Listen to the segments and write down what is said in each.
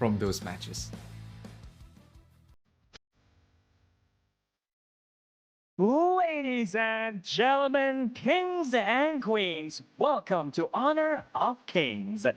from those matches. Ladies and gentlemen, kings and queens, welcome to Honor of Kings.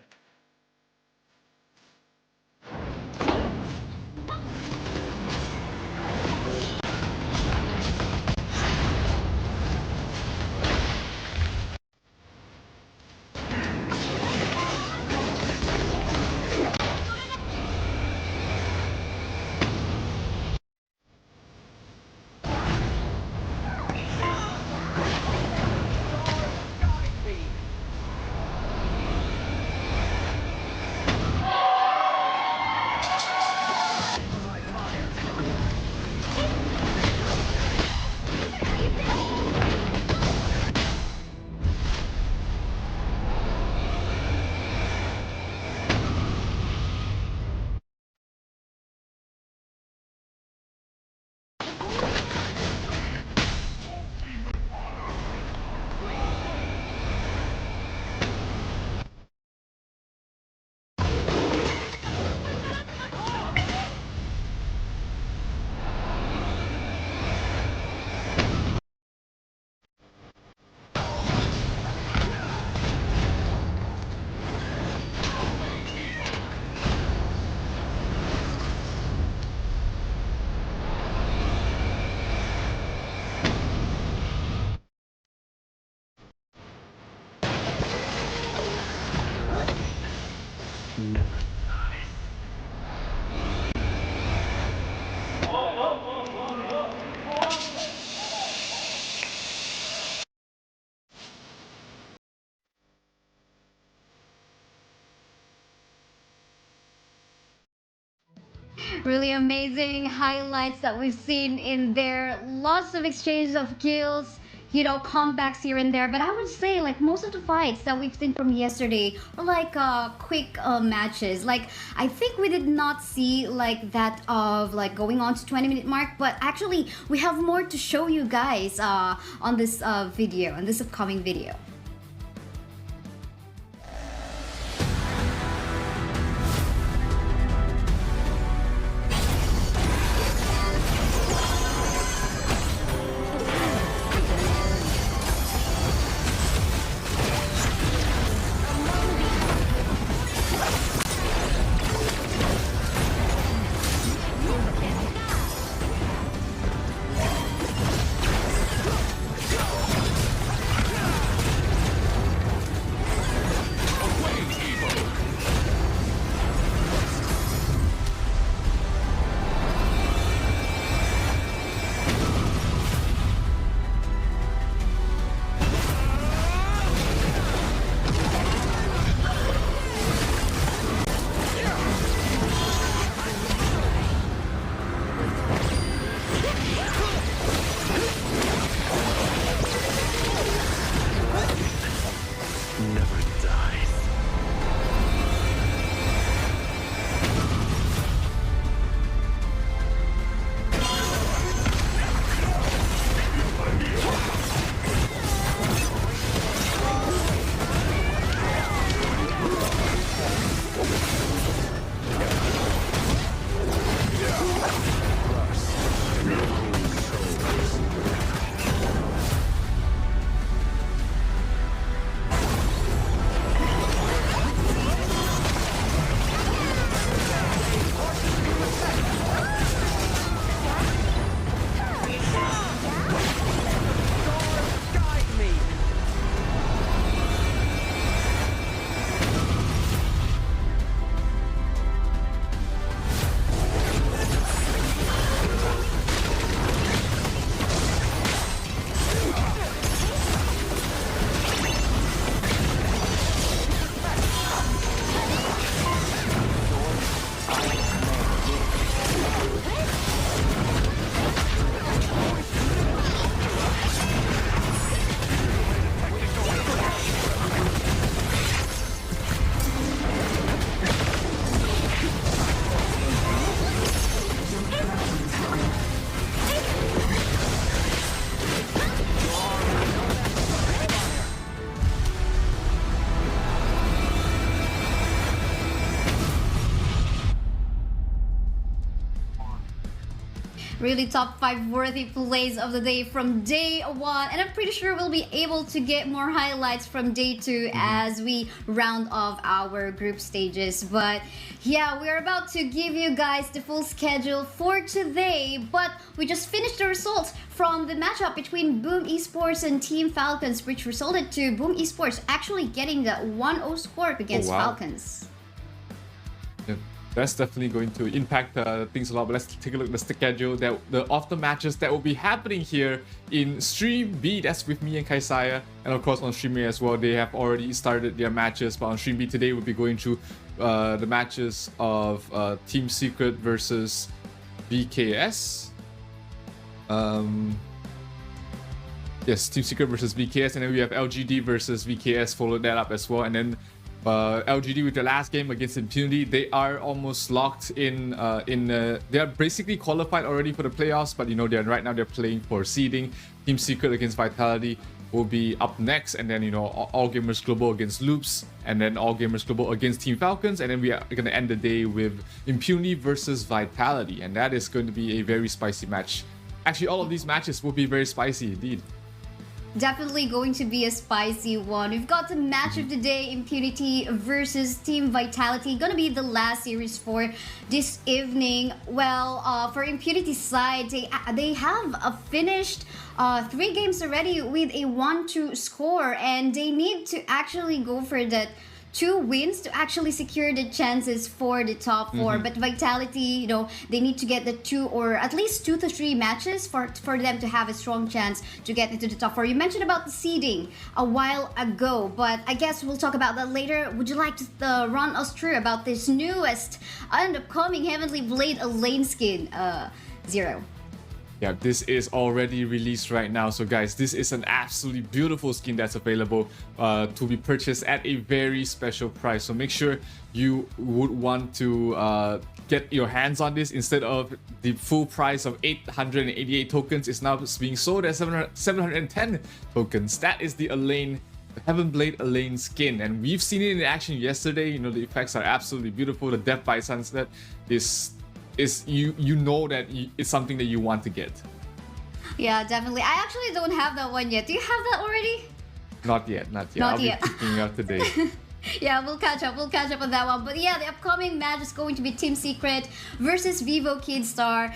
Really amazing highlights that we've seen in there. Lots of exchanges of kills, you know, comebacks here and there. But I would say, like, most of the fights that we've seen from yesterday are like quick matches. Like, I think we did not see like that of like going on to 20-minute mark. But actually, we have more to show you guys on this video, on this upcoming video. really top 5 worthy plays of the day from day 1, and I'm pretty sure we'll be able to get more highlights from day 2 as we round off our group stages. But yeah, we're about to give you guys the full schedule for today, but we just finished the results from the matchup between Boom Esports and Team Falcons, which resulted to Boom Esports actually getting the 1-0 score against Falcons. Yeah, that's definitely going to impact things a lot. But let's take a look at the schedule of the matches that will be happening here in Stream B. That's with me and Kaisaya, and of course on Stream A as well. They have already started their matches, but on Stream B today we'll be going through the matches of Team Secret versus VKS. Yes, Team Secret versus VKS, and then we have LGD versus VKS followed that up as well. And then LGD with the last game against Impunity, they are almost locked in. They are basically qualified already for the playoffs, but you know right now they're playing for seeding. Team Secret against Vitality will be up next, and then you know All Gamers Global against Loops, and then All Gamers Global against Team Falcons, and then we are gonna end the day with Impunity versus Vitality, and that is going to be a very spicy match. Actually, all of these matches will be very spicy indeed. Definitely going to be a spicy one. We've got the match of the day, Impunity versus Team Vitality. Gonna be the last series for this evening. Well, for Impunity's side, they have finished 3 games already with a 1-2 score, and they need to actually go for that 2 wins to actually secure the chances for the top 4. But Vitality, you know, they need to get the 2 or at least 2 to 3 matches for them to have a strong chance to get into the top 4. You mentioned about the seeding a while ago, but I guess we'll talk about that later. Would you like to run us through about this newest and upcoming Heavenly Blade lane skin, Zero? Yeah, this is already released right now. So guys, this is an absolutely beautiful skin that's available to be purchased at a very special price. So make sure you would want to get your hands on this. Instead of the full price of 888 tokens, it's now being sold at 710 tokens. That is the Elaine, the Heaven Blade Elaine skin, and we've seen it in action yesterday. You know, the effects are absolutely beautiful. The Death by Sunset is you know that it's something that you want to get. Yeah, definitely. I actually don't have that one yet. Do you have that already? Not yet. I'll be picking up today. Yeah, we'll catch up on that one. But yeah, the upcoming match is going to be Team Secret versus Vivo Kidstar.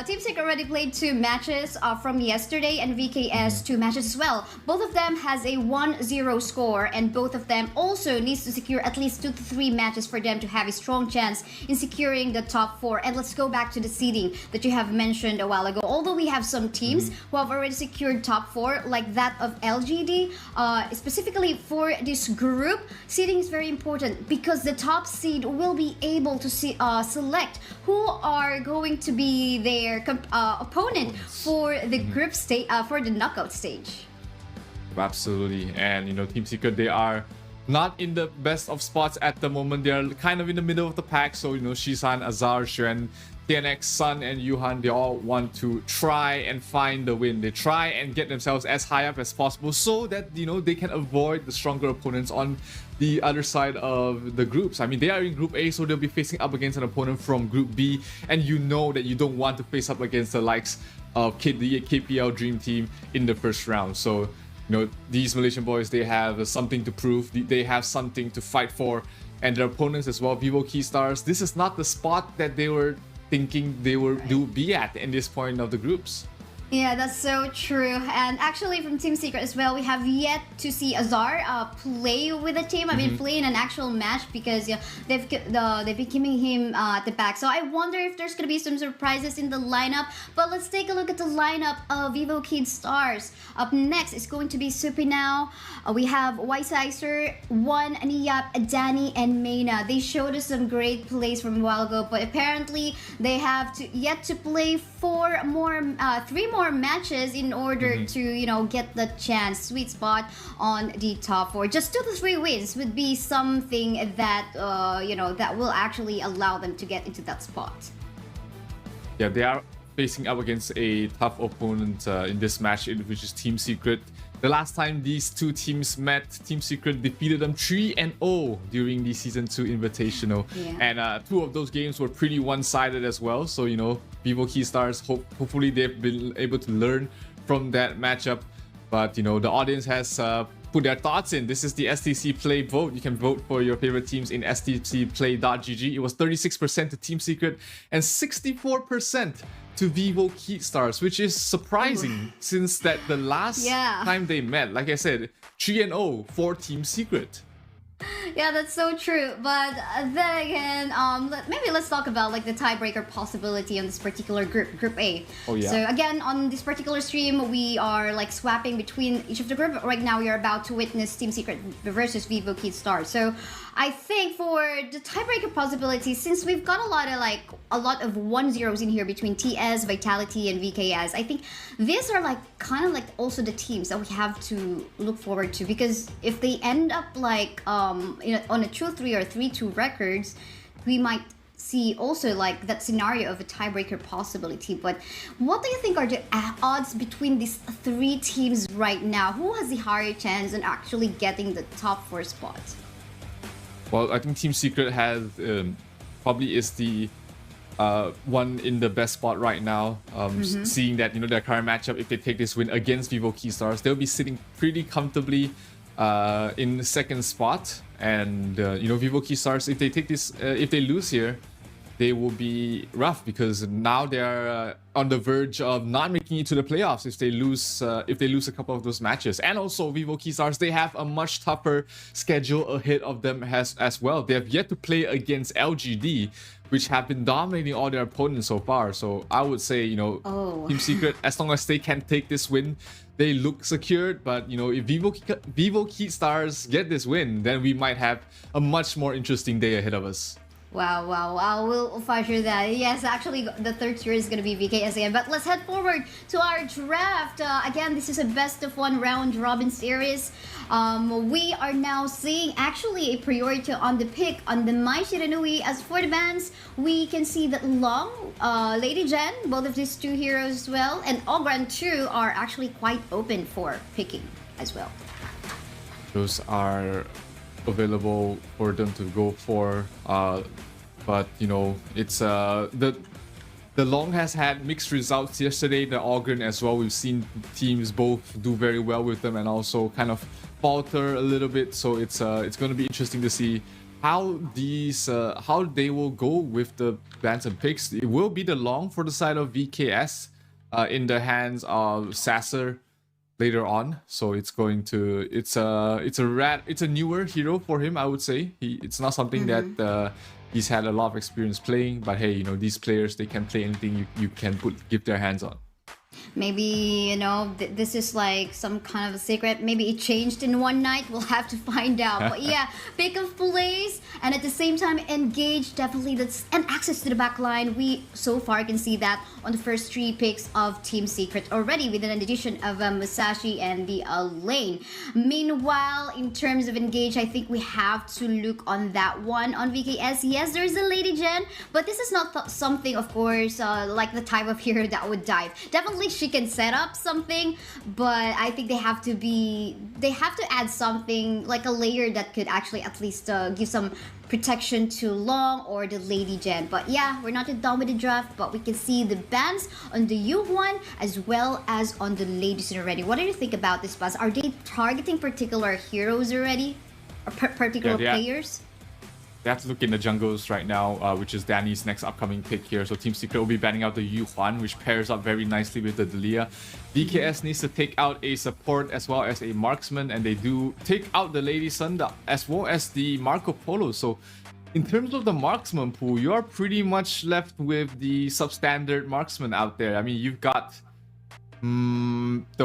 Team Secret already played 2 matches from yesterday, and VKS 2 matches as well. Both of them has a 1-0 score, and both of them also needs to secure at least 2 to 3 matches for them to have a strong chance in securing the top 4. And let's go back to the seeding that you have mentioned a while ago. Although we have some teams who have already secured top 4, like that of LGD, specifically for this group, seeding is very important because the top seed will be able to select who are going to be their opponent for the group stage, for the knockout stage. Absolutely. And you know, Team Secret, they are not in the best of spots at the moment. They are kind of in the middle of the pack. So you know, Shisan, Azar, Xuan, TNX, Sun, and Yuhan, they all want to try and find the win. They try and get themselves as high up as possible so that, you know, they can avoid the stronger opponents on the other side of the groups. I mean, they are in Group A, so they'll be facing up against an opponent from Group B, and you know that you don't want to face up against the likes of the KPL Dream Team in the first round. So, you know, these Malaysian boys, they have something to prove. They have something to fight for, and their opponents as well, Vivo Keystars, this is not the spot that they were thinking they would be at in this point of the groups. Yeah, that's so true. And actually from Team Secret as well, we have yet to see Azar play with the team. I mean, play in an actual match because they've been keeping him at the back. So I wonder if there's going to be some surprises in the lineup. But let's take a look at the lineup of Vivo Kid Stars. Up next is going to be Supinao. We have Weissizer, One, Niyap, Danny, and Mayna. They showed us some great plays from a while ago, but apparently they have yet to play 3 more matches in order to, you know, get the sweet spot on the top 4. Just 2 to 3 wins would be something that you know, that will actually allow them to get into that spot. Yeah, they are facing up against a tough opponent in this match, which is Team Secret. The last time these two teams met, Team Secret defeated them 3-0 during the Season 2 Invitational. Yeah. And two of those games were pretty one-sided as well. So, you know, Vivo Keystars, hopefully they've been able to learn from that matchup. But, you know, the audience has put their thoughts in. This is the STC Play vote. You can vote for your favorite teams in stcplay.gg. It was 36% to Team Secret and 64% to Vivo Keystars, which is surprising since that the last time they met, like I said, 3-0 for Team Secret. Yeah, that's so true. But then again, maybe let's talk about like the tiebreaker possibility on this particular group A. Oh yeah. So again, on this particular stream, we are like swapping between each of the group. Right now, we are about to witness Team Secret versus Vivo Keystars. So I think for the tiebreaker possibility, since we've got a lot of 1-0s in here between TS, Vitality, and VKS, I think these are like kind of like also the teams that we have to look forward to, because if they end up like on a 2-3 or 3-2 records, we might see also like that scenario of a tiebreaker possibility. But what do you think are the odds between these three teams right now? Who has the higher chance in actually getting the top 4 spots? Well, I think Team Secret has probably is the one in the best spot right now. Seeing that, you know, their current matchup, if they take this win against Vivo Keystars, they'll be sitting pretty comfortably in the second spot. And you know, Vivo Keystars, if they take this, if they lose here, they will be rough, because now they are on the verge of not making it to the playoffs if they lose a couple of those matches. And also Vivo Keystars, they have a much tougher schedule ahead of them as well. They have yet to play against LGD, which have been dominating all their opponents so far. So I would say, you know, Team Secret, as long as they can take this win, they look secured. But, you know, if Vivo Keystars get this win, then we might have a much more interesting day ahead of us. Wow. We'll feature that. Yes, actually, the third tier is going to be VKS again. But let's head forward to our draft. Again, this is a best-of-1 round-robin series. We are now seeing actually a priority on the pick on the MICC. As for the bans, we can see that Long, Lady Jen, both of these two heroes as well, and Ogran 2 are actually quite open for picking as well. Those are available for them to go for, but you know, it's the Long has had mixed results yesterday, the Ogren as well. We've seen teams both do very well with them and also kind of falter a little bit. So it's going to be interesting to see how these how they will go with the bans and picks. It will be the Long for the side of VKS in the hands of Sasser later on. So it's going to it's a newer hero for him, I would say. It's not something that he's had a lot of experience playing, but hey, you know, these players, they can play anything you can give their hands on. Maybe, you know, this is like some kind of a secret. Maybe it changed in one night. We'll have to find out. But yeah, pick of plays and at the same time engage. Definitely, that's and access to the back line. We so far can see that on the first 3 picks of Team Secret already, with an addition of Musashi and the lane. Meanwhile, in terms of engage, I think we have to look on that one on VKS. Yes, there's a Lady Jen, but this is not something, of course, like the type of hero that would dive. Definitely she can set up something, but I think they have to add something like a layer that could actually at least give some protection to Long or the Lady Jen. But yeah, we're not done with the draft, but we can see the bans on the U1 as well as on the Ladies already. What do you think about this bans? Are they targeting particular heroes already, or particular players? They have to look in the jungles right now, which is Danny's next upcoming pick here. So Team Secret will be banning out the Yuhuan, which pairs up very nicely with the Delia. VKS needs to take out a support as well as a marksman, and they do take out the Lady Sunda as well as the Marco Polo. So in terms of the marksman pool, you are pretty much left with the substandard marksman out there. I mean, you've got the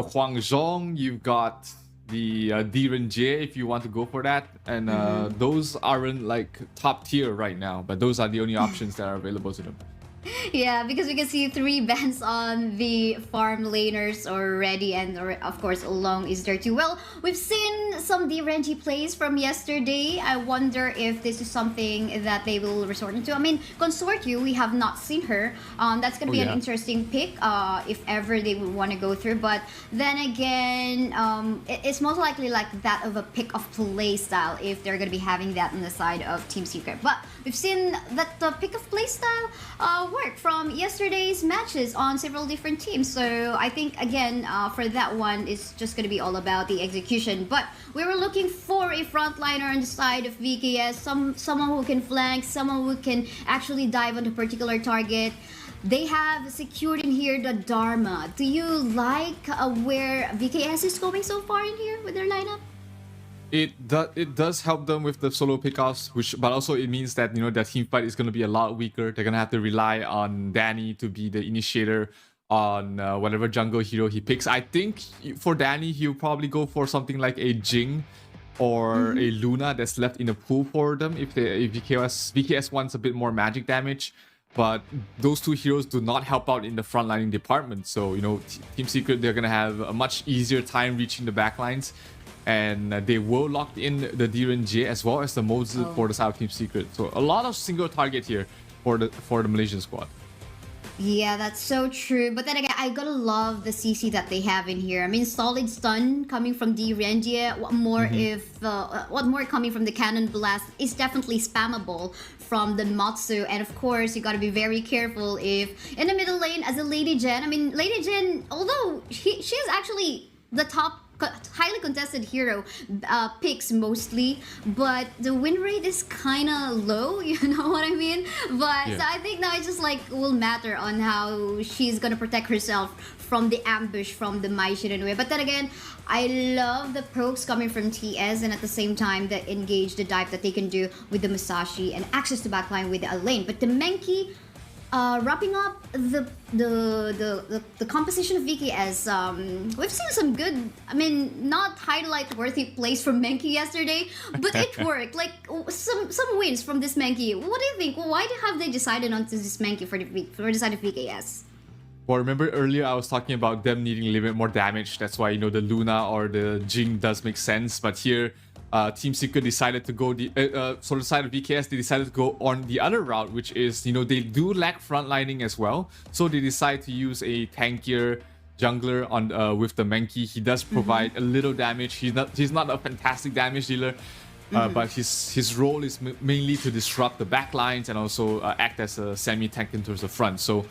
Huang Zhong, you've got the Diren Jie, if you want to go for that, and those aren't like top tier right now, but those are the only options that are available to them. Yeah, because we can see 3 bans on the farm laners already, and of course Long is there too. Well, we've seen some DRNG plays from yesterday. I wonder if this is something that they will resort into. I mean, Consort Yu, we have not seen her. That's gonna be an interesting pick if ever they would want to go through. But then again, it's most likely like that of a pick of play style if they're gonna be having that on the side of Team Secret. But we've seen that the pick of play style work from yesterday's matches on several different teams. So I think again for that one, it's just going to be all about the execution. But we were looking for a frontliner on the side of VKS, someone who can flank, someone who can actually dive on a particular target. They have secured in here the Dharma. Do you like where VKS is going so far in here with their lineup? It does help them with the solo pickoffs, but also it means that their team fight is going to be a lot weaker. They're going to have to rely on Danny to be the initiator on whatever jungle hero he picks. I think for Danny, he'll probably go for something like a Jing or a Luna that's left in a pool for them if VKS wants a bit more magic damage. But those 2 heroes do not help out in the frontlining department. So Team Secret, they're going to have a much easier time reaching the backlines. And they will lock in the DRNG as well as the Moses for the side of Team Secret. So a lot of single target here for the Malaysian squad. Yeah, that's so true. But then again, I gotta love the CC that they have in here. I mean, solid stun coming from DRNG. What more coming from the Cannon Blast is definitely spammable from the Matsu. And of course, you gotta be very careful if in the middle lane as a Lady Jen. I mean, Lady Jen, although she is actually the top highly contested hero picks mostly, but the win rate is kind of low, you know what I mean? But so I think now it just like will matter on how she's gonna protect herself from the ambush from the MICC anyway. But then again, I love the pokes coming from TS, and at the same time the engage, the dive that they can do with the Musashi and access to backline with the Lane. But the Menki, wrapping up the composition of VKS, we've seen some good, I mean, not highlight worthy plays from Menki yesterday, but it worked. Like some wins from this Menki. What do you think? Why have they decided on this Menki for the side of VKS? Well, remember earlier I was talking about them needing a little bit more damage. That's why the Luna or the Jing does make sense. But here, Team Secret decided to go the side of VKS, they decided to go on the other route, which is they do lack frontlining as well, so they decide to use a tankier jungler on with the Menki. He does provide a little damage. He's not a fantastic damage dealer, but his role is mainly to disrupt the backlines and also act as a semi-tank in towards the front. So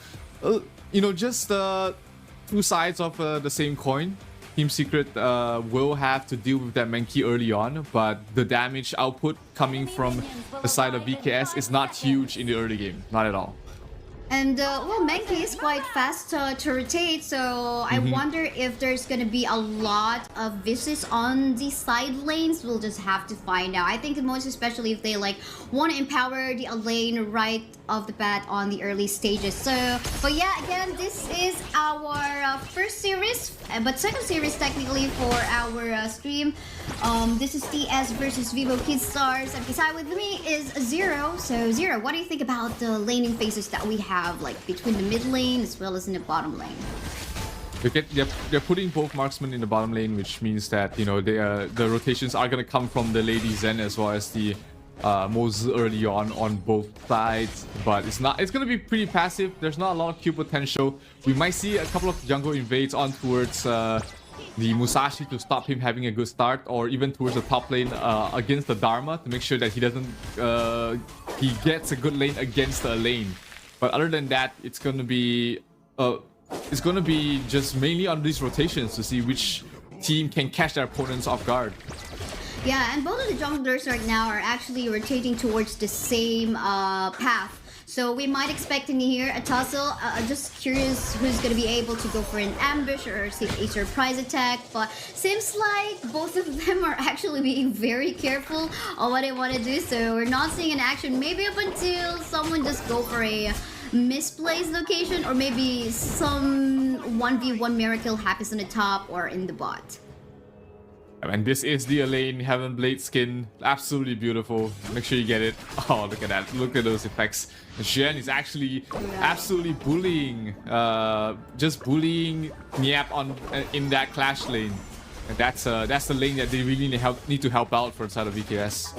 just 2 sides of the same coin. Team Secret will have to deal with that Menki early on, but the damage output coming from the side of VKS is not huge in the early game, not at all. And well, Menki is quite fast to rotate, so I wonder if there's gonna be a lot of visits on the side lanes. We'll just have to find out. I think most especially if they want to empower the lane right off the bat on the early stages. So, but yeah, again, this is our first series, but second series technically for our stream. This is TS versus Vivo Kidstars, and beside with me is Zero. So Zero, what do you think about the laning phases that we have, between the mid lane as well as in the bottom lane? They're putting both marksmen in the bottom lane, which means that the rotations are gonna come from the Lady Zen as well as the Moses early on both sides. But it's gonna be pretty passive. There's not a lot of Q potential. We might see a couple of jungle invades on towards the Musashi to stop him having a good start, or even towards the top lane against the Dharma to make sure that he doesn't he gets a good lane against a lane. But other than that, it's gonna be just mainly on these rotations to see which team can catch their opponents off guard. Yeah, and both of the junglers right now are actually rotating towards the same path. So we might expect in here a tussle. Just curious who's going to be able to go for an ambush or see a surprise attack. But seems like both of them are actually being very careful on what they want to do. So we're not seeing an action maybe up until someone just go for a misplaced location, or maybe some 1v1 miracle happens on the top or in the bot. And this is the Elaine Heaven Blade skin. Absolutely beautiful. Make sure you get it. Oh, look at that. Look at those effects. Zhen is actually absolutely bullying. Just bullying Niap on in that clash lane. And that's the lane that they really need to help out for the side of VKS.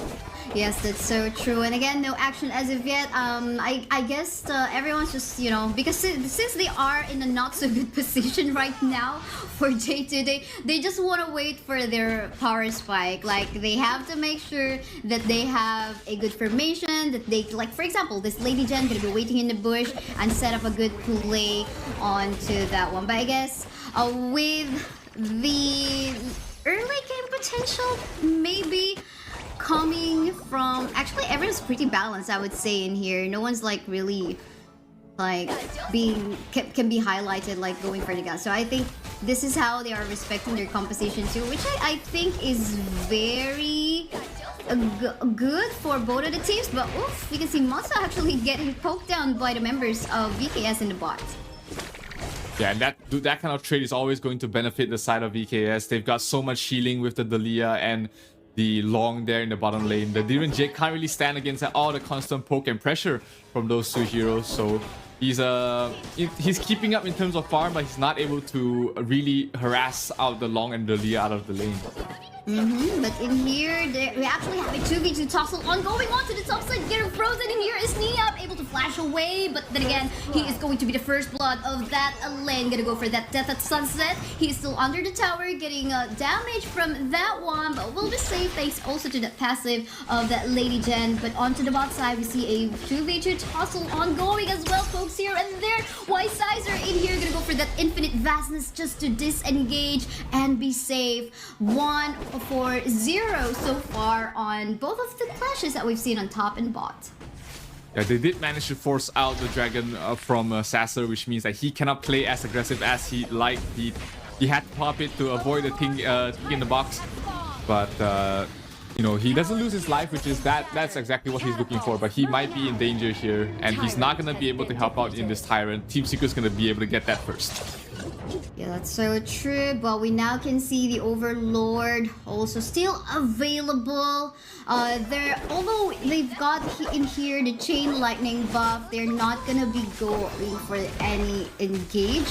Yes, that's so true. And again, no action as of yet. I guess everyone's just, you know, because since they are in a not so good position right now for day-to-day, they just want to wait for their power spike. Like, they have to make sure that they have a good formation, that they, like, for example, this Lady Jen gonna be waiting in the bush and set up a good play onto that one. But I guess with the early game potential, maybe coming from, actually everyone's pretty balanced, I would say, in here. No one's like really like being can be highlighted like going for the gun. So I think this is how they are respecting their composition too, which I think is very good for both of the teams. But oof, you can see Masa actually getting poked down by the members of VKS in the bot. Yeah, and that kind of trade is always going to benefit the side of VKS. They've got so much healing with the Dalia and the Long there in the bottom lane. The Diren Jake can't really stand against all the constant poke and pressure from those two heroes. So he's keeping up in terms of farm, but he's not able to really harass out the Long and Dalia out of the lane. But in here, we actually have a 2v2 tussle ongoing onto the top side, getting frozen. In here is Niap able to flash away, but then again, he is going to be the first blood of that lane. Gonna go for that death at sunset. He's still under the tower, getting damage from that one, but will be safe thanks also to that passive of that Lady Jen. But onto the bot side, we see a 2v2 tussle ongoing as well. Folks here and there. White Sizer in here, gonna go for that infinite vastness just to disengage and be safe. 1-4-0 so far on both of the clashes that we've seen on top and bot. Yeah, they did manage to force out the dragon from Sasser, which means that he cannot play as aggressive as he liked. He had to pop it to avoid the thing in the box, but you know, he doesn't lose his life, which is that's exactly what he's looking for. But he might be in danger here, and he's not gonna be able to help out in this Tyrant. Team Secret's gonna be able to get that first. Yeah, that's so true, but we now can see the Overlord also still available. Although they've got in here the Chain Lightning buff, they're not gonna be going for any engage.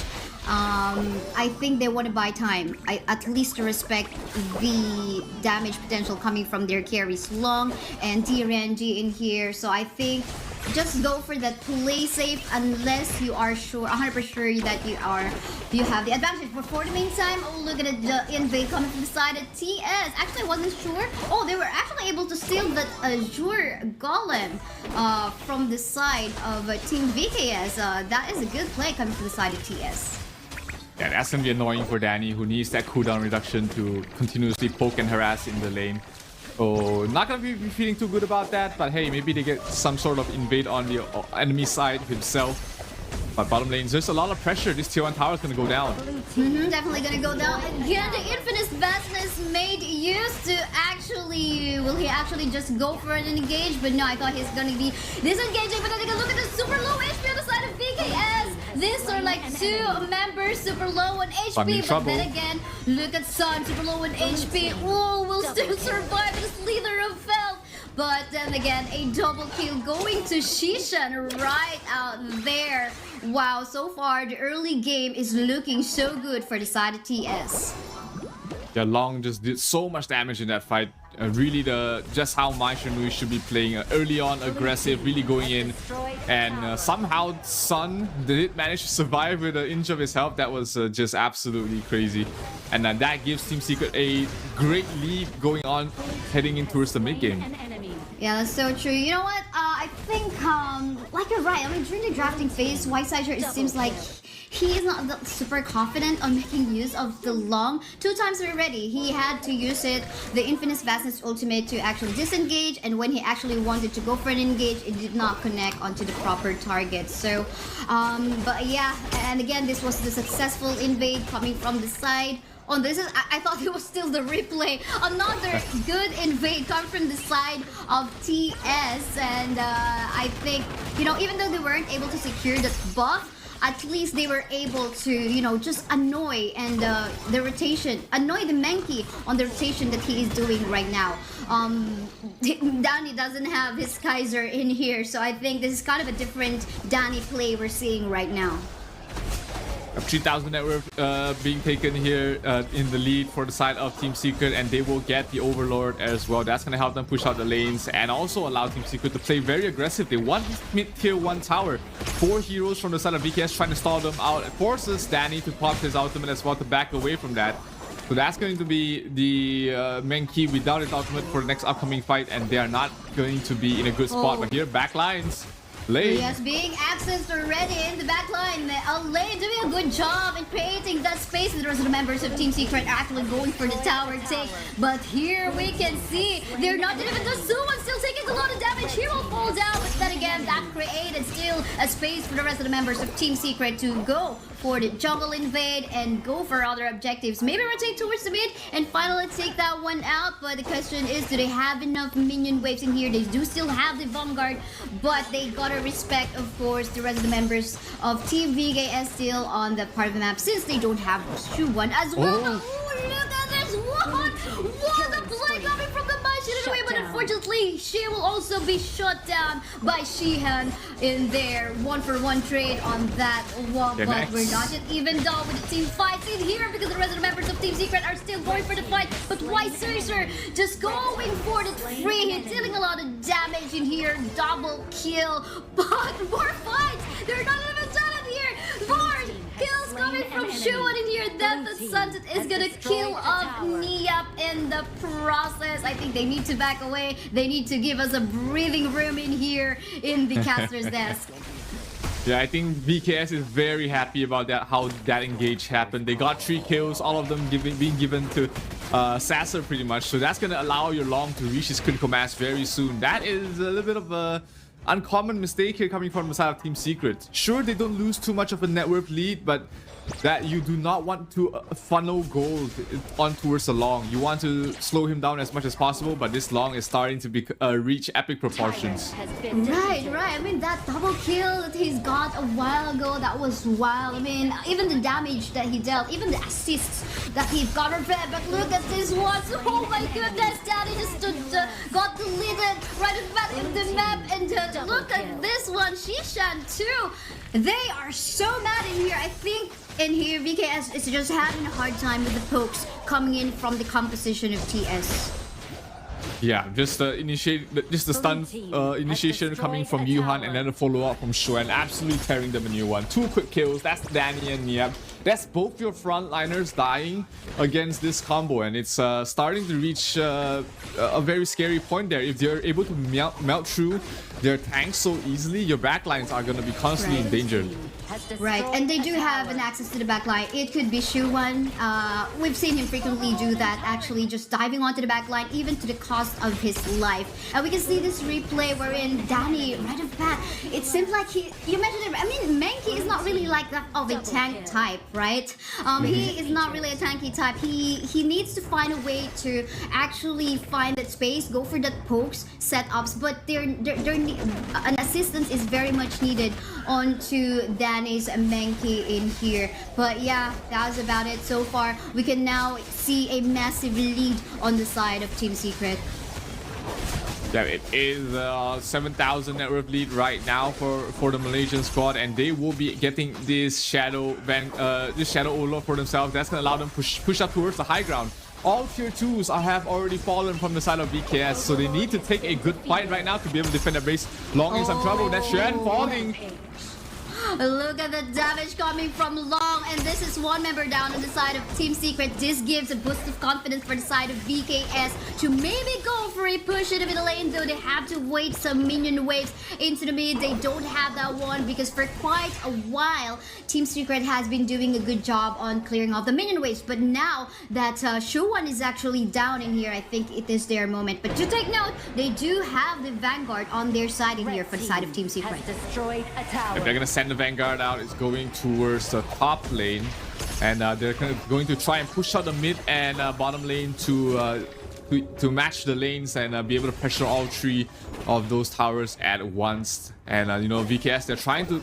I think they want to buy time, at least to respect the damage potential coming from their carries Long and DRNG in here. So I think just go for that play safe unless you are sure, 100% sure that you have the advantage. But for the meantime, oh, look at it, the invade coming from the side of TS. Actually, I wasn't sure. Oh, they were actually able to steal that Azure Golem from the side of Team VKS. That is a good play coming from the side of TS. Yeah, that's gonna be annoying for Danny, who needs that cooldown reduction to continuously poke and harass in the lane. So not gonna be feeling too good about that, but hey, maybe they get some sort of invade on the enemy side himself. But bottom lanes, there's a lot of pressure. This tier 1 tower is gonna go down. Definitely gonna go down. Again, the Infinite Vastness made use to actually... Will he actually just go for an engage? But no, I thought he's gonna be disengaging. But then take a look at the super low HP on the side of VKS. These are like two members super low on HP. But then again, look at Sun, super low on HP. Oh, will still survive the Slither of Felt. But then again, a double kill going to Shishan right out there. Wow, so far the early game is looking so good for the side of TS. Yeah, Long just did so much damage in that fight. Really, just how Mai Shenui should be playing early on, aggressive, really going in. And somehow Sun did manage to survive with an inch of his health. That was just absolutely crazy. And that gives Team Secret a great lead going on, heading in towards the mid game. Yeah, that's so true. You know what? I think, like you're right. I mean, during the drafting phase, White Sizer, it seems like he is not super confident on making use of the Long. 2 times already, he had to use it, the Infinite Vastness ultimate, to actually disengage. And when he actually wanted to go for an engage, it did not connect onto the proper target. So, but yeah, and again, this was the successful invade coming from the side. Oh, this is, I thought it was still the replay. Another good invade coming from the side of TS. And I think, you know, even though they weren't able to secure the buff, at least they were able to, just annoy and the rotation, annoy the Menki on the rotation that he is doing right now. Danny doesn't have his Kaiser in here, so I think this is kind of a different Danny play we're seeing right now. 3,000 net worth being taken here in the lead for the side of Team Secret, and they will get the Overlord as well. That's going to help them push out the lanes and also allow Team Secret to play very aggressive. They want mid-tier 1 tower. 4 heroes from the side of VKS trying to stall them out. It forces Danny to pop his ultimate as well to back away from that. So that's going to be the Menki without his ultimate for the next upcoming fight, and they are not going to be in a good spot. But here, backlines. Lane. Yes, being accessed already in the back line. Lane doing a good job in creating that space. The rest of the members of Team Secret actually going for the tower take. But here we can see they're not even the Suwon still taking a lot of damage. He will fall down. But then again, that created still a space for the rest of the members of Team Secret to go for the jungle invade and go for other objectives. Maybe rotate towards the mid and finally take that one out. But the question is, do they have enough minion waves in here? They do still have the Vanguard, but they gotta respect, of course, the rest of the members of Team VKS still on the part of the map since they don't have Shuwon as well. Oh, look at this one! What a play coming from the Mai away, but unfortunately, she will also be shut down by Shihan in their 1-for-1 trade on that one. But we're not yet even done with the team fights in here because the rest of the members of Team Secret are still going for the fight. But why Sorcerer just going for the free hit, dealing a lot of damage in here, double kill. But more fights! They're not even done in here! More kills coming from Shuwon in here. Then the Sunset is gonna kill off Niap in the process. I think they need to back away. They need to give us a breathing room in here in the caster's desk. Yeah, I think VKS is very happy about that, how that engage happened. They got 3 kills, all of them being given to Sasser pretty much. So that's going to allow your Long to reach his critical mass very soon. That is a little bit of a uncommon mistake here coming from the side of Team Secret. Sure, they don't lose too much of a network lead, but that you do not want to funnel gold on towards the Long. You want to slow him down as much as possible, but this Long is starting to reach epic proportions. Right. I mean, that double kill that he's got a while ago, that was wild. I mean, even the damage that he dealt, even the assists that he got from it. But look at this one. Oh my goodness, Daddy just got deleted right at the back of the map. And look at this one, Shishan too. They are so mad in here. I think in here, VKS is just having a hard time with the pokes coming in from the composition of TS. Yeah, just the stun initiation coming from Yuhan and then a follow-up from Xuan, absolutely tearing them a new one. 2 quick kills, that's Danny and Niap. That's both your frontliners dying against this combo, and it's starting to reach a very scary point there. If they're able to melt through their tanks so easily, your backlines are going to be constantly in danger. Right, and they do have an access to the backline. It could be Shuwon. We've seen him frequently do that, actually just diving onto the backline, even to the cost of his life. And we can see this replay wherein Danny, right off the bat, it seems like you mentioned it, I mean, Menki is not really like that of a tank type, right? He is not really a tanky type. He needs to find a way to actually find that space, go for that pokes, setups, but an assistance is very much needed onto Danny's Menki in here. But yeah, that was about it so far. We can now see a massive lead on the side of Team Secret. Yeah, it is 7,000 net worth lead right now for the Malaysian squad, and they will be getting this shadow Overlord for themselves. That's gonna allow them push up towards the high ground. All tier 2s have already fallen from the side of VKS, so they need to take a good fight right now to be able to defend their base. Long in some trouble. That's Xuan falling. Look at the damage coming from Long, and this is one member down on the side of Team Secret. This gives a boost of confidence for the side of VKS to maybe go for a push in the middle lane, though they have to wait some minion waves into the mid. They don't have that one because for quite a while, Team Secret has been doing a good job on clearing off the minion waves. But now that Shuwon is actually down in here, I think it is their moment. But to take note, they do have the Vanguard on their side in here for the side of Team Secret. If they're gonna send the Vanguard out, it's going towards the top lane, and they're going to try and push out the mid and bottom lane to to match the lanes and be able to pressure all three of those towers at once. And you know, VKS, they're trying to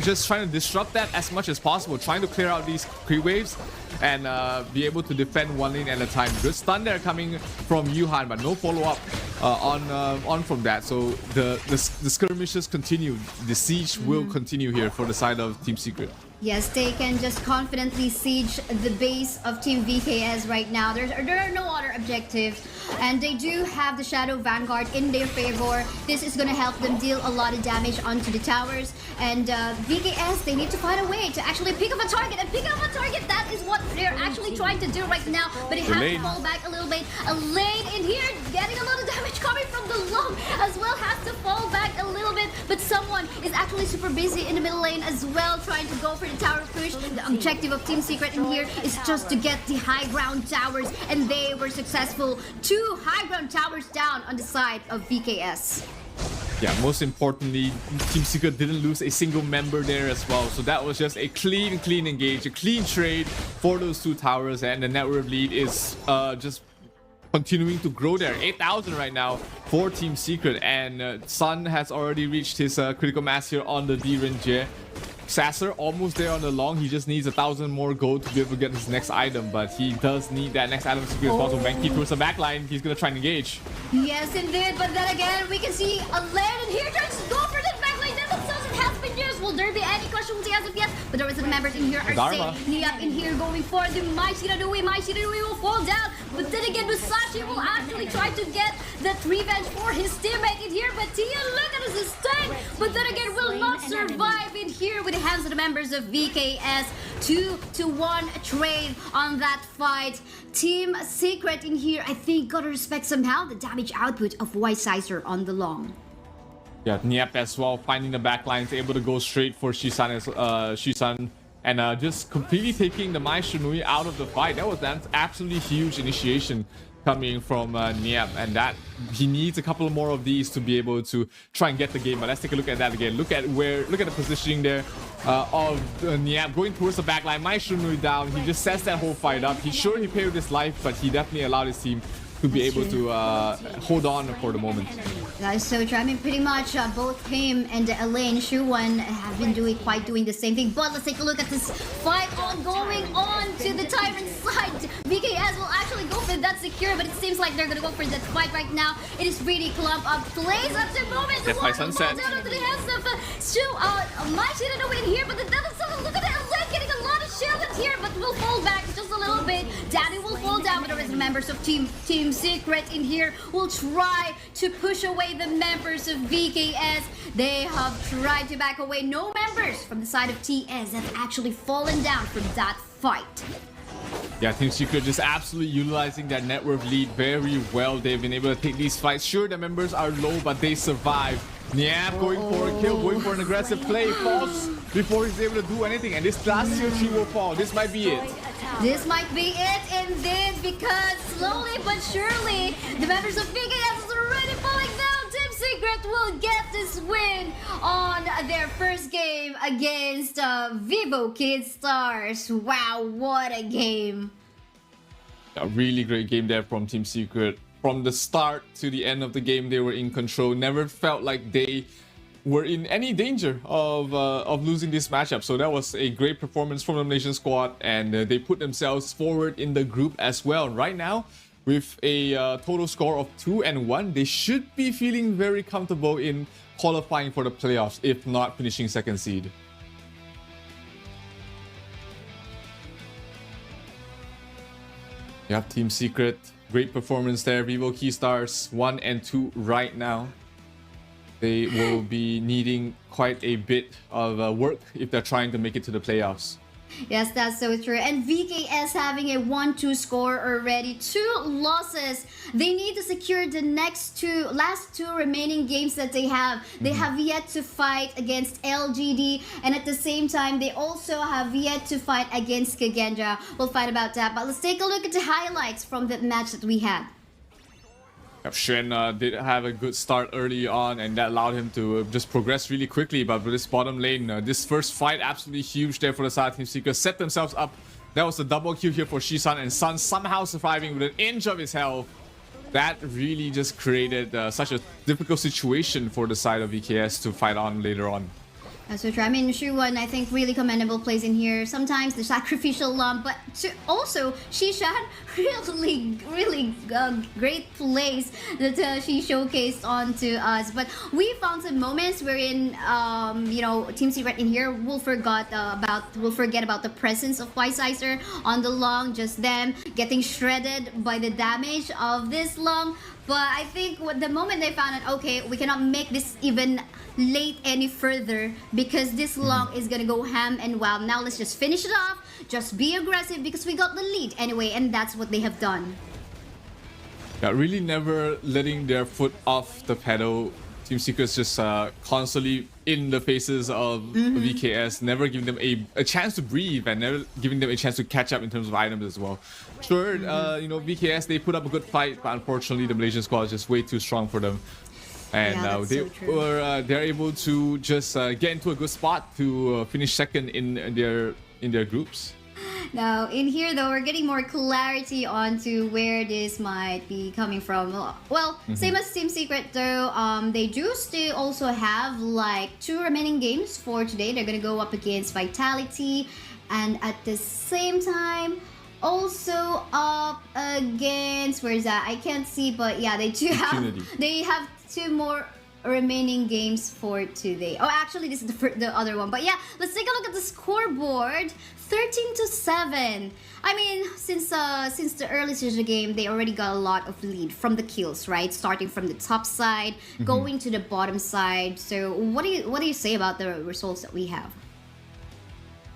just trying to disrupt that as much as possible, trying to clear out these creep waves and be able to defend one lane at a time. Good stun there coming from Yuhan, but no follow-up on from that. So the skirmishes continue. The siege will continue here for the side of Team Secret. Yes, they can just confidently siege the base of Team VKS right now. There are no other objectives, and they do have the Shadow Vanguard in their favor. This is going to help them deal a lot of damage onto the towers, and VKS, they need to find a way to actually pick up a target, and pick up a target, that is what they're actually trying to do right now, but they have to fall back a little bit. A lane in here, getting a lot of damage coming from the long as well, has to fall back a little bit, but someone is actually super busy in the middle lane as well, trying to go for the tower push. The objective of Team Secret in here is just to get the high ground towers, and they were successful. 2 high ground towers down on the side of VKS. Yeah, most importantly, Team Secret didn't lose a single member there as well. So that was just a clean engage, a clean trade for those 2 towers, and the network lead is just continuing to grow there. 8,000 right now for Team Secret, and Sun has already reached his critical mass here on the D-Range. Sasser almost there on the long. He just needs 1,000 more gold to be able to get his next item, but he does need that next item as quickly as possible. Menki towards the backline. He's gonna try and engage. Yes, indeed, but then again, we can see a lane in here trying to go for that backline. That has been used. Will there be any casualty as of yet? But the rest of the members in here are safe. Niap in here going for the MICC will fall down. But then again, Musashi will actually try to get that revenge for his teammate in here. But Tia, look at his stun. But then again, will not survive in here with the hands of the members of VKS. 2-1 trade on that fight. Team Secret in here, I think, gotta respect somehow the damage output of White Sizer on the long. Yeah, Niap as well, finding the backlines, able to go straight for Shisan and just completely taking the Mai Shinui out of the fight. That was an absolutely huge initiation coming from Niap, and that he needs a couple more of these to be able to try and get the game. But let's take a look at that again. Look at the positioning there of Niap going towards the backline. Mai Shinui down. He just sets that whole fight up. He's sure he paid with his life, but he definitely allowed his team to be able to hold on for the moment. That is so true. I mean, pretty much both him and Elaine Shuwan have been doing the same thing. But let's take a look at this fight ongoing on to the Tyrant side. VKS will actually go for that secure, but it seems like they're gonna go for that fight right now. It is really clump up plays at the moment. Death by Sunset. Down onto the hands of Might in here, but the look at that Elaine getting a lot of shield in here, but will fall back just a little bit. Daddy will fall down, but the rest of the members of Team Secret in here will try to push away the members of VKS. They have tried to back away. No members from the side of TS have actually fallen down from that fight. Yeah, Team Secret just absolutely utilizing that network lead very well. They've been able to take these fights. Sure, the members are low, but they survive. Niap going for a kill, going for an aggressive play. Falls before he's able to do anything. And this last tier 3 will fall. This might be it. This might be it indeed, because slowly but surely, the members of VKS is already falling down. Team Secret will get this win on their first game against Vivo Kid Stars. Wow, what a game. A really great game there from Team Secret. From the start to the end of the game, they were in control. Never felt like they were in any danger of losing this matchup. So that was a great performance from the Elimination Squad, and they put themselves forward in the group as well. Right now, with a total score of 2-1, they should be feeling very comfortable in qualifying for the playoffs, if not finishing second seed. Yeah, Team Secret, great performance there. Vivo Key Stars 1 and 2 right now. They will be needing quite a bit of work if they're trying to make it to the playoffs. Yes, that's so true. And VKS having a 1-2 score already. 2 losses. They need to secure the last two remaining games that they have. They have yet to fight against LGD, and at the same time, they also have yet to fight against Kagendra. We'll fight about that, but let's take a look at the highlights from the match that we had. Shen did have a good start early on, and that allowed him to just progress really quickly. But with this bottom lane, this first fight absolutely huge there for the side of Team Secret. Set themselves up That was a double kill here for Shisan, and Sun somehow surviving with an inch of his health. That really just created such a difficult situation for the side of EKS to fight on later on. That's so true. I mean, Shuwon, I think really commendable plays in here. Sometimes the sacrificial lump, but also Shishan, really great plays that she showcased onto us. But we found some moments wherein, you know, Team Secret in here will forget about the presence of Weissizer on the long, just them getting shredded by the damage of this long. But I think the moment they found out, okay, we cannot make this even late any further because this long is gonna go ham and wild. Now let's just finish it off, just be aggressive because we got the lead anyway, and that's what they have done. Yeah, really never letting their foot off the pedal. Team Secret's just constantly in the faces of VKS, never giving them a chance to breathe and never giving them a chance to catch up in terms of items as well. Sure, you know, VKS, they put up a good fight, but unfortunately the Malaysian squad is just way too strong for them. And they're able to just get into a good spot to finish second in their groups. Now, in here though, we're getting more clarity onto where this might be coming from. Well, same as Team Secret though, they do still also have like 2 remaining games for today. They're gonna go up against Vitality, and at the same time, also up against, where is that? I can't see, but yeah, they have 2 more remaining games for today. Oh, actually, this is the other one. But yeah, let's take a look at the scoreboard. 13-7. I mean, since the early stage of the game, they already got a lot of lead from the kills, right? Starting from the top side, going to the bottom side. So, what do you say about the results that we have?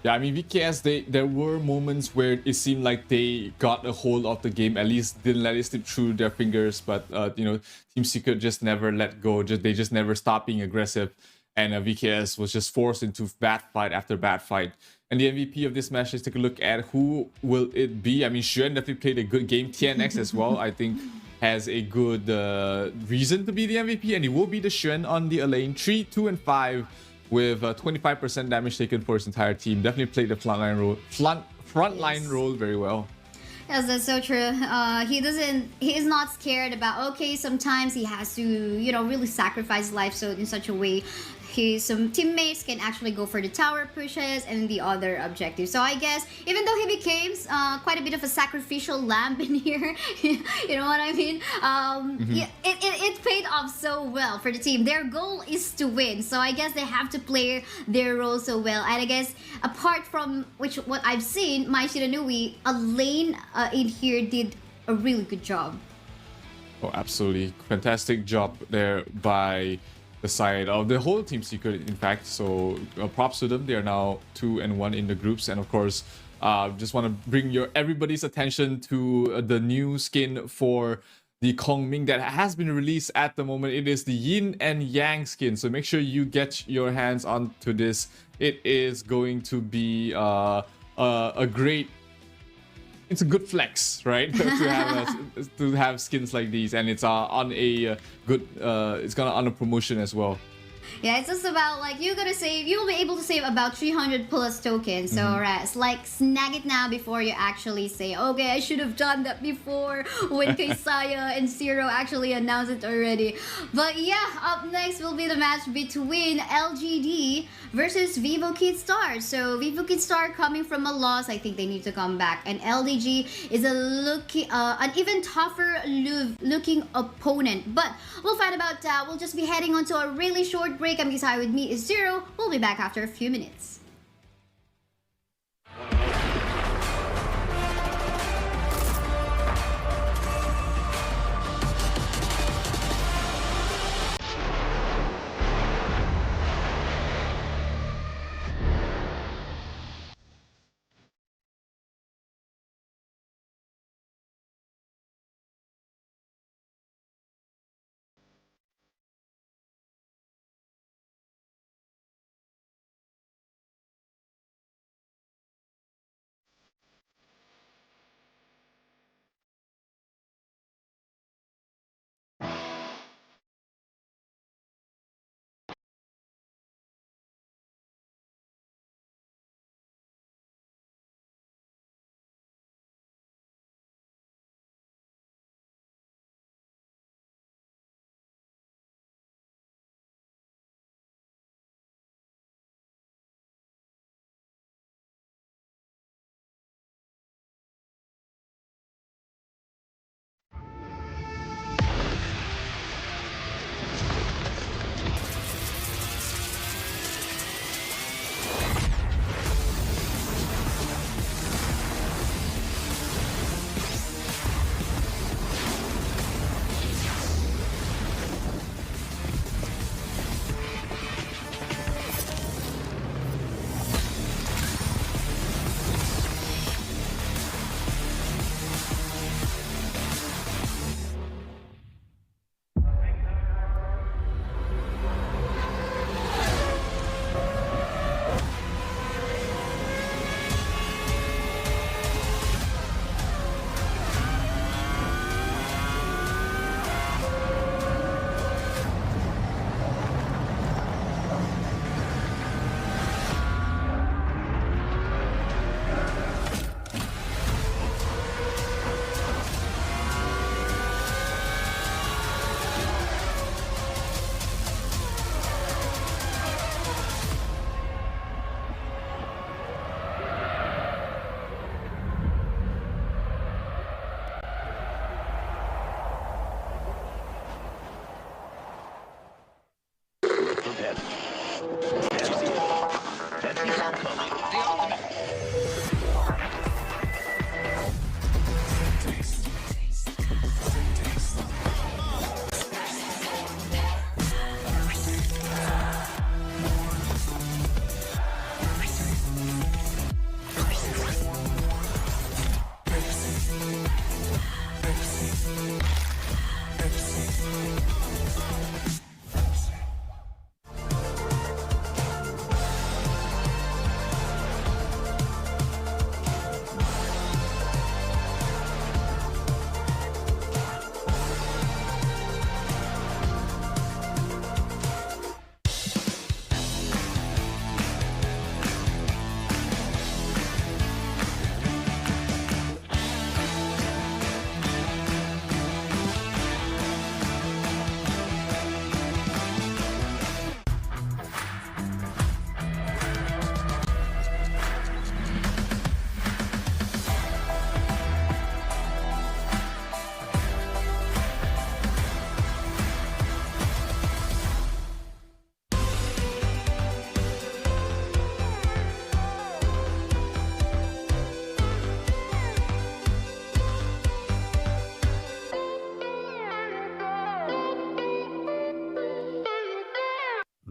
Yeah, I mean, VKS, there were moments where it seemed like they got a hold of the game, at least didn't let it slip through their fingers. But, you know, Team Secret just never let go. They just never stopped being aggressive. And VKS was just forced into bad fight after bad fight. And the MVP of this match, let's take a look at who will it be. I mean, Xuan definitely played a good game. TNX as well, I think, has a good reason to be the MVP. And he will be the Xuan on the lane. 3, 2, and 5. With 25% damage taken for his entire team. Definitely played the frontline role very well. Yes, that's so true. He is not scared about, okay, sometimes he has to, you know, really sacrifice life so in such a way some teammates can actually go for the tower pushes and the other objectives. So I guess even though he became quite a bit of a sacrificial lamb in here, you know what I mean? Yeah, it paid off so well for the team. Their goal is to win, so I guess they have to play their role so well. And I guess apart from what I've seen, Mai Shiranui, a lane in here did a really good job. Oh, absolutely. Fantastic job there by the side of the whole Team Secret, in fact. So props to them. They are now 2-1 in the groups. And of course, just want to bring everybody's attention to the new skin for the Kong Ming that has been released at the moment. It is the Yin and Yang skin. So make sure you get your hands onto this. It is going to be a great... It's a good flex, right? to have skins like these, and it's on a good. It's gonna on a promotion as well. Yeah, it's just about like you'll be able to save about 300 plus tokens. So right, it's like snag it now before you actually say, okay, I should have done that before when Kaisaya and Zero actually announced it already. But yeah, up next will be the match between LGD versus Vivo Kid Star. So Vivo Kid Star coming from a loss, I think they need to come back, and LDG is an even tougher looking opponent. But we'll find about that. We'll just be heading on to a really short break. I'm Kisai, with me is Zero. We'll be back after a few minutes.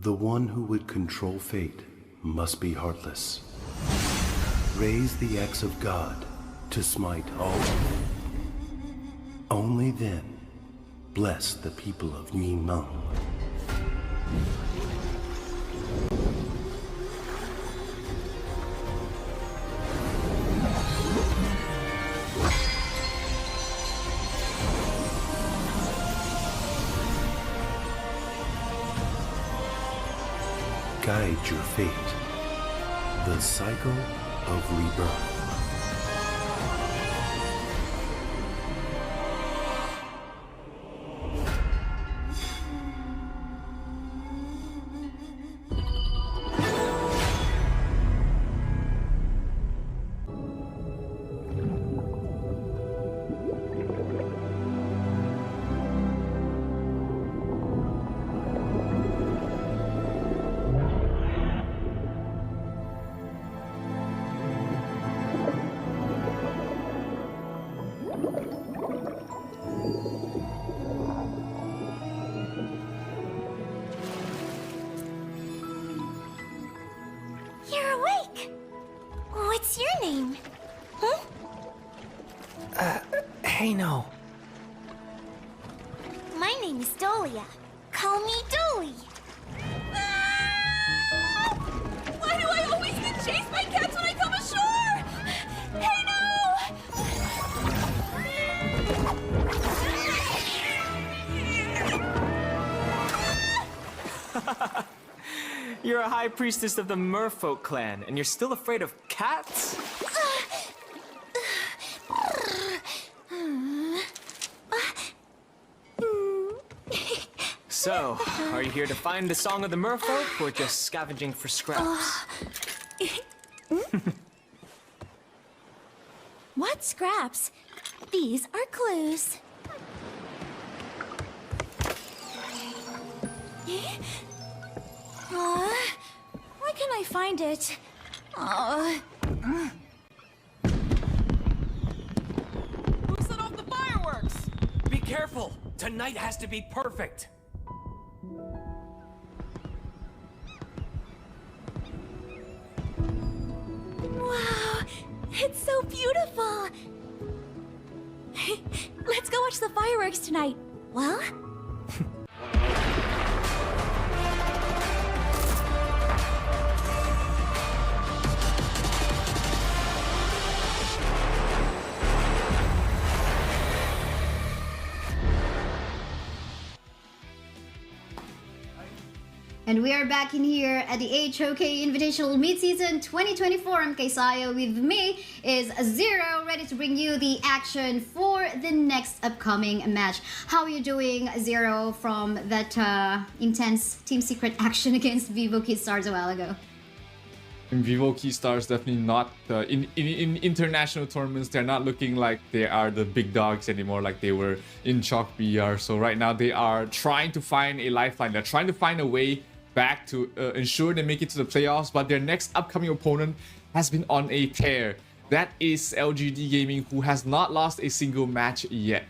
The one who would control fate must be heartless. Raise the axe of God to smite all. Only then bless the people of Ningmeng. Guide your fate. The cycle of rebirth. You're awake. What's your name? Huh? Hey, no. My name is Dolia. Call me Dolly. Ah! Why do I always get chased by cats when I come ashore? Hey, no! You're a high priestess of the Merfolk clan, and you're still afraid of cats? So, are you here to find the Song of the Merfolk, or just scavenging for scraps? What scraps? These are clues. Why can't I find it? Who set off the fireworks? Be careful! Tonight has to be perfect! Wow, it's so beautiful. Let's go watch the fireworks tonight. Well? And we are back in here at the HOK Invitational Mid-Season 2024. I'm Kaisayo. With me is Zero, ready to bring you the action for the next upcoming match. How are you doing, Zero, from that intense Team Secret action against Vivo Kid Stars a while ago? In Vivo Key Stars, definitely not. In international tournaments, they're not looking like they are the big dogs anymore, like they were in Chalk BR. So right now, they are trying to find a lifeline. They're trying to find a way back to ensure they make it to the playoffs. But their next upcoming opponent has been on a tear. That is LGD Gaming, who has not lost a single match yet.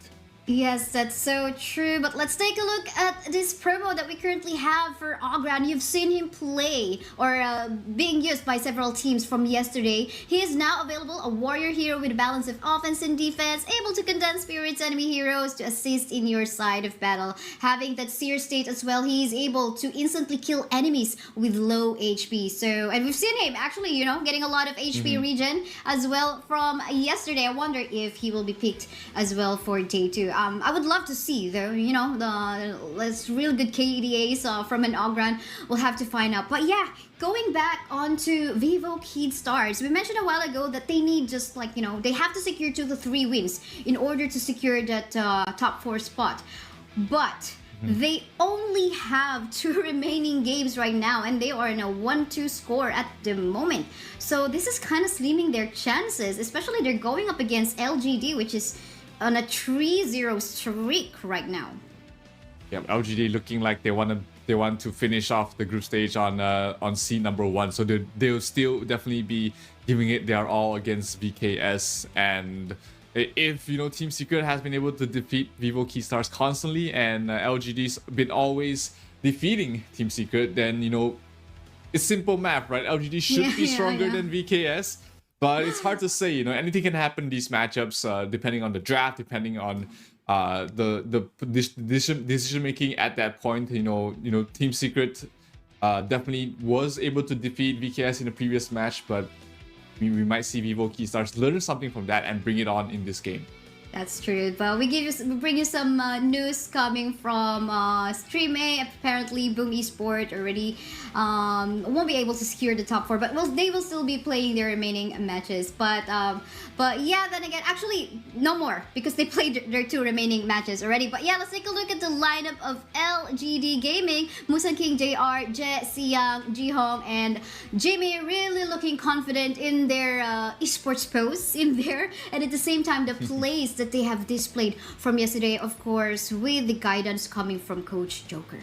Yes, that's so true. But let's take a look at this promo that we currently have for Ogran. You've seen him play or being used by several teams from yesterday. He is now available, a warrior hero with a balance of offense and defense, able to condense spirits enemy heroes to assist in your side of battle. Having that seer state as well, he is able to instantly kill enemies with low HP. So, and we've seen him actually, you know, getting a lot of HP regen as well from yesterday. I wonder if he will be picked as well for day 2. I would love to see though, you know, the real good KDAs from an Ogran. We'll have to find out. But yeah, going back onto Vivo Kid Stars, we mentioned a while ago that they need just like, you know, they have to secure 2 to 3 wins in order to secure that top 4 spot. But they only have 2 remaining games right now, and they are in a 1-2 score at the moment. So this is kind of slimming their chances, especially they're going up against LGD, which is on a 3-0 streak right now. Yeah, LGD looking like they want to finish off the group stage on seed number 1. So they'll still definitely be giving it their all against VKS. And if, you know, Team Secret has been able to defeat Vivo Key Stars constantly, and LGD's been always defeating Team Secret, then it's simple math, right? LGD should be stronger than VKS, but it's hard to say. Anything can happen in these matchups, depending on the draft, depending on the decision making at that point. Team Secret definitely was able to defeat VKS in the previous match, but we might see Vivo Keystars learn something from that and bring it on in this game. That's true, but we bring you some news coming from Stream A. Apparently, Boom Esport already won't be able to secure the top 4, but they will still be playing their remaining matches. But yeah, then again, actually no more because they played their 2 remaining matches already. But yeah, let's take a look at the lineup of LGD Gaming. Musan King, JR, Je, Siyang, Jihong, and Jimmy really looking confident in their esports posts in there, and at the same time, the plays that they have displayed from yesterday, of course, with the guidance coming from Coach Joker.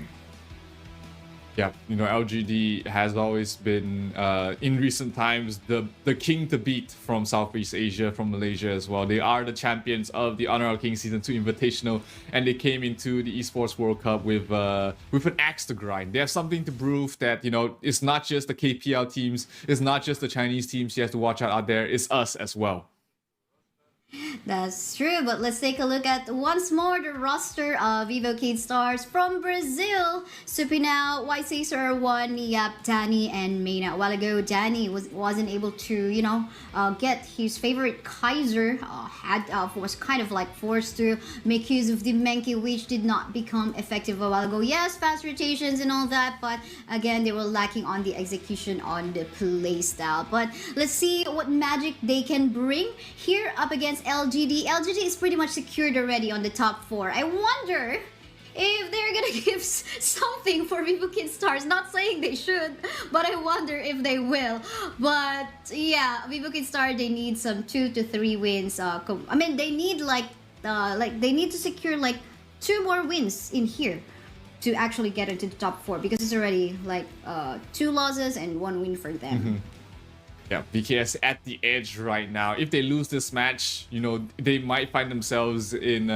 Yeah, LGD has always been, in recent times, the king to beat from Southeast Asia, from Malaysia as well. They are the champions of the Honor of Kings Season 2 Invitational, and they came into the Esports World Cup with an axe to grind. They have something to prove that, it's not just the KPL teams, it's not just the Chinese teams you have to watch out there, it's us as well. That's true, but let's take a look at once more the roster of Vivo Keystars from Brazil. Supinao, White Caesar, One, Yap, Danny, and Mayna. A while ago, Danny wasn't able to, get his favorite Kaiser. Was kind of like forced to make use of the Menki, which did not become effective a while ago. Yes, fast rotations and all that, but again, they were lacking on the execution on the play style. But let's see what magic they can bring here up against LGD. LGD is pretty much secured already on the top 4. I wonder if they're gonna give something for Vivo Keystars. Not saying they should, but I wonder if they will. But yeah, Vivo Keystars, they need some 2 to 3 wins. They need they need to secure 2 more wins in here to actually get into the top 4, because it's already 2 losses and 1 win for them. Yeah, VKS at the edge right now. If they lose this match, they might find themselves in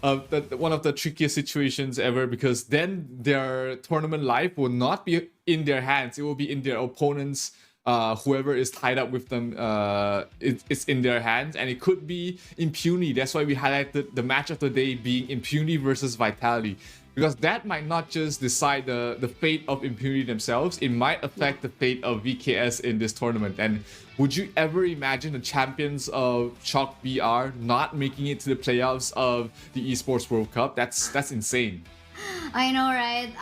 one of the trickiest situations ever, because then their tournament life will not be in their hands. It will be in their opponents. Whoever is tied up with them, it's in their hands, and it could be Impunity. That's why we highlighted the match of the day being Impunity versus Vitality, because that might not just decide the fate of Impunity themselves, it might affect the fate of VKS in this tournament. And would you ever imagine the champions of Chalk BR not making it to the playoffs of the Esports World Cup? That's insane. I know, right?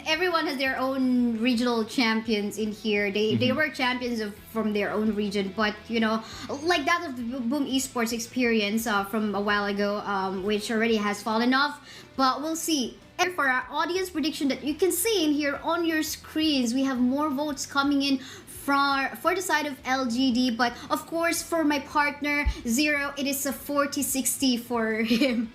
Everyone has their own regional champions in here. They were champions from their own region, but like that of the Boom Esports experience from a while ago, which already has fallen off. But we'll see. And for our audience prediction that you can see in here on your screens, we have more votes coming in for the side of LGD, but of course for my partner Zero, it is a 40-60 for him.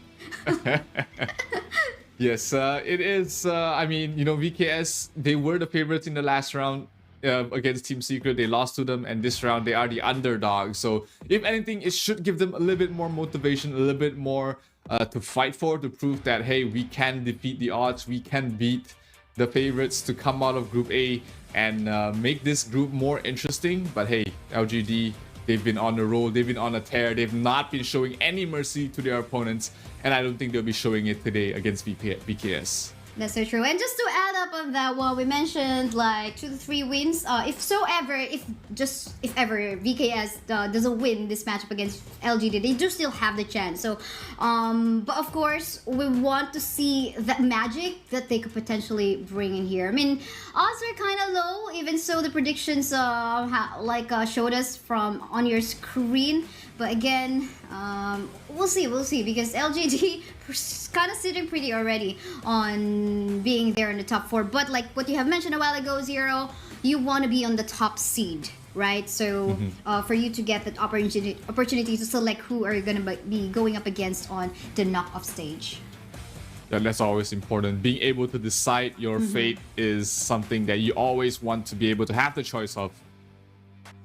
Yes, it is. VKS, they were the favorites in the last round against Team Secret. They lost to them, and this round they are the underdogs. So if anything, it should give them a little bit more motivation, a little bit more to fight for, to prove that, hey, we can defeat the odds, we can beat the favorites to come out of Group A and make this group more interesting. But hey, LGD, they've been on the roll, they've been on a tear, they've not been showing any mercy to their opponents, and I don't think they'll be showing it today against VKS. That's so true. And just to add up on that one, we mentioned 2 to 3 wins. If ever VKS doesn't win this matchup against LGD, they do still have the chance. So, but of course, we want to see that magic that they could potentially bring in here. Odds are kind of low. Even so, the predictions showed us from on your screen. But again, we'll see because LGD is kind of sitting pretty already on being there in the top 4. But like what you have mentioned a while ago, Zero, you want to be on the top seed, right? So for you to get that opportunity to select who are you going to be going up against on the knockoff stage. That's always important. Being able to decide your fate is something that you always want to be able to have the choice of.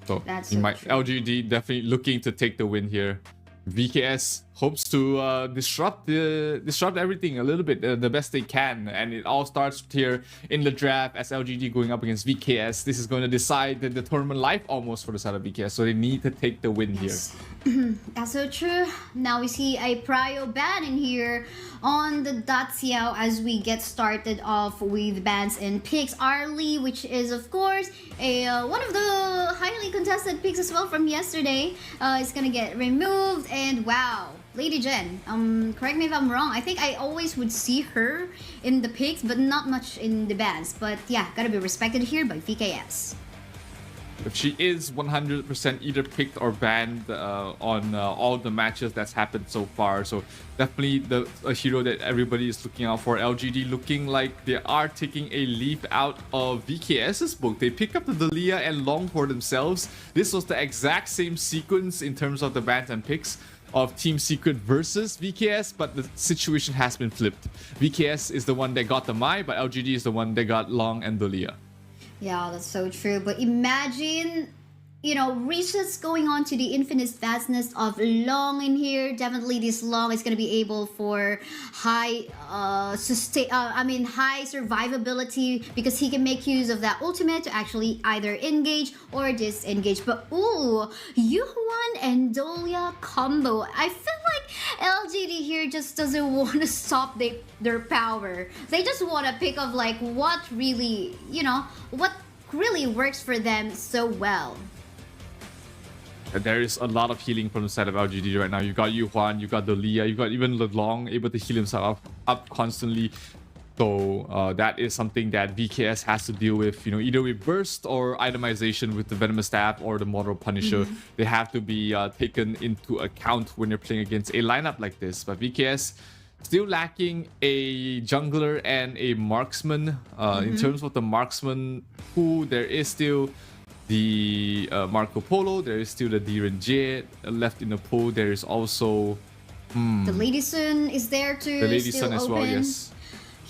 So That's you so might true. LGD definitely looking to take the win here. VKS hopes to disrupt everything a little bit the best they can, and it all starts here in the draft as LGD going up against VKS. This is going to decide the tournament life almost for the side of VKS, so they need to take the win here. That's so true. Now we see a prio ban in here on the Daciao as we get started off with bans and picks. Arlie, which is of course a one of the highly contested picks as well from yesterday, is gonna get removed. And wow, Lady Jen, correct me if I'm wrong, I think I always would see her in the picks but not much in the bans. But yeah, gotta be respected here by VKS. If she is 100% either picked or banned on all the matches that's happened so far, so definitely a hero that everybody is looking out for. LGD looking like they are taking a leaf out of VKS's book. They pick up the Dalia and Long for themselves. This was the exact same sequence in terms of the bans and picks of Team Secret versus VKS, but the situation has been flipped. VKS is the one that got the Mai, but LGD is the one that got Long and Dalia. Yeah, that's so true. But imagine, you know, resets going on to the infinite vastness of Long in here. Definitely this Long is going to be able for high high survivability, because he can make use of that ultimate to actually either engage or disengage. But ooh, Yuhuan and Dolia combo. I feel like LGD here just doesn't want to stop their power. They just want to pick up like what really, you know, what really works for them so well. There is a lot of healing from the side of LGD right now. You got Yuhuan, you got Dalia, you got even Long able to heal himself up constantly. So that is something that VKS has to deal with, you know, either with burst or itemization with the Venomous Staff or the Mortal Punisher. They have to be taken into account when you're playing against a lineup like this. But VKS still lacking a jungler and a marksman. In terms of the marksman pool, there is still the Marco Polo, there is still the Diren Jade left in the pool. There is also the Lady Sun is there too. The Lady still Sun as well, open. yes.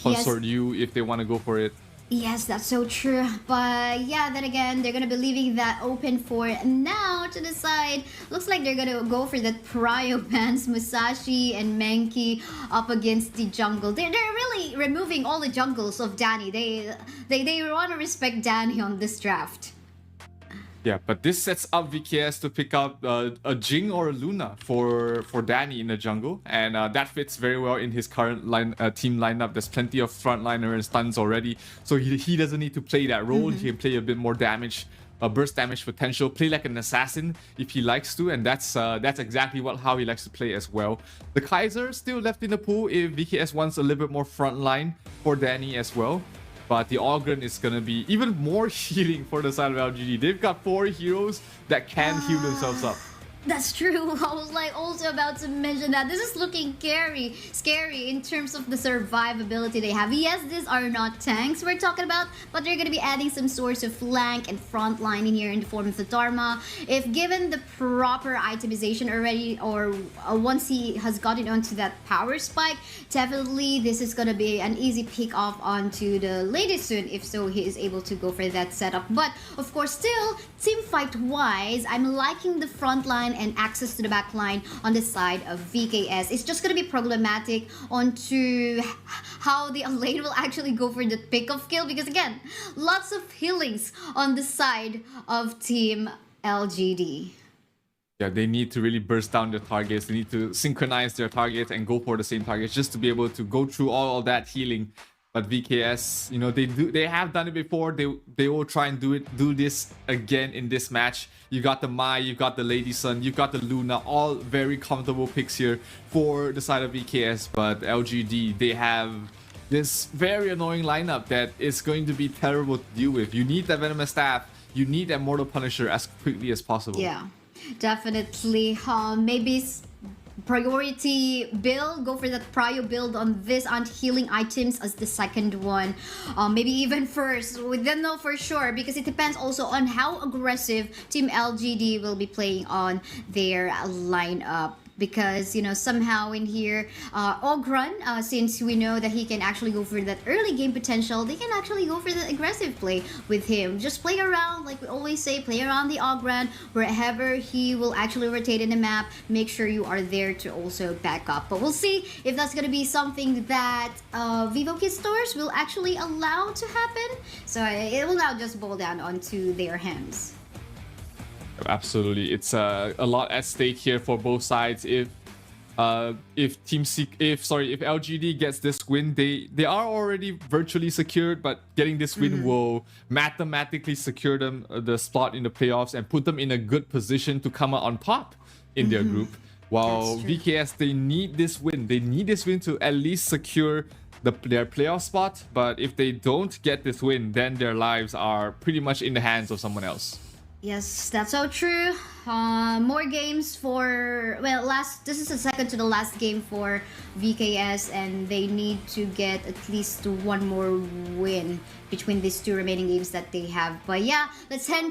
Consort U if they want to go for it. Yes, that's so true. But yeah, then again, they're gonna be leaving that open for now to decide. Looks like they're gonna go for the prio bans, Musashi and Menki up against the jungle. They're really removing all the jungles of Danny. They want to respect Danny on this draft. Yeah, but this sets up VKS to pick up a Jing or a Luna for Danny in the jungle, and that fits very well in his current team lineup. There's plenty of frontliner and stuns already, so he doesn't need to play that role. He can play a bit more damage, burst damage potential, play like an assassin if he likes to, and that's exactly how he likes to play as well. The Kaiser still left in the pool if VKS wants a little bit more frontline for Danny as well. But the Ogren is going to be even more healing for the side of LGD. They've got 4 heroes that can heal themselves up. That's true. I was like also about to mention that this is looking scary in terms of the survivability they have. Yes, these are not tanks we're talking about, but they're going to be adding some sorts of flank and front line in here in the form of the Dharma. If given the proper itemization already, or once he has gotten onto that power spike, definitely this is going to be an easy pick off onto the Lady Sun, if so he is able to go for that setup. But of course, still team fight wise, I'm liking the front line and access to the back line on the side of VKS. It's just going to be problematic onto how the lane will actually go for the pick-off kill, because again, lots of healings on the side of Team LGD. Yeah, they need to really burst down their targets. They need to synchronize their targets and go for the same targets just to be able to go through all of that healing. But VKS, you know, they have done it before. They will try and do this again in this match. You got the Mai, you got the Lady Sun, you got the Luna, all very comfortable picks here for the side of VKS. But LGD, they have this very annoying lineup that is going to be terrible to deal with. You need that Venomous Staff, you need that Mortal Punisher as quickly as possible. Yeah, definitely. Maybe priority build, go for that prio build on this healing items as the second one, maybe even first. We don't know for sure, because it depends also on how aggressive Team LGD will be playing on their lineup. because somehow in here, Ogron, since we know that he can actually go for that early game potential, they can actually go for the aggressive play with him. Just play around, like we always say, play around the Ogron. Wherever he will actually rotate in the map, make sure you are there to also back up. But we'll see if that's gonna be something that Vivo Kids stores will actually allow to happen. So it will now just boil down onto their hands. Absolutely, it's a lot at stake here for both sides. If LGD gets this win, they are already virtually secured, but getting this win will mathematically secure them the spot in the playoffs and put them in a good position to come out on top in their group. While VKS, they need this win. They need this win to at least secure their playoff spot. But if they don't get this win, then their lives are pretty much in the hands of someone else. Yes, that's so true. More games for, well, this is the second to the last game for VKS, and they need to get at least one more win between these two remaining games that they have. But yeah, let's head on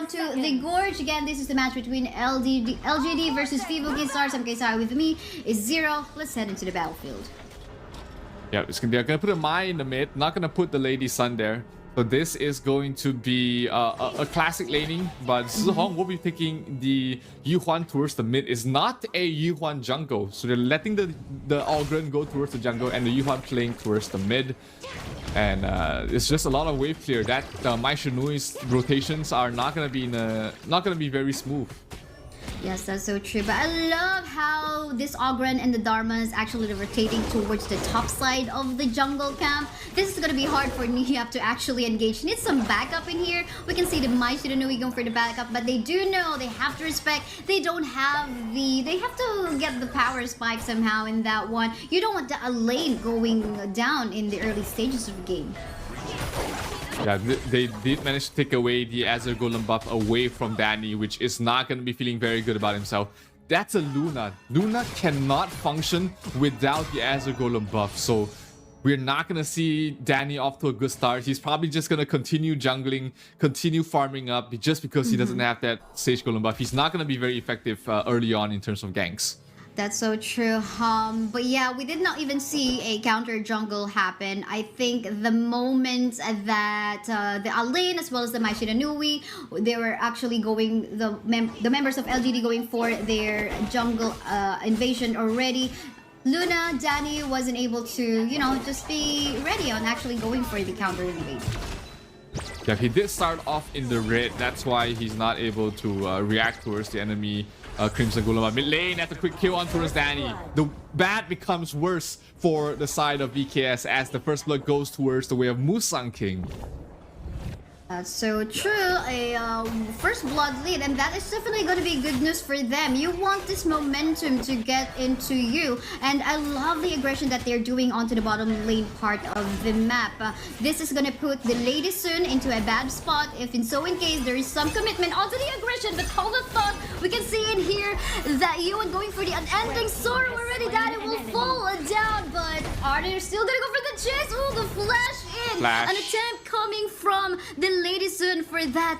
to the Gorge. Again, this is the match between LGD versus Vivo Kids Stars. MKSI with me is Zero. Let's head into the battlefield. Yeah, they're gonna put a Mai in the mid, not gonna put the Lady Sun there. So this is going to be a classic laning, but Zihong will be taking the Yuhuan towards the mid. It's not a Yuhuan jungle, so they're letting the Ogren go towards the jungle and the Yuhuan playing towards the mid. And it's just a lot of wave clear. That Mai Shinui's rotations are not gonna be very smooth. Yes, that's so true. But I love how this Ogren and the Dharma is actually rotating towards the top side of the jungle camp. This is going to be hard for Nihiap to actually engage. Need some backup in here. We can see the Mai Shiranui going for the backup, but they do know they have to respect. They don't have they have to get the power spike somehow in that one. You don't want a lane going down in the early stages of the game. Yeah, they did manage to take away the Azure Golem buff away from Danny, which is not going to be feeling very good about himself. That's a Luna. Luna cannot function without the Azure Golem buff, so we're not going to see Danny off to a good start. He's probably just going to continue jungling, continue farming up, just because he doesn't have that Sage Golem buff. He's not going to be very effective early on in terms of ganks. That's so true. But yeah, we did not even see a counter jungle happen. I think the moment that the Alain as well as the Mai Shiranui, they were actually going, the members of LGD going for their jungle invasion already. Luna, Danny wasn't able to, just be ready on actually going for the counter invasion. Yeah, he did start off in the red. That's why he's not able to react towards the enemy Crimson Golem. Mid lane, that's a quick kill on towards Danny. The bad becomes worse for the side of VKS as the first blood goes towards the way of Musang King. That's so true. A first blood lead, and that is definitely going to be good news for them. You want this momentum to get into you, and I love the aggression that they're doing onto the bottom lane part of the map. This is going to put the Lady Sun into a bad spot if in case there is some commitment onto the aggression. But hold the thought, we can see in here that Yuan going for the unending sword already. That it will fall down, but are they still going to go for the chase? Oh, the flash in! An attempt coming from the Lady Sun for that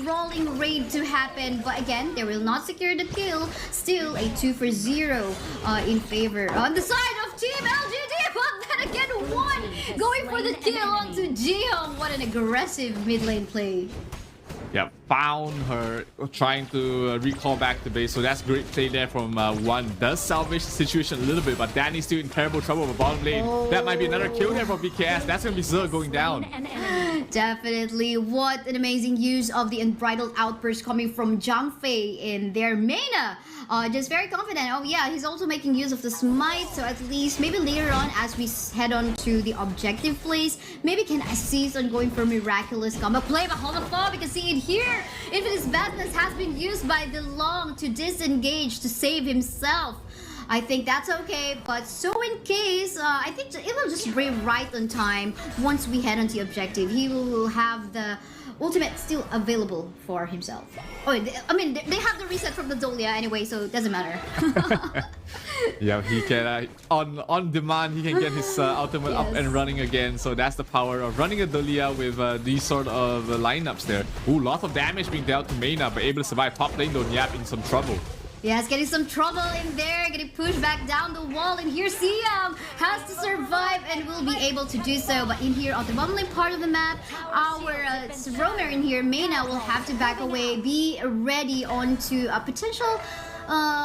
rolling raid to happen, but again, they will not secure the kill. Still a 2-for-0 in favor on the side of Team LGD, but then again, one going for the kill onto Jihong. What an aggressive mid lane play. Yeah, found her trying to recall back to base. So that's great play there from One. Does salvage the situation a little bit, but Danny's still in terrible trouble with the bottom lane. That might be another kill there for VKS. That's going to be Zero going down. Definitely. What an amazing use of the unbridled outburst coming from Zhang Fei in their Mena. Just very confident. Oh yeah, he's also making use of the smite. So at least maybe later on as we head on to the objective plays, maybe can assist on going for miraculous combo play. But hold the thought, we can see it here. Infinite's Badness has been used by the Long to disengage to save himself. I think that's okay, but so in case, I think it will just be right on time once we head on the objective. He will have the ultimate still available for himself. Oh, I mean, they have the reset from the Dolia anyway, so it doesn't matter. Yeah, he can, on demand, he can get his ultimate up and running again. So that's the power of running a Dolia with these sort of lineups there. Ooh, lots of damage being dealt to Mena, but able to survive top lane though. Yap in some trouble. Yes, getting some trouble in there, getting pushed back down the wall. And here Siam has to survive and will be able to do so. But in here on the bottom lane part of the map, our roamer in here, Mena, will have to back away, be ready onto a potential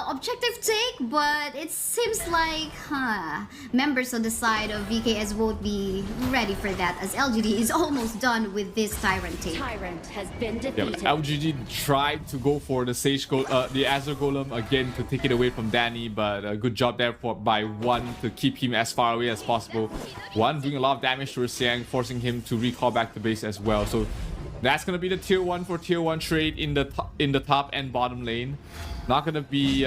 objective take, but it seems like members on the side of VKS won't be ready for that, as LGD is almost done with this Tyrant take. Tyrant has been Yeah, but defeated. LGD tried to go for the the Azure Golem again to take it away from Danny, but a good job there by One to keep him as far away as possible. One doing a lot of damage to Siang, forcing him to recall back to base as well. So that's gonna be the tier 1 for tier 1 trade in the top and bottom lane. Not gonna be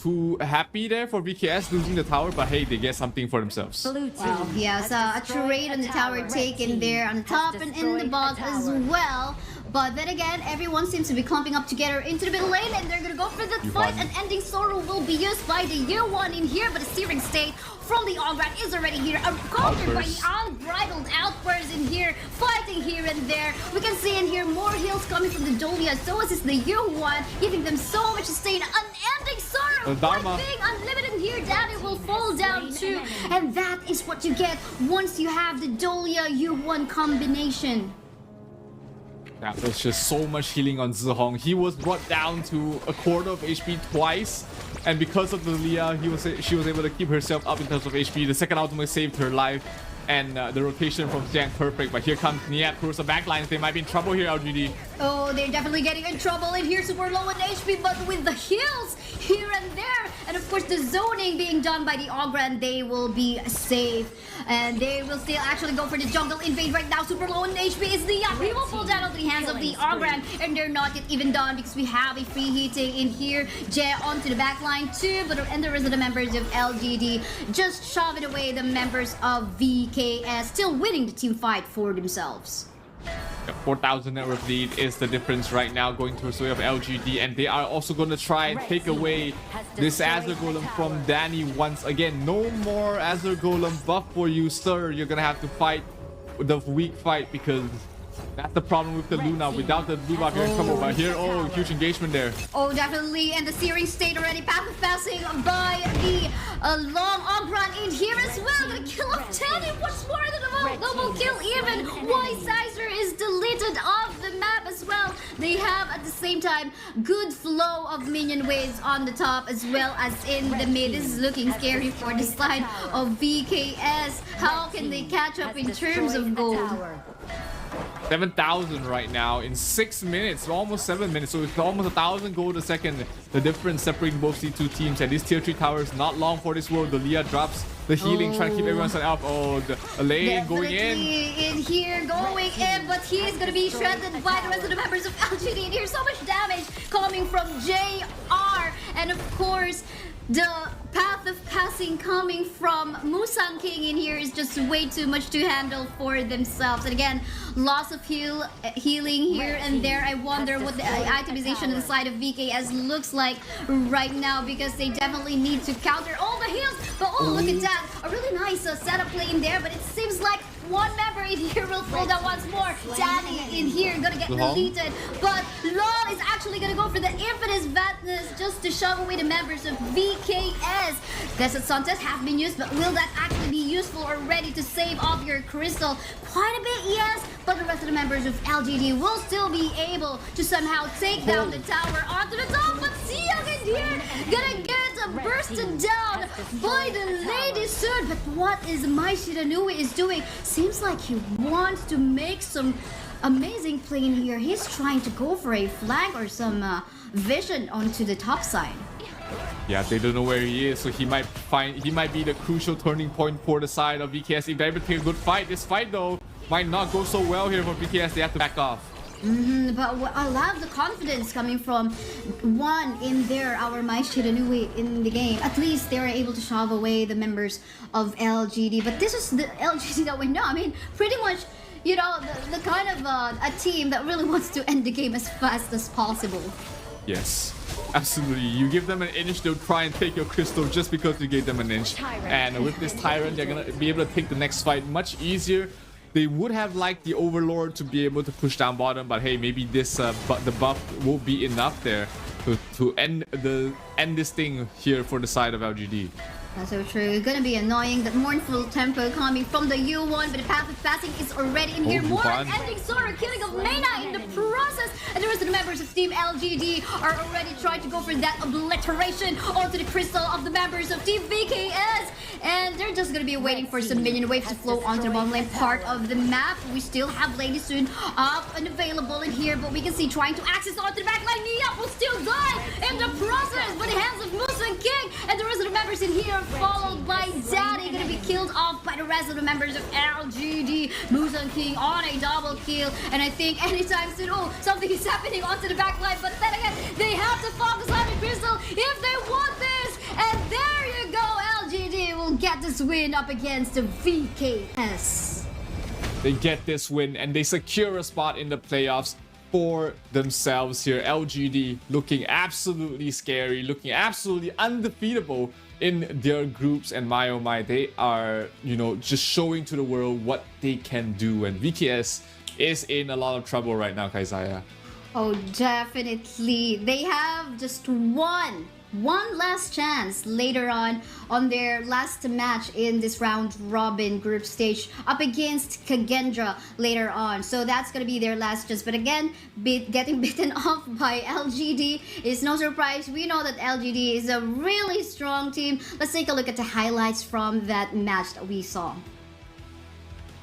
too happy there for VKS losing the tower, but hey, they get something for themselves. Wow, yes, a trade on the tower taken there on the top and in the bot as well. But then again, everyone seems to be clumping up together into the middle lane, and they're gonna go for that fight. And ending sorrow will be used by the year 1 in here, but a searing state from the Ogran is already here, countered by the unbridled outbursts in here, fighting here and there. We can see in here more heals coming from the Dolia, so is the year 1, giving them so much sustain. Unending sorrow, Dharma. being unlimited here, Danny will fall down too, and that is what you get once you have the Dolia year 1 combination. Yeah, there's just so much healing on Zihong. He was brought down to a quarter of HP twice, and because of the Leah, she was able to keep herself up in terms of HP. The second ultimate saved her life, and the rotation from Jiang perfect. But here comes Niat towards the backlines. They might be in trouble here, LGD. Oh, they're definitely getting in trouble in here, super low on HP, but with the heals here and there, and of course the zoning being done by the Ogran, they will be safe. And they will still actually go for the jungle invade right now. Super low on HP is the he will fall down onto the hands of the Ogran, and they're not yet even done because we have a free hitting in here. Jay onto the back line too, but and the rest of the members of LGD just shoving away the members of VKS, still winning the team fight for themselves. 4,000 net worth lead is the difference right now going towards the way of LGD, and they are also going to try and take away this Azure Golem from Danny once again. No more Azure Golem buff for you, sir. You're going to have to fight the weak fight, because that's the problem with the Luna. Without the blue buff, you're in trouble. But here, oh, huge engagement there. Oh, definitely. And the searing state already path of passing by the long Ogran in here as well. Gonna kill off Danny. What's more than a double kill even? Why Sizer is deleted off the map as well. They have at the same time good flow of minion waves on the top as well as in the mid. This is looking scary for the side of VKS. How can they catch up in terms of gold? 7,000 right now in 6 minutes, almost 7 minutes, so it's almost 1,000 gold a second. The difference separating both these two teams, and this tier 3 tower is not long for this world. The Leah drops the healing, trying to keep everyone set up. Oh, the Elaine going in here, going in, but he's gonna be shredded by the rest of the members of LGD. And here's so much damage coming from JR, and of course the path of passing coming from Musang King in here is just way too much to handle for themselves. And again, loss of healing here and there. I wonder what the itemization on the side of VKS looks like right now, because they definitely need to counter all the heals. But oh, look at that, a really nice setup play in there, but it seems like one member in here will fall down once more. Danny in here gonna get deleted, but Long is actually gonna go for the Infinite Fatness just to shove away the members of VKS. Desert Suntest have been used, but will that actually be useful or ready to save off your crystal? Quite a bit, yes, but the rest of the members of LGD will still be able to somehow take down the tower onto the top. But Siak in here gonna get bursted down by the Lady soon. But what is MICC is doing? Seems like he wants to make some amazing play in here. He's trying to go for a flank or some vision onto the top side. Yeah, they don't know where he is, so he might be the crucial turning point for the side of VKS if they ever take a good fight. This fight though might not go so well here for VKS. They have to back off. But I love the confidence coming from One in there, our MICC in the game. At least they were able to shove away the members of LGD. But this is the LGD that we know. I mean, pretty much, you know, the kind of a team that really wants to end the game as fast as possible. Yes, absolutely. You give them an inch, they'll try and take your crystal just because you gave them an inch. And with this Tyrant, they're gonna be able to take the next fight much easier. They would have liked the Overlord to be able to push down bottom, but hey, maybe this the buff will be enough there. to end this thing here for the side of LGD. That's so true. Gonna be annoying. That mournful tempo coming from the U1, but the path of passing is already in here. More Yuhan. ending Sora, killing of Mena in the process, and the rest of the members of Team LGD are already trying to go for that obliteration onto the crystal of the members of Team VKS, and they're just gonna be waiting for some minion waves to flow onto the bottom lane part of the map. We still have Lady Soon up and available in here, but we can see trying to access onto the back line. Nia will still die in the process, but the hands of Moose and King and the rest of the members in here, followed by Daddy, gonna be killed off by the rest of the members of LGD. Musan King on a double kill, and I think anytime soon, oh, something is happening onto the back line, but then again, they have to focus on the crystal if they want this, and there you go, LGD will get this win up against the VKS. They get this win and they secure a spot in the playoffs for themselves here. LGD looking absolutely scary, looking absolutely undefeatable in their groups, and my oh my, they are, you know, just showing to the world what they can do, and VKS is in a lot of trouble right now, Kaizaya. Oh, definitely. They have just one last chance later on their last match in this round robin group stage up against Kagendra later on. So that's gonna be their last chance. But again, getting bitten off by LGD is no surprise. We know that LGD is a really strong team. Let's take a look at the highlights from that match that we saw.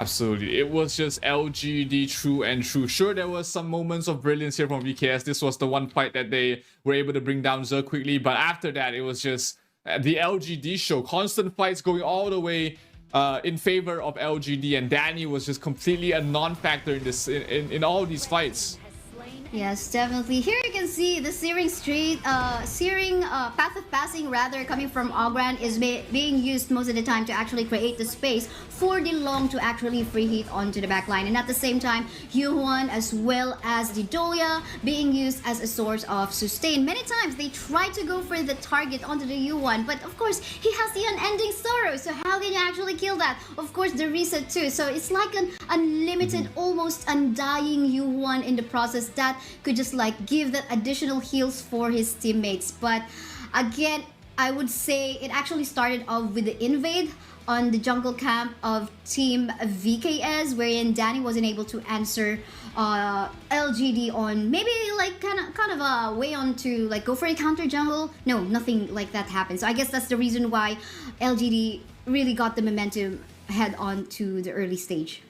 Absolutely, it was just LGD true and true. Sure, there was some moments of brilliance here from VKS. This was the one fight that they were able to bring down Zer quickly, but after that, it was just the LGD show. Constant fights going all the way in favor of LGD, and Danny was just completely a non-factor in this in all these fights. Yes, definitely. Here you can see the path of passing rather coming from Ogran is being used most of the time to actually create the space for the long to actually free hit onto the back line, and at the same time Yuan as well as the Dolia being used as a source of sustain. Many times they try to go for the target onto the Yuan, but of course he has the unending sorrow, so how can you actually kill that? Of course the reset too, so it's like an unlimited, almost undying Yuan in the process that could just like give that additional heals for his teammates. But again, I would say it actually started off with the invade on the jungle camp of Team VKS, wherein Danny wasn't able to answer LGD on maybe like kind of a way on to like go for a counter jungle. No, nothing like that happened. So I guess that's the reason why LGD really got the momentum head on to the early stage.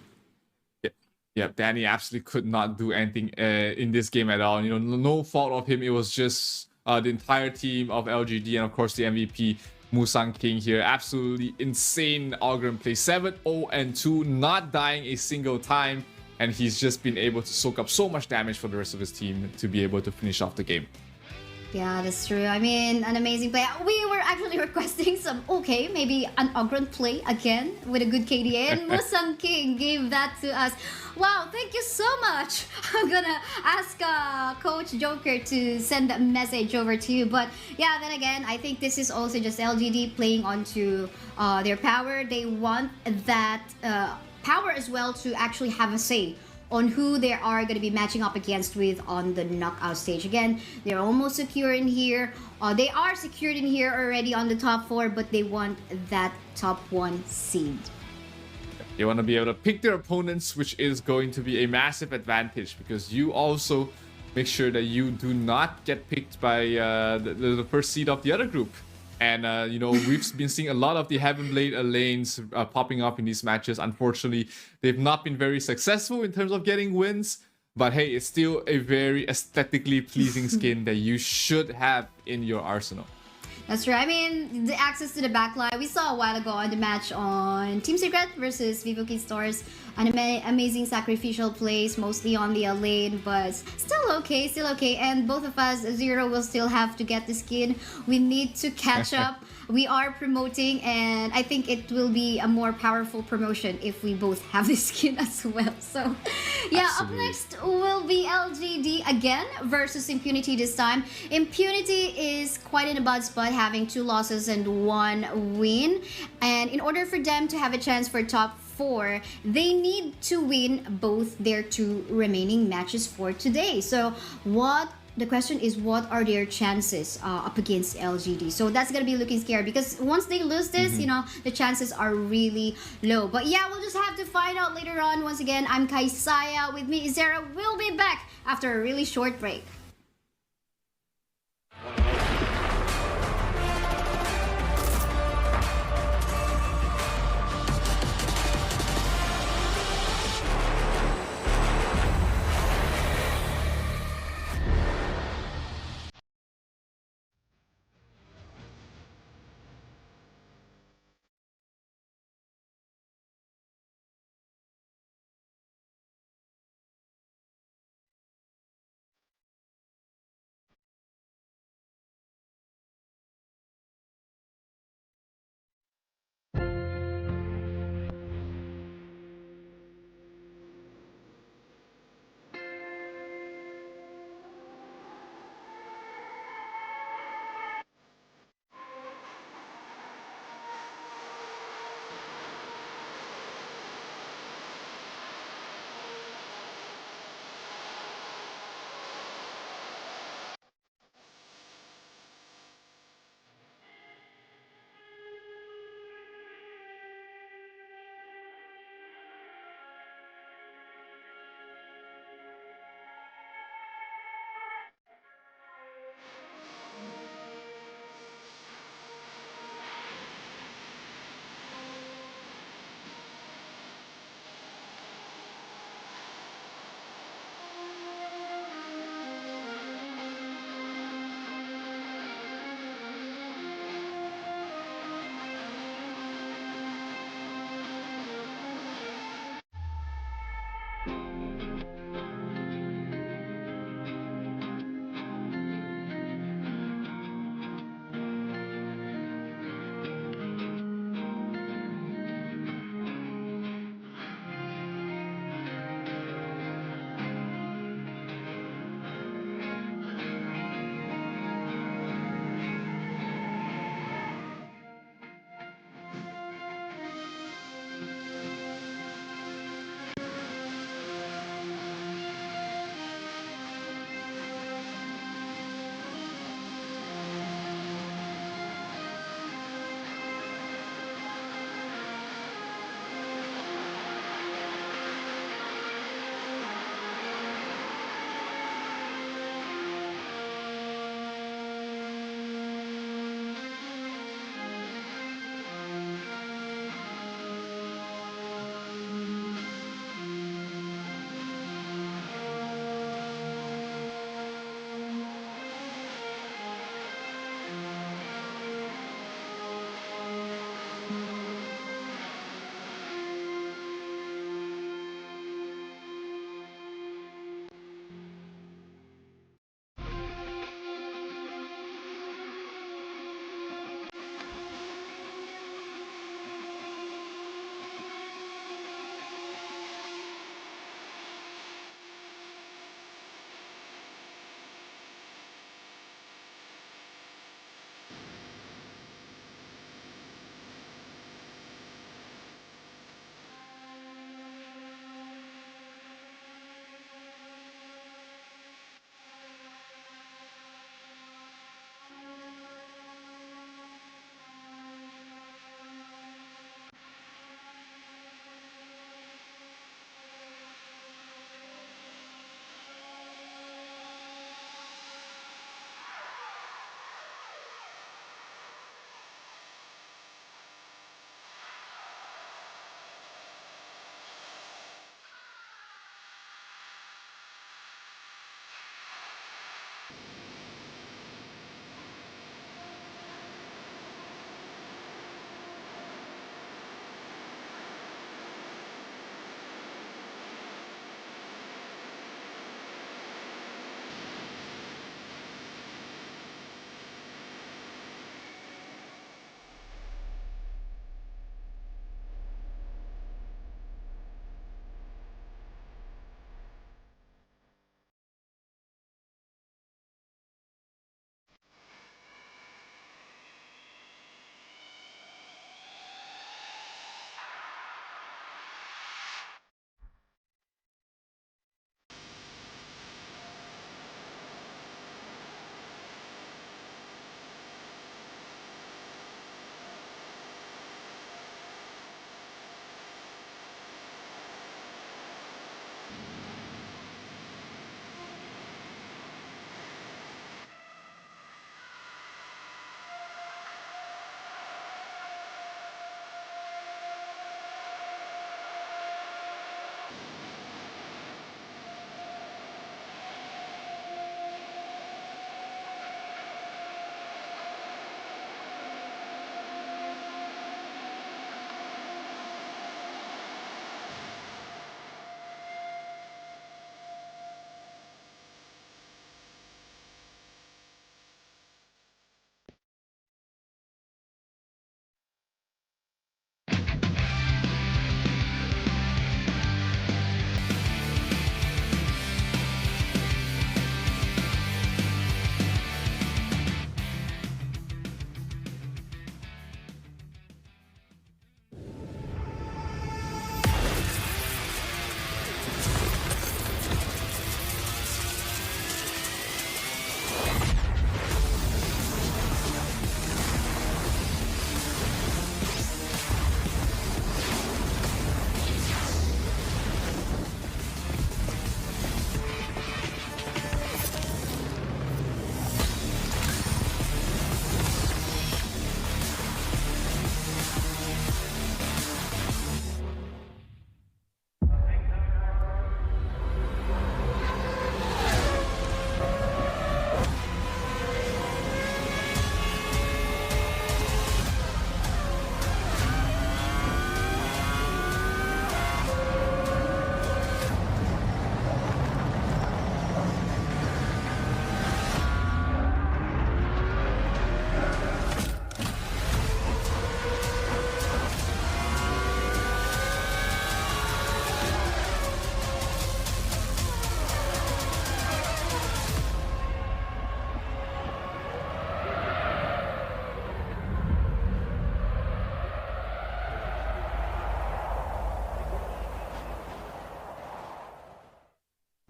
Yeah, Danny absolutely could not do anything in this game at all. You know, no fault of him. It was just the entire team of LGD and of course the MVP Musang King here. Absolutely insane Ogren play. 7-0-2, not dying a single time, and he's just been able to soak up so much damage for the rest of his team to be able to finish off the game. Yeah, that's true. I mean, an amazing play. We were actually requesting some, okay, maybe an Ogren play again with a good KDA, and Musang King gave that to us. Wow, thank you so much. I'm gonna ask Coach Joker to send a message over to you. But yeah, then again, I think this is also just LGD playing onto their power. They want that power as well to actually have a say on who they are going to be matching up against with on the knockout stage. Again, they're almost secure in here. They are secured in here already on the top 4, but they want that top 1 seed. They want to be able to pick their opponents, which is going to be a massive advantage because you also make sure that you do not get picked by the first seed of the other group. And, you know, we've been seeing a lot of the Heaven Blade lanes popping up in these matches. Unfortunately, they've not been very successful in terms of getting wins. But hey, it's still a very aesthetically pleasing skin that you should have in your arsenal. That's right. I mean, the access to the backline, we saw a while ago on the match on Team Secret versus Vivo Kid Stars. An amazing sacrificial plays, mostly on the lane, but still okay, And both of us, Zero, will still have to get the skin. We need to catch up. We are promoting, and I think it will be a more powerful promotion if we both have the skin as well. So, yeah, Absolutely. Up next will be LGD again versus Impunity this time. Impunity is quite in a bad spot, having 2 losses and 1 win. And in order for them to have a chance for top 4, they need to win both their 2 remaining matches for today. So what the question is, what are their chances up against LGD? So that's gonna be looking scary because once they lose this, you know, the chances are really low. But yeah, we'll just have to find out later on. Once again, I'm Kaisaya. With me, Izera will be back after a really short break.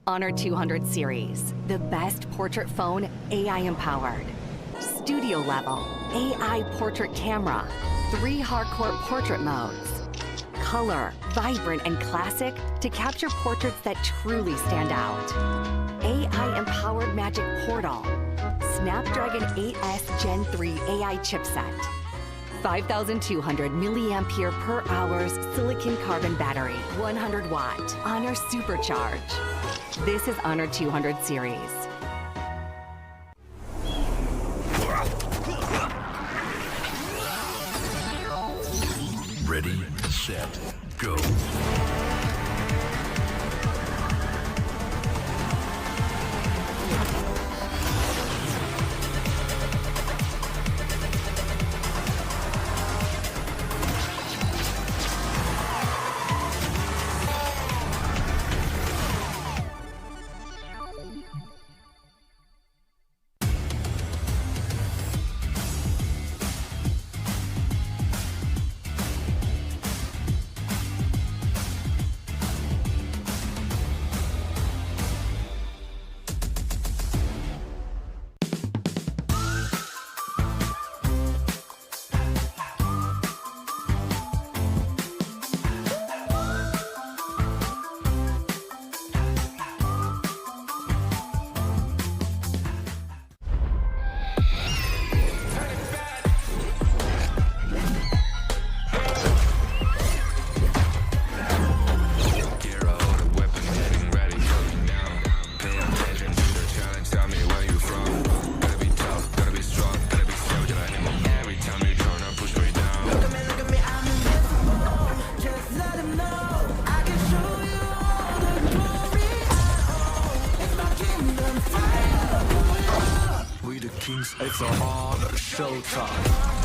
Honor 200 series, the best portrait phone AI empowered. Studio level, AI portrait camera, 3 hardcore portrait modes. Color, vibrant and classic to capture portraits that truly stand out. AI empowered magic portal. Snapdragon 8S Gen 3 AI chipset. 5,200 milliampere per hours silicon carbon battery, 100 watt, Honor Supercharge. This is Honor 200 series. Ready, set, go. It's a hard showtime.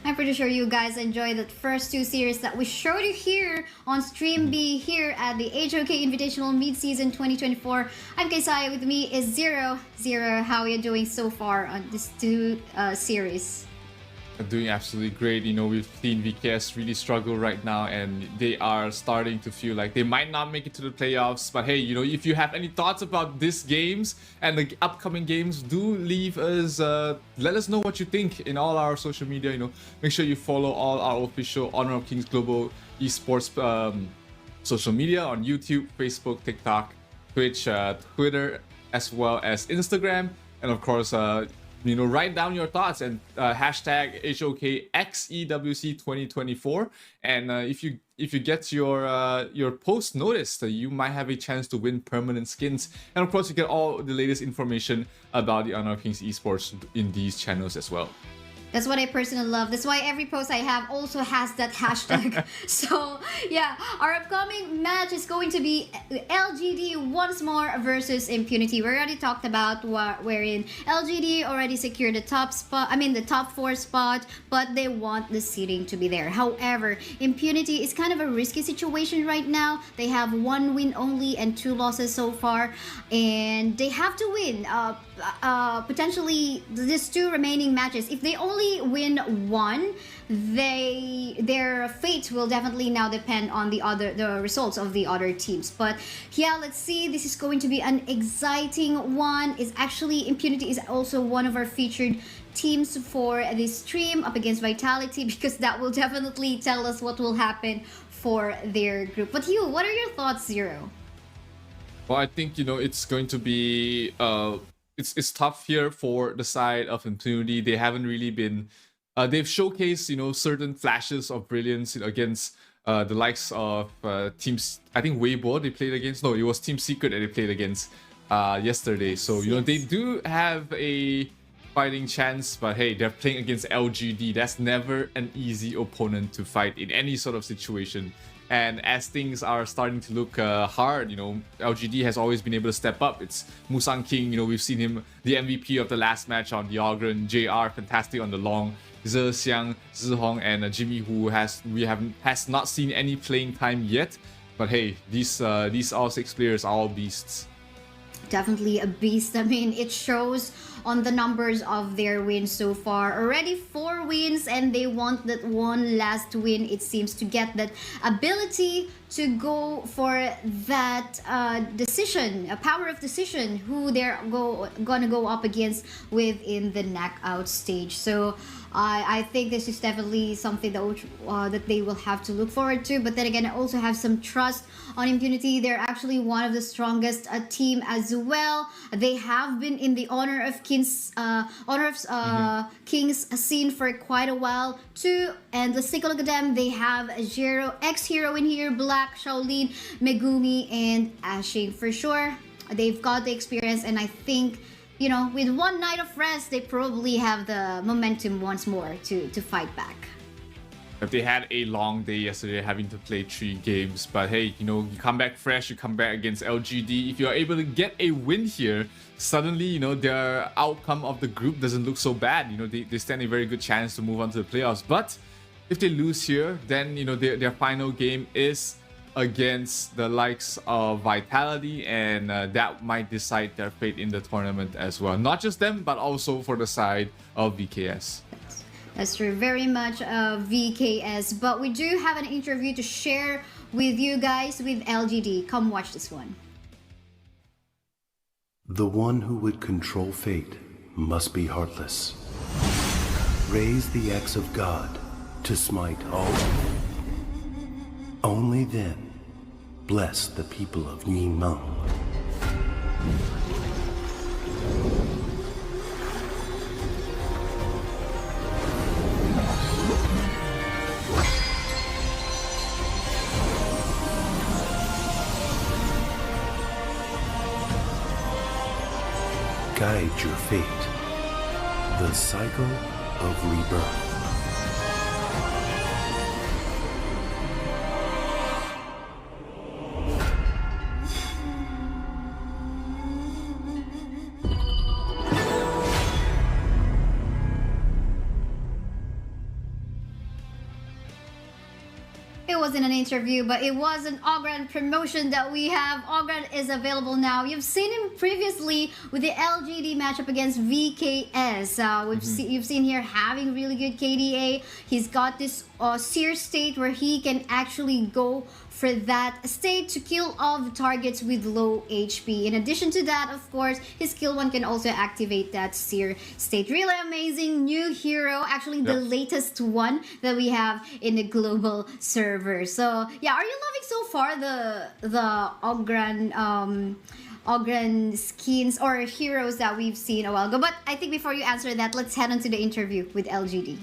I'm pretty sure you guys enjoyed the first 2 series that we showed you here on Stream B here at the HOK Invitational Mid-Season 2024. I'm Kaysai, with me is Zero. Zero, how are you doing so far on these 2 series? Doing absolutely great. You know, we've seen VKS really struggle right now, and they are starting to feel like they might not make it to the playoffs. But hey, you know, if you have any thoughts about these games and the upcoming games, do leave us, let us know what you think in all our social media. You know, make sure you follow all our official Honor of Kings Global Esports social media on YouTube, Facebook, TikTok, Twitch, Twitter, as well as Instagram, and of course, you know, write down your thoughts and hashtag HOKXEWC 2024. And if you get your post noticed, you might have a chance to win permanent skins. And of course, you get all the latest information about the Honor of Kings Esports in these channels as well. That's what I personally love. That's why every post I have also has that hashtag. So yeah, our upcoming match is going to be LGD once more versus Impunity. We already talked about wherein LGD already secured the top spot, the top 4 spot, but they want the seeding to be there. However, Impunity is kind of a risky situation right now. They have 1 win only and 2 losses so far, and they have to win potentially these 2 remaining matches. If they only win 1, their fate will definitely now depend on the results of the other teams. But yeah, let's see. This is going to be an exciting one. Is actually Impunity is also one of our featured teams for this stream up against Vitality, because that will definitely tell us what will happen for their group. But you, what are your thoughts, Zero? Well, I think, you know, it's going to be it's tough here for the side of Impunity. They haven't really been they've showcased, certain flashes of brilliance against the likes of teams. I think Weibo they played against. No, it was Team Secret that they played against yesterday. So they do have a fighting chance, but hey, they're playing against LGD. That's never an easy opponent to fight in any sort of situation. And as things are starting to look hard, LGD has always been able to step up. It's Musang King, we've seen him the MVP of the last match on the Ogren, JR fantastic on the long, Ze Xiang, Zihong, and Jimmy, who has not seen any playing time yet. But hey, these all 6 players are all beasts. Definitely a beast. I mean, it shows on the numbers of their wins so far. Already 4 wins, and they want that one last win, it seems, to get that ability to go for that decision, a power of decision, who they're gonna go up against within the knockout stage. So I think this is definitely something that they will have to look forward to. But then again, I also have some trust on Impunity. They're actually one of the strongest team as well. They have been in the Honor of Kings scene for quite a while too. And let's take a look at them. They have Zero, ex-hero in here, Black, Shaolin, Megumi, and Ashing for sure. They've got the experience, and I think, with one night of rest, they probably have the momentum once more to fight back. If they had a long day yesterday, having to play 3 games, but hey, you come back fresh, you come back against LGD. If you're able to get a win here, suddenly, their outcome of the group doesn't look so bad. They stand a very good chance to move on to the playoffs. But if they lose here, then, their final game is against the likes of Vitality, and that might decide their fate in the tournament as well. Not just them, but also for the side of VKS. That's true, very much VKS. But we do have an interview to share with you guys with LGD. Come watch this one. The one who would control fate must be heartless. Raise the axe of God to smite all. Only then bless the people of Yimeng. Guide your fate. The cycle of rebirth. It wasn't an interview, but it was an Ogren promotion that we have. Ogren is available now. You've seen him previously with the LGD matchup against VKS. You've seen here having really good KDA. He's got this Seer state where he can actually go for that state to kill all the targets with low HP. In addition to that, of course, his skill 1 can also activate that Seer state. Really amazing new hero, actually the latest one that we have in the global server. So yeah, are you loving so far the Ogren skins or heroes that we've seen a while ago? But I think before you answer that, let's head on to the interview with LGD.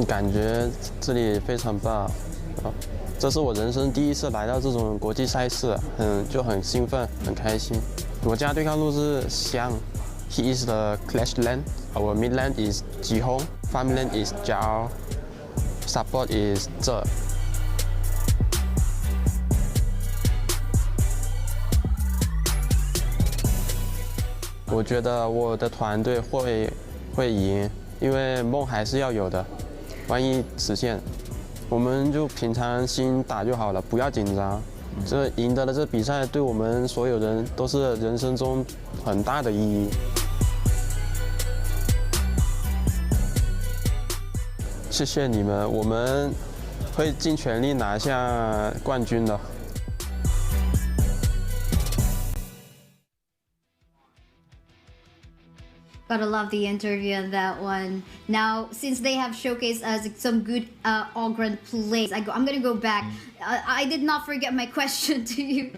感觉这里非常棒，这是我人生第一次来到这种国际赛事，就很兴奋，很开心。我家对抗路是香 ，He is the Clash Lane, our mid lane is Jihong, farm lane is Zhao, support is Zhe。我觉得我的团队会赢，因为梦还是要有的。 万一实现，我们就平常心打就好了，不要紧张。这赢得了这比赛，对我们所有人都是人生中很大的意义。谢谢你们，我们会尽全力拿下冠军的。Gotta love the interview on that one. Now, since they have showcased us some good Ogryn plays, I'm gonna go back. I did not forget my question to you,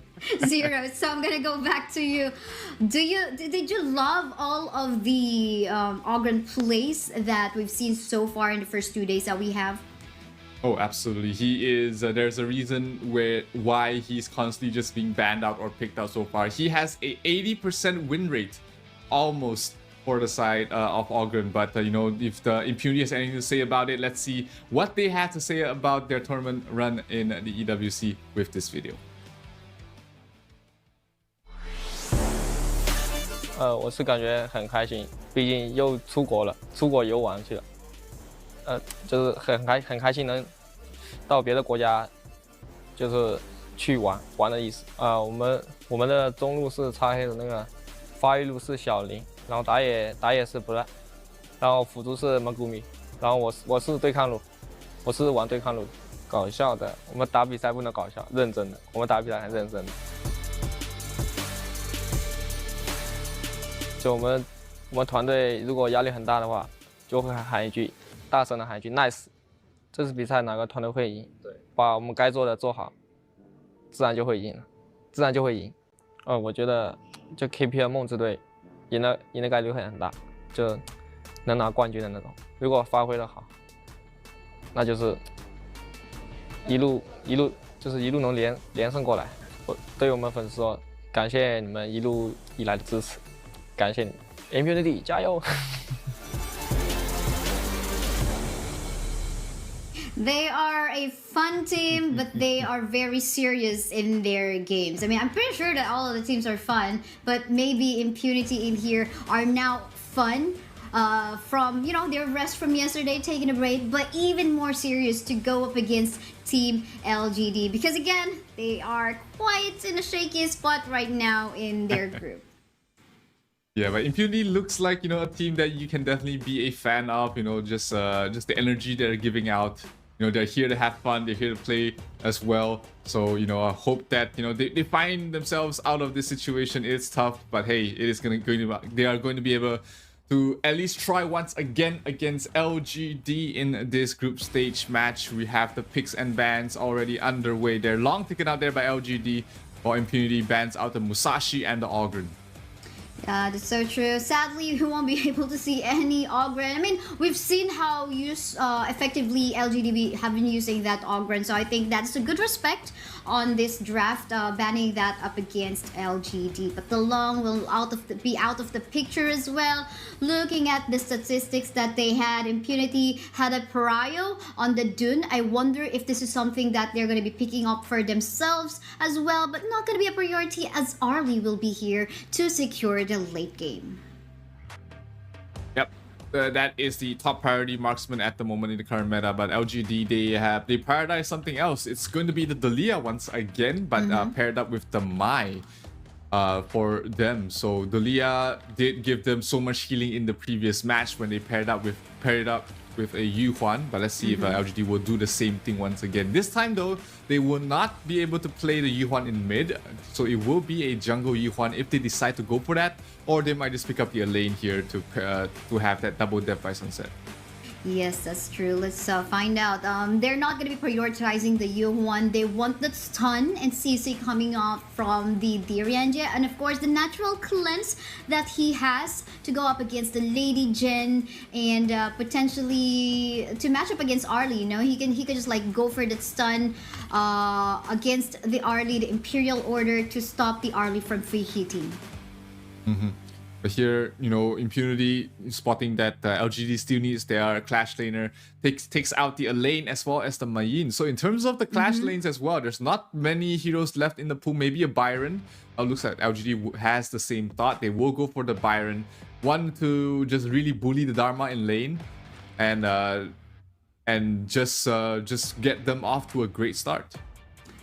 Zero. So I'm gonna go back to you. Did you love all of the Ogryn plays that we've seen so far in the first 2 days that we have? Oh, absolutely. He is. There's a reason why he's constantly just being banned out or picked out so far. He has a 80% win rate, almost, for the side of Ogryn. But you know, if the Impunity has anything to say about it, let's see what they had to say about their tournament run in the EWC with this video. 我是感觉很开心，毕竟又出国了，出国游玩去了。就是很开心能到别的国家，就是去玩的意思。我们的中路是擦黑的那个，发育路是小林，然后打野是不赖，然后辅助是蒙古米，然后我是对抗路，我是玩对抗路，搞笑的。我们打比赛不能搞笑，认真的，我们打比赛很认真的。就我们团队如果压力很大的话，就会喊一句。 大声的喊一句 “nice”， 这次比赛哪个团队会赢？对，把我们该做的做好，自然就会赢了，自然就会赢。我觉得就 KPL 梦之队赢的概率会很大，就能拿冠军的那种。如果发挥的好，那就是一路能连胜过来。对于我们粉丝说，感谢你们一路以来的支持，感谢你们 ，Impunity 加油！ They are a fun team, but they are very serious in their games. I mean, I'm pretty sure that all of the teams are fun, but maybe Impunity in here are now fun from, you know, their rest from yesterday, taking a break, but even more serious to go up against Team LGD. Because again, they are quite in a shaky spot right now in their group. Yeah, but Impunity looks like, you know, a team that you can definitely be a fan of, you know, just the energy they're giving out. You know, they're here to have fun, they're here to play as well. So, you know, I hope that, you know, they find themselves out of this situation. It's tough, but hey, they are going to be able to at least try once again against LGD in this group stage match. We have the picks and bans already underway. They're long taken out there by LGD, while Impunity bans out the Musashi and the Ogryn. Yeah, that's so true. Sadly, you won't be able to see any Ogryn. I mean, we've seen how effectively LGDB have been using that Ogryn, so I think that's a good respect on this draft, banning that up against LGD. But the Long will be out of the picture as well. Looking at the statistics that they had, Impunity had a Pariah on the Dune. I wonder if this is something that they're going to be picking up for themselves as well, but not going to be a priority as Arlie will be here to secure the late game. Yep, that is the top priority marksman at the moment in the current meta, but LGD, they prioritize something else. It's going to be the Dalia once again, but paired up with the Mai for them. So Dalia did give them so much healing in the previous match when they paired up with a Yuhuan, but let's see if LGD will do the same thing once again. This time though, they will not be able to play the Yuhuan in mid, so it will be a jungle Yuhuan if they decide to go for that, or they might just pick up the lane here to have that double death by sunset. Yes, that's true. Let's find out. They're not going to be prioritizing the Yuhuan. They want the stun and CC coming off from the Dirianja, and of course the natural cleanse that he has to go up against the Lady Jin and potentially to match up against Arlie. You know, he can just like go for that stun against the Arlie, the Imperial Order, to stop the Arlie from free hitting. But here, you know, Impunity spotting that LGD still needs their Clash laner, takes out the Elaine as well as the Mayin. So in terms of the Clash lanes as well, there's not many heroes left in the pool. Maybe a Byron. Looks like LGD has the same thought. They will go for the Byron. One to just really bully the Dharma in lane and just get them off to a great start.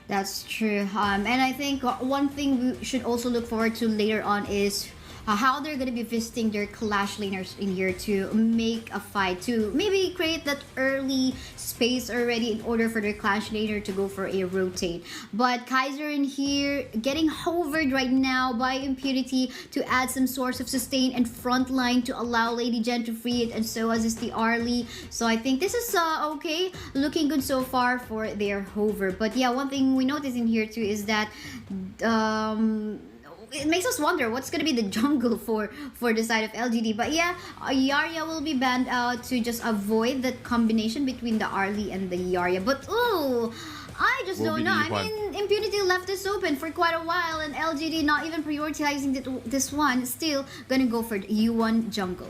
That's true. And I think one thing we should also look forward to later on is how they're gonna be visiting their clash laners in here to make a fight, to maybe create that early space already in order for their clash laner to go for a rotate. But Kaiser in here getting hovered right now by Impunity to add some source of sustain and front line to allow Lady Jen to free it, and so as is the Arlie. So I think this is okay, looking good so far for their hover. But yeah, one thing we notice in here too is that it makes us wonder what's gonna be the jungle for the side of LGD. But yeah, Yarya will be banned out to just avoid that combination between the Arlie and the Yarya. But ooh, I just don't know. I mean, Impunity left this open for quite a while, and LGD not even prioritizing this one, still gonna go for the U1 jungle.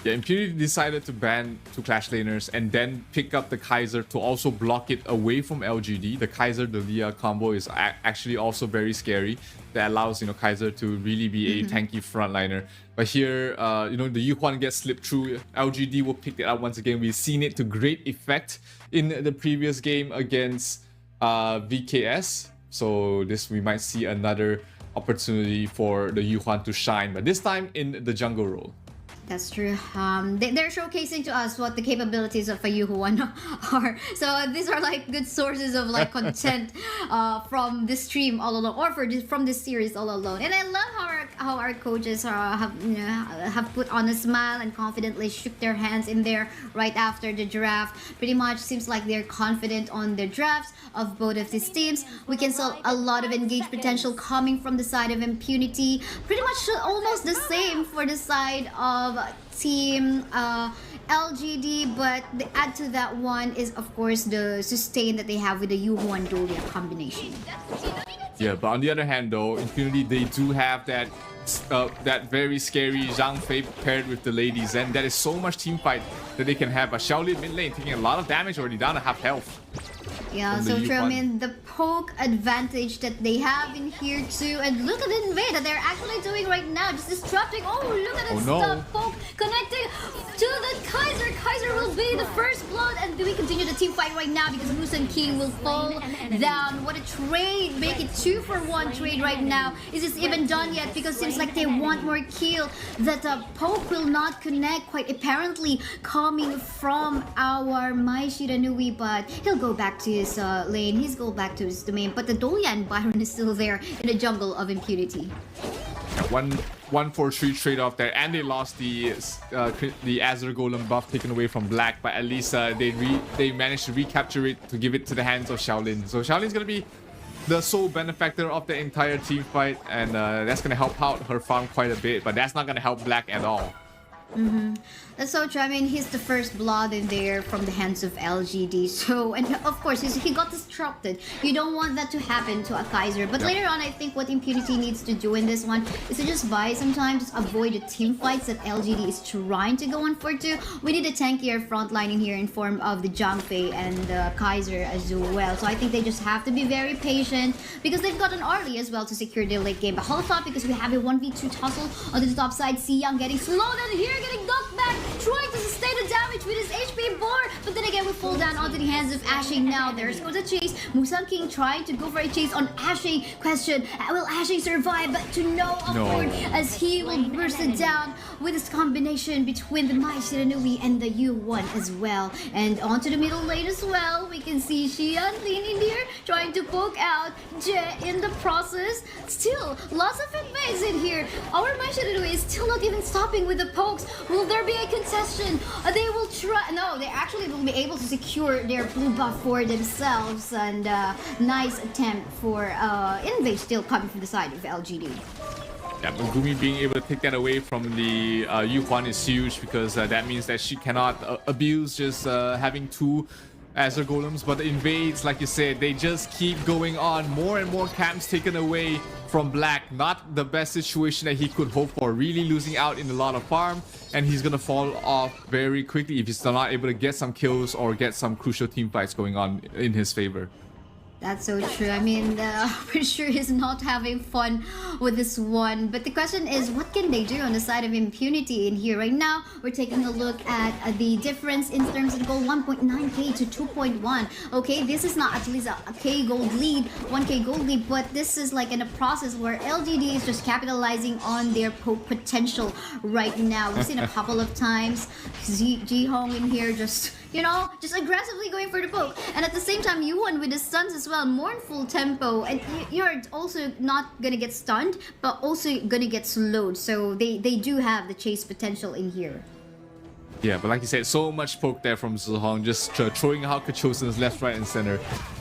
Yeah, Impunity decided to ban two Clash Laners and then pick up the Kaiser to also block it away from LGD. The Kaiser, the Leah combo is actually also very scary. That allows, you know, Kaiser to really be a tanky frontliner. But here, you know, the Yuhuan gets slipped through. LGD will pick it up once again. We've seen it to great effect in the previous game against VKS. So this, we might see another opportunity for the Yuhuan to shine, but this time in the jungle role. That's true. They're showcasing to us what the capabilities of a Yuhuan are. So these are like good sources of like content from this stream all along, or from this series all along. And I love how our coaches have put on a smile and confidently shook their hands in there right after the draft. Pretty much seems like they're confident on the drafts of both of these teams. We can see a lot of engaged potential coming from the side of Impunity. Pretty much almost the same for the side of team LGD, but the add to that one is of course the sustain that they have with the Yuhuan Dolia combination. Yeah, but on the other hand though, Impunity, they do have that very scary Zhang Fei paired with the ladies, and that is so much team fight that they can have. A Shaolin mid lane taking a lot of damage, already down to half health. Yeah, so true. I mean, the poke advantage that they have in here too, and look at the invade that they're actually doing right now, just disrupting. Oh, look at this stuff. Poke connecting to the Kaiser. Kaiser will be the first blood, and we continue the team fight right now because Musan King will fall down. What a trade! Make it 2-for-1 trade right now. Is this even done yet? Because it seems like they want more kill. That poke will not connect, quite apparently coming from our MICC, but he'll go back to his lane. He's go back to his domain, but the Dolia and Byron is still there in the jungle of Impunity. Yeah, 1-4-3 trade-off there, and they lost the Azure Golem buff taken away from Black, but at least they managed to recapture it to give it to the hands of Shaolin. So Shaolin's gonna be the sole benefactor of the entire team fight, and that's gonna help out her farm quite a bit, but that's not gonna help Black at all. That's so true. I mean, he's the first blood in there from the hands of LGD. So, and of course, he got disrupted. You don't want that to happen to a Kaiser. But later on, I think what Impunity needs to do in this one is to just buy some time, just avoid the team fights that LGD is trying to go on for too. We need a tankier front line in here in form of the Zhang Fei and the Kaiser as well. So I think they just have to be very patient because they've got an Arlie as well to secure their late game. But hold up, because we have a 1v2 tussle on the top side. Si Young getting slowed and here getting knocked back, trying to sustain the damage with his HP bar, but then again we fall down onto the hands of Ashing. Now there's goes a chase. Musan King trying to go for a chase on Ashing. Question, will Ashing survive? But to no afford as he will burst it down with this combination between the MICC and the U1 as well. And onto the middle lane as well, we can see Xian Lin in here trying to poke out Je in the process. Still, lots of invades in here. Our MICC is still not even stopping with the pokes. Will there be a contestation? They will try. No, they actually will be able to secure their blue buff for themselves. And nice attempt for invade still coming from the side of LGD. Yeah, Megumi being able to take that away from the Yuhuan is huge, because that means that she cannot abuse just having two Azure Golems. But the invades, like you said, they just keep going on. More and more camps taken away from Black. Not the best situation that he could hope for. Really losing out in a lot of farm, and he's gonna fall off very quickly if he's still not able to get some kills or get some crucial team fights going on in his favor. That's so true. I mean, pretty sure he's not having fun with this one. But the question is, what can they do on the side of impunity in here? Right now, we're taking a look at the difference in terms of gold, 1.9k to 2.1. Okay, this is not at least a K gold lead, 1k gold lead, but this is like in a process where LGD is just capitalizing on their potential right now. We've seen a couple of times Ji-Hong in here just, you know, just aggressively going for the poke. And at the same time, Yuan with the stuns as well, mournful tempo. And you're also not gonna get stunned, but also gonna get slowed. So they do have the chase potential in here. Yeah, but like you said, so much poke there from Zihong, just throwing out Kachosins left, right, and center.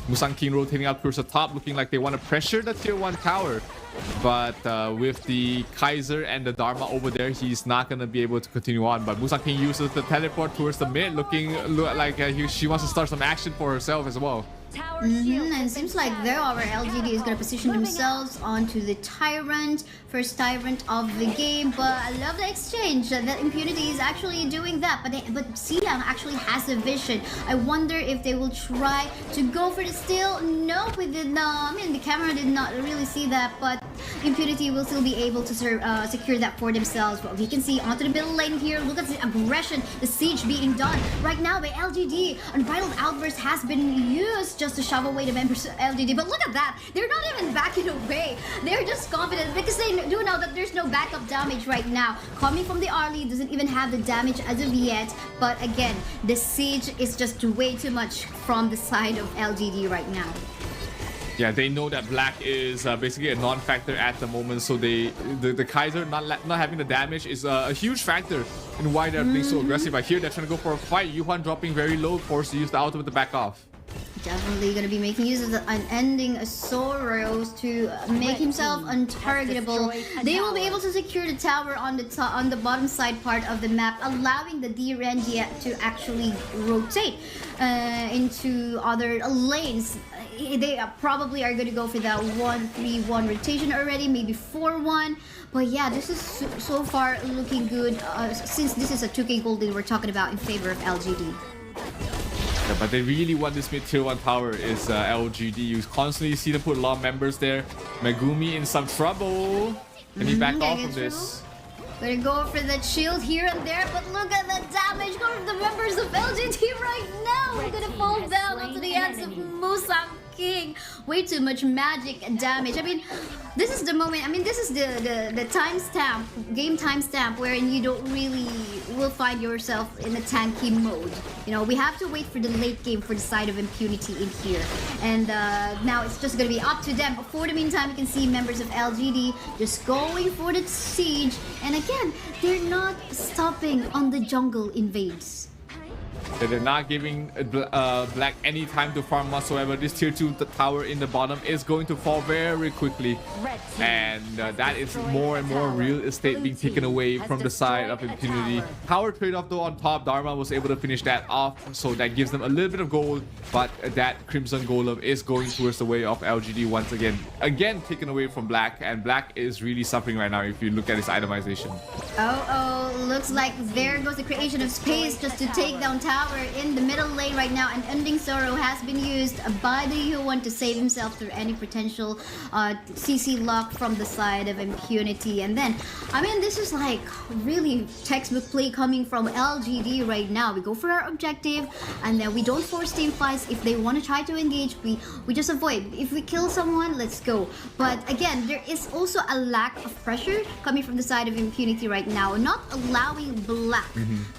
Musang King rotating up towards the top, looking like they want to pressure the tier 1 tower. But with the Kaiser and the Dharma over there, he's not going to be able to continue on. But Musang King uses the teleport towards the mid, looking like she wants to start some action for herself as well. And it seems like there our LGD is going to position themselves onto the Tyrant, first Tyrant of the game. But I love the exchange. That Impunity is actually doing that, but Siang actually has a vision. I wonder if they will try to go for the steal. No, we did not. I mean, the camera did not really see that, but Impunity will still be able to secure that for themselves. But we can see onto the middle lane here. Look at the aggression, the siege being done right now by LGD. Unbridled Outburst has been used just to shove away the members of LGD. But look at that, they're not even backing away. They're just confident because they do know that there's no backup damage right now. Coming from the Arlie doesn't even have the damage as of yet. But again, the siege is just way too much from the side of LGD right now. Yeah, they know that Black is basically a non-factor at the moment, so the Kaiser not having the damage is a huge factor in why they're being so aggressive. I hear they're trying to go for a fight. Yuhan dropping very low, forced to use the ultimate to back off. Definitely going to be making use of the unending sorrows to make himself untargetable. They will be able to secure the tower on the bottom side part of the map, allowing the D-Rengia to actually rotate into other lanes. They probably are going to go for that 1-3-1 rotation already, maybe 4-1. But yeah, this is so far looking good since this is a 2k gold that we're talking about in favor of LGD. Yeah, but they really want this mid tier 1 tower is LGD. You constantly see them put a lot of members there. Megumi in some trouble. Can he back off from this? Gonna go for the shield here and there, but look at the damage going from the members of LGD right now. We're gonna fall down onto the hands of Musang King. Way too much magic and damage. I mean, this is the moment. I mean, this is the timestamp, game timestamp, wherein you don't really will find yourself in a tanky mode. You know, we have to wait for the late game for the side of impunity in here, and now it's just gonna be up to them. But for the meantime, you can see members of LGD just going for the siege, and again, they're not stopping on the jungle invades. They're not giving Black any time to farm whatsoever. This tier 2 tower in the bottom is going to fall very quickly, and that is more and more real estate being taken away from the side of impunity. Power trade-off though on top, Dharma was able to finish that off, so that gives them a little bit of gold, but that Crimson Golem is going towards the way of LGD once again. Again taken away from Black, and Black is really suffering right now if you look at his itemization. Looks like there goes the creation of space just to take down tower in the middle lane right now. And Ending Sorrow has been used by the Yuan to save himself through any potential CC lock from the side of impunity. And then, I mean, this is like really textbook play coming from LGD right now. We go for our objective, and then we don't force team fights. If they want to try to engage, we just avoid. If we kill someone, let's go. But again, there is also a lack of pressure coming from the side of impunity right now, not allowing Black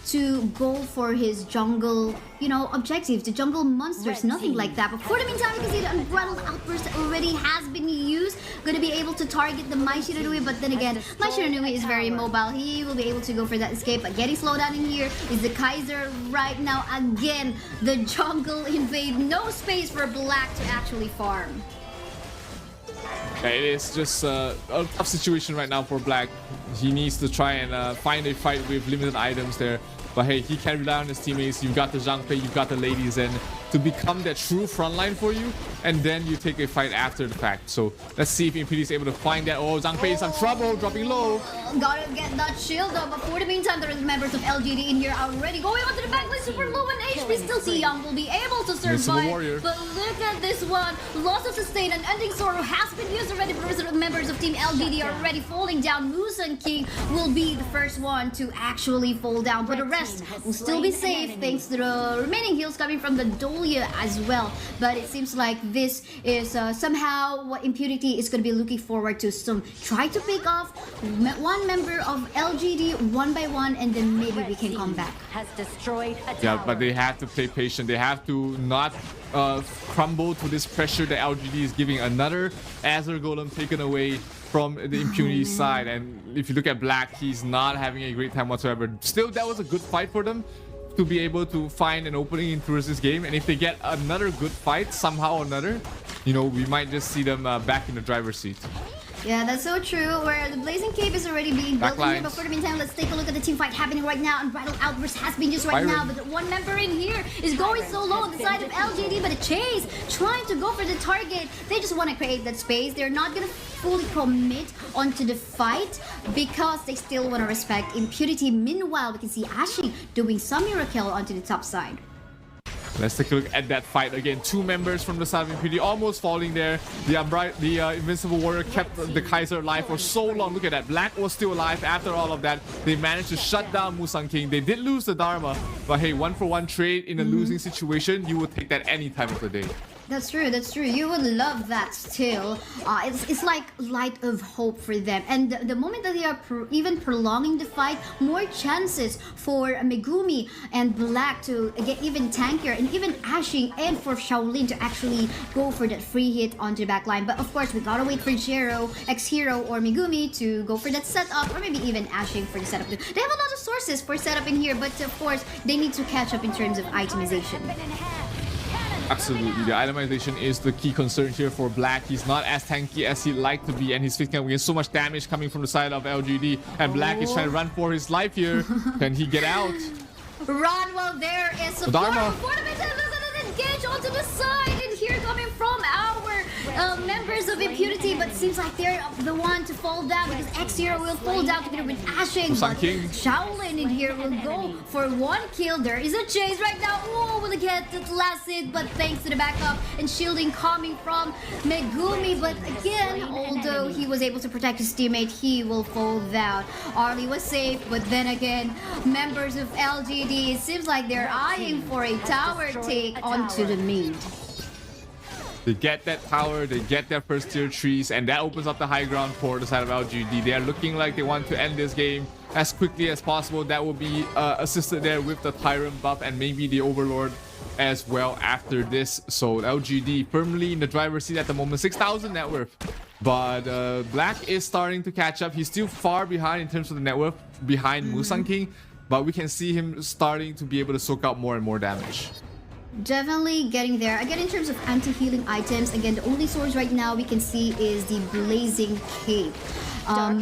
to go for his jungle, you know, objectives, the jungle monsters, nothing like that. But for the meantime, you can see the Unbridled Outburst already has been used. Gonna be able to target the Mai Shiranui, but then again, Mai Shiranui is very mobile. He will be able to go for that escape, but getting slowed down in here is the Kaiser right now. Again, the jungle invade, no space for Black to actually farm. It is just a tough situation right now for Black. He needs to try and find a fight with limited items there. But hey, he can rely on his teammates. You've got the Zhang Fei, you've got the ladies, and to become that true frontline for you, and then you take a fight after the fact. So let's see if Imperial is able to find that. Oh, Zhang Fei is in some trouble, dropping low. Gotta get that shield though, but for the meantime, there is members of LGD in here already going onto the backline, super low in HP. Still see Young will be able to survive, but look at this one. Loss of sustain and ending sorrow has been used already, but the rest of the members of Team LGD are already falling down. Musan King will be the first one to actually fall down, but the rest will still be safe thanks to the remaining heals coming from the Dolia as well. But it seems like this is somehow what Impunity is going to be looking forward to. So try to pick off one member of LGD one by one, and then maybe we can come back. Yeah, but they have to play patient. They have to not crumble to this pressure that LGD is giving. Another Azure Golem taken away from the Impunity side, and if you look at Black, he's not having a great time whatsoever. Still, that was a good fight for them to be able to find an opening in towards this game, and if they get another good fight somehow or another, you know, we might just see them back in the driver's seat. Yeah, that's so true, where the Blazing Cape is already being built in here, but for the meantime, let's take a look at the team fight happening right now, and Bridal Outburst has been just right now, but one member in here is going so low on the side of LGD, but the Chase trying to go for the target. They just want to create that space. They're not going to fully commit onto the fight because they still want to respect Impunity. Meanwhile, we can see Ashi doing some miracle onto the top side. Let's take a look at that fight again. Two members from the side of Impunity almost falling there. The Invincible Warrior kept the Kaiser alive for so long. Look at that. Black was still alive after all of that. They managed to shut down Musan King. They did lose the Dharma, but hey, 1-for-1 trade in a losing situation, you would take that any time of the day. That's true, that's true. You would love that still. It's like light of hope for them. And the moment that they are even prolonging the fight, more chances for Megumi and Black to get even tankier, and even Ashing, and for Shaolin to actually go for that free hit onto the backline. But of course, we gotta wait for Jero, X-Hero, or Megumi to go for that setup, or maybe even Ashing for the setup. They have a lot of sources for setup in here, but of course, they need to catch up in terms of itemization. Absolutely, the itemization is the key concern here for Black. He's not as tanky as he'd like to be, and he's picking up against so much damage coming from the side of LGD, and Black is trying to run for his life here. Can he get out? Run while there is support. Dharma. Engage onto the side, and here coming from our members of Impunity, but seems like they're the one to fall down because X-Hero will fall down together with Ashing, but Shaolin in here will go for one kill. There is a chase right now. Oh, will get the last hit, but thanks to the backup and shielding coming from Megumi, but again, although he was able to protect his teammate, he will fall down. Arlie was safe, but then again, members of LGD, it seems like they're eyeing for a tower take onto the mid. They get that tower, they get their first tier trees, and that opens up the high ground for the side of LGD. They are looking like they want to end this game as quickly as possible. That will be assisted there with the Tyrant buff and maybe the Overlord as well after this. So LGD firmly in the driver's seat at the moment, 6,000 net worth. But Black is starting to catch up. He's still far behind in terms of the net worth behind Musan King, but we can see him starting to be able to soak up more and more damage. Definitely getting there. Again, in terms of anti-healing items, again, the only source right now we can see is the Blazing Cape.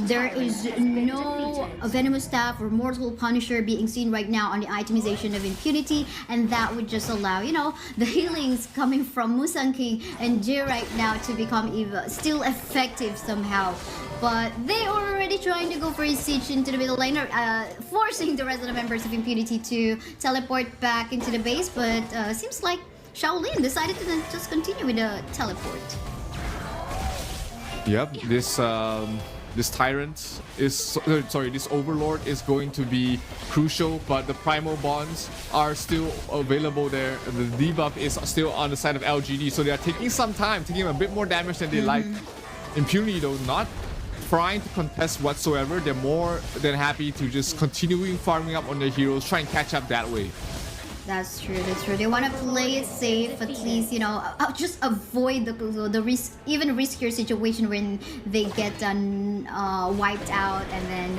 There is no Venomous Staff or Mortal Punisher being seen right now on the itemization of Impunity, and that would just allow, you know, the healings coming from Musan King and Jay right now to become still effective somehow. But they are already trying to go for a siege into the middle lane, forcing the rest of the members of Impunity to teleport back into the base, but seems like Shaolin decided to just continue with the teleport. Yep, this Tyrant is, this Overlord is going to be crucial, but the Primal Bonds are still available there. The debuff is still on the side of LGD, so they are taking some time, taking a bit more damage than they like. Impunity though, not trying to contest whatsoever. They're more than happy to just continuing farming up on their heroes, try and catch up that way. That's true, that's true. They want to play it safe, at least, you know, just avoid the risk, even riskier situation when they get wiped out, and then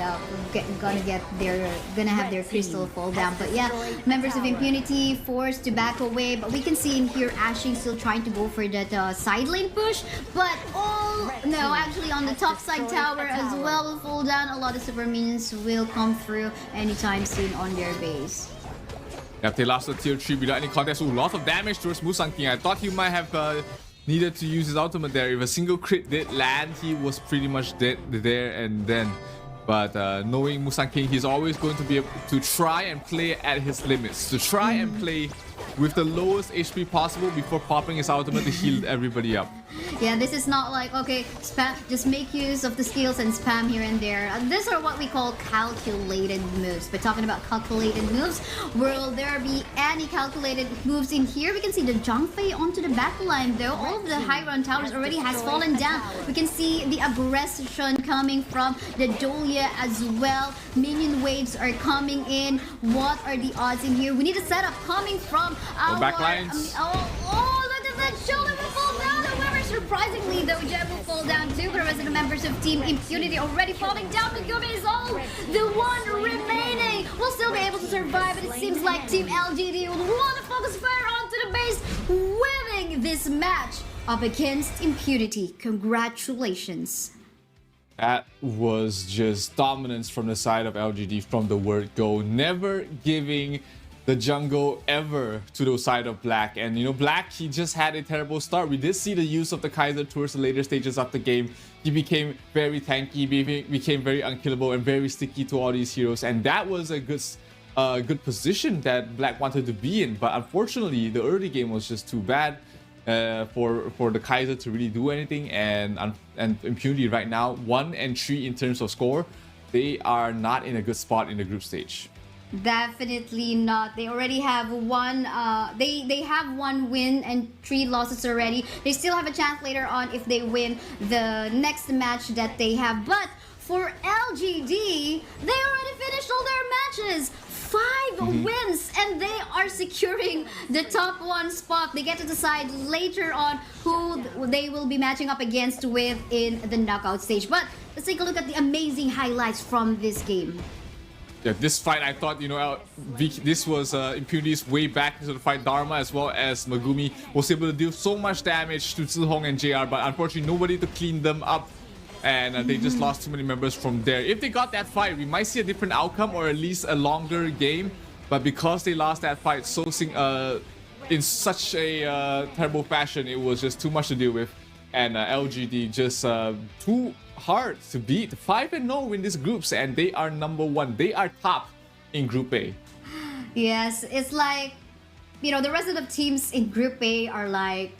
gonna have their crystal fall down. But yeah, members of Impunity forced to back away, but we can see in here Ashing still trying to go for that side lane push, but actually on the top side tower as well will fall down. A lot of super minions will come through anytime soon on their base. Yep, they lost the tier 3 without any contest. Ooh, lots of damage towards Musang King. I thought he might have needed to use his ultimate there. If a single crit did land, he was pretty much dead there and then. But knowing Musang King, he's always going to be able to try and play at his limits. To try and play with the lowest HP possible before popping his ultimate to heal everybody up. Yeah, this is not like, okay, spam, just make use of the skills and spam here and there. These are what we call calculated moves. But talking about calculated moves, will there be any calculated moves in here? We can see the Zhangfei onto the back line though. All of the high ground towers already has fallen down. We can see the aggression coming from the Dolia as well. Minion waves are coming in. What are the odds in here? We need a setup coming from our back lines. Look at that shoulder will fall down. However, surprisingly though, Jeb will fall down too. The rest of the members of Team Impunity already falling down. Megumi is all the one remaining. Will still be able to survive, but it seems like Team LGD will want to focus fire onto the base, winning this match up against Impunity. Congratulations. That was just dominance from the side of LGD from the word go. Never giving the jungle ever to the side of Black. And you know, Black, he just had a terrible start. We did see the use of the Kaiser towards the later stages of the game. He became very tanky, became very unkillable and very sticky to all these heroes. And that was a good position that Black wanted to be in. But unfortunately, the early game was just too bad for the Kaiser to really do anything. And Impunity right now, 1 and 3 in terms of score. They are not in a good spot in the group stage. Definitely not. They already have one they have 1 win and 3 losses already. They still have a chance later on if they win the next match that they have. But for LGD, they already finished all their matches. 5 wins and they are securing the top 1 spot. They get to decide later on who they will be matching up against with in the knockout stage. But let's take a look at the amazing highlights from this game. Yeah, this fight, I thought, you know, this was Impunity's way back into the fight. Dharma as well as Megumi was able to deal so much damage to Zihong and JR, but unfortunately nobody to clean them up. And they just lost too many members from there. If they got that fight, we might see a different outcome or at least a longer game. But because they lost that fight in such a terrible fashion, it was just too much to deal with. And LGD just too hard to beat. 5-0 in these groups, and they are number 1. They are top in Group A. Yes, it's like, you know, the rest of the teams in Group A are like,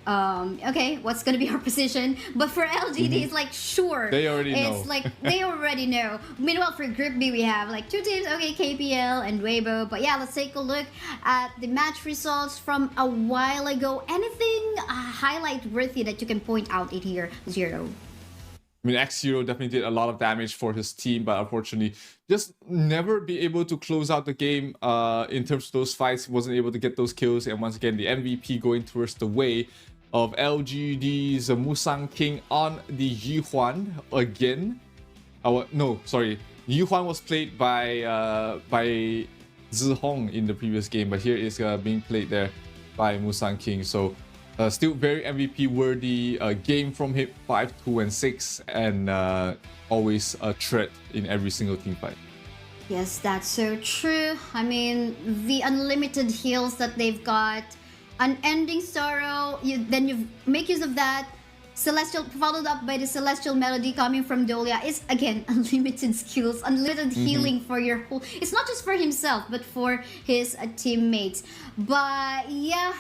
okay, what's gonna be our position? But for LGD, it's like, sure. They already know. It's like, they already know. Meanwhile, for Group B, we have like 2 teams, okay, KPL and Weibo. But yeah, let's take a look at the match results from a while ago. Anything highlight worthy that you can point out in here, Zero? I mean, X0 definitely did a lot of damage for his team, but unfortunately, just never be able to close out the game in terms of those fights. Wasn't able to get those kills, and once again, the MVP going towards the way of LGD's Musang King on the Yuhuan again. No, sorry, Yuhuan was played by Zihong in the previous game, but here is being played there by Musang King. So. Still very MVP worthy game from him, 5, 2, and 6, and always a threat in every single team fight. Yes, that's so true. I mean, the unlimited heals that they've got, unending sorrow, then you make use of that. Celestial, followed up by the Celestial Melody coming from Dolia, is again unlimited skills, unlimited healing for your whole. It's not just for himself, but for his teammates. But yeah,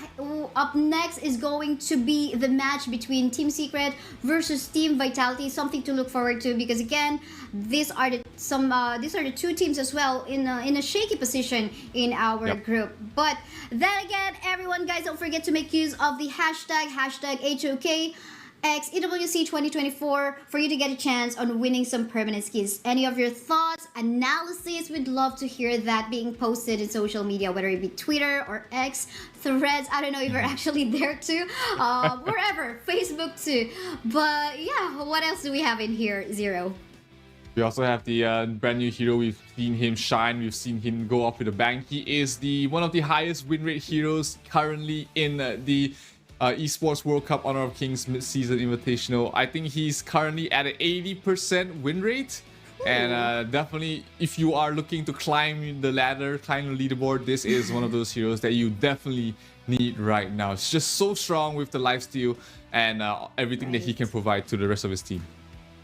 up next is going to be the match between Team Secret versus Team Vitality. Something to look forward to, because again, these are the 2 teams as well in a shaky position in our group. But then again, everyone, guys, don't forget to make use of the hashtag HOK. EWC 2024 for you to get a chance on winning some permanent skins. Any of your thoughts, analysis, we'd love to hear that being posted in social media, whether it be Twitter or X, Threads. I don't know if you're actually there too, wherever, Facebook too. But yeah, what else do we have in here, Zero? We also have the brand new hero. We've seen him shine. We've seen him go off with a bang. He is one of the highest win rate heroes currently in the Esports World Cup Honor of Kings mid-season invitational. I think he's currently at an 80% win rate. And definitely, if you are looking to climb the ladder, climb the leaderboard, this is one of those heroes that you definitely need right now. It's just so strong with the lifesteal and everything that he can provide to the rest of his team.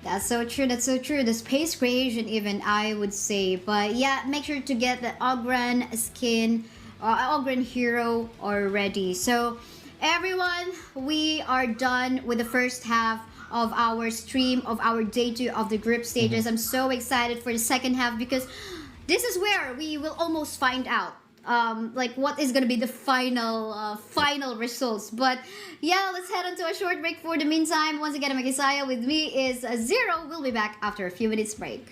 That's so true. That's so true. The space creation, even I would say. But yeah, make sure to get the Ogren skin, Ogren hero already. So everyone, we are done with the first half of our stream of our day 2 of the group stages. I'm so excited for the second half because this is where we will almost find out like what is gonna be the final results. But yeah, let's head on to a short break. For the meantime, once again, I'm Isaiah. With me is Zero. We'll be back after a few minutes break.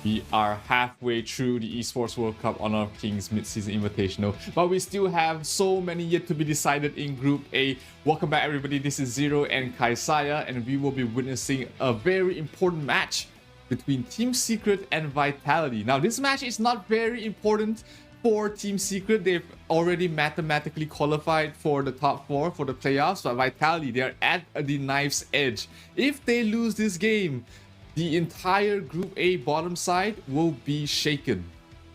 We are halfway through the Esports World Cup Honor of Kings mid-season invitational, but we still have so many yet to be decided in Group A. Welcome back everybody, this is Zero and Kaisaya, and we will be witnessing a very important match between Team Secret and Vitality. Now this match is not very important for Team Secret. They've already mathematically qualified for the top 4 for the playoffs, but Vitality, they're at the knife's edge. If they lose this game, the entire Group A bottom side will be shaken.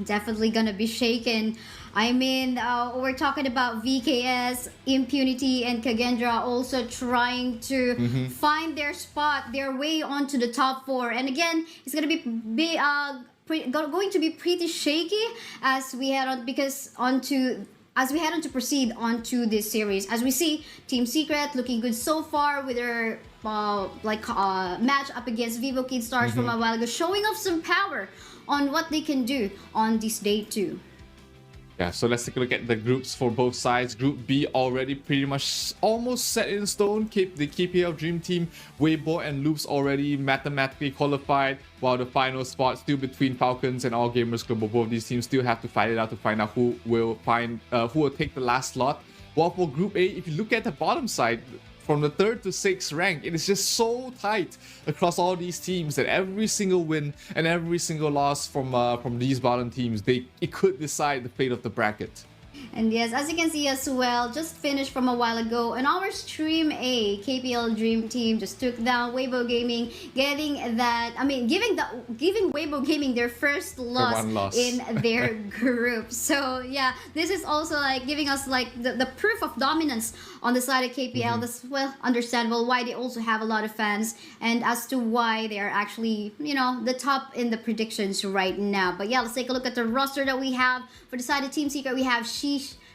definitely gonna be shaken. I mean, we're talking about VKS, Impunity, and Kagendra also trying to find their spot, their way onto the top 4. And again, it's gonna be going to be pretty shaky as we head on as we head on to proceed onto this series. As we see, Team Secret looking good so far with their match up against Vivo Kid Stars from a while ago, showing off some power on what they can do on this day 2. Yeah, so let's take a look at the groups for both sides. Group B already pretty much almost set in stone. The KPL Dream Team, Weibo and Loops already mathematically qualified, while the final spot still between Falcons and All Gamers Global. Both these teams still have to fight it out to find out who will take the last slot. While for Group A, if you look at the bottom side, from the 3rd to 6th rank, it is just so tight across all these teams that every single win and every single loss from these bottom teams, it could decide the fate of the bracket. And yes, as you can see as well, just finished from a while ago on our stream A, KPL Dream Team just took down Weibo Gaming, giving Weibo Gaming their first loss in their group. So yeah, this is also like giving us like the proof of dominance on the side of KPL. That's well understandable why they also have a lot of fans and as to why they are actually, the top in the predictions right now. But yeah, let's take a look at the roster that we have. For the side of Team Secret, we have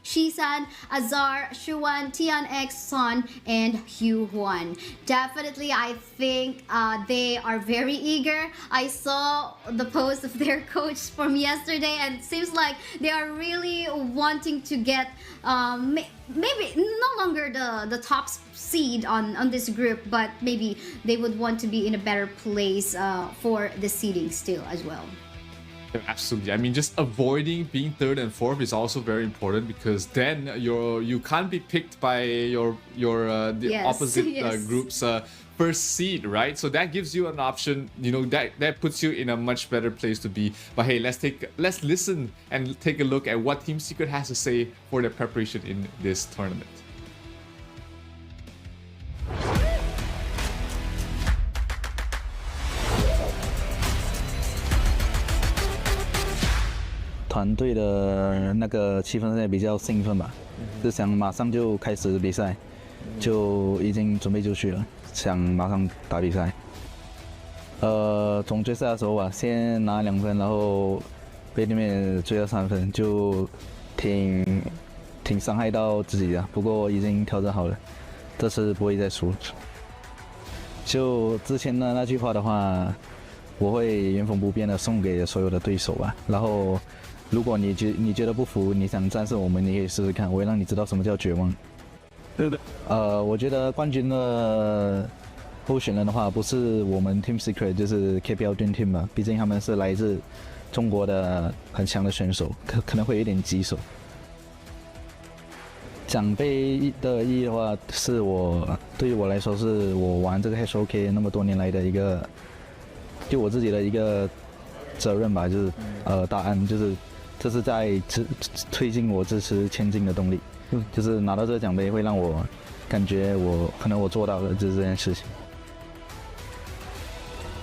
Shisan, Azar, Shuan, Tian X, Son, and Hugh Huan. Definitely, I think they are very eager. I saw the post of their coach from yesterday, and it seems like they are really wanting to get maybe no longer the top seed on this group, but maybe they would want to be in a better place for the seeding still as well. Absolutely. I mean, just avoiding being 3rd and 4th is also very important, because then you can't be picked by the opposite group's first seed, right? So that gives you an option. That puts you in a much better place to be. But hey, let's listen and take a look at what Team Secret has to say for their preparation in this tournament.团队的那个气氛现在比较兴奋吧，是想马上就开始比赛，就已经准备就绪了，想马上打比赛。总决赛的时候吧，先拿2分，然后被对面追了3分，就挺伤害到自己的，不过已经调整好了，这次不会再输。就之前的那句话的话，我会原封不变的送给所有的对手吧，然后。如果你觉得不服，你想战胜我们，你可以试试看，我会让你知道什么叫绝望。对的。我觉得冠军的候选人的话，不是我们 Team Secret， 就是 KPL Dream Team 吧，毕竟他们是来自中国的很强的选手，可能会有点棘手。奖杯的意义的话，对于我来说，是我玩这个 HOK 那么多年来的一个，就我自己的一个责任吧，就是答案就是。这是在推进我支持前进的动力，就是拿到这个奖杯会让我感觉可能我做到了就是这件事情。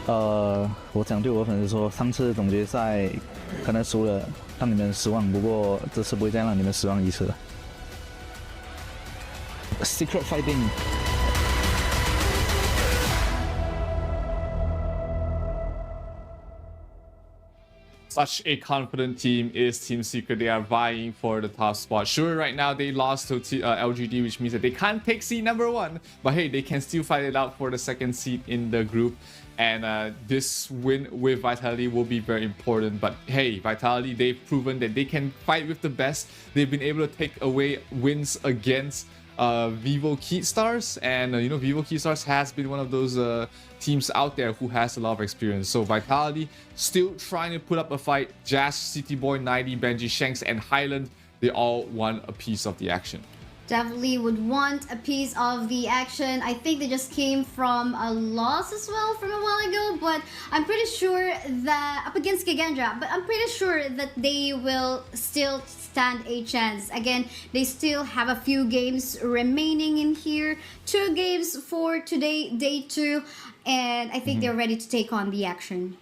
我想对我粉丝说，上次总决赛可能输了，让你们失望，不过这次不会再让你们失望一次了。Secret Fighting。Such a confident team is Team Secret. They are vying for the top spot. Sure, right now they lost to LGD, which means that they can't take seed number 1. But hey, they can still fight it out for the 2nd seed in the group. And this win with Vitality will be very important. But hey, Vitality, they've proven that they can fight with the best. They've been able to take away wins against Vivo Kid Stars, and Vivo Kid Stars has been one of those teams out there who has a lot of experience. So Vitality still trying to put up a fight. Jazz, City Boy, 90, Benji, Shanks, and Highland, they all want a piece of the action. Definitely would want a piece of the action. I think they just came from a loss as well from a while ago, but I'm pretty sure that up against Kagendra, but I'm pretty sure that they will still stand a chance. Again, they still have a few games remaining in here. 2 games for today, day 2, and I think they're ready to take on the action.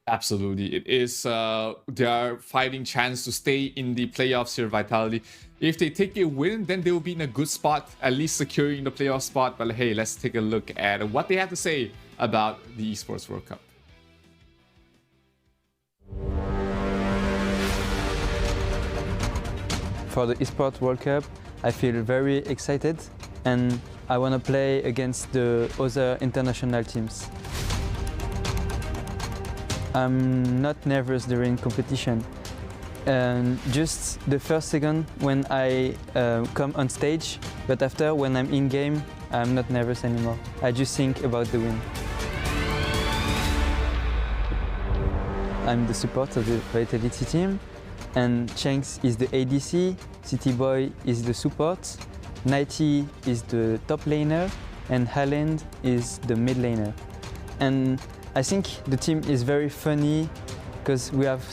Absolutely. It is their fighting chance to stay in the playoffs here, Vitality. If they take a win, then they will be in a good spot, at least securing the playoff spot. But hey, let's take a look at what they have to say about the Esports World Cup. For the Esports World Cup, I feel very excited and I want to play against the other international teams. I'm not nervous during competition. Just the first second when I come on stage, but after when I'm in game, I'm not nervous anymore. I just think about the win. I'm the support of the Vitality team, and Shanks is the ADC, City Boy is the support, Nighty is the top laner, and Haaland is the mid laner. And I think the team is very funny because we have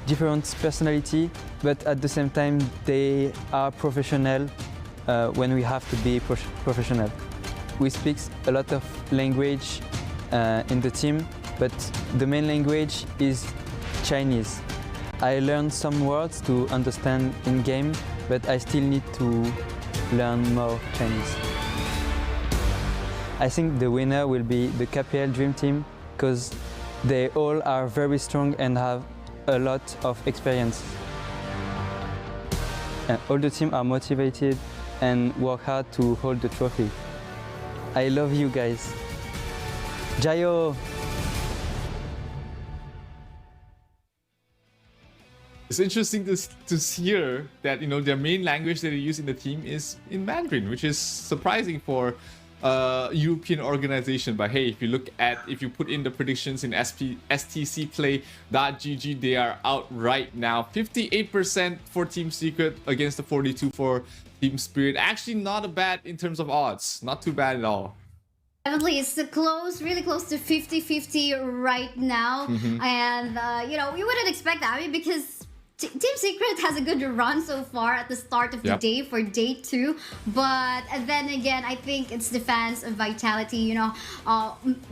different personality, but at the same time they are professional when we have to be professional. We speak a lot of language in the team, but the main language is Chinese. I learned some words to understand in game, but I still need to learn more Chinese. I think the winner will be the KPL Dream Team because they all are very strong and have a lot of experience. And all the team are motivated and work hard to hold the trophy. I love you guys. Jayo! It's interesting to hear that their main language that they use in the team is in Mandarin, which is surprising for European organization. But hey, if you put in the predictions in STC play.gg, they are out right now. 58% for Team Secret against the 42 for Team Spirit. Actually not bad in terms of odds. Not too bad at all. Definitely, it's close, really close to 50-50 right now. And, we wouldn't expect that. I mean, because Team Secret has a good run so far at the start of the day for day 2. But then again, I think it's the fans of Vitality,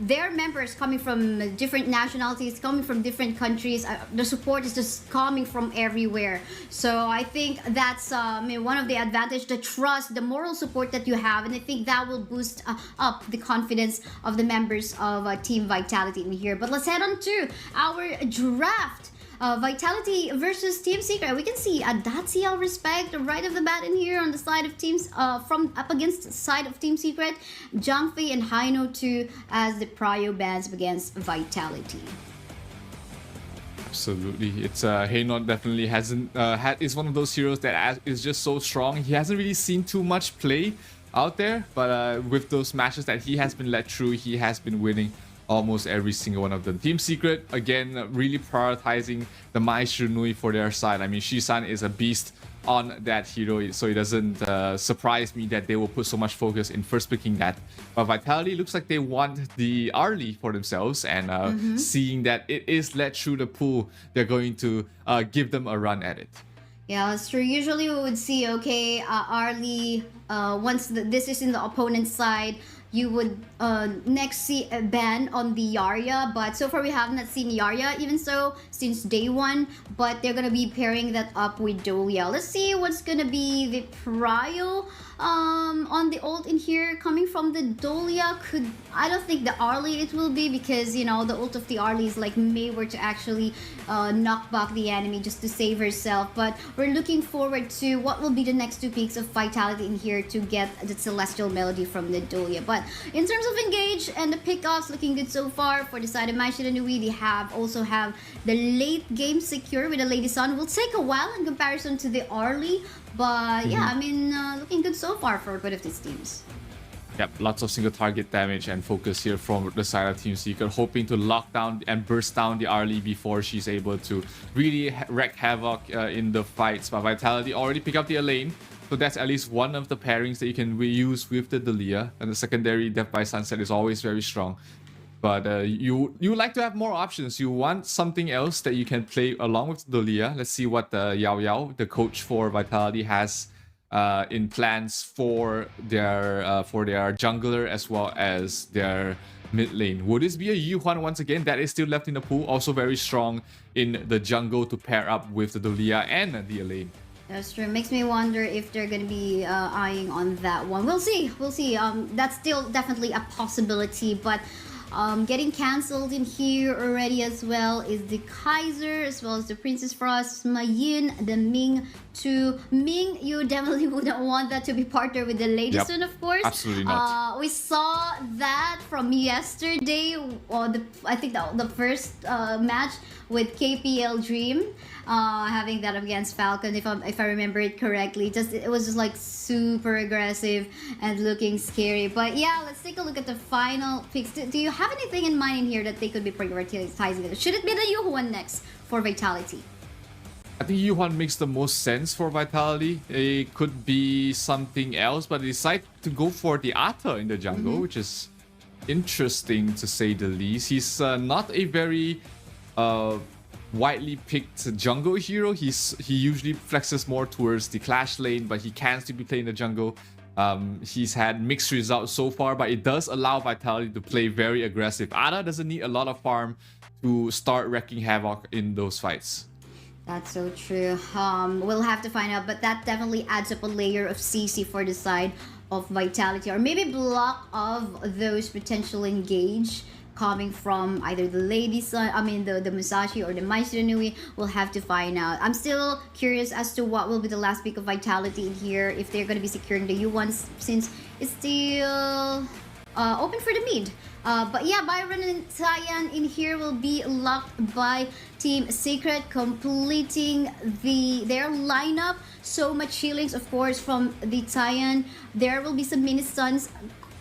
their members coming from different nationalities, coming from different countries. The support is just coming from everywhere. So I think that's one of the advantage, the trust, the moral support that you have. And I think that will boost up the confidence of the members of Team Vitality in here. But let's head on to our draft. Vitality versus Team Secret. We can see a Dacia respect right off the bat in here on the side of teams from up against the side of Team Secret. Zhangfei and Haino 2 as the prio bands against Vitality. Absolutely, it's Haino definitely hasn't is one of those heroes that is just so strong. He hasn't really seen too much play out there, but with those matches that he has been led through, he has been winning almost every single one of them. Team Secret, again, really prioritizing the Mai Shiranui for their side. I mean, Shisan is a beast on that hero, so it doesn't surprise me that they will put so much focus in first picking that. But Vitality looks like they want the Arlie for themselves, and seeing that it is led through the pool, they're going to give them a run at it. Yeah, that's true. Usually we would see, okay, Arlie, once this is in the opponent's side, you would next see a ban on the Yarya, but so far we have not seen Yarya even so since day 1, but they're gonna be pairing that up with Dolia. Let's see what's gonna be the prio on the ult in here coming from the Dolia. I don't think the Arlie it will be, because the ult of the Arlie is like Mei were to actually knock back the enemy just to save herself. But we're looking forward to what will be the next 2 picks of Vitality in here to get the Celestial Melody from the Dolia. But in terms of engage and the pickoffs, looking good so far for the side of Mai Shiranui. They also have the late game secure with the Lady Sun. Will take a while in comparison to the Arlie, but yeah, I mean, looking good so far for both of these teams. Yep, lots of single target damage and focus here from the side of Team Secret, hoping to lock down and burst down the Arlie before she's able to really wreak havoc in the fights. But Vitality already picked up the Elaine, so that's at least one of the pairings that you can reuse with the Dalia. And the secondary Death by Sunset is always very strong. But you like to have more options. You want something else that you can play along with Dalia. Let's see what Yao Yao, the coach for Vitality, has in plans for their jungler as well as their mid lane. Would this be a Yuhan once again that is still left in the pool? Also very strong in the jungle to pair up with the Dolia and the Elaine. That's true. Makes me wonder if they're going to be eyeing on that one. We'll see. We'll see. That's still definitely a possibility, but getting cancelled in here already as well is the Kaiser as well as the Princess Frost, Mayin, the Ming. To Ming, you definitely wouldn't want that to be partnered with the Ladyston, of course. Absolutely not. We saw that from yesterday, or I think the first match with KPL Dream, having that against Falcon, if I remember it correctly. It was just like super aggressive and looking scary. But yeah, let's take a look at the final picks. Do you have anything in mind in here that they could be prioritizing? Should it be the Yuhuan next for Vitality? I think Yuhan makes the most sense for Vitality. It could be something else, but they decide to go for the Ata in the jungle, which is interesting to say the least. He's not a very widely picked jungle hero. He usually flexes more towards the Clash lane, but he can still be playing the jungle. He's had mixed results so far, but it does allow Vitality to play very aggressive. Ata doesn't need a lot of farm to start wreaking havoc in those fights. That's so true. We'll have to find out, but that definitely adds up a layer of CC for the side of Vitality, or maybe block of those potential engage coming from either the the Musashi or the Maishiro. We'll have to find out. I'm still curious as to what will be the last pick of Vitality in here, if they're going to be securing the U1, since it's still open for the mid. But yeah, Byron and Tyan in here will be locked by Team Secret, completing their lineup. So much healings, of course, from the Tyan. There will be some mini stuns.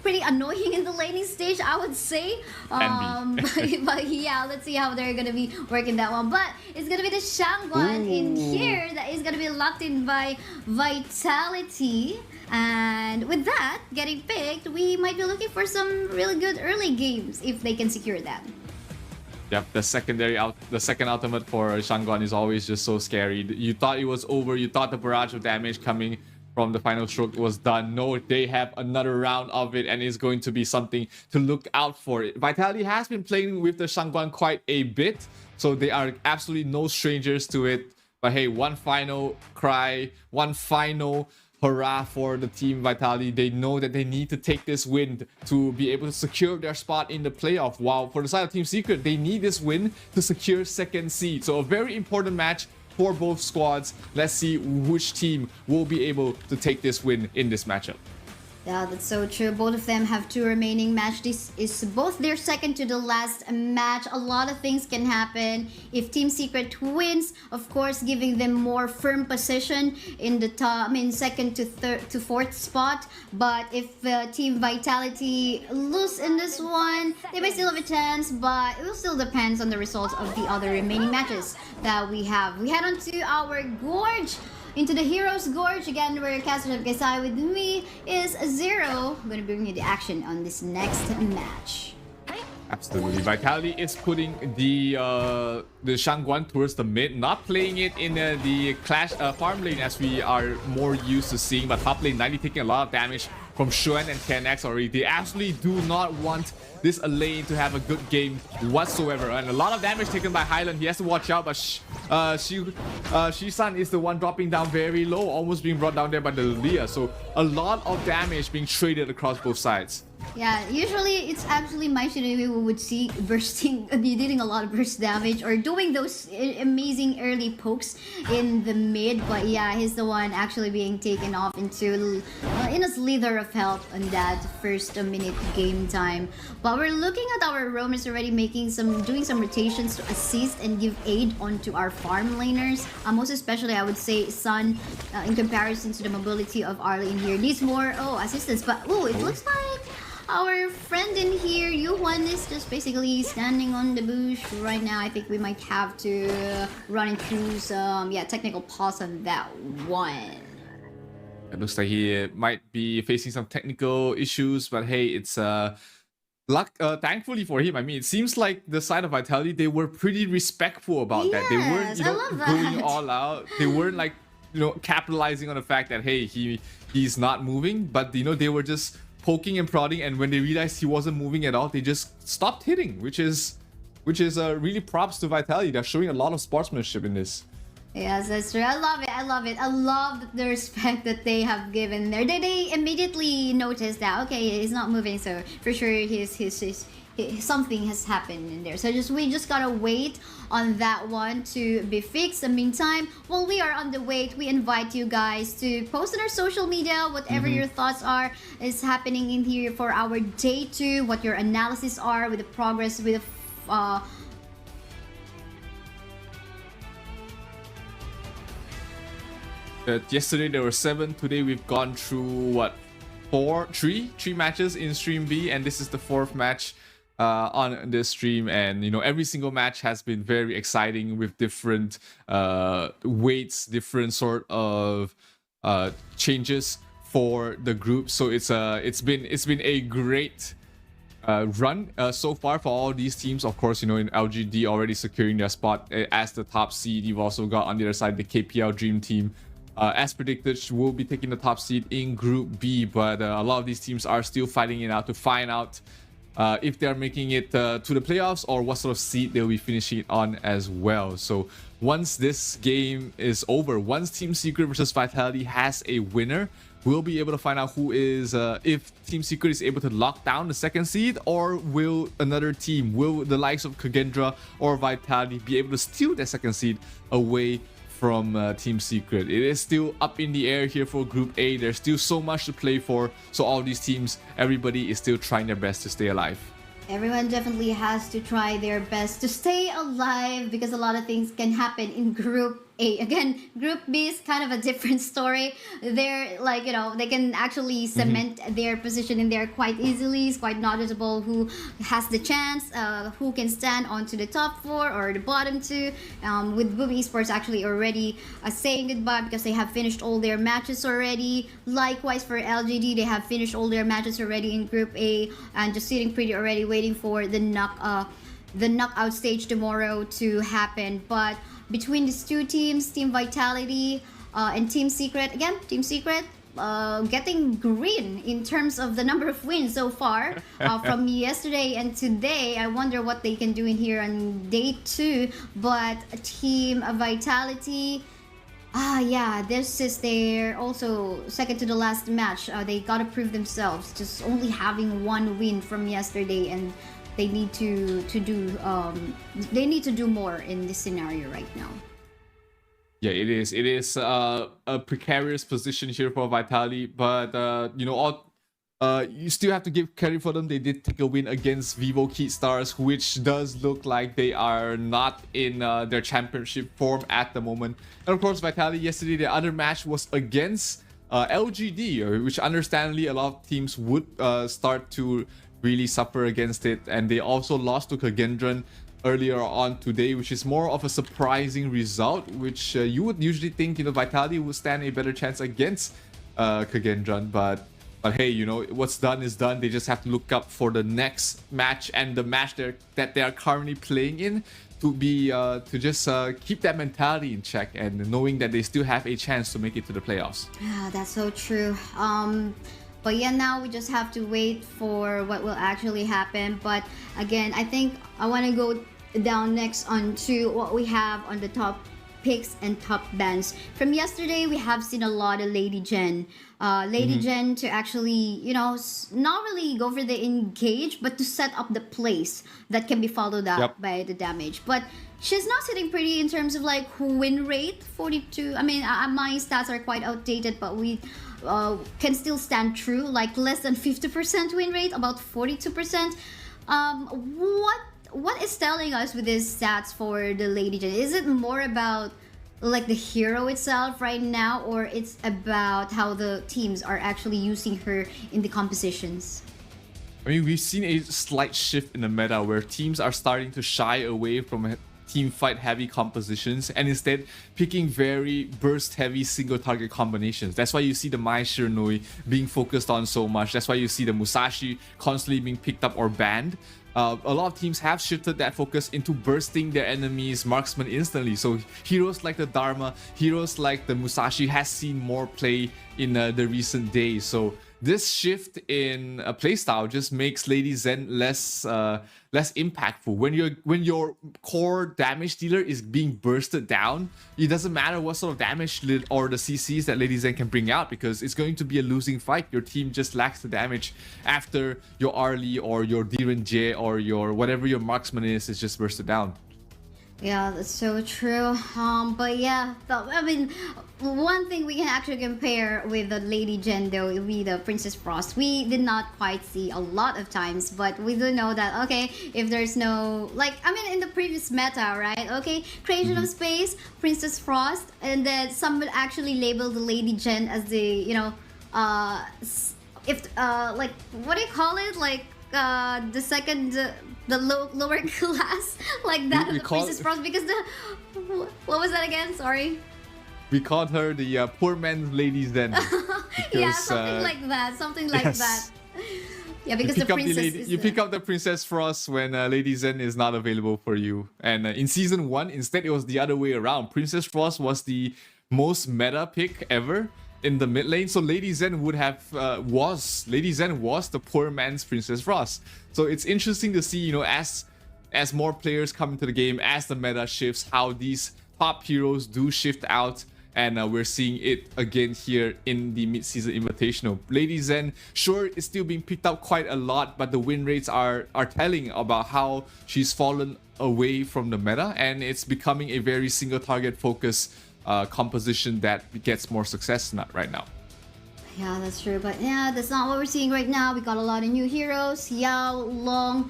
Pretty annoying in the laning stage, I would say. But yeah, let's see how they're gonna be working that one. But it's gonna be the Shangguan in here that is gonna be locked in by Vitality. And with that getting picked, we might be looking for some really good early games if they can secure that. Yep, the second ultimate for Shangguan is always just so scary. You thought it was over, you thought the barrage of damage coming from the final stroke was done. No, they have another round of it, and it's going to be something to look out for. Vitality has been playing with the Shangguan quite a bit, so they are absolutely no strangers to it. But hey, one final cry, one final hurrah for the Team Vitality. They know that they need to take this win to be able to secure their spot in the playoff. While for the side of Team Secret, they need this win to secure second seed. So a very important match for both squads. Let's see which team will be able to take this win in this matchup. Yeah, that's so true. Both of them have 2 remaining matches. This is both their second to the last match. A lot of things can happen. If Team Secret wins, of course, giving them more firm position in the top, second to fourth spot. But if Team Vitality lose in this one, they might still have a chance, but it will still depend on the results of the other remaining matches that we have. We head on to our Gorge. Into the Heroes Gorge again, where Caster of Kaisai with me is Zero. I'm gonna bring you the action on this next match. Absolutely, Vitality is putting the Shangguan towards the mid, not playing it in the Clash farm lane as we are more used to seeing. But top lane, 90 taking a lot of damage from Xuan and 10x already. They absolutely do not want this Elaine to have a good game whatsoever, and a lot of damage taken by Highland. He has to watch out, but Shisan is the one dropping down very low, almost being brought down there by the Lilia. So a lot of damage being traded across both sides. Yeah, usually it's actually Maishiro who would see dealing a lot of burst damage or doing those amazing early pokes in the mid. But yeah, he's the one actually being taken off into in a slither of health on that first minute game time. But we're looking at our roamers already doing some rotations to assist and give aid onto our farm laners. Most especially, I would say Sun, in comparison to the mobility of Arlie in here, needs more assistance. But it looks like our friend in here, Yuhuan, is just basically standing on the bush right now. I think we might have to run into some technical pause on that one. It looks like he might be facing some technical issues, but hey, it's luck. Thankfully for him, it seems like the side of Vitality, they were pretty respectful about that. They weren't, going all out. They weren't like capitalizing on the fact that hey, he's not moving, but they were just poking and prodding, and when they realized he wasn't moving at all, they just stopped hitting, which is really props to Vitality. They're showing a lot of sportsmanship in this. Yes, that's true. I love it. I love it. I love the respect that they have given there. They immediately noticed that okay, he's not moving, so for sure his something has happened in there. So we just gotta wait on that one to be fixed. In the meantime, while we are on the wait, we invite you guys to post on our social media whatever your thoughts is happening in here for our day 2, what your analysis are with the progress with the yesterday there were 7. Today we've gone through what, 3 matches in stream B, and this is the 4th match on this stream. And every single match has been very exciting with different weights, different sort of changes for the group. So it's been a great run so far for all these teams. Of course, in LGD already securing their spot as the top seed. You've also got on the other side the KPL Dream Team. As predicted, will be taking the top seed in Group B, but a lot of these teams are still fighting it out to find out if they're making it to the playoffs or what sort of seed they'll be finishing it on as well. So once this game is over, once Team Secret versus Vitality has a winner, we'll be able to find out who is if Team Secret is able to lock down the 2nd seed, or will another team, will the likes of Kagendra or Vitality be able to steal the 2nd seed away from Team Secret. It is still up in the air here for Group A. There's still so much to play for. So all these teams, everybody is still trying their best to stay alive. Everyone definitely has to try their best to stay alive, because a lot of things can happen in Group A. Again, Group B is kind of a different story. They're like, they can actually cement their position in there quite easily. It's quite noticeable who has the chance, who can stand onto the top 4 or the bottom 2. With Boom Esports actually already saying goodbye because they have finished all their matches already. Likewise for LGD, they have finished all their matches already in Group A and just sitting pretty already, waiting for the knockout stage tomorrow to happen. But between these two teams, Team Vitality and Team Secret, again, Team Secret getting green in terms of the number of wins so far from yesterday and today. I wonder what they can do in here on day 2. But Team Vitality, yeah, this is their also second to the last match. They gotta prove themselves, just only having 1 win from yesterday, and they need to do more in this scenario right now. Yeah, it is a precarious position here for Vitality, but you still have to give credit for them. They did take a win against Vivo Kid Stars, which does look like they are not in their championship form at the moment. And of course, Vitality yesterday, the other match was against LGD, which understandably a lot of teams would start to really suffer against it. And they also lost to Kagendran earlier on today, which is more of a surprising result, which you would usually think Vitality would stand a better chance against Kagendran, but hey, what's done is done. They just have to look up for the next match and the match that they are currently playing in to be to just keep that mentality in check and knowing that they still have a chance to make it to the playoffs. Yeah, that's so true. But yeah, now we just have to wait for what will actually happen. But again, I think I want to go down next onto what we have on the top picks and top bans. From yesterday, we have seen a lot of Lady Jen. Lady Jen to actually, not really go for the engage, but to set up the place that can be followed up by the damage. But she's not sitting pretty in terms of like win rate, 42. I mean, my stats are quite outdated, but we can still stand true, like less than 50% win rate, about 42%. What is telling us with these stats for the Lady Jen? Is it more about like the hero itself right now, or it's about how the teams are actually using her in the compositions? I mean, we've seen a slight shift in the meta where teams are starting to shy away from team fight heavy compositions and instead picking very burst heavy single target combinations. That's why you see the Mai Shiranui being focused on so much. That's why you see the Musashi constantly being picked up or banned. A lot of teams have shifted that focus into bursting their enemies' marksman instantly. So heroes like the Dharma, heroes like the Musashi has seen more play in the recent days. So this shift in playstyle just makes Lady Zen less impactful. When your core damage dealer is being bursted down, it doesn't matter what sort of damage or the CCs that Lady Zen can bring out, because it's going to be a losing fight. Your team just lacks the damage after your Arlie or your Diren J or your whatever your marksman is just bursted down. Yeah, that's so true. But yeah, I mean, one thing we can actually compare with the Lady Gen though will be the Princess Frost. We did not quite see a lot of times, but we do know that, okay, if there's no, like, I mean, in the previous meta, right? Okay, Creation of Space, Princess Frost, and then some would actually label the Lady Gen as the, you know, like, what do you call it? Like, the second, the lower class, like that of the Princess Frost, because the, what was that again? Sorry. We called her the poor man's Lady Zen. Yeah, something like that. Something like that. Yeah, because the princess you pick up the Princess Frost when Lady Zen is not available for you. And in season 1, instead it was the other way around. Princess Frost was the most meta pick ever in the mid lane. So Lady Zen would have Lady Zen was the poor man's Princess Frost. So it's interesting to see, you know, as more players come into the game, as the meta shifts, how these top heroes do shift out. And we're seeing it again here in the mid-season invitational. Lady Zen, sure, is still being picked up quite a lot, but the win rates are telling about how she's fallen away from the meta, and it's becoming a very single target focus composition that gets more success right now. Yeah, that's true, but yeah, that's not what we're seeing right now. We got a lot of new heroes, Yao, Long.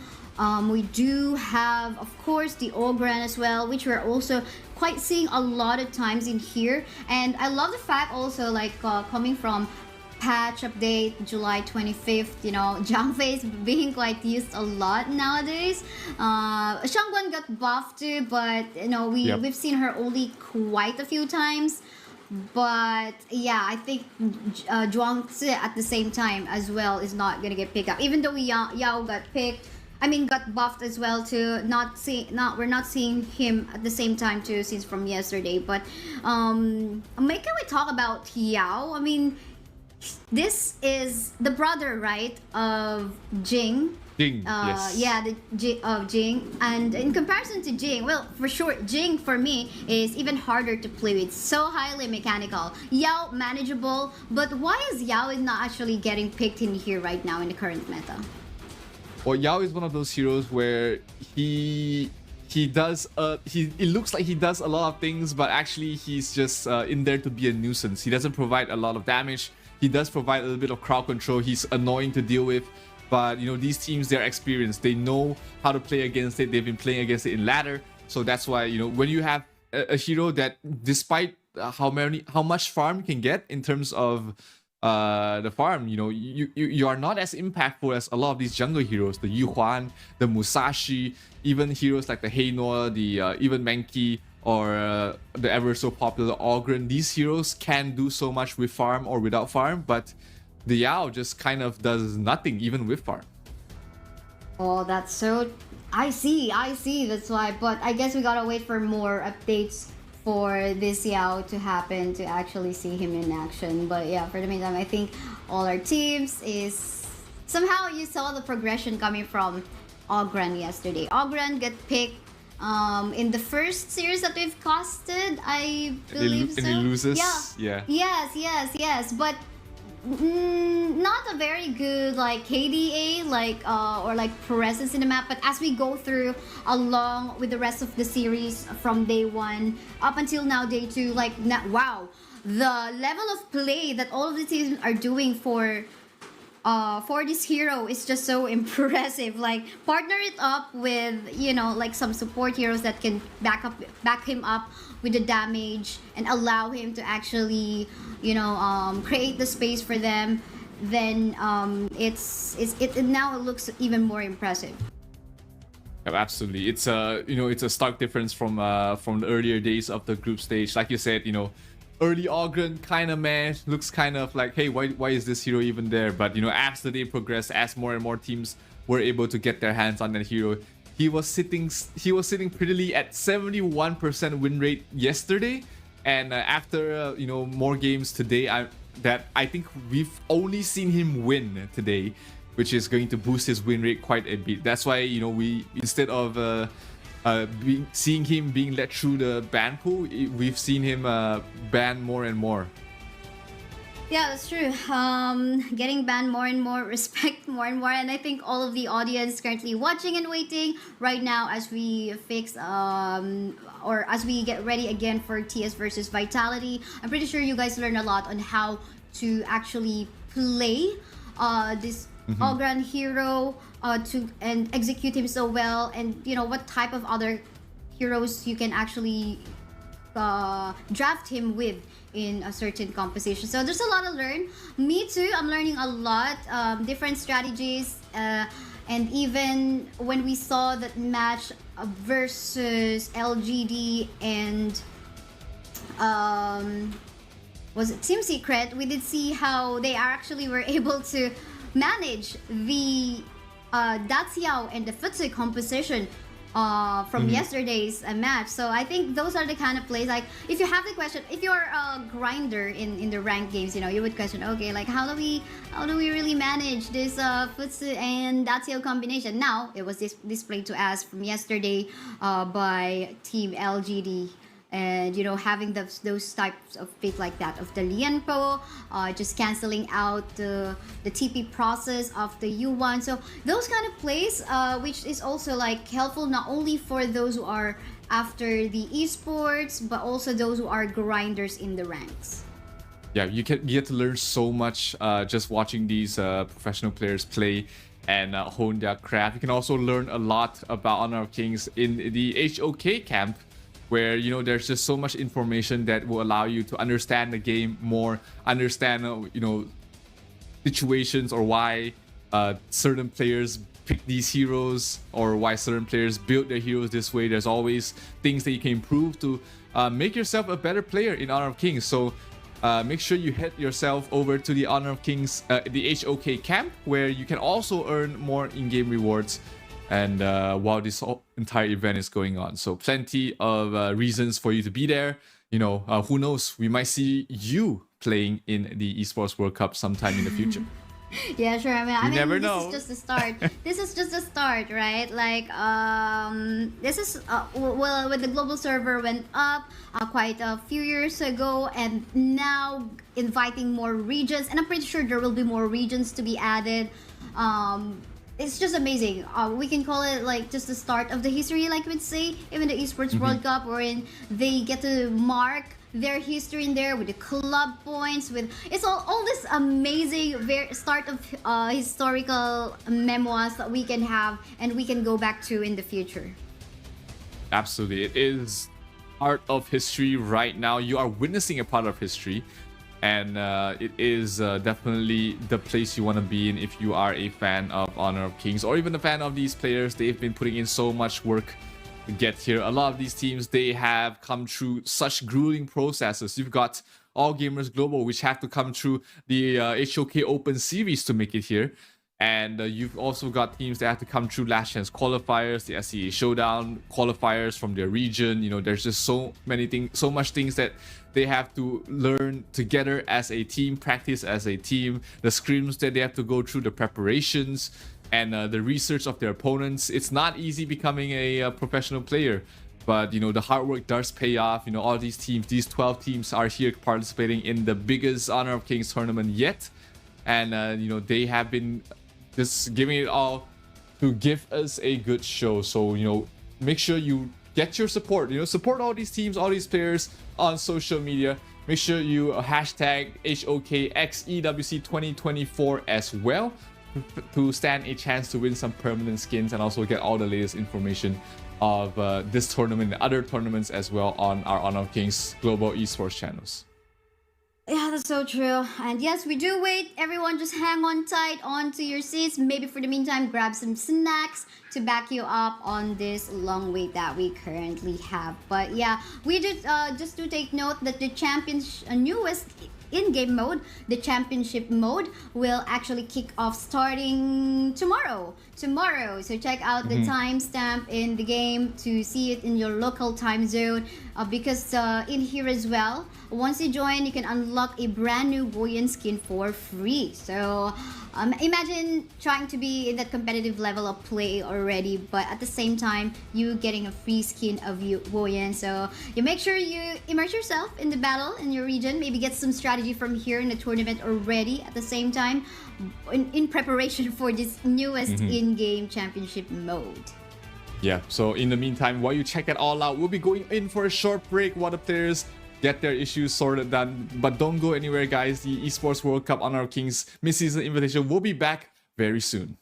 We do have, of course, the Ogren as well, which we're also quite seeing a lot of times in here. And I love the fact also, like, coming from patch update July 25th, you know, Jiangfei's being quite used a lot nowadays. Shangguan got buffed too, but you know, we've seen her only quite a few times. But yeah, I think Zhuangzi at the same time as well is not gonna get picked up, even though Yao got picked. I mean, got buffed as well too. We're not seeing him at the same time too, since from yesterday. But can we talk about Yao? I mean, this is the brother, right, of Jing. Yes. Yeah, of Jing. And in comparison to Jing, well, for sure, Jing for me is even harder to play with. So highly mechanical. Yao manageable, but why is Yao not actually getting picked in here right now in the current meta? Well, Yao is one of those heroes where it looks like he does a lot of things, but actually he's just in there to be a nuisance. He doesn't provide a lot of damage. He does provide a little bit of crowd control. He's annoying to deal with, but you know, these teams, they're experienced. They know how to play against it. They've been playing against it in ladder. So that's why, you know, when you have a hero that, despite how much farm you can get in terms of the farm, you know, you are not as impactful as a lot of these jungle heroes, the Yuhuan, the Musashi, even heroes like the Heino, the even Menki, or the ever so popular Ogren. These heroes can do so much with farm or without farm, but the Yao just kind of does nothing even with farm. Oh, that's so... I see, that's why. But I guess we gotta wait for more updates for this Yao to happen to actually see him in action. But yeah, for the meantime, I think all our teams is... Somehow you saw the progression coming from Ogren yesterday. Ogren got picked in the first series that we've casted, I believe so. And he loses? Yeah. Yes. But not a very good like KDA, like or like presence in the map. But as we go through along with the rest of the series from day 1 up until now day 2, like wow, the level of play that all of the teams are doing for this hero is just so impressive. Like, partner it up with, you know, like some support heroes that can back him up with the damage and allow him to actually, you know, create the space for them. Then it now looks even more impressive. Absolutely. It's a it's a stark difference from the earlier days of the group stage. Like you said, early Ogren kind of looks kind of like, hey, why is this hero even there? But as the day progressed, as more and more teams were able to get their hands on that hero, he was sitting prettily at 71% win rate yesterday, and after more games today, I think we've only seen him win today, which is going to boost his win rate quite a bit. That's why we, instead of seeing him being let through the ban pool, we've seen him ban more and more. Yeah, that's true. Getting banned more and more, respect more and more, and I think all of the audience currently watching and waiting right now as we fix or as we get ready again for TS versus Vitality. I'm pretty sure you guys learned a lot on how to actually play this Ogran hero and execute him so well, and what type of other heroes you can actually draft him with in a certain composition. So there's a lot to learn. Me too, I'm learning a lot, different strategies, and even when we saw that match versus LGD and was it Team Secret, we did see how they actually were able to manage the Daxiao and the Futsu composition from yesterday's match. So I think those are the kind of plays, like if you have the question, if you're a grinder in the ranked games, you would question, okay, like how do we really manage this Futsu and Daxiao combination? Now it was displayed to us from yesterday by Team LGD. And having those types of pick like that of the Lianpo, just canceling out the TP process of the U1. So those kind of plays, which is also like helpful not only for those who are after the esports, but also those who are grinders in the ranks. Yeah, you get to learn so much just watching these professional players play and hone their craft. You can also learn a lot about Honor of Kings in the HOK camp, where there's just so much information that will allow you to understand the game more, understand situations, or why certain players pick these heroes, or why certain players build their heroes this way. There's always things that you can improve to make yourself a better player in Honor of Kings. So make sure you head yourself over to the Honor of Kings, the HOK camp, where you can also earn more in-game rewards and while this entire event is going on. So plenty of reasons for you to be there. Who knows, we might see you playing in the Esports World Cup sometime in the future. Yeah, sure. I mean, never this know. is just the start. This is just the start, right? Like, this is well, when the global server went up quite a few years ago, and now inviting more regions, and I'm pretty sure there will be more regions to be added. It's just amazing. We can call it like just the start of the history, like we'd say, even the Esports World Cup, wherein they get to mark their history in there with the club points, with it's all this amazing start of historical memoirs that we can have and we can go back to in the future. Absolutely, it is part of history right now. You are witnessing a part of history, and it is definitely the place you want to be in if you are a fan of Honor of Kings, or even a fan of these players. They've been putting in so much work to get here. A lot of these teams, they have come through such grueling processes. You've got All Gamers Global, which have to come through the HOK Open Series to make it here. And you've also got teams that have to come through Last Chance qualifiers, the SCA Showdown qualifiers from their region. There's just so much things that they have to learn together as a team, practice as a team, the scrims that they have to go through, the preparations, and the research of their opponents. It's not easy becoming a professional player, but the hard work does pay off. All these teams, these 12 teams are here participating in the biggest Honor of Kings tournament yet, and they have been just giving it all to give us a good show. So make sure you get your support. Support all these teams, all these players on social media. Make sure you hashtag HOKXEWC 2024 as well to stand a chance to win some permanent skins, and also get all the latest information of this tournament and other tournaments as well on our Honor of Kings Global Esports channels. Yeah, that's so true. And yes, we do wait. Everyone just hang on tight onto your seats. Maybe for the meantime, grab some snacks to back you up on this long wait that we currently have. But yeah, we just to take note that the champions newest in-game mode, the championship mode, will actually kick off starting tomorrow. So check out the timestamp in the game to see it in your local time zone. Because in here as well, once you join, you can unlock a brand new Voyant skin for free. So imagine trying to be in that competitive level of play already, but at the same time, you getting a free skin of Voyant. So you make sure you immerse yourself in the battle in your region. Maybe get some strategy from here in the tournament already at the same time in preparation for this newest in-game championship mode. Yeah, so in the meantime, while you check it all out, we'll be going in for a short break while the players get their issues sorted done. But don't go anywhere, guys. The Esports World Cup Honor of Kings mid-season invitation will be back very soon.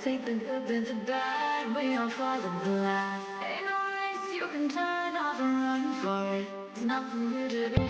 Take the good with the bad, we all fall in line. Ain't no race you can turn off and run for it. There's nothing new to do.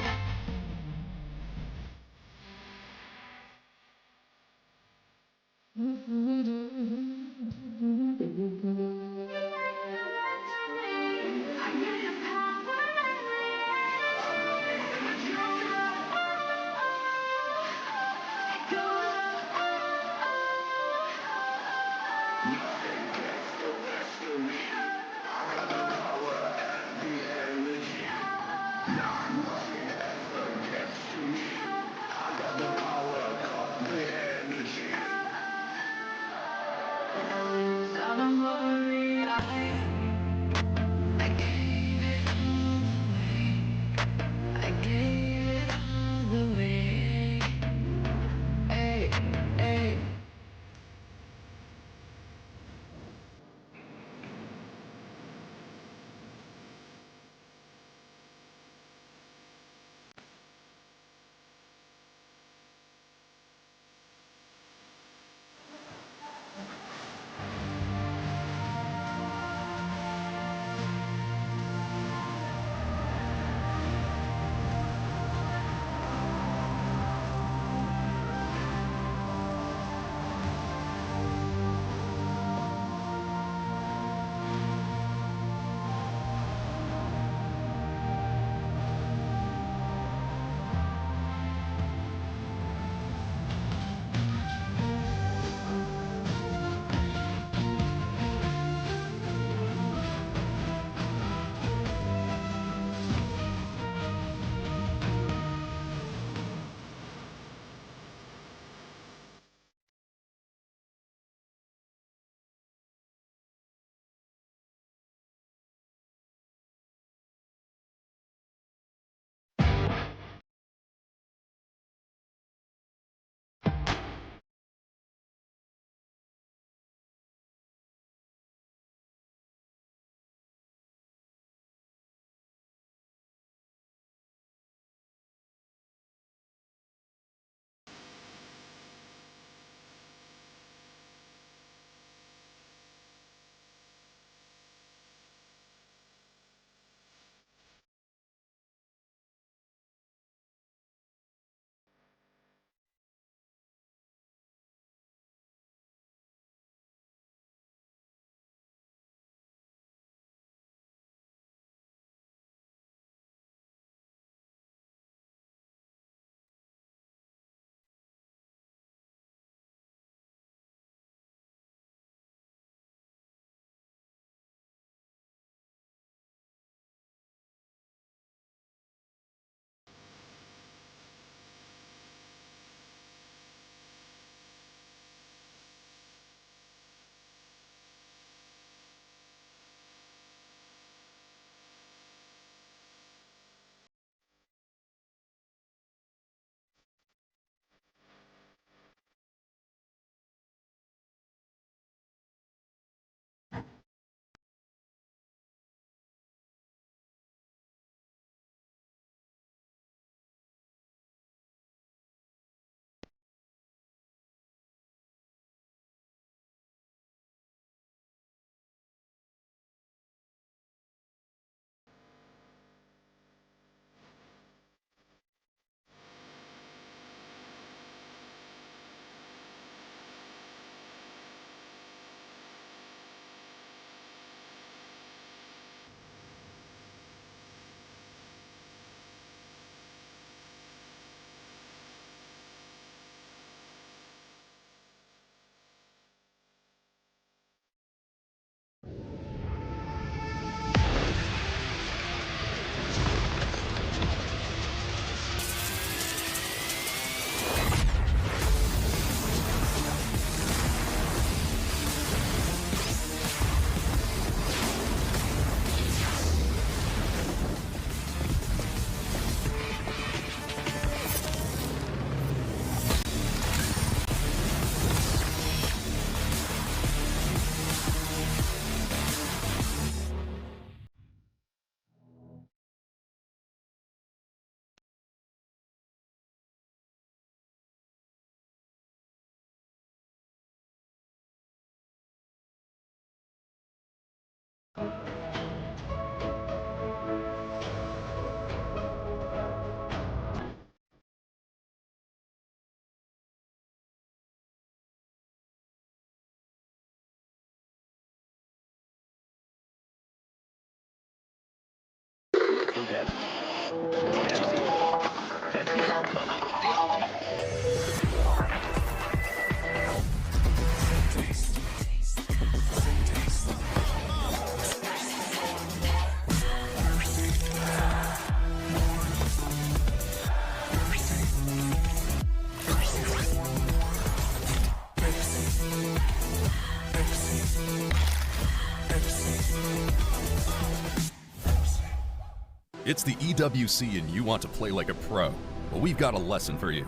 It's the EWC and you want to play like a pro. Well, we've got a lesson for you.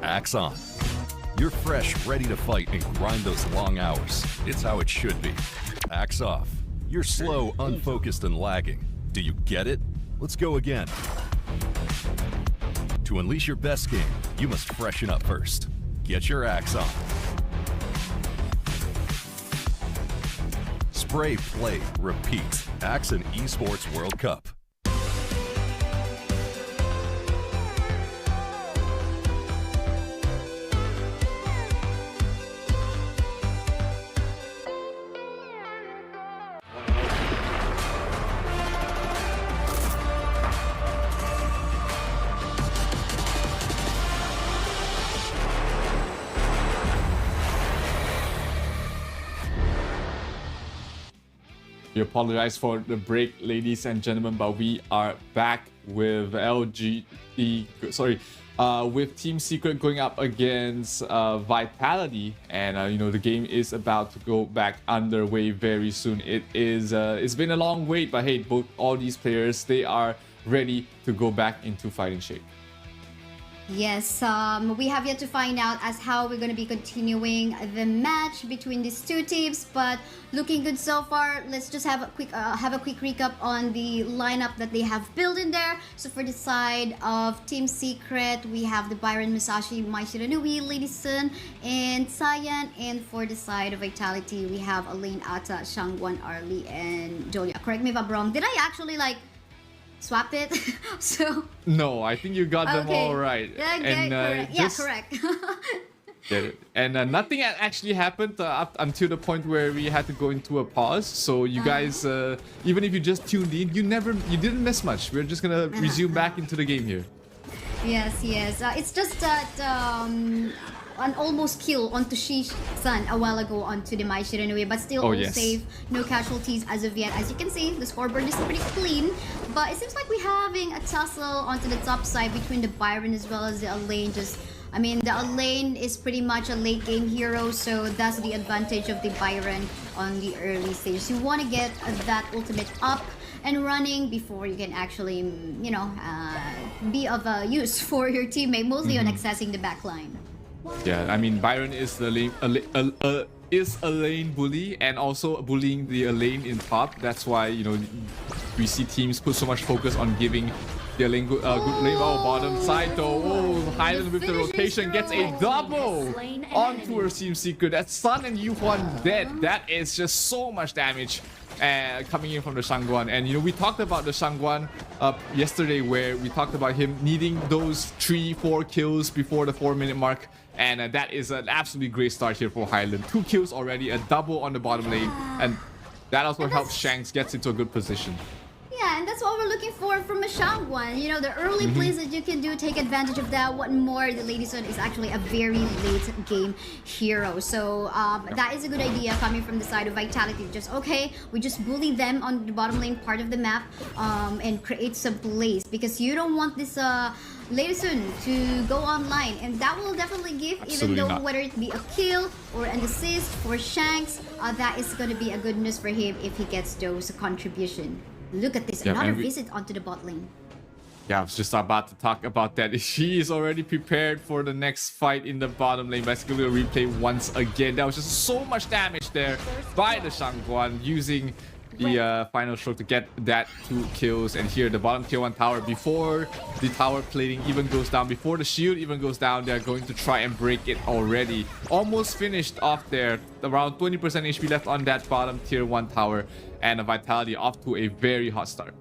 Axe on. You're fresh, ready to fight and grind those long hours. It's how it should be. Axe off. You're slow, unfocused, and lagging. Do you get it? Let's go again. To unleash your best game, you must freshen up first. Get your axe on. Spray, play, repeat. Axe and Esports World Cup. We apologize for the break, ladies and gentlemen, but we are back with with Team Secret going up against Vitality, and you know, the game is about to go back underway very soon. It's been a long wait, but hey, all these players, they are ready to go back into fighting shape. Yes, we have yet to find out as how we're going to be continuing the match between these two teams, but looking good so far. Let's just have a quick recap on the lineup that they have built in there. So for the side of Team Secret, we have the Byron, Musashi, Mai Shiranui, Lady Sun, and Cyan. And for the side of Vitality, we have Elaine, Ata, Shangwan, Arlie, and Jolia. Correct me if I'm wrong. Did I actually swap it? So no, I think you got them all right. Yeah, correct. Get it. And nothing actually happened up until the point where we had to go into a pause. So you guys, even if you just tuned in, you didn't miss much. We're just gonna resume back into the game here. Yes. It's just that an almost kill onto Shi-san a while ago onto the Mai Shiranui, but still all safe, no casualties as of yet. As you can see, the scoreboard is pretty clean, but it seems like we're having a tussle onto the top side between the Byron as well as the Elaine. The Elaine is pretty much a late game hero, so that's the advantage of the Byron on the early stage. You want to get that ultimate up and running before you can actually, you know, be of use for your teammate, mostly on accessing the backline. Yeah, I mean, Byron is the lane bully and also bullying the lane in top. That's why, you know, we see teams put so much focus on giving the lane good lane. Oh, bottom side though. Oh, Highland with the rotation gets a double onto her Team Secret. That's Sun and Yuhuan dead. That is just so much damage coming in from the Shangguan. And you know, we talked about the Shangguan yesterday, where we talked about him needing those 3-4 kills before the 4-minute mark. And that is an absolutely great start here for Highland. 2 kills already, a double on the bottom lane, and that also helps Shanks get into a good position. Yeah, and that's what we're looking for from a Shangguan. You know, the early plays that you can do, take advantage of that. What more, the Lady Sun is actually a very late game hero. So that is a good idea coming from the side of Vitality. We just bully them on the bottom lane part of the map and create some plays, because you don't want this Lady Sun to go online, and that will definitely give, whether it be a kill or an assist for Shanks, that is going to be a good news for him if he gets those contribution. Look at this, another visit onto the bot lane. Yeah, I was just about to talk about that. She is already prepared for the next fight in the bottom lane. Basically, a replay once again. That was just so much damage there by the Shangguan, using the final stroke to get that 2 kills. And here, the bottom tier 1 tower, before the tower plating even goes down, before the shield even goes down, they're going to try and break it already. Almost finished off there. Around 20% HP left on that bottom tier 1 tower. And a Vitality off to a very hot start.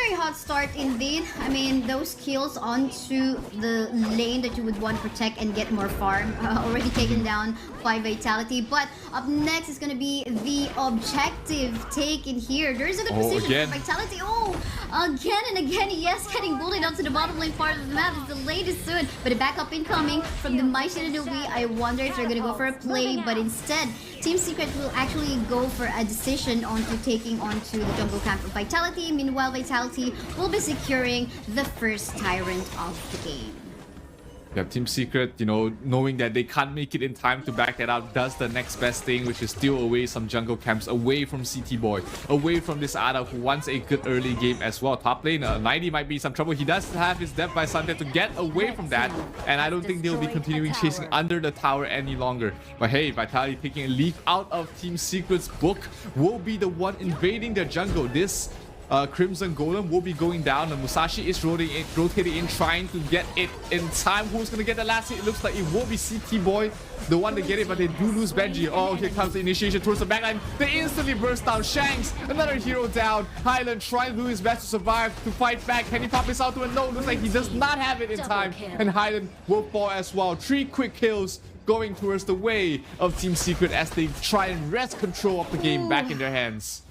very hot start indeed. I mean, those kills onto the lane that you would want to protect and get more farm. Already taken down 5 Vitality. But up next is going to be the objective taken here. There's a good position for Vitality. Oh, again and again, yes, getting bullied onto the bottom lane part of the map. It's the latest soon. But a backup incoming from the MICC. I wonder if they're going to go for a play, but instead, Team Secret will actually go for a decision onto taking onto the jungle camp of Vitality. Meanwhile, Vitality will be securing the first Tyrant of the game. Yeah, Team Secret, you know, knowing that they can't make it in time to back that out, does the next best thing, which is steal away some jungle camps, away from CT Boy, away from this Ada, who wants a good early game as well. Top lane, 90 might be some trouble. He does have his death by Sunday to get away from that, and I don't think they'll be continuing chasing under the tower any longer. But hey, Vitality taking a leaf out of Team Secret's book, will be the one invading their jungle. This Crimson Golem will be going down, and Musashi is rotating in, trying to get it in time. Who's gonna get the last hit? It looks like it will be CT Boy, the one to get it, but they do lose Benji. Oh, here comes the initiation towards the backline. They instantly burst down. Shanks, another hero down. Highland trying to do his best to survive, to fight back. Can he pop this out to a no? Looks like he does not have it in time, and Highland will fall as well. 3 quick kills going towards the way of Team Secret as they try and wrest control of the game back in their hands.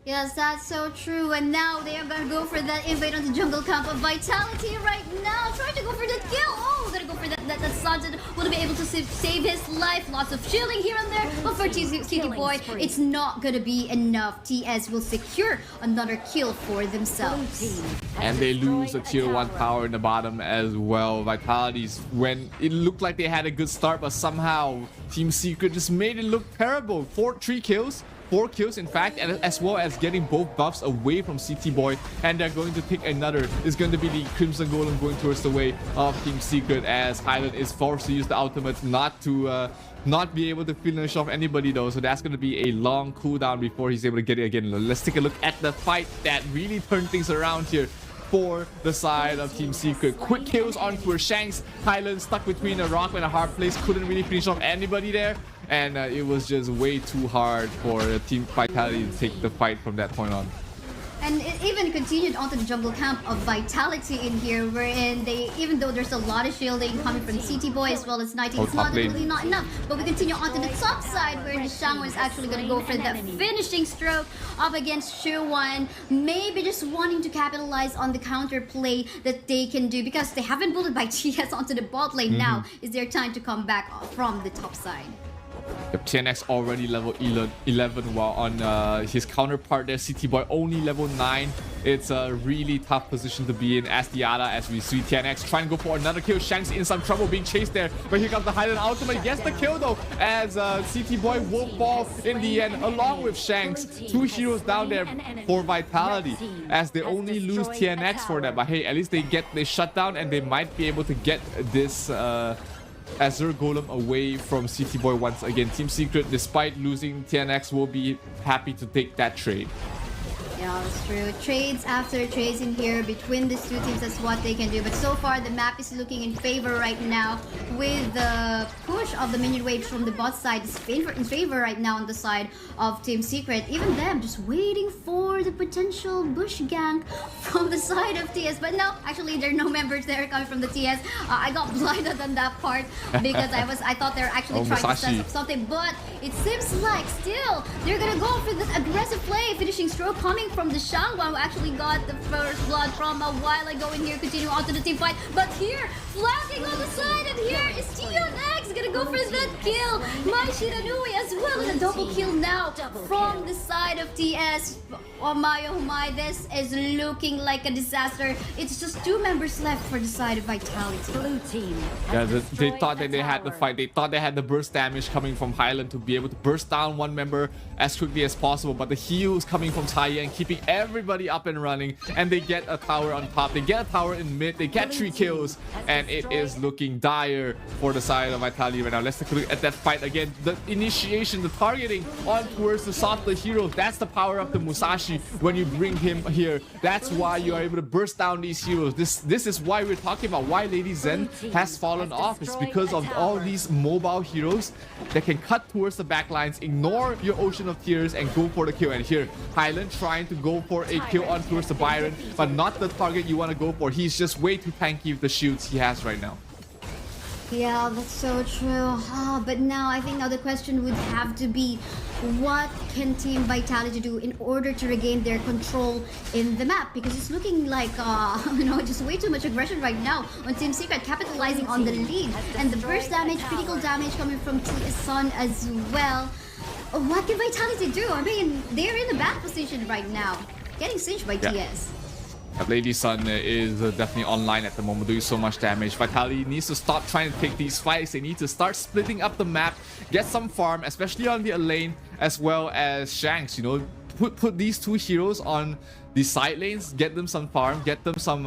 Yes, that's so true. And now they are going to go for that invade on the jungle camp of Vitality right now. Trying to go for that kill. Oh, going to go for that Sanjin. Will be able to save his life. Lots of shielding here and there. But for CT Boy, it's not going to be enough. TS will secure another kill for themselves. And they lose a tier 1 power in the bottom as well. Vitality's, when it looked like they had a good start, but somehow Team Secret just made it look terrible. 3 kills. 4 kills in fact, and as well as getting both buffs away from CT Boy, and they're going to pick another. It's going to be the Crimson Golem going towards the way of Team Secret, as Highland is forced to use the ultimate not to not be able to finish off anybody though, so that's going to be a long cooldown before he's able to get it again. Let's take a look at the fight that really turned things around here for the side of Team Secret. Quick kills onto her Shanks. Highland stuck between a rock and a hard place, couldn't really finish off anybody there, and it was just way too hard for Team Vitality to take the fight from that point on. And it even continued onto the jungle camp of Vitality in here, wherein they, even though there's a lot of shielding coming from CT Boy as well as 19, it's not really not enough. But we continue onto the top side, where the Shangwon is actually going to go for that finishing stroke up against Shuwan. Maybe just wanting to capitalize on the counter play that they can do, because they haven't bullied by TS onto the bot lane. Now is their time to come back from the top side. Yep, TNX already level 11, while on his counterpart there, CT Boy only level 9. It's a really tough position to be in as the Ada, as we see TNX trying to go for another kill. Shanks in some trouble being chased there, but here comes the Highland ultimate. Gets the kill though, as CT Boy will fall in the end along with Shanks. 2 heroes down there for Vitality, as they only lose TNX for that. But hey, at least they shut down, and they might be able to get this Azure Golem away from CT Boy once again. Team Secret, despite losing TNX, will be happy to take that trade. Yeah, that's true. Trades after trades in here between these two teams, that's what they can do. But so far, the map is looking in favor right now, with the push of the minion waves from the bot side is in favor right now on the side of Team Secret. Even them just waiting for the potential bush gank from the side of TS. But no, actually, there are no members there coming from the TS. I got blinded on that part because I thought they were actually trying to set up something. But it seems like still they're gonna go for this aggressive play, finishing stroke coming from the Shangwon, who actually got the first blood from a while ago in here. Continue on to the team fight, but here flanking on the side, and here is TNX gonna go for that kill. Shiranui as well, and a double kill now from the side of TS. Oh my, this is looking like a disaster. It's just 2 members left for the side of Vitality. Blue team. Yeah, they thought that they had the fight. They thought they had the burst damage coming from Highland to be able to burst down 1 member as quickly as possible, but the heals coming from Taya and keeping everybody up and running, and they get a tower on top. They get a tower in mid. They get 3 kills, and it is looking dire for the side of Vitality. Vitality right now. Let's take a look at that fight again. The initiation, the targeting on towards the softer heroes. That's the power of the Musashi when you bring him here. That's why you are able to burst down these heroes. This is why we're talking about why Lady Zen has fallen off. It's because of all these mobile heroes that can cut towards the backlines, ignore your Ocean of Tears, and go for the kill. And here, Highland trying to go for a kill on towards the Byron, but not the target you want to go for. He's just way too tanky with the shields he has right now. Yeah, that's so true. But now I think now the question would have to be, what can Team Vitality do in order to regain their control in the map? Because it's looking like, you know, just way too much aggression right now on Team Secret, capitalizing on the lead. And the burst damage, critical damage coming from TS Sun as well. What can Vitality do? I mean, they're in a bad position right now, getting singed by TS. Lady Sun is definitely online at the moment, doing so much damage. Vitality needs to stop trying to take these fights. They need to start splitting up the map, get some farm, especially on the lane, as well as Shanks. You know, put these two heroes on the side lanes, get them some farm, get them some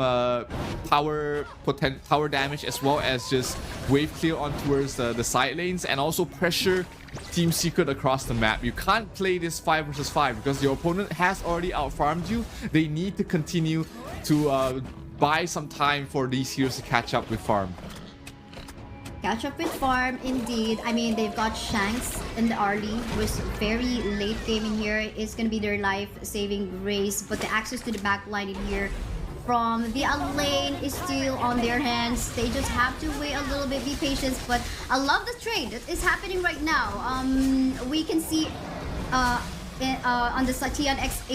tower damage, as well as just wave clear on towards the side lanes, and also pressure Team Secret across the map. You can't play this 5 versus 5 because your opponent has already outfarmed you. They need to continue to buy some time for these heroes to catch up with farm. Catch up with farm, indeed. I mean, they've got Shanks in the early, which very late game in here. It's gonna be their life-saving race, but the access to the back line in here from the lane is still on their hands. They just have to wait a little bit, be patient. But I love the trade that is happening right now. We can see on the side, TNX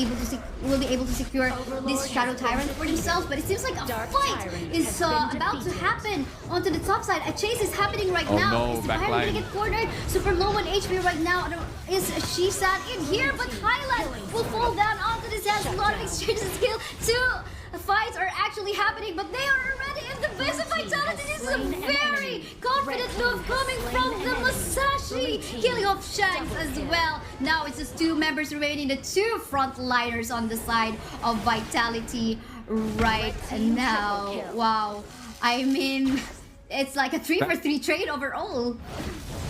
will be able to secure this Shadow Tyrant for themselves, but it seems like a fight is about to happen onto the top side. A chase is happening right now. No, is the Byron gonna get cornered? Super low on HP right now. Is Shisan in here? But Highland will fall down onto this. Has a lot of exchanges of skill. Two fights are actually happening, but they are already in the base of Vitality. This is a very confident move coming from the Musashi, killing off Shanks as well. Now it's just two members remaining, the two frontliners on the side of Vitality right now. Wow, I mean, it's like a 3 for 3 trade overall.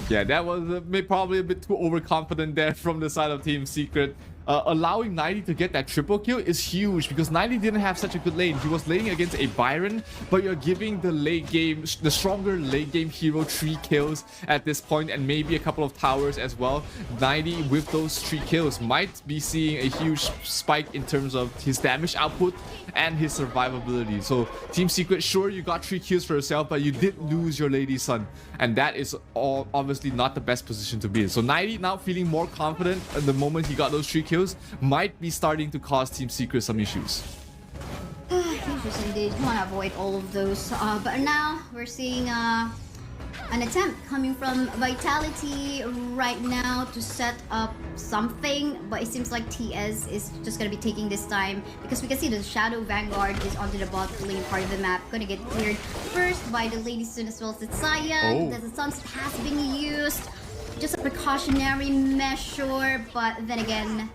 Yeah, that was probably a bit too overconfident there from the side of Team Secret. Allowing 90 to get that triple kill is huge because 90 didn't have such a good lane. He was laning against a Byron, but you're giving the late game, the stronger late game hero 3 kills at this point, and maybe a couple of towers as well. 90 with those 3 kills might be seeing a huge spike in terms of his damage output and his survivability. So Team Secret, sure, you got 3 kills for yourself, but you did lose your Lady Sun, and that is obviously not the best position to be in. So 90 now feeling more confident at the moment he got those 3 kills might be starting to cause Team Secret some issues. Issues indeed. You want to avoid all of those. But now we're seeing an attempt coming from Vitality right now to set up something, but it seems like TS is just going to be taking this time because we can see the Shadow Vanguard is onto the bot lane part of the map, going to get cleared first by the Lady Sun as well as the Cyan. The Sunset has been used, just a precautionary measure, but then again,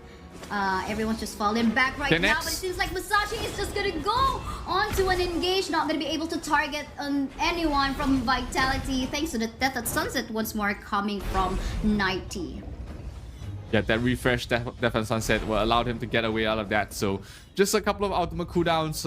everyone's just falling back right now. But it seems like Musashi is just gonna go onto an engage, not gonna be able to target anyone from Vitality, thanks to the death at Sunset once more coming from 90. Yeah, that refresh Death at Sunset will allow him to get away out of that. So just a couple of ultimate cooldowns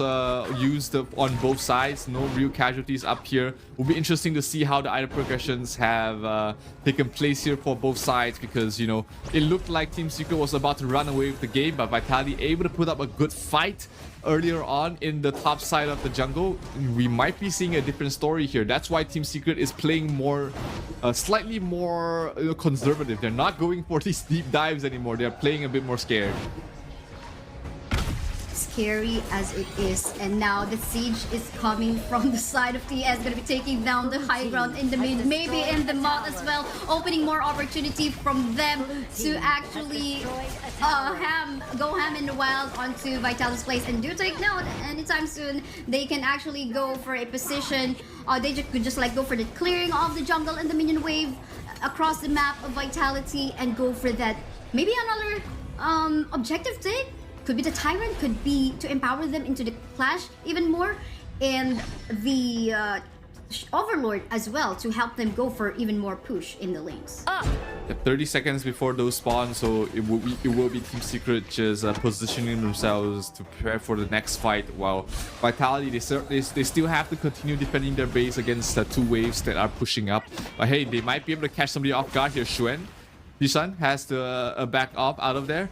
used on both sides. No real casualties up here. Will be interesting to see how the item progressions have taken place here for both sides, because, you know, it looked like Team Secret was about to run away with the game, but Vitality able to put up a good fight earlier on in the top side of the jungle. We might be seeing a different story here. That's why Team Secret is playing more, slightly more conservative. They're not going for these deep dives anymore. They're playing a bit more scared. Scary as it is, and now the siege is coming from the side of TS, gonna be taking down the high ground in the mid, maybe in the mod as well, opening more opportunity from them to actually go ham in the wild onto Vitality's place. And do take note, anytime soon they can actually go for a position, they could just like go for the clearing of the jungle and the minion wave across the map of Vitality and go for that. Maybe another objective take. Could be the Tyrant, could be to empower them into the Clash even more. And the Overlord as well to help them go for even more push in the lanes. 30 seconds before those spawn, so it will be Team Secret just positioning themselves to prepare for the next fight. While Vitality, they still have to continue defending their base against the two waves that are pushing up. But hey, they might be able to catch somebody off guard here. Yushan has to back off out of there,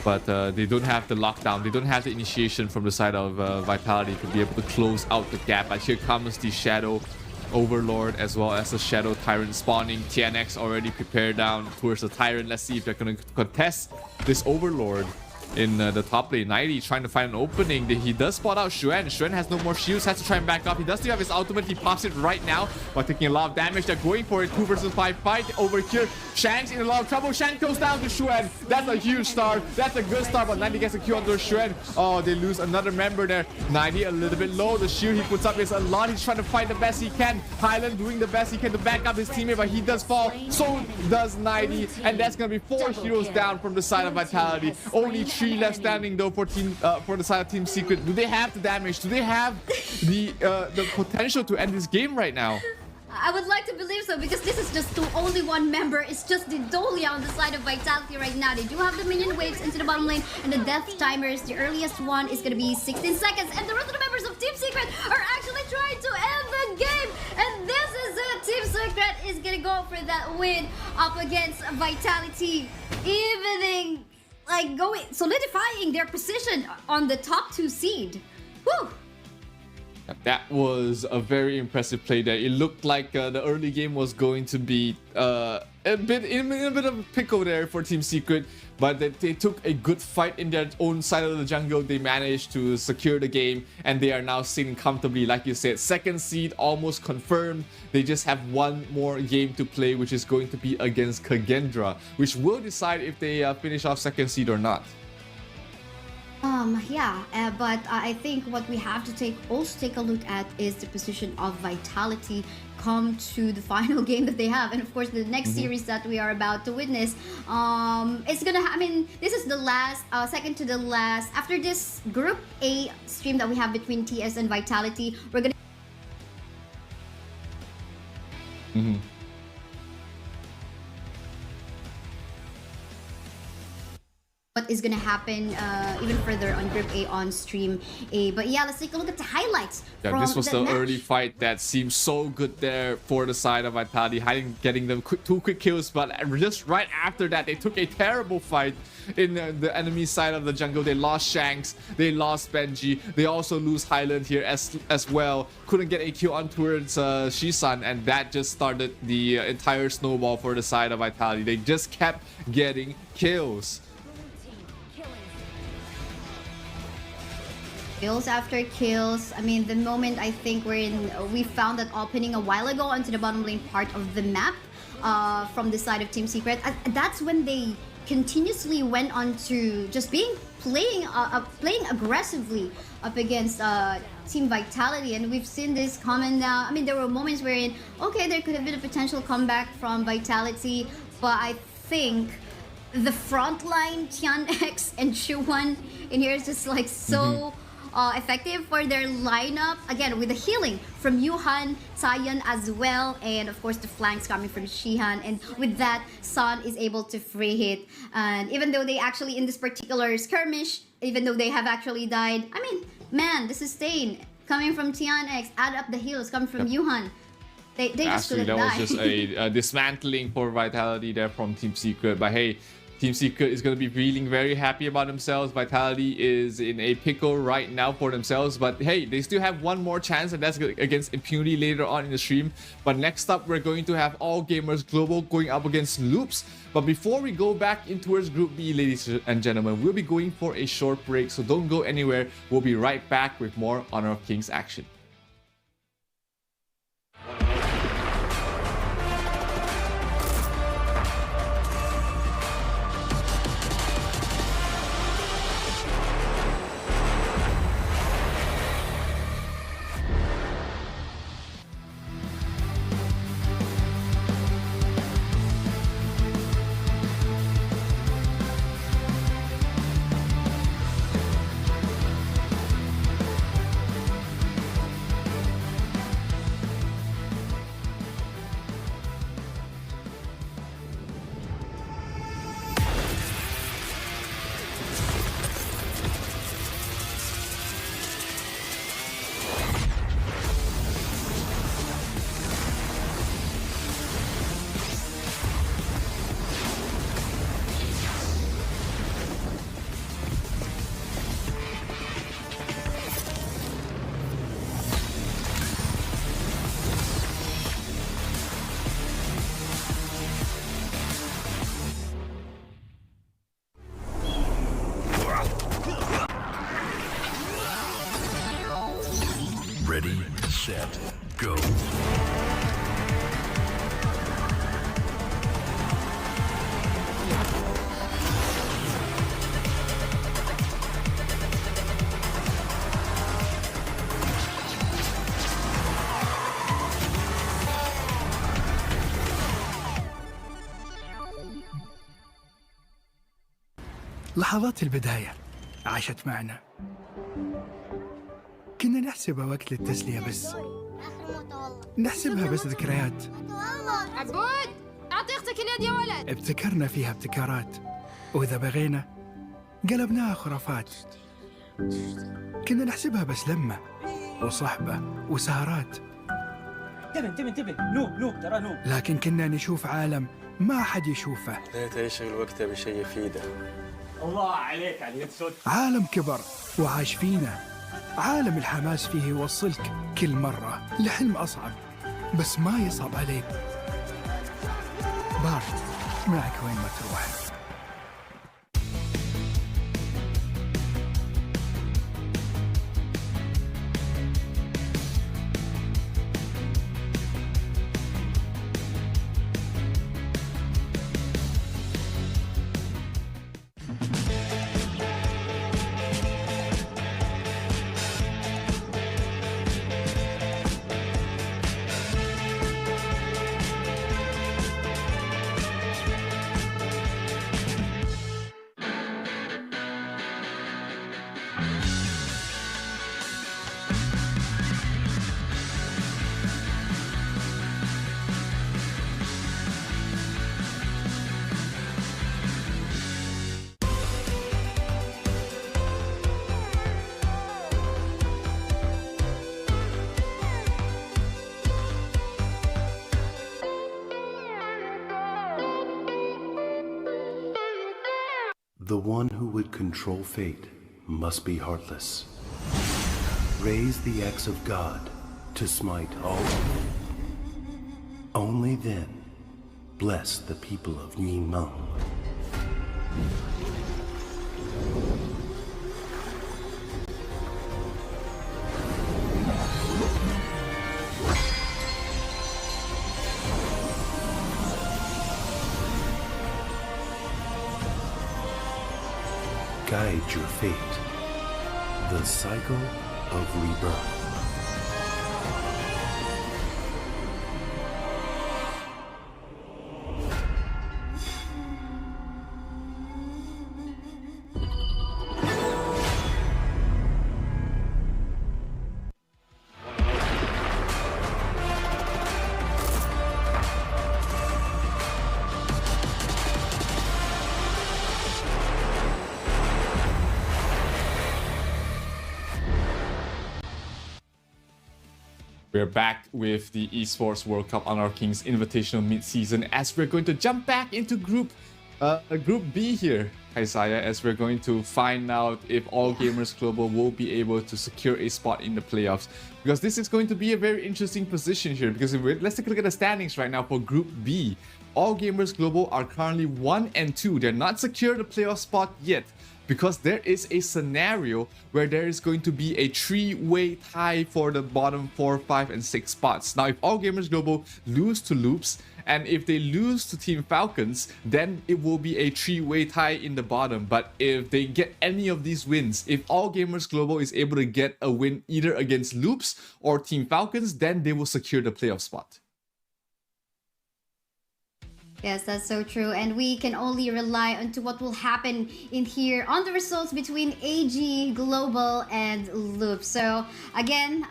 but they don't have the lockdown. They don't have the initiation from the side of Vitality to be able to close out the gap. But here comes the Shadow Overlord as well as the Shadow Tyrant spawning. TNX already prepared down towards the Tyrant. Let's see if they're going to contest this Overlord in the top lane. 90 trying to find an opening. He does spot out Xuan. Xuan has no more shields, has to try and back up. He does still have his ultimate. He pops it right now while taking a lot of damage. They're going for a 2 versus 5 fight over here. Shanks in a lot of trouble. Shank goes down to Xuan. That's a huge start. That's a good start, but 90 gets a kill onto Xuan. Oh, they lose another member there. 90 a little bit low. The shield he puts up is a lot. He's trying to fight the best he can. Highland doing the best he can to back up his teammate, but he does fall. So does 90, and that's going to be 4 heroes down from the side of Vitality. Only 3 left standing though for the side of Team Secret. Do they have the damage? Do they have the potential to end this game right now? I would like to believe so, because this is just the only one member. It's just the Dolia on the side of Vitality right now. They do have the minion waves into the bottom lane, and the death timers, the earliest one is going to be 16 seconds, and the rest of the members of Team Secret are actually trying to end the game, and this is it. Team Secret is going to go for that win up against Vitality, evening, like solidifying their position on the top 2 seed. Woo! That was a very impressive play there. It looked like the early game was going to be a bit of a pickle there for Team Secret, but they took a good fight in their own side of the jungle. They managed to secure the game, and they are now sitting comfortably. Like you said, 2nd seed almost confirmed. They just have one more game to play, which is going to be against Kagendra, which will decide if they finish off 2nd seed or not. But I think what we have to also take a look at is the position of Vitality come to the final game that they have, and of course the next series that we are about to witness. It's gonna this is the last, second to the last. After this Group A stream that we have between TS and Vitality, we're gonna what is gonna happen even further on Group A on stream A. But yeah, let's take a look at the highlights. Yeah, this was the early fight that seemed so good there for the side of Vitality, getting them 2 quick kills, but just right after that, they took a terrible fight in the enemy side of the jungle. They lost Shanks, they lost Benji, they also lose Highland here as well. Couldn't get a kill on towards Shisan, and that just started the entire snowball for the side of Vitality. They just kept getting kills. Kills after kills. I mean, the moment I think we found that opening a while ago onto the bottom lane part of the map from the side of Team Secret, that's when they continuously went on to just playing aggressively up against Team Vitality, and we've seen this common now. I mean, there were moments wherein, okay, there could have been a potential comeback from Vitality, but I think the front line, TNX and Shuwan in here is just like so effective for their lineup. Again, with the healing from Yuhan, Taeyeon as well, and of course the flanks coming from Shihan. And with that, Son is able to free hit. And even though they actually, in this particular skirmish, even though they have actually died, I mean, man, the sustain coming from TNX, add up the heals coming from Yuhan. They just couldn't die. That was just a dismantling for Vitality there from Team Secret. But hey, Team Secret is going to be feeling very happy about themselves. Vitality is in a pickle right now for themselves, but hey, they still have one more chance, and that's against Impunity later on in the stream. But next up, we're going to have All Gamers Global going up against Loops. But before we go back in towards Group B, ladies and gentlemen, we'll be going for a short break, so don't go anywhere. We'll be right back with more Honor of Kings action. Go. لحظات البداية عاشت معنا. كنا نحسبها وقت للتسلية بس. نحسبها بس ذكريات. عبود اعطي اختك اليد يا ولد. ابتكرنا فيها ابتكارات، وإذا بغينا قلبناها خرافات. كنا نحسبها بس لمة وصحبة وسهرات. انتبه نوب ترى نوب. لكن كنا نشوف عالم ما حد يشوفه. ليت يشغل وقته بشيء يفيده. الله عليك على اليد صوت. عالم كبر وعاش فينا. عالم الحماس فيه يوصلك كل مرة لحلم أصعب، بس ما يصعب عليك. بارد معك وين ما تروح. The one who would control fate must be heartless. Raise the axe of God to smite all. Only then bless the people of Ningmeng. Guide your fate. The cycle of rebirth. We're back with the Esports World Cup Honor Kings Invitational mid-season as we're going to jump back into Group B here, Isaiah, as we're going to find out if All Gamers Global will be able to secure a spot in the playoffs. Because this is going to be a very interesting position here, because let's take a look at the standings right now for Group B. All Gamers Global are currently 1 and 2. They're not secured a playoff spot yet, because there is a scenario where there is going to be a three-way tie for the bottom 4, 5, and 6 spots. Now, if All Gamers Global lose to Loops, and if they lose to Team Falcons, then it will be a three-way tie in the bottom. But if they get any of these wins, if All Gamers Global is able to get a win either against Loops or Team Falcons, then they will secure the playoff spot. Yes, that's so true. And we can only rely on to what will happen in here on the results between AG, Global, and Loop. So again,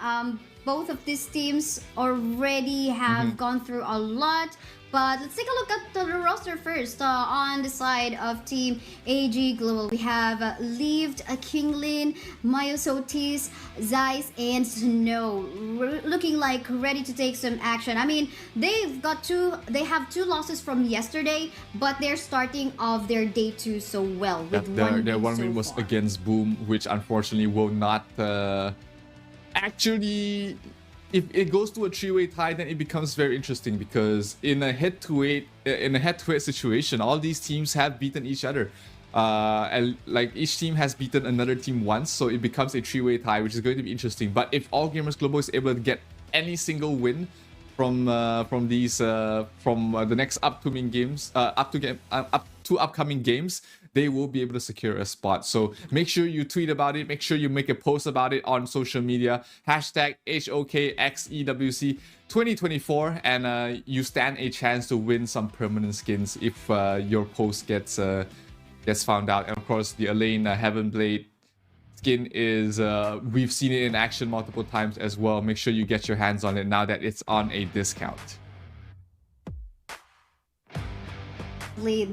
both of these teams already have gone through a lot. But let's take a look at the roster first. On the side of Team AG Global, we have Lived, Kinglin, Myosotis, Zeiss, and Snow, looking like ready to take some action. I mean, they have two losses from yesterday, but they're starting off their day 2 so well. With their one win was against Boom, which unfortunately will not actually. If it goes to a three-way tie, then it becomes very interesting, because in a head-to-head situation, all these teams have beaten each other, and like each team has beaten another team once, so it becomes a three-way tie, which is going to be interesting. But if All Gamers Global is able to get any single win from the next upcoming games, up to upcoming games, they will be able to secure a spot. So make sure you tweet about it. Make sure you make a post about it on social media. Hashtag HOKXEWC 2024, and you stand a chance to win some permanent skins if your post gets found out. And of course, the Elaine Heavenblade skin is we've seen it in action multiple times as well. Make sure you get your hands on it now that it's on a discount.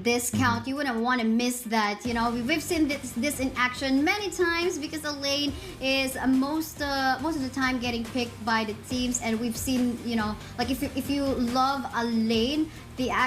Discount, you wouldn't want to miss that. You know, we've seen this in action many times because Elaine is most of the time getting picked by the teams, and we've seen, you know, like if you love Elaine,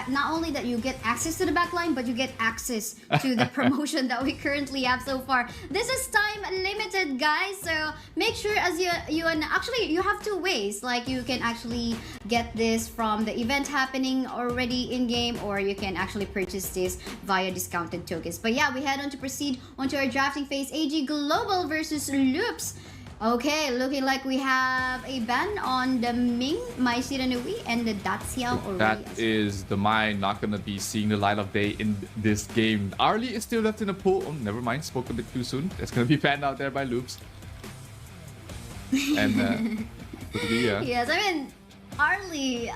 not only that you get access to the backline, but you get access to the promotion that we currently have so far. This is time limited, guys, so make sure as you have two ways. Like, you can actually get this from the event happening already in game, or you can actually purchase this via discounted tokens. But yeah, we head on to proceed onto our drafting phase. AG Global versus Loops. Okay, looking like we have a ban on the Ming, MICC, and the Daxiao already. That is the Mai not going to be seeing the light of day in this game. Arlie is still left in the pool. Oh, never mind, spoke a bit too soon. That's going to be banned out there by Loops. And yeah. Yes, I mean, Arlie,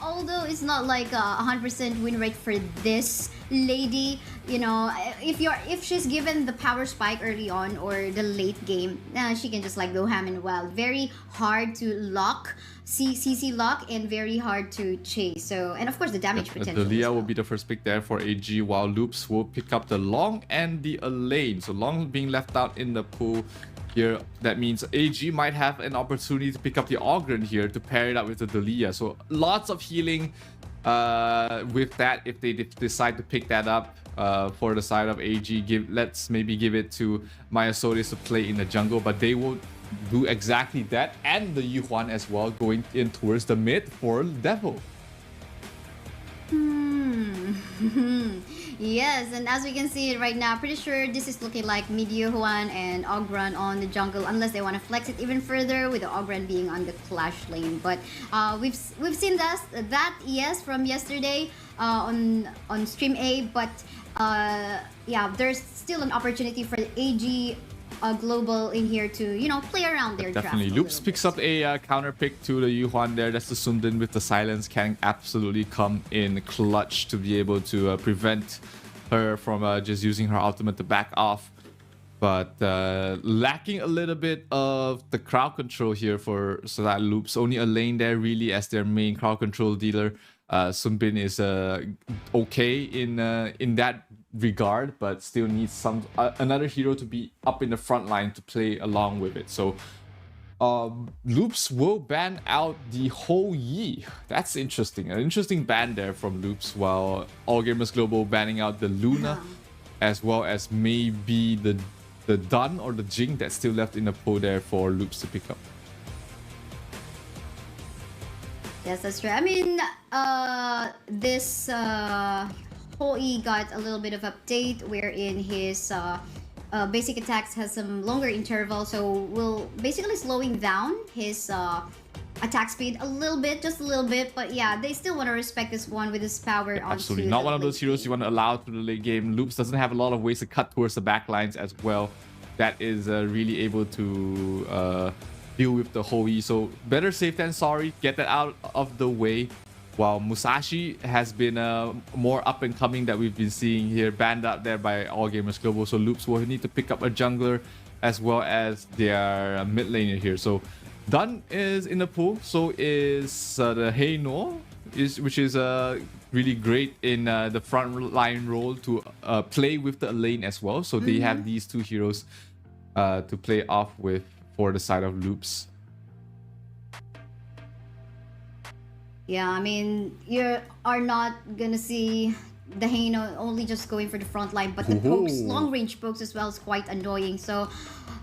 although it's not like a 100% win rate for this lady, you know, if she's given the power spike early on or the late game, she can just like go ham and wild. Very hard to lock, CC lock, and very hard to chase. So, and of course the damage potential. The Leah will be the first pick there for AG, while Loops will pick up the Long and the Elaine. So Long being left out in the pool here, that means AG might have an opportunity to pick up the Ogren here to pair it up with the Delia. So lots of healing with that if they decide to pick that up for the side of AG. Let's maybe give it to Myosotis to play in the jungle, but they will do exactly that, and the Yuhuan as well, going in towards the mid for Devil. Yes, and as we can see it right now, pretty sure this is looking like mid Yuhuan and Ogran on the jungle, unless they want to flex it even further with the Ogran being on the Clash lane. But we've seen that yes from yesterday on stream A, but yeah, there's still an opportunity for the AG Global in here to, you know, play around their draft. Definitely. Loops picks up a counter pick to the Yuhuan there. That's the Sundin with the silence. Can absolutely come in clutch to be able to prevent her from just using her ultimate to back off. But lacking a little bit of the crowd control here for that Loops. Only a lane there really as their main crowd control dealer. Sunbin is okay in that regard, but still needs another hero to be up in the front line to play along with it. So Loops will ban out the Ho Yi. That's interesting. An interesting ban there from Loops, while All Gamers Global banning out the Luna, as well as maybe the Dun or the Jing that's still left in the pool there for Loops to pick up. Yes, that's true. I mean, this Hoi got a little bit of update wherein his basic attacks has some longer interval, so will basically slowing down his attack speed a little bit, just a little bit. But yeah, they still want to respect this one with his power. Absolutely, not one of those heroes you want to allow to the late game. Loops doesn't have a lot of ways to cut towards the back lines as well. That is really able to deal with the Hoi. So better safe than sorry. Get that out of the way. While Musashi has been more up and coming that we've been seeing here, banned out there by All Gamers Global. So Loops will need to pick up a jungler as well as their mid laner here. So Dun is in the pool. So is the Heino, which is really great in the front line role to play with the lane as well. So they have these two heroes to play off with for the side of Loops. Yeah, I mean, you are not gonna see the Heino only just going for the front line, but the pokes, long range pokes as well, is quite annoying. So,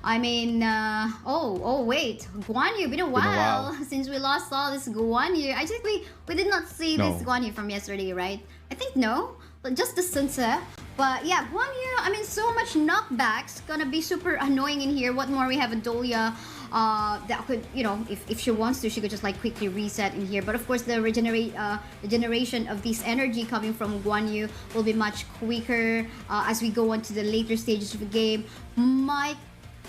I mean, oh wait, Guan Yu, been a while since we last saw this Guan Yu. I think we did not see this Guan Yu from yesterday, right? I think no, but just the Sunse. But yeah, Guan Yu, I mean, so much knockbacks. Gonna be super annoying in here. What more? We have a Dolia that could, you know, if she wants to, she could just like quickly reset in here. But of course, the regeneration of this energy coming from Guan Yu will be much quicker as we go on to the later stages of the game. Might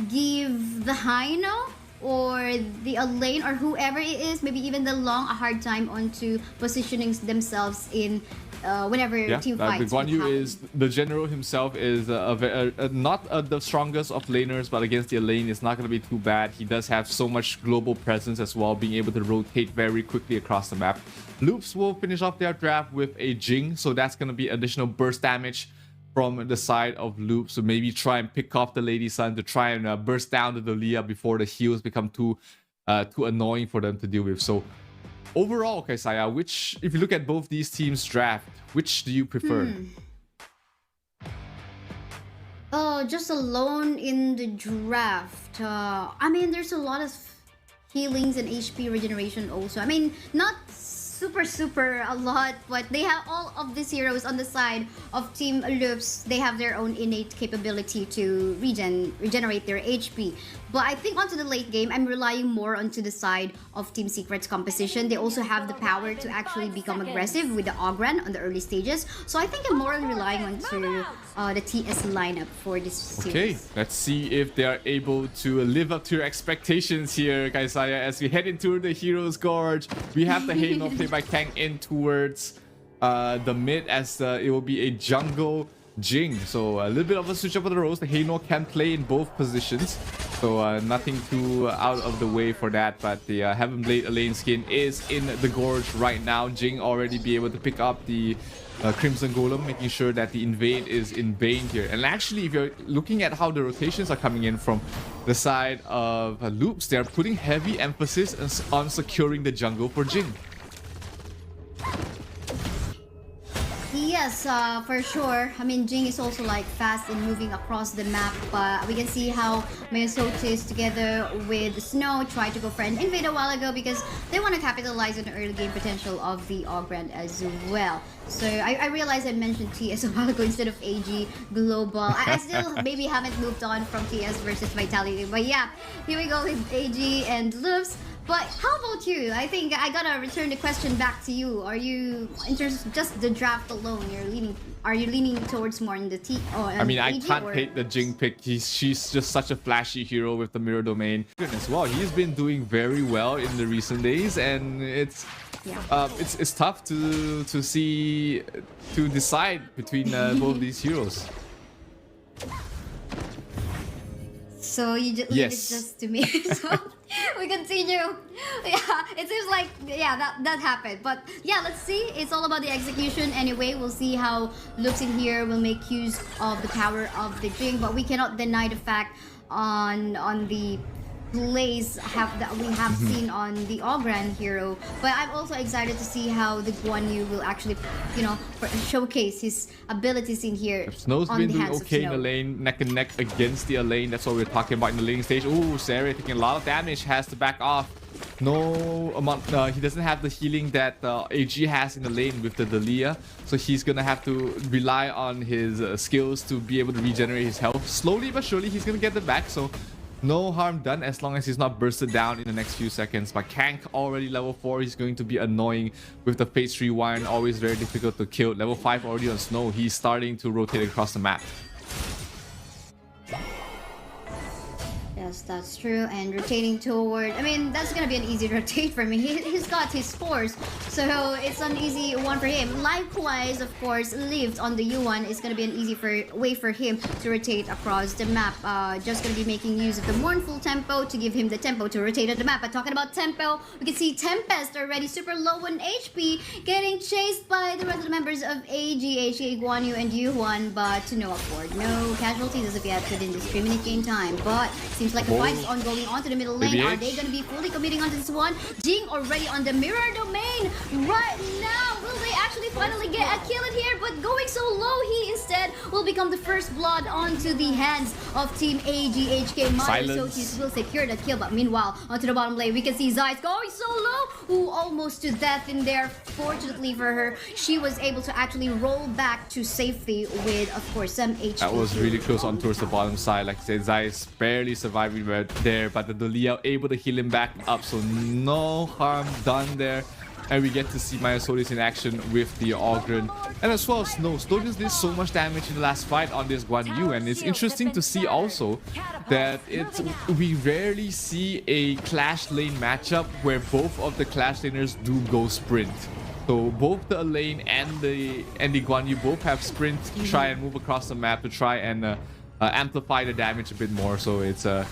give the Hino or the Elaine or whoever it is, maybe even the Long, a hard time onto positioning themselves in whenever team fights. Guan Yu is the general himself is not the strongest of laners, but against the Elaine, it's not going to be too bad. He does have so much global presence as well, being able to rotate very quickly across the map. Loops will finish off their draft with a Jing, so that's going to be additional burst damage from the side of Loop. So maybe try and pick off the Lady Sun to try and burst down the Dolia before the heals become too annoying for them to deal with. So overall, okay, Saya, if you look at both these teams' draft, which do you prefer? Just alone in the draft. I mean, there's a lot of healings and HP regeneration also. I mean, not super a lot, but they have all of these heroes on the side of Team Loops. They have their own innate capability to regenerate their HP. But I think onto the late game, I'm relying more onto the side of Team Secret's composition. They also have the power to actually become aggressive with the Ogran on the early stages. So I think I'm more relying onto the TS lineup for this series. Okay, let's see if they are able to live up to your expectations here, Kaisaya. As we head into the Hero's Gorge, we have the Heino played by Kang in towards the mid, as it will be a jungle Jing. So a little bit of a switch up of the roles. The Heino can play in both positions, so nothing too out of the way for that. But the Heaven Blade Elaine skin is in the Gorge right now. Jing already be able to pick up the Crimson Golem, making sure that the invade is in vain here. And actually, if you're looking at how the rotations are coming in from the side of Loops, they're putting heavy emphasis on securing the jungle for Jing. Yes, for sure. I mean, Jing is also like fast in moving across the map, but we can see how Minnesotis together with Snow tried to go for an invade a while ago because they want to capitalize on the early game potential of the Ogrand as well. So I realized I mentioned TS a while ago instead of AG Global. I still maybe haven't moved on from TS versus Vitality, but yeah, here we go with AG and Loops. But how about you? I think I gotta return the question back to you. Are you, in terms of just the draft alone, are you leaning towards more in the T? I mean, I can't hate the Jing pick. She's just such a flashy hero with the mirror domain. As well, he's been doing very well in the recent days, and it's tough to decide between both these heroes. So you just leave it just to me. So we continue. Yeah, it seems like that happened. But yeah, let's see. It's all about the execution anyway. We'll see how Loops in here will make use of the power of the Jing, but we cannot deny the fact on the plays that we have seen on the Ogran hero. But I'm also excited to see how the Guan Yu will actually, showcase his abilities in here. Snow's been doing okay in the lane, neck and neck against the Elaine. That's what we're talking about in the laning stage. Ooh, Sarah taking a lot of damage, has to back off. No amount. He doesn't have the healing that AG has in the lane with the Dalia, so he's gonna have to rely on his skills to be able to regenerate his health. Slowly but surely, he's gonna get it back. So no harm done as long as he's not bursted down in the next few seconds. But Kank already level 4. He's going to be annoying with the Phase 3 Rewind. Always very difficult to kill. Level 5 already on Snow. He's starting to rotate across the map. Yes, that's true. And rotating toward, I mean, that's gonna be an easy rotate for me. He's got his force, so it's an easy one for him. Likewise, of course, Lived on the U1 is gonna be an easy way for him to rotate across the map. Just gonna be making use of the Mournful Tempo to give him the tempo to rotate on the map. But talking about tempo, we can see Tempest already super low on HP, getting chased by the rest of the members of AG, Guan Yu, and Yuhuan, but to no afford. No casualties as of yet within this 3-minute game time, but seems like the fight's ongoing onto the middle lane. BBH. Are they going to be fully committing onto this one? Jing already on the mirror domain right now. Will they actually actually finally get a kill in here, but going so low, he instead will become the first blood onto the hands of Team AGHK. Mayosotis will secure the kill, but meanwhile, onto the bottom lane, we can see Zeiss going so low, ooh, almost to death in there. Fortunately for her, she was able to actually roll back to safety with, of course, some HP. That was really close on towards the bottom side. Like I said, Zeiss barely surviving right there, but the Dolia able to heal him back up, so no harm done there. And we get to see Mayosotis in action with the Ogren. And as well, Snow just did so much damage in the last fight on this Guan Yu. And it's interesting to see also that we rarely see a Clash lane matchup where both of the Clash laners do go sprint. So both the Elaine and the Guan Yu both have sprint to try and move across the map to try and amplify the damage a bit more. So it's a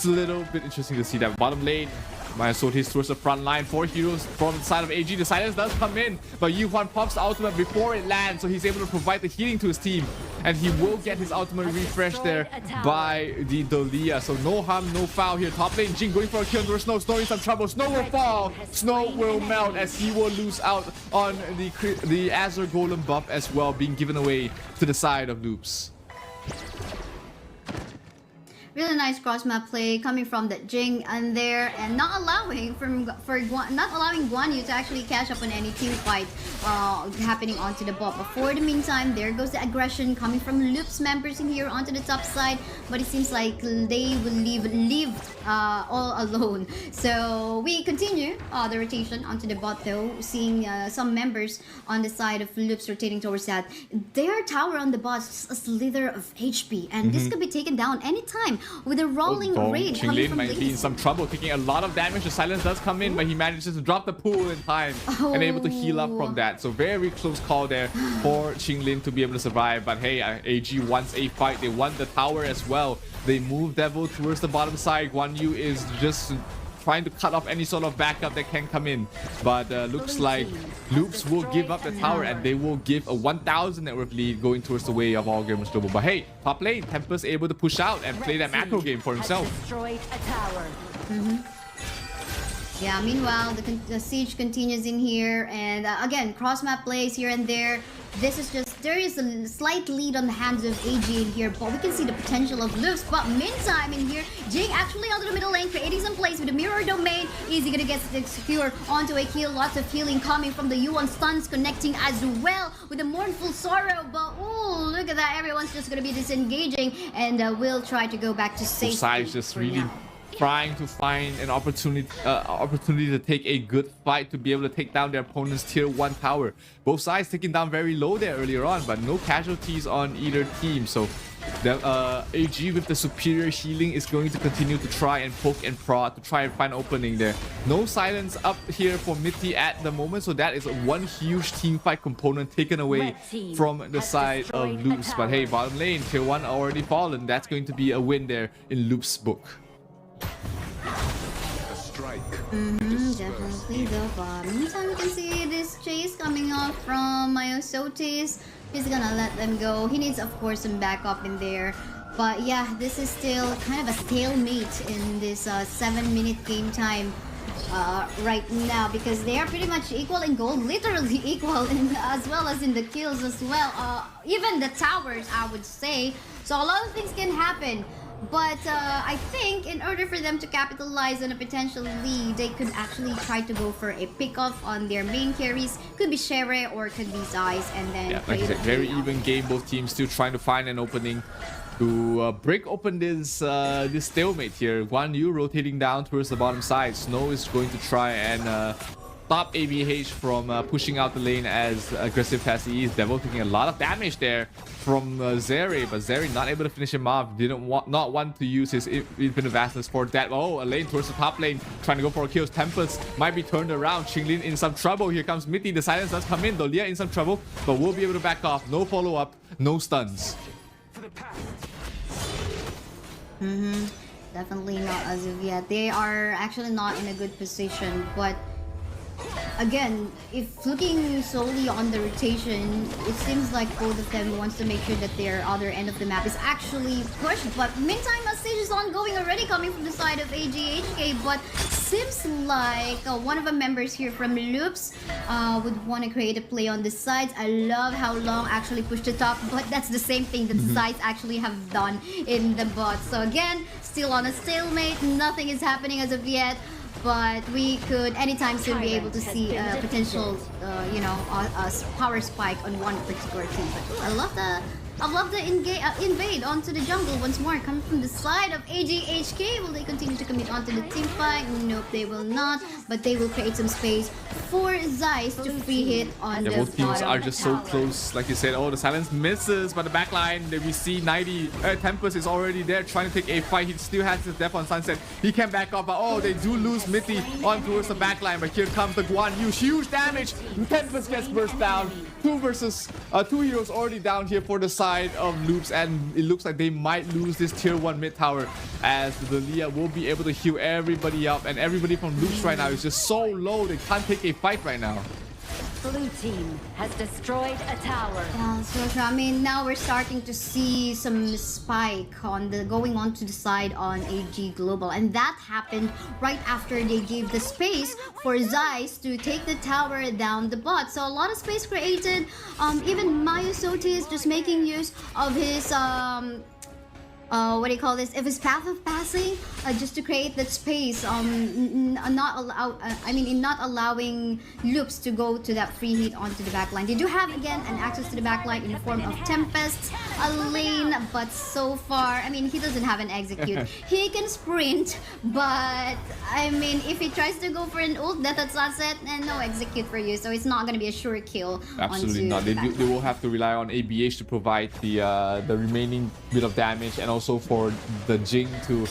little bit interesting to see that. Bottom lane, Mayosotis towards the front line. 4 heroes from the side of AG. The silence does come in, but Yuhan pops the ultimate before it lands, so he's able to provide the healing to his team. And he will get his ultimate refresh there by the Dolia. So no harm, no foul here. Top lane, Jing going for a kill. Snow in some trouble. Snow will fall. Snow will melt as he will lose out on the Azure Golem buff as well, being given away to the side of Loops. Really nice cross map play coming from that Jing and there, and not allowing Guan Yu to actually catch up on any team fight happening onto the bot. But for the meantime, there goes the aggression coming from Loop's members in here onto the top side. But it seems like they will leave all alone. So we continue the rotation onto the bot though, seeing some members on the side of Loops rotating towards that. Their tower on the bot is a slither of HP, and this could be taken down anytime with a rolling rage. Qinglin might be in some trouble, taking a lot of damage. The silence does come in, but he manages to drop the pool in time and able to heal up from that. So very close call there for Qinglin to be able to survive. But hey, AG wants a fight. They want the tower as well. They move Devil towards the bottom side. Guan Yu is just trying to cut off any sort of backup that can come in, but looks like Loops will give up the tower and they will give a 1,000 net worth lead going towards the way of All Gamers Global. But hey, top lane, Tempest able to push out and play that macro game for himself. Yeah, meanwhile, the siege continues in here, and again, cross-map plays here and there. This is just, there is a slight lead on the hands of AG in here, but we can see the potential of Loops. But meantime in here, Jing actually onto the middle lane, creating some plays with the mirror domain. Easy gonna get secure onto a kill. Lots of healing coming from the Yuan stuns connecting as well with a mournful sorrow. But oh, look at that, everyone's just gonna be disengaging, and we'll try to go back to safety. Both sides just really trying to find an opportunity to take a good fight to be able to take down their opponent's tier 1 tower. Both sides taking down very low there earlier on, but no casualties on either team. So the AG with the superior healing is going to continue to try and poke and prod to try and find opening there. No silence up here for MICC at the moment, so that is one huge team fight component taken away from the side of Loops. But hey, bottom lane, tier 1 already fallen. That's going to be a win there in Loops' book. Definitely though, but meantime we can see this chase coming off from Mayosotis. He's gonna let them go. He needs, of course, some backup in there. But yeah, this is still kind of a stalemate in this 7-minute game time right now, because they are pretty much equal in gold, literally equal as well as in the kills as well. Even the towers, I would say. So a lot of things can happen. But I think in order for them to capitalize on a potential lead, they could actually try to go for a pick-off on their main carries. Could be Shere or could be Zeiss, and then like I said, very even game. Both teams still trying to find an opening to break open this this stalemate here. Guan Yu rotating down towards the bottom side. Snow is going to try and stop ABH from pushing out the lane as aggressive as he is. Devil taking a lot of damage there from Zeri, but Zeri not able to finish him off. Not want to use his infinite vastness for that. Oh, a lane towards the top lane, trying to go for a kill. Tempest might be turned around. Qinglin in some trouble. Here comes MICC. The silence does come in. Dolia in some trouble, but we'll be able to back off. No follow-up, no stuns. Definitely not as of yet. They are actually not in a good position, but again, if looking solely on the rotation, it seems like both of them wants to make sure that their other end of the map is actually pushed. But meantime, a stage is ongoing already coming from the side of AGHK. But seems like one of the members here from Loops would want to create a play on the sides. I love how Long actually pushed the top, but that's the same thing that the sides actually have done in the bot. So again, still on a stalemate. Nothing is happening as of yet. But we could anytime soon be able to see a potential, a power spike on one particular team. But I love the invade onto the jungle once more, coming from the side of AGHK. Will they continue to commit onto the team fight? Nope, they will not. But they will create some space for Zeiss to free hit on the both teams are just so tower. close. Like you said, oh, the silence misses, but the backline, we see 90. Tempest is already there trying to take a fight. He still has his death on Sunset. He can back up, but oh, they do lose Mitty on towards the backline. But here comes the Guan Yu. Huge damage. Tempest gets burst down. Two heroes already down here for the side of Loops, and it looks like they might lose this tier 1 mid tower, as the Leah will be able to heal everybody up, and everybody from Loops right now is just so low they can't take a fight right now. Blue team has destroyed a tower. Yeah, so I mean, now we're starting to see some spike on the going on to the side on AG Global, and that happened right after they gave the space for Zeiss to take the tower down the bot. So a lot of space created. Even Mayusoti is just making use of his what do you call this? If his path of passing, just to create that space, in not allowing Loops to go to that free hit onto the backline. They do have again an access to the backline in the form of Tempest, a lane, but so far, I mean, he doesn't have an execute. He can sprint, but I mean, if he tries to go for an ult, death at sunset, and no execute for you, so it's not gonna be a sure kill. Absolutely not. They will have to rely on ABH to provide the remaining bit of damage, and also for the Jing to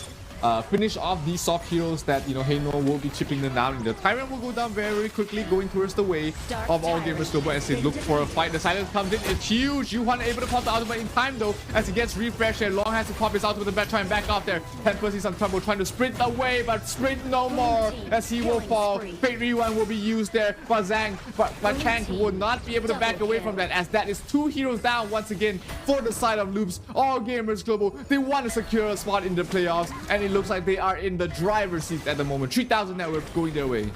finish off these soft heroes that, Heino will be chipping them down. The Tyrant will go down very quickly, going towards the way of All Gamers Global as they look for a fight. The silence comes in, it's huge. Yuhan able to pop the ultimate in time though, as he gets refreshed, and Long has to pop his ultimate and try and back off there. Tempest is on trouble trying to sprint away, but sprint no more as he will fall. Fate Rewind will be used there, but Chang will not be able to back away from that, as that is 2 heroes down once again for the side of Loops. All Gamers Global, they want to secure a spot in the playoffs, and it looks like they are in the driver's seat at the moment. 3,000 net worth going their way.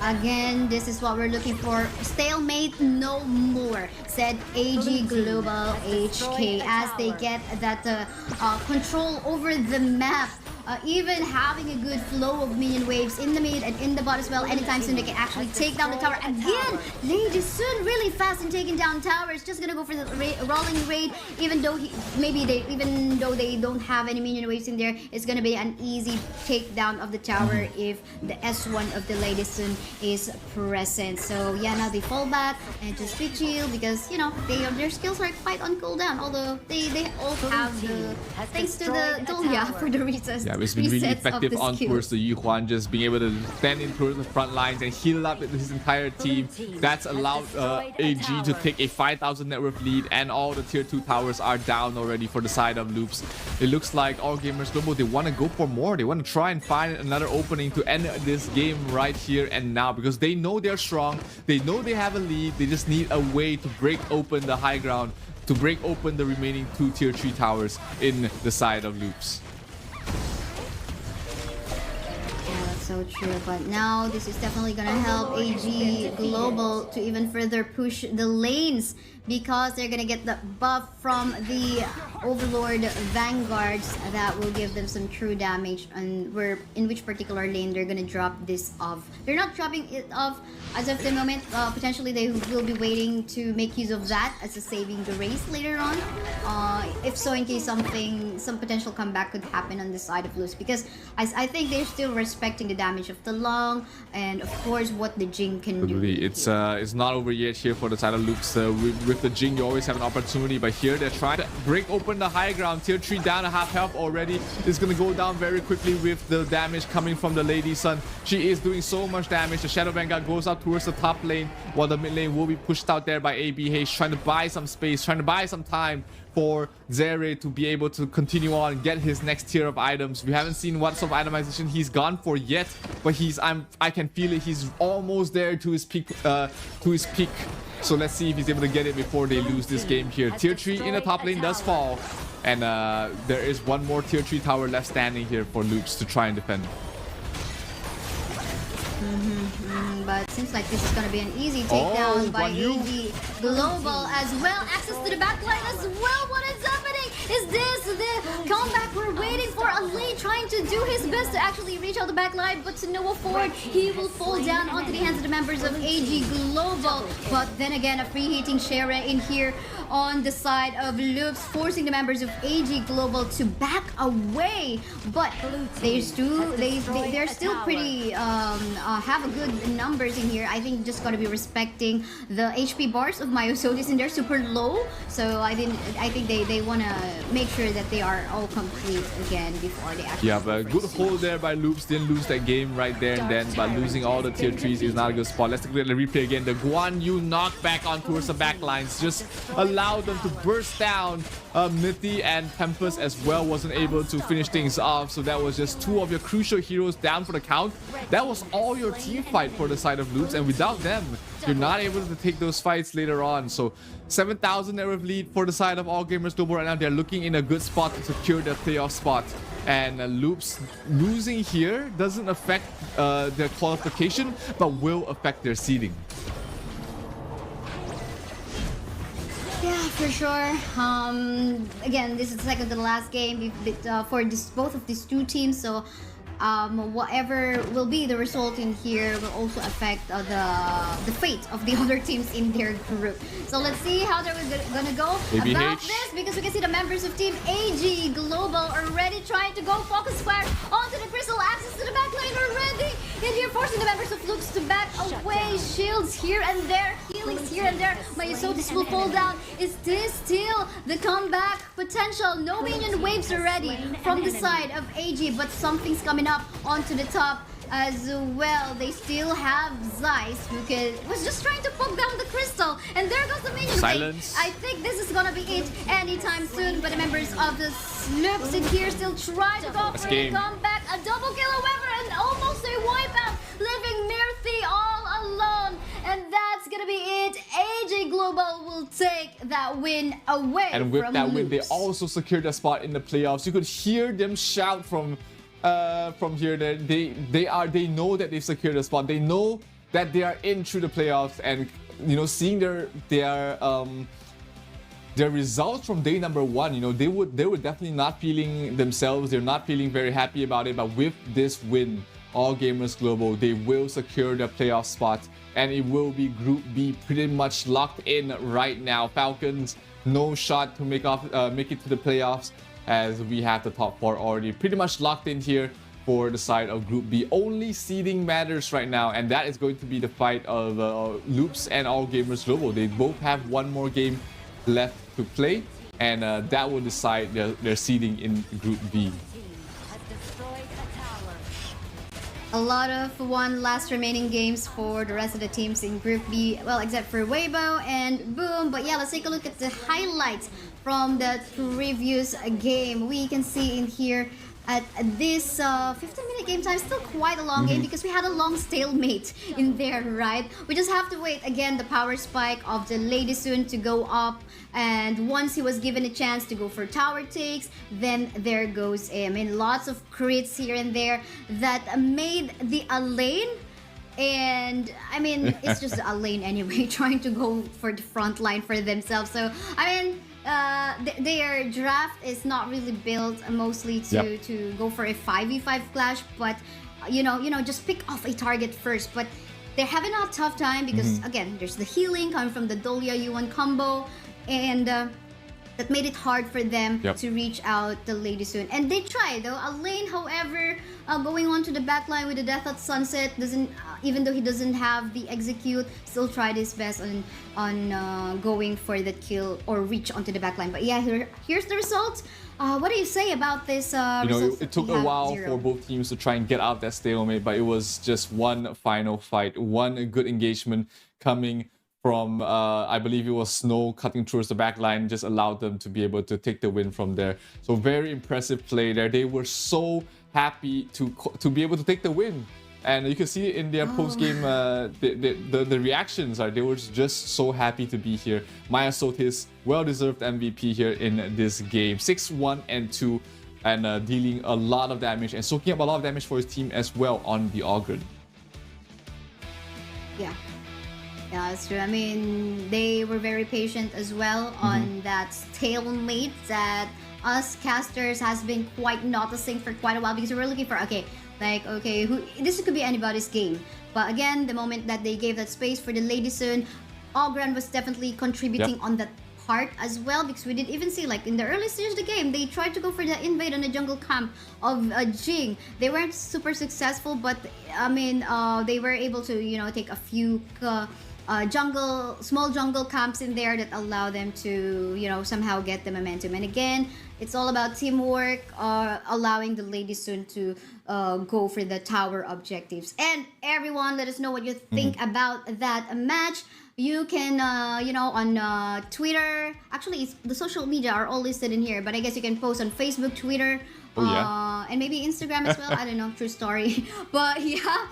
Again, this is what we're looking for. Stalemate no more, said AG Global HK, as they get that control over the map. Even having a good flow of minion waves in the mid and in the bot as well. Anytime soon they can actually take down the tower again. Lady Sun really fast in taking down towers. Just gonna go for the rolling raid. Even though they don't have any minion waves in there, it's gonna be an easy takedown of the tower if the S1 of the Lady Sun is present. So yeah, now they fall back and just quick chill, because their skills are quite on cooldown. Although they all have the thanks to the Dolia for the reasons. Yeah, it's been really effective on towards the Yuhuan, just being able to stand in towards the front lines and heal up his entire team. That's allowed AG to take a 5,000 net worth lead, and all the tier 2 towers are down already for the side of Loops. It looks like All Gamers Global, they want to go for more. They want to try and find another opening to end this game right here and now, because they know they're strong. They know they have a lead. They just need a way to break open the high ground, to break open the remaining 2 tier 3 towers in the side of Loops. So true, but now this is definitely gonna help AG Global to even further push the lanes, because they're gonna get the buff from the Overlord Vanguards that will give them some true damage, and in which particular lane they're gonna drop this off. They're not dropping it off as of the moment. Potentially they will be waiting to make use of that as a saving grace later on. If so, in case some potential comeback could happen on the side of Loops, because I think they're still respecting the damage of the Long, and of course what the Jing can do. It's not over yet here for the side of Loops. With the Jing, you always have an opportunity, but here they're trying to break open the high ground. Tier 3 down to half health already. It's gonna go down very quickly with the damage coming from the Lady Sun. She is doing so much damage. The Shadow Vanguard goes up towards the top lane, while the mid lane will be pushed out there by ABH, trying to buy some space, trying to buy some time for Zere to be able to continue on and get his next tier of items. We haven't seen what sort of itemization he's gone for yet, but I can feel it. He's almost there to his peak. So let's see if he's able to get it before they lose this game here. Tier 3 in the top lane does fall, and there is one more Tier 3 tower left standing here for Loops to try and defend. But seems like this is gonna be an easy takedown by AG Global as well. Access to the backline as well. What is happening? Is this the comeback we're waiting for? Ali trying to do his best to actually reach out the backline, but to no afford. He will fall down onto the hands of the members of AG Global. But then again, a free hitting Shera in here on the side of Loops, forcing the members of AG Global to back away. But they're still pretty have a good numbers in here. I think just gotta be respecting the HP bars of Myosotis, and they're super low. So I think they wanna make sure that they are all complete again before they actually. Yeah, but good hold there by Loops. Didn't lose that game right there and then, but losing all the tier 3s is not a good spot. Let's look at the replay again. The Guan Yu knockback on towards the backlines just allowed them to burst down. Nitty and Tempest as well wasn't able to finish things off, so that was just two of your crucial heroes down for the count. That was all your team fight for the side of Loops, and without them, you're not able to take those fights later on. So 7,000 narrative lead for the side of All Gamers Global right now. They're looking in a good spot to secure their playoff spot, and Loops losing here doesn't affect their qualification, but will affect their seeding. Yeah, for sure. Again, this is second to the last game for both of these two teams. So whatever will be the result in here will also affect the fate of the other teams in their group. So let's see how they're gonna go about this, because we can see the members of Team AG Global already trying to go focus fire onto the crystal. Access to the backline already in here, forcing the members of Lux to back away. Shields here and there, healings here and there. Myosotis will fall down. Is this still the comeback potential? No minion waves already from the side of AG, but something's coming up onto the top as well. They still have Zeiss, who was just trying to poke down the crystal, and there goes the minion silence. I think this is gonna be it anytime soon, but the members of the Sloops in here still try to go for a comeback. A double kill, however, and almost a wipeout, leaving Mirthi all alone, and that's gonna be it. AG Global will take that win away. And with that win, Loops. they also secured a spot in the playoffs. You could hear them shout from here. They know that they've secured a spot. They know that they are in through the playoffs, and you know, seeing their results from day number one, you know, they were definitely not feeling themselves. They're not feeling very happy about it. But with this win, All Gamers Global, they will secure their playoff spot, and it will be Group B pretty much locked in right now. Falcons, no shot to make it to the playoffs, as we have the top 4 already pretty much locked in here for the side of Group B. Only seeding matters right now, and that is going to be the fight of Loops and All Gamers Global. They both have one more game left to play, and that will decide their seeding in Group B. A lot of one last remaining games for the rest of the teams in Group B, well, except for Weibo and Boom. But yeah, let's take a look at the highlights from the previous game. We can see in here at this 15-minute game time, still quite a long game, because we had a long stalemate in there, right? We just have to wait again the power spike of the Lady Soon to go up, and once he was given a chance to go for tower takes, then there goes him. And lots of crits here and there that made the lane, and I mean, it's just a lane anyway, trying to go for the front line for themselves. So I mean, their draft is not really built mostly to go for a 5v5 clash, but you know, just pick off a target first. But they're having a tough time because again, there's the healing coming from the Dolia U1 combo, and that made it hard for them to reach out the Lady Soon. And they try though. Lane, however, going on to the backline with the Death at Sunset, doesn't even though he doesn't have the execute, still tried his best on going for the kill or reach onto the backline. But yeah, here's the result. What do you say about this? You know, it took a while for both teams to try and get out that stalemate, but it was just one final fight, one good engagement coming from, I believe it was Snow cutting towards the back line, just allowed them to be able to take the win from there. So very impressive play there. They were so happy to be able to take the win And you can see in their post-game, the reactions are, they were just so happy to be here. Maya Sotis, well-deserved MVP here in this game. 6-1-2, and dealing a lot of damage and soaking up a lot of damage for his team as well on the Ogre. Yeah. Yeah, that's true. I mean, they were very patient as well on that stalemate that us casters has been quite noticing for quite a while, because we were looking for, this could be anybody's game. But again, the moment that they gave that space for the Lady Sun, Ogran was definitely contributing on that part as well, because we did even see, like, in the early stage of the game, they tried to go for the invade on the jungle camp of Jing. They weren't super successful, but I mean, they were able to, you know, take a few small jungle camps in there that allow them to, you know, somehow get the momentum. And again, it's all about teamwork, allowing the Lady Sun to go for the tower objectives. And everyone, let us know what you think about that match. You can, you know, on Twitter. Actually, the social media are all listed in here, but I guess you can post on Facebook, Twitter, and maybe Instagram as well. I don't know, true story. But yeah,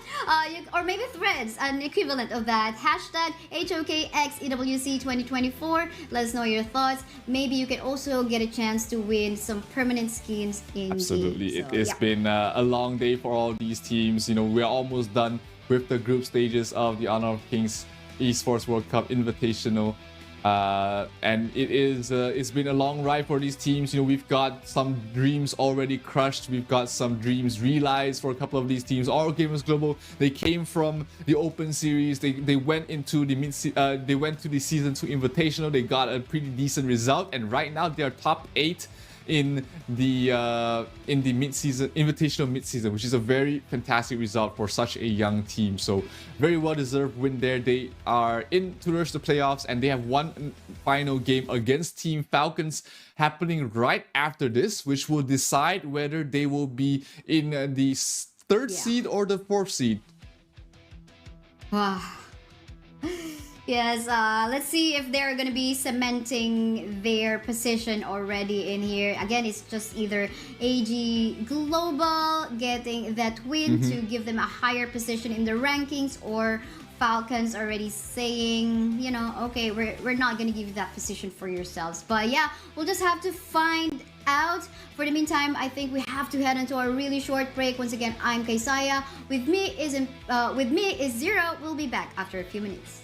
or maybe Threads, an equivalent of that. Hashtag HOKXEWC 2024. Let us know your thoughts. Maybe you can also get a chance to win some permanent skins in Absolutely. game. So, it has been a long day for all these teams. You know, we're almost done with the group stages of the Honor of Kings Esports World Cup Invitational, and it's been a long ride for these teams. You know, we've got some dreams already crushed, we've got some dreams realized for a couple of these teams. All Gamers Global, they came from the Open Series, they went into the they went to the Season 2 Invitational, they got a pretty decent result, and right now they are top 8 in the mid-season invitational mid-season, which is a very fantastic result for such a young team. So very well deserved win there. They are in towards the playoffs, and they have one final game against Team Falcons happening right after this, which will decide whether they will be in the 3rd seed or the 4th seed. Wow. Yes, let's see if they're going to be cementing their position already in here. Again, it's just either AG Global getting that win to give them a higher position in the rankings, or Falcons already saying, you know, okay, we're not going to give you that position for yourselves. But yeah, we'll just have to find out. For the meantime, I think we have to head into a really short break. Once again, I'm Kaisaya. With me is Zero. We'll be back after a few minutes.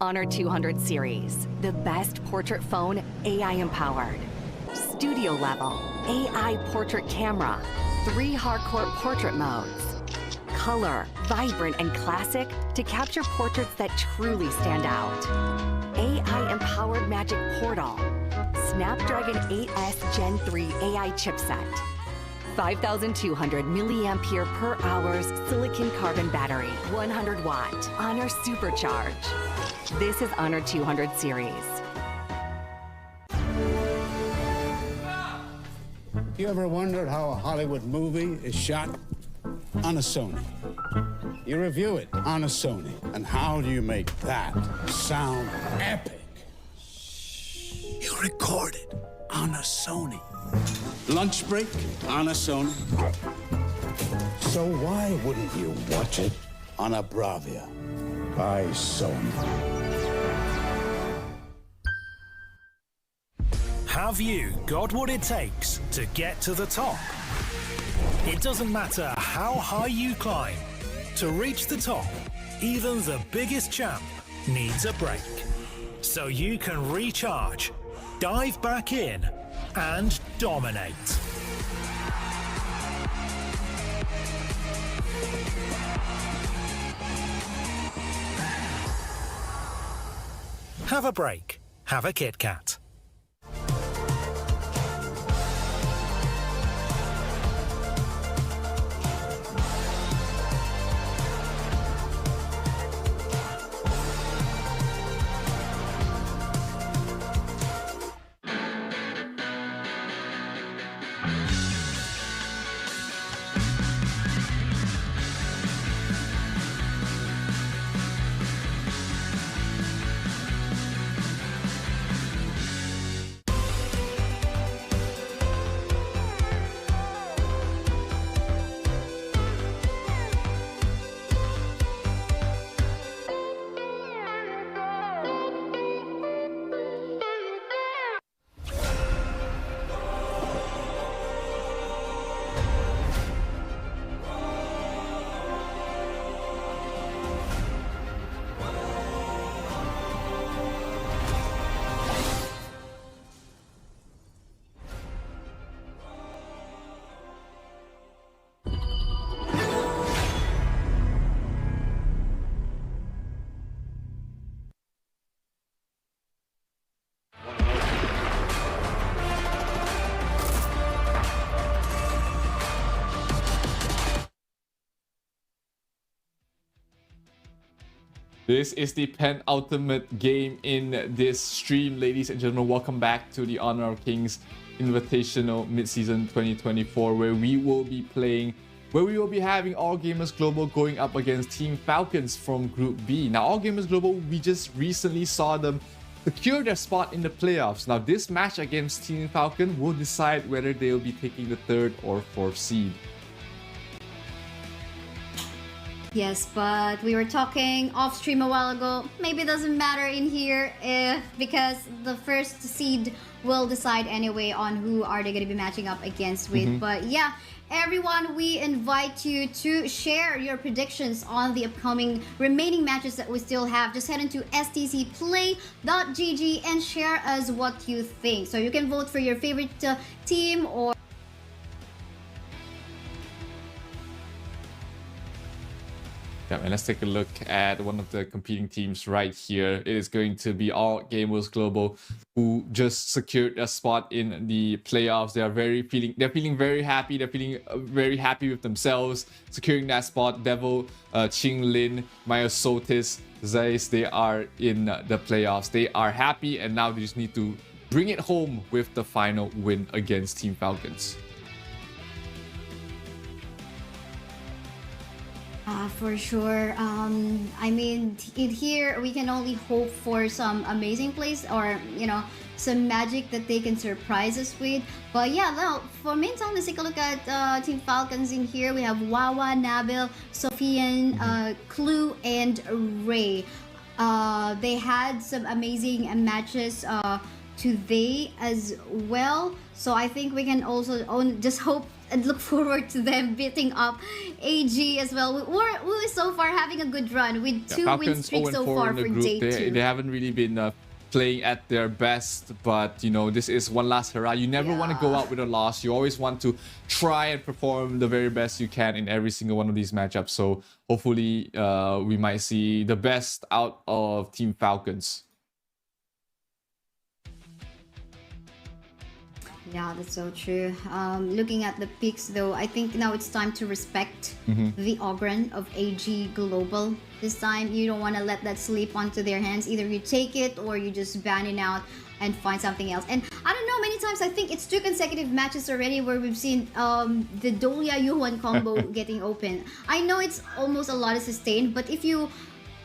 Honor 200 series, the best portrait phone AI empowered. Studio level, AI portrait camera, 3 hardcore portrait modes. Color, vibrant and classic to capture portraits that truly stand out. AI empowered magic portal. Snapdragon 8S Gen 3 AI chipset. 5,200 milliampere per hour's silicon carbon battery, 100 watt, Honor Supercharge. This is Honor 200 series. You ever wondered how a Hollywood movie is shot on a Sony? You review it on a Sony. And how do you make that sound epic? You record it on a Sony. Lunch break on a Sony. So why wouldn't you watch it on a Bravia by Sony? Have you got what it takes to get to the top? It doesn't matter how high you climb. To reach the top, even the biggest champ needs a break. So you can recharge, dive back in, and dominate. Have a break. Have a Kit Kat. This is the penultimate game in this stream, ladies and gentlemen. Welcome back to the Honor of Kings Invitational Mid-Season 2024, where we will be having All Gamers Global going up against Team Falcons from Group B. Now, All Gamers Global, we just recently saw them secure their spot in the playoffs. Now, this match against Team Falcon will decide whether they'll be taking the 3rd or 4th seed. Yes, but we were talking off stream a while ago. Maybe it doesn't matter in here because the first seed will decide anyway on who are they going to be matching up against with. But yeah, everyone, we invite you to share your predictions on the upcoming remaining matches that we still have. Just head into stcplay.gg and share us what you think. So you can vote for your favorite team or yeah, and let's take a look at one of the competing teams right here. It is going to be All Gamers Global, who just secured a spot in the playoffs. They're feeling very happy. They're feeling very happy with themselves, securing that spot. Devil, Ching Lin, Myosotis, Zeiss, they are in the playoffs. They are happy, and now they just need to bring it home with the final win against Team Falcons. For sure. I mean, in here we can only hope for some amazing plays or, you know, some magic that they can surprise us with. But yeah, now for meantime, let's take a look at Team Falcons in here. We have Wawa, Nabil, Sofian, Clue, and Ray. They had some amazing matches today as well. So I think we can also just hope and look forward to them beating up AG as well. We're so far having a good run with 2 win streaks so far for day 2. They haven't really been playing at their best, but you know, this is one last hurrah. You never want to go out with a loss. You always want to try and perform the very best you can in every single one of these matchups. So hopefully we might see the best out of Team Falcons. Yeah, that's so true. Looking at the picks though, I think now it's time to respect the Ogren of AG Global. This time you don't want to let that slip onto their hands. Either you take it or you just ban it out and find something else. And I don't know, many times I think it's 2 consecutive matches already where we've seen the Dolia Yuan combo getting open. I know it's almost a lot of sustain, but if you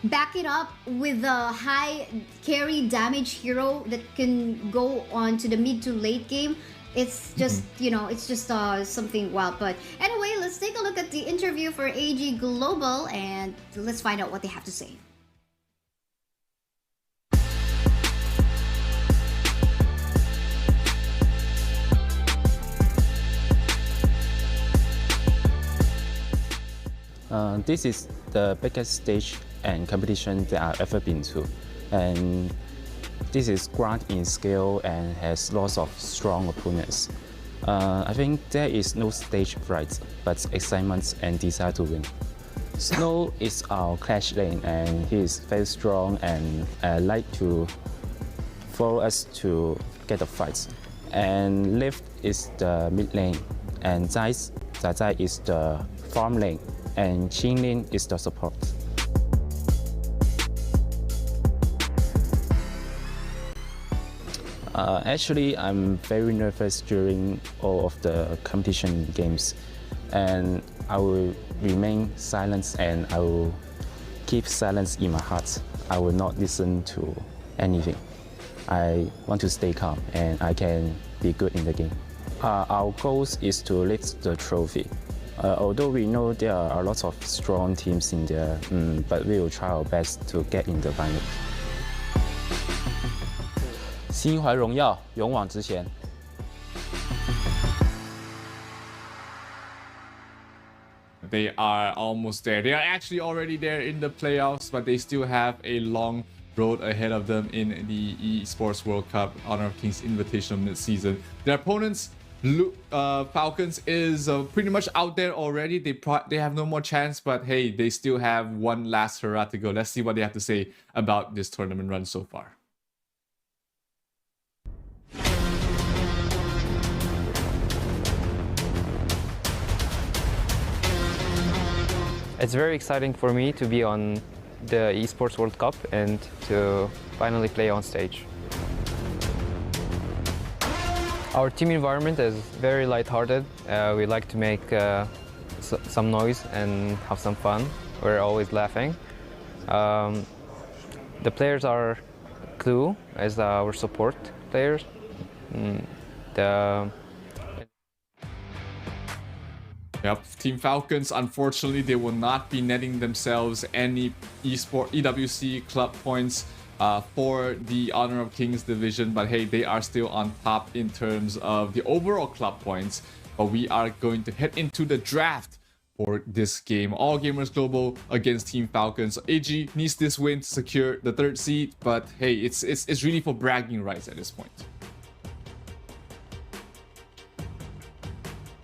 back it up with a high carry damage hero that can go on to the mid to late game, it's just, you know, it's just something wild. But anyway, let's take a look at the interview for AG Global and let's find out what they have to say. This is the biggest stage and competition that I've ever been to, and this is grand in scale and has lots of strong opponents. I think there is no stage fright, but excitement and desire to win. Snow is our clash lane, and he is very strong and like to follow us to get the fights. And Lift is the mid lane, and Zai is the farm lane, and Qinglin is the support. Actually, I'm very nervous during all of the competition games, and I will remain silent and I will keep silence in my heart. I will not listen to anything. I want to stay calm and I can be good in the game. Our goal is to lift the trophy. Although we know there are a lot of strong teams in there, but we will try our best to get in the final. 心怀荣耀，勇往直前。They are almost there. They are actually already there in the playoffs, but they still have a long road ahead of them in the Esports World Cup Honor of Kings Invitational mid-season. Their opponents, Falcons, is pretty much out there already. They have no more chance, but hey, they still have one last hurrah to go. Let's see what they have to say about this tournament run so far. It's very exciting for me to be on the Esports World Cup and to finally play on stage. Our team environment is very lighthearted. We like to make some noise and have some fun. We're always laughing. The players are Clue as our support players. Yep, Team Falcons, unfortunately, they will not be netting themselves any EWC club points for the Honor of Kings division, but hey, they are still on top in terms of the overall club points. But we are going to head into the draft for this game. All Gamers Global against Team Falcons. AG needs this win to secure the 3rd seed, but hey, it's really for bragging rights at this point.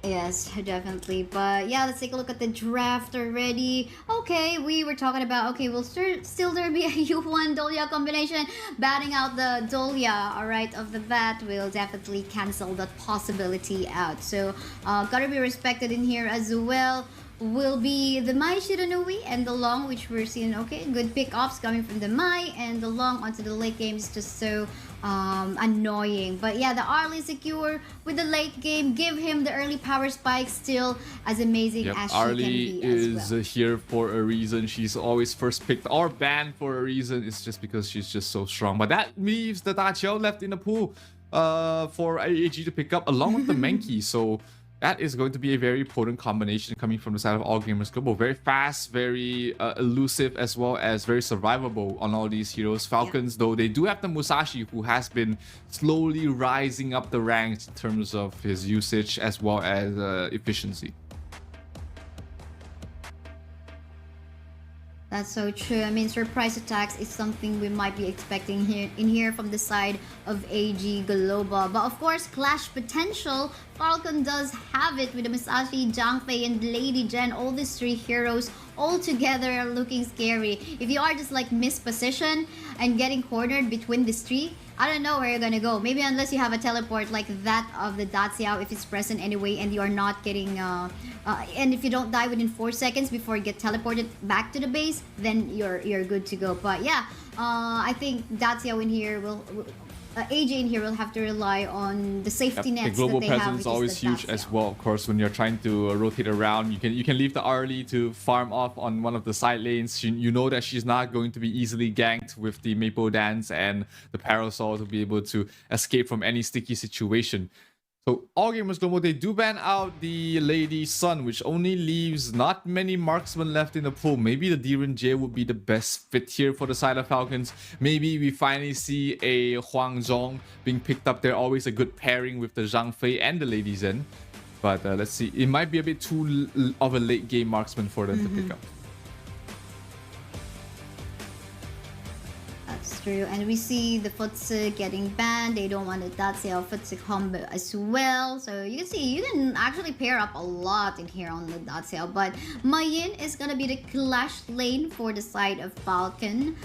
Yes, definitely. But yeah, let's take a look at the draft already. Okay, we were talking about, okay, will still there be a U1 Dolia combination? Batting out the Dolia, alright, of the bat will definitely cancel that possibility out. So, gotta be respected in here as well. Will be the Mai Shiranui and the Long, which we're seeing, okay, good pick-offs coming from the Mai, and the Long onto the late game is just so annoying. But yeah, the Arlie secure with the late game, give him the early power spike, still as amazing as she Arlie can be is as well. here for a reason. She's always first picked or banned for a reason. It's just because she's just so strong. But that leaves the Da Qiao left in the pool for AG to pick up along with the Menki. So that is going to be a very potent combination coming from the side of All Gamers Global. Very fast, very elusive, as well as very survivable on all these heroes. Falcons, though, they do have the Musashi, who has been slowly rising up the ranks in terms of his usage as well as efficiency. That's so true. I mean, surprise attacks is something we might be expecting here from the side of AG Global. But of course, clash potential, Falcon does have it with the Musashi, Zhang Fei, and Lady Jen. All these 3 heroes all together looking scary. If you are just like mispositioned and getting cornered between these three, I don't know where you're gonna go. Maybe unless you have a teleport like that of the Daciao, if it's present anyway, and you are not getting and if you don't die within 4 seconds before you get teleported back to the base, then you're good to go. But yeah, I think Daciao in here will AJ in here will have to rely on the safety The nets global that they have, presence which is always is the huge as well. Of course, when you're trying to rotate around, you can leave the early to farm off on one of the side lanes. You know that she's not going to be easily ganked with the Maple Dance and the Parasol to be able to escape from any sticky situation. So All Gamers Global, they do ban out the Lady Sun, which only leaves not many marksmen left in the pool. Maybe the Diren J would be the best fit here for the side of Falcons. Maybe we finally see a Huang Zhong being picked up there. Always a good pairing with the Zhang Fei and the Lady Zen. But let's see. It might be a bit too of a late game marksman for them to pick up. That's true. And we see the Futsu getting banned. They don't want the Daciao Futsu combo as well. So you can see you can actually pair up a lot in here on the Daciao. But Mayin is gonna be the clash lane for the side of Falcon.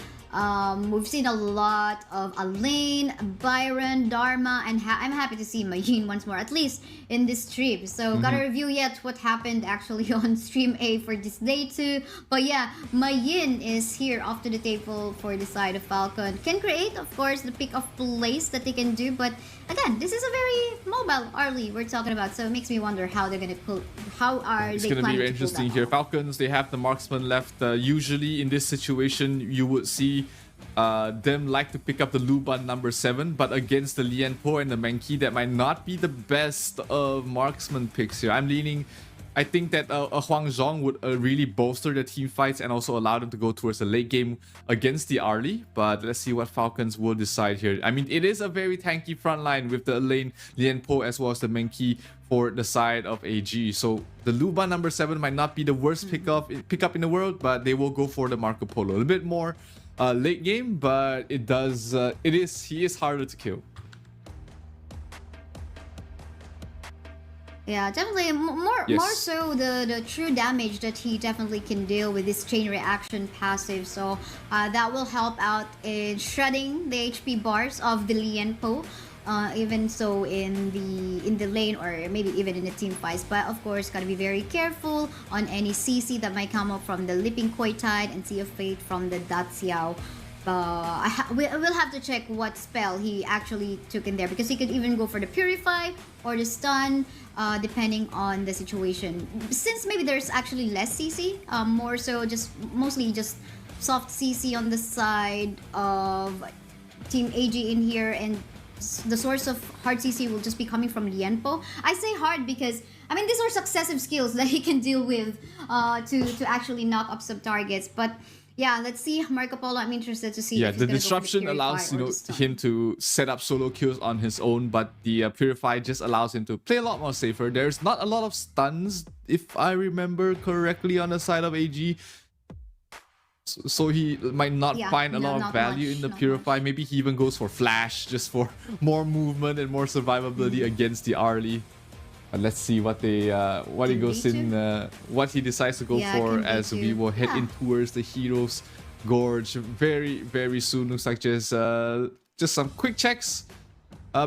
We've seen a lot of Alain, Byron, Dharma, and I'm happy to see Mayin once more, at least in this trip. So gotta review yet what happened actually on stream A for this day too. But yeah, Mayin is here off to the table for the side of Falcon. Can create, of course, the pick of place that they can do, but again, this is a very mobile early we're talking about, so it makes me wonder how they're gonna pull. How are it's they gonna planning be to pull interesting that here. off? Falcons, they have the marksman left. Usually in this situation, you would see them like to pick up the Luban number 7, but against the Lianpo and the Menki, that might not be the best of marksman picks here. I think that a Huang Zhong would really bolster the team fights and also allow them to go towards the late game against the Arlie. But let's see what Falcons will decide here. I mean, it is a very tanky front line with the lane Lianpo as well as the Menki for the side of AG. So the Luban number 7 might not be the worst pickup in the world, but they will go for the Marco Polo. A little bit more late game, but he is harder to kill. Yeah, definitely more Yes. so the true damage that he definitely can deal with this chain reaction passive. So that will help out in shredding the HP bars of the Lianpo. Even so in the lane or maybe even in the team fights, but of course gotta be very careful on any CC that might come up from the Leaping Koi Tide and Sea of Fate from the Daciao. We'll have to check what spell he actually took in there, because he could even go for the Purify or the Stun depending on the situation. Since maybe there's actually less CC, more so mostly just soft CC on the side of Team AG in here, and the source of hard CC will just be coming from Lianpo. I say hard because I mean these are successive skills that he can deal with to actually knock up some targets. But yeah, let's see Marco Polo. I'm interested to see. Yeah, if he's the gonna go for disruption Purify allows or the Stun. him to set up solo kills on his own, but the Purify just allows him to play a lot more safer. There's not a lot of stuns, if I remember correctly, on the side of AG. So he might not find a lot of value in the Purify. Maybe he even goes for Flash just for more movement and more survivability against the Arlie. Let's see what he decides to go for as we will head in towards the Heroes Gorge very, very soon. Looks like just some quick checks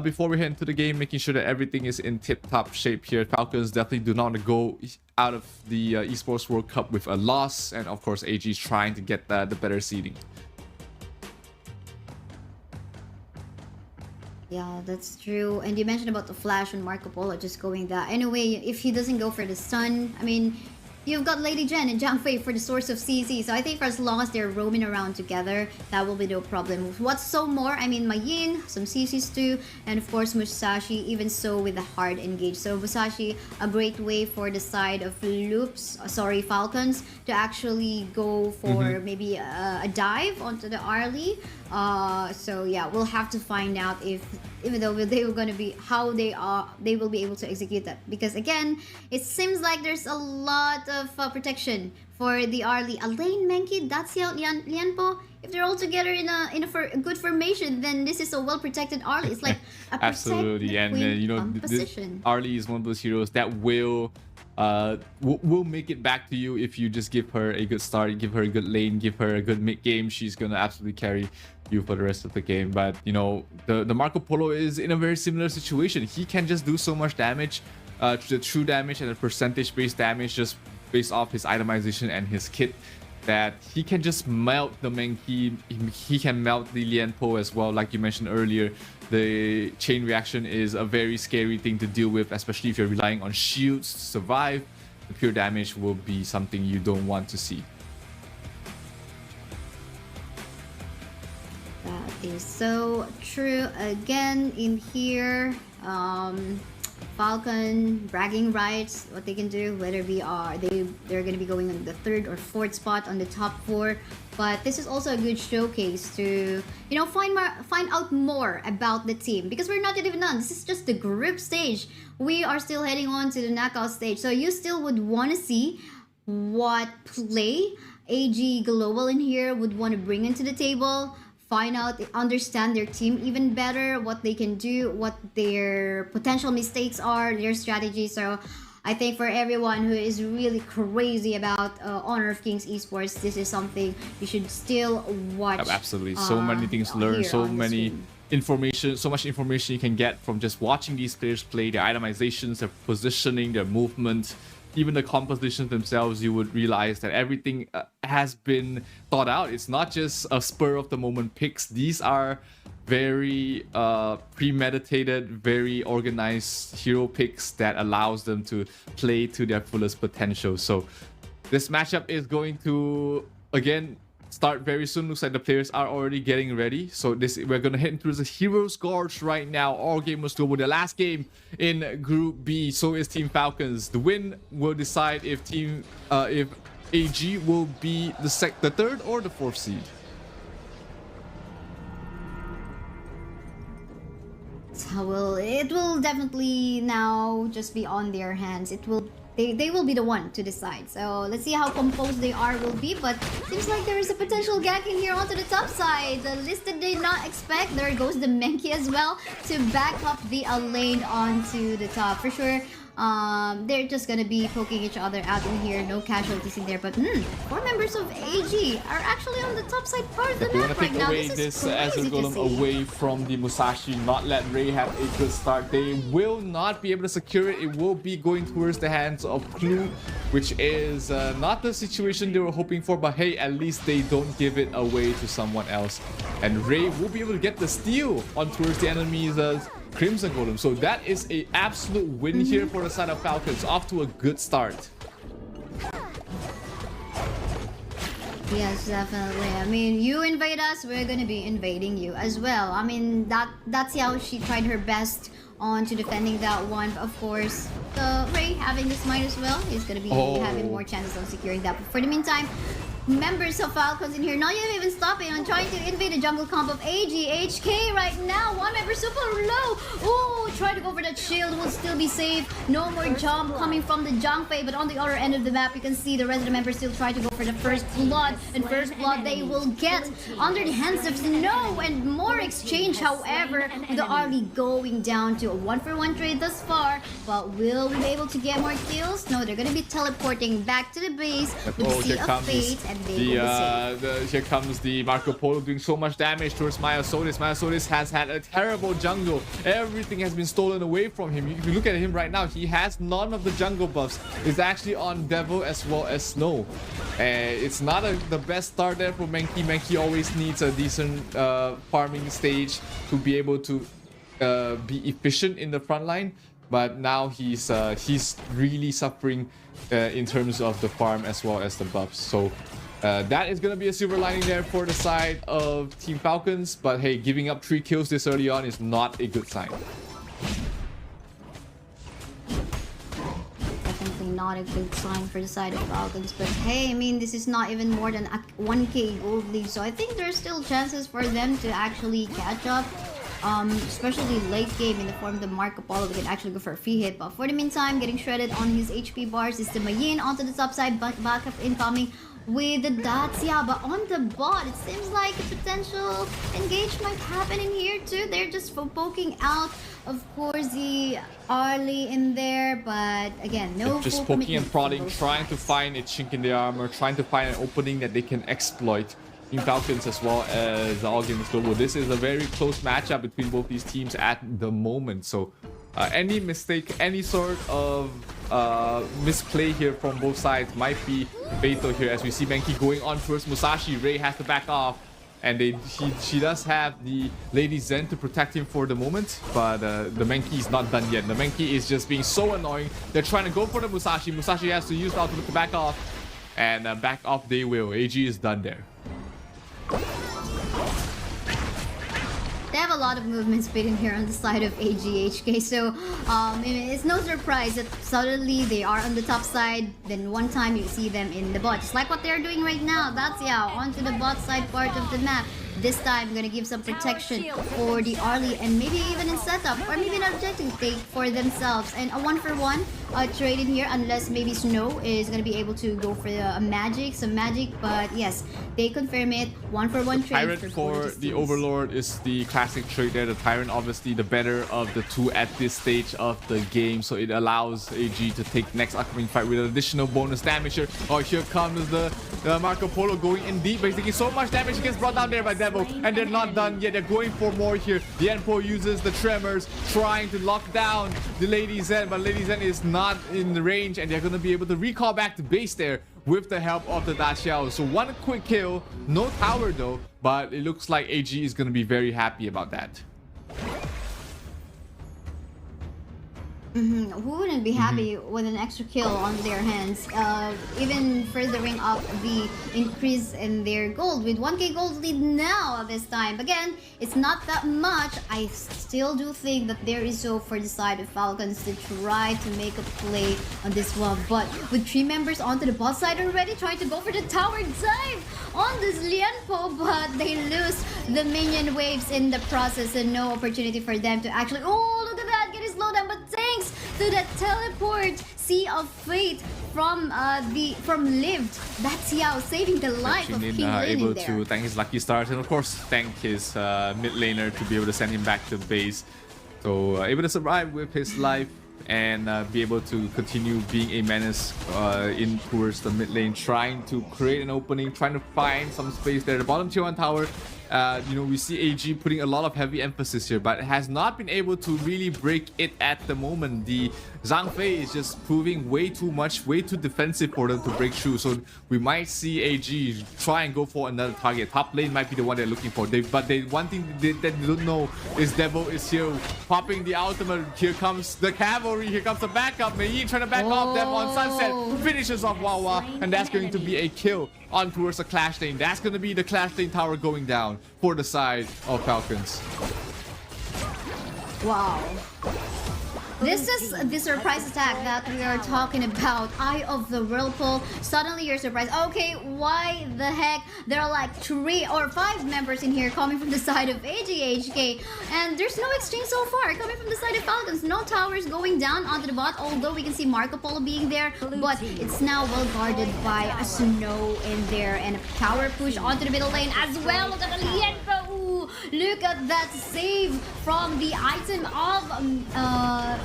before we head into the game, making sure that everything is in tip-top shape here. Falcons definitely do not want to go out of the Esports World Cup with a loss, and of course AG is trying to get the better seeding. Yeah, that's true. And you mentioned about the Flash and Marco Polo just going that. Anyway, if he doesn't go for the Stun, I mean, you've got Lady Jen and Zhang Fei for the source of CC. So I think for as long as they're roaming around together, that will be no problem. What's so more? I mean, Mayin, some CCs too, and of course Musashi, even so with the hard engage. So Musashi, a great way for the side of Falcons to actually go for maybe a dive onto the Arlie. So yeah, we'll have to find out even though they were going to be how they will be able to execute that, because again it seems like there's a lot of protection for the Arlie. Alain, Menki, Daciao, Lianpo, if they're all together in a good formation, then this is a well protected Arlie. It's like a absolutely, and you know, position. Arlie is one of those heroes that will make it back to you if you just give her a good start, give her a good lane, give her a good mid game. She's gonna absolutely carry you for the rest of the game. But you know, the Marco Polo is in a very similar situation. He can just do so much damage, the true damage and the percentage based damage just based off his itemization and his kit, that he can just melt the Mankey. He can melt the Lianpo as well. Like you mentioned earlier, the chain reaction is a very scary thing to deal with, especially if you're relying on shields to survive. The pure damage will be something you don't want to see. That is so true. Again, in here, Falcon bragging rights, what they can do, whether they're going to be going on the 3rd or 4th spot on the top 4. But this is also a good showcase to, you know, find out more about the team, because we're not even done. This is just the group stage. We are still heading on to the knockout stage, so you still would want to see what play AG Global in here would want to bring into the table. Find out, understand their team even better, what they can do, what their potential mistakes are, their strategy. So I think for everyone who is really crazy about Honor of Kings esports, this is something you should still watch. Absolutely, so many things to learn, so many information, so much information you can get from just watching these players play, their itemizations, their positioning, their movement, even the compositions themselves. You would realize that everything has been thought out. It's not just a spur of the moment picks. These are very premeditated, very organized hero picks that allows them to play to their fullest potential. So this matchup is going to, again, start very soon. Looks like the players are already getting ready. So we're gonna head into the Heroes Gorge right now. All Gamers Global, the last game in Group B. So is Team Falcons. The win will decide if AG will be the 3rd or the 4th seed. Well, it will definitely now just be on their hands. They will be the one to decide. So let's see how composed they will be. But seems like there is a potential gank in here onto the top side. The list that they did not expect. There goes the Mankey as well to back up the lane onto the top. For sure, they're just gonna be poking each other out in here. No casualties in there. But 4 members of AG are actually on the top side part of the map right now. This is Azure Golem away from the Musashi. Not let Ray have a good start. They will not be able to secure it. It will be going towards the hands of Clue, which is not the situation they were hoping for. But hey, at least they don't give it away to someone else. And Ray will be able to get the steal on towards the enemy's Crimson Golem. So that is an absolute win here for the side of Falcons. Off to a good start. Yes, definitely. I mean, you invade us, we're gonna be invading you as well. I mean, that's how she tried her best on to defending that one. But of course, the Ray having this might as well is gonna be having more chances of securing that. But for the meantime, members of Falcons in here not even stopping on trying to invade the jungle comp of AG. HK right now, 1 member super low. Ooh, try to go for that shield, will still be safe. No more jump coming from the Jungfei, but on the other end of the map you can see the rest of the members still try to go for the first blood, and first blood they will get under the hands of Snow, and more exchange. However, the Arlie going down to a 1-for-1 trade thus far, but will we be able to get more kills? No, they're gonna be teleporting back to the base with the Sea of Fate. Here comes the Marco Polo doing so much damage towards Myosotis. Myosotis has had a terrible jungle. Everything has been stolen away from him. If you look at him right now, he has none of the jungle buffs. It's actually on Devil as well as Snow. It's not the best start there for Mankey. Mankey always needs a decent farming stage to be able to be efficient in the front line. But now he's really suffering in terms of the farm as well as the buffs. So that is going to be a silver lining there for the side of Team Falcons. But hey, giving up 3 kills this early on is not a good sign. Definitely not a good sign for the side of Falcons. But hey, I mean, this is not even more than a 1k gold lead. So I think there's still chances for them to actually catch up. Especially late game in the form of the Marco Polo, we can actually go for a free hit. But for the meantime, getting shredded on his HP bars is the Mayin onto the top side, backup incoming. with the Dacia, but on the bot, it seems like a potential engagement happening here too. They're just poking out, of course, the Arlie in there, but again, no. Just poking and prodding, trying to find a chink in the armor, trying to find an opening that they can exploit. Team Falcons as well as All Gamers Global. This is a very close matchup between both these teams at the moment. So any mistake, any sort of misplay here from both sides might be fatal here, as we see MICC going on towards Musashi. Ray has to back off, and she does have the Lady Zen to protect him for the moment, but the MICC is not done yet. The MICC is just being so annoying. They're trying to go for the Musashi. Musashi has to use the ultimate to back off, and back off they will. AG is done there. They have a lot of movement speed in here on the side of AGHK, so it's no surprise that suddenly they are on the top side, then one time you see them in the bot, just like what they're doing right now. That's onto the bot side part of the map. This time, gonna give some protection for the Arlie, and maybe even in setup, or maybe an objective take for themselves. And a 1-for-1 trade in here, unless maybe Snow is gonna be able to go for some magic. But yes, they confirm it. 1-for-1 trade. Tyrant for the Overlord is the classic trade there. The Tyrant, obviously the better of the two at this stage of the game, so it allows AG to take next upcoming fight with additional bonus damage here. Oh, here comes the Marco Polo going in deep, but he's taking so much damage. He gets brought down there by Devil, and they're not done yet. They're going for more here. The Enpo uses the Tremors, trying to lock down the Lady Zen, but Lady Zen is not in the range, and they're going to be able to recall back to base there with the help of the Daxiao. So one quick kill, no tower though, but it looks like AG is going to be very happy about that. Who wouldn't be happy with an extra kill on their hands, even furthering up the increase in their gold with 1k gold lead now this time. Again, it's not that much. I still do think that there is hope for the side of Falcons to try to make a play on this one, but with 3 members onto the bot side already, trying to go for the tower dive on this Lianpo, but they lose the minion waves in the process, and no opportunity for them to actually, oh, look at that, get his slowdown. But thanks to the teleport Sea of Fate from Lived, that's Yao saving the life of King Lin able there. to thank his lucky stars, and of course thank his mid laner to be able to send him back to base. So able to survive with his life and be able to continue being a menace in towards the mid lane, trying to create an opening, trying to find some space there. The bottom tier 1 tower, you know, we see AG putting a lot of heavy emphasis here, but has not been able to really break it at the moment. The Zhang Fei is just proving way too much, way too defensive for them to break through. So we might see AG try and go for another target. Top lane might be the one they're looking for. One thing that they don't know is Devil is here popping the ultimate. Here comes the cavalry. Here comes the backup. Mei trying to back off them on Sunset. Finishes off Wawa, and that's going to be a kill on towards the Clash lane. That's going to be the Clash lane tower going down for the side of Falcons. Wow. This is the surprise attack that we are talking about. Eye of the Whirlpool. Suddenly you're surprised. Okay, why the heck? There are like 3 or 5 members in here coming from the side of AGHK. And there's no exchange so far coming from the side of Falcons. No towers going down onto the bot, although we can see Marco Polo being there. But it's now well guarded by a Snow in there. And a tower push onto the middle lane as well. Look at the Lienpo. Look at that save from the item of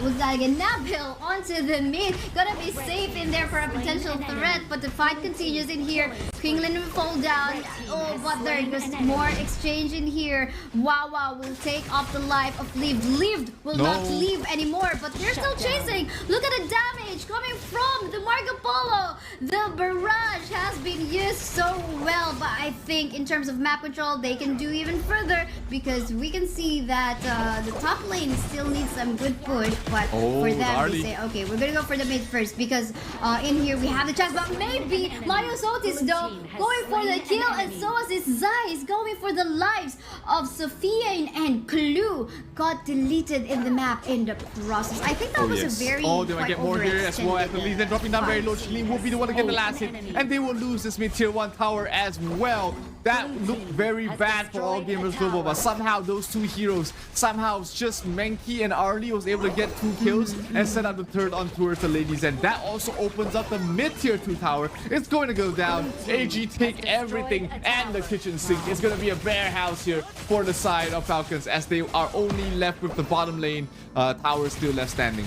was that again? Nabil onto the mid. Gotta be safe in there for a potential threat, but the fight continues in here. Kingland will fall down. Oh, but there is more exchange in here. Wawa will take off the life of Lived. Lived will not leave anymore, but they're still chasing. Look at the damage coming from the Marco Polo. The barrage has been used so well, but I think in terms of map control, they can do even further, because we can see that the top lane still needs some good push. But for them, they say, okay, we're gonna go for the mid first, because in here we have the chance. But maybe Mario Sotis though going for the kill, and so is his Zai going for the lives of Sophia and Clue. Got deleted in the map in the process. I think that was a very they might get more here as well. After Lee then dropping down very low, Chilin will be the one to get the last hit, and they will lose this mid tier 1 tower as well. That looked very bad for All Gamers Global, but somehow those 2 heroes, somehow just MICC and Arlie was able to get 2 kills and set up the third on towards the ladies, and that also opens up the mid tier 2 tower. It's going to go down. AG take everything and the kitchen sink. It's gonna be a bear house here for the side of Falcons, as they are only left with the bottom lane tower still left standing.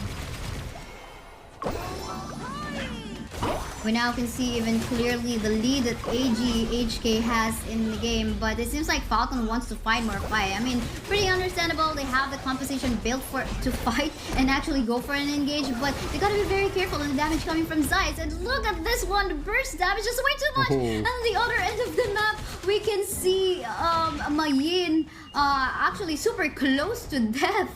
We now can see even clearly the lead that HK has in the game, but it seems like Falcon wants to find more fight. I mean, pretty understandable. They have the composition built to fight and actually go for an engage, but they gotta be very careful on the damage coming from Zeiss. And look at this one, the burst damage is way too much. And on the other end of the map, we can see Mayin actually super close to death.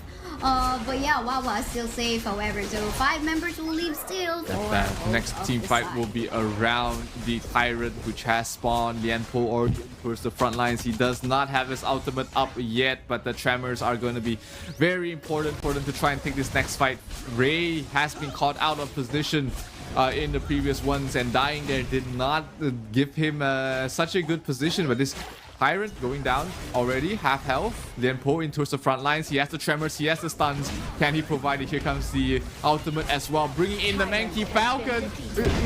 But yeah, Wawa is still safe, however, so 5 members will leave still. That next team fight will be around the Tyrant, which has spawned Lianpo or towards the front lines. He does not have his ultimate up yet, but the Tremors are going to be very important for them to try and take this next fight. Ray has been caught out of position in the previous ones, and dying there did not give him such a good position, but this Tyrant going down already, half health. Then pull in towards the front lines. He has the tremors, he has the stuns. Can he provide it? Here comes the ultimate as well, bringing in the Mankey Falcon.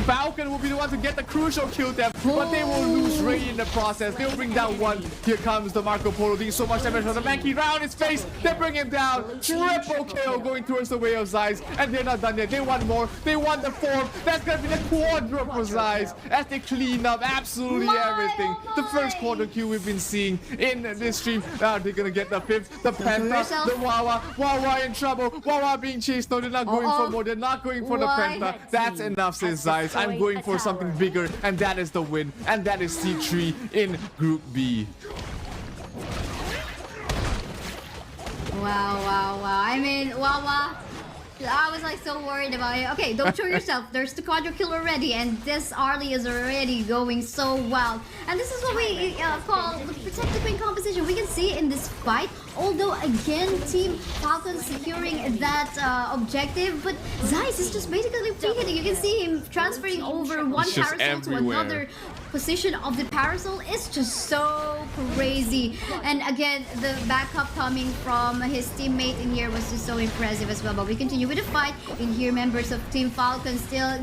Falcon will be the one to get the crucial kill there, but they will lose Ray in the process. They'll bring down one. Here comes the Marco Polo, doing so much damage on the Mankey round his face. They bring him down. Triple kill going towards the way of Zeiss, and they're not done yet. They want more. They want the fourth. That's gonna be the quadruple for Zeiss as they clean up absolutely everything. The first quarter kill we've been seeing in this stream. Now they're gonna get the fifth, the Penta, the Wawa in trouble. Wawa being chased. No, they're not going for more. They're not going for the Penta. That's enough, says Zeiss. I'm going for something bigger, and that is the win. And that is C3 in Group B. Wow. I mean, Wawa, I was like so worried about it. Okay, don't show yourself. There's the quadra kill already, and this Arlie is already going so wild. And this is what we call the protect the queen composition. We can see in this fight, although again Team Falcon securing that objective, but Zeiss is just basically free hitting. You can see him transferring over one parasol to another position of the parasol. Is just so crazy. And again, the backup coming from his teammate in here was just so impressive as well. But we continue with the fight. In here, members of Team Falcon still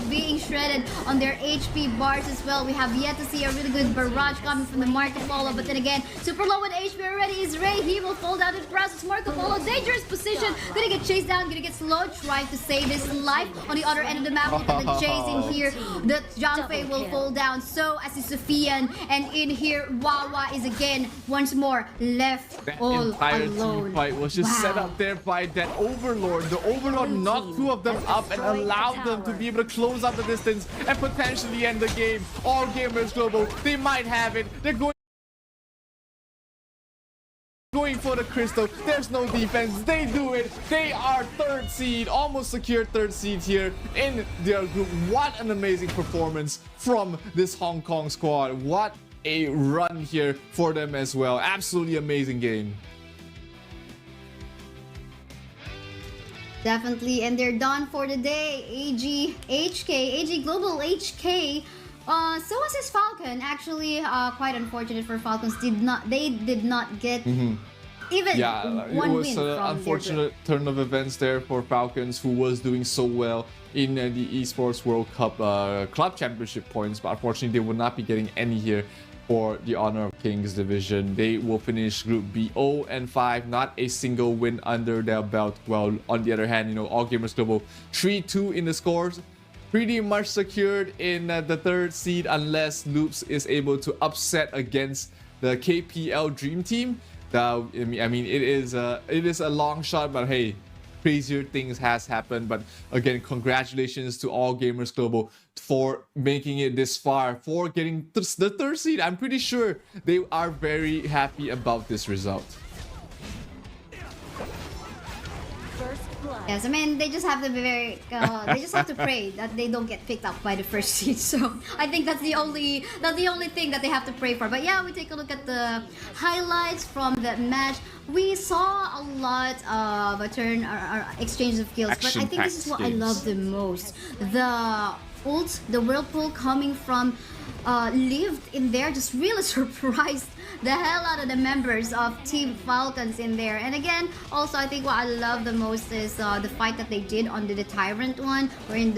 being shredded on their HP bars as well. We have yet to see a really good barrage coming from the Marco Polo, but then again, super low with HP already is Ray. He will fall down in the process. Marco Polo, dangerous position, gonna get chased down, gonna get slow, trying to save his life. On the other end of the map, look at the chase in here. The Zhangfei will fall down, so as is Sophian, and in here, Wawa is again once more left all alone. Team fight was just set up there by that Overlord. The Overlord knocked 2 of them up and allowed them to be able to close out the distance and potentially end the game. All Gamers Global, they might have it. They're going for the crystal. There's no defense. They do it. They are 3rd seed, almost secured 3rd seed here in their group. What an amazing performance from this Hong Kong squad. What a run here for them as well. Absolutely amazing game. Definitely, and they're done for the day. AG Global HK. So was his Falcon. Actually, quite unfortunate for Falcons. They did not get even one it was win an from unfortunate turn of events there for Falcons, who was doing so well in the Esports World Cup Club Championship points, but unfortunately they will not be getting any here for the Honor of Kings division. They will finish Group B 0-5, not a single win under their belt. Well, on the other hand, All Gamers Global 3-2 in the scores, pretty much secured in the 3rd seed, unless Loops is able to upset against the KPL Dream Team. I mean, it is a long shot, but hey, crazier things has happened. But again, congratulations to All Gamers Global for making it this far, for getting the 3rd seed. I'm pretty sure they are very happy about this result. Yes, I mean, they just have to be very, they just have to pray that they don't get picked up by the 1st seed. So I think that's the only thing that they have to pray for. But yeah, we take a look at the highlights from the match. We saw a lot of exchange of kills, but I think this is what I love the most. The ult, the whirlpool coming from lived in there just really surprised the hell out of the members of Team Falcons in there. And again, also I think what I love the most is the fight that they did on the Tyrant one, wherein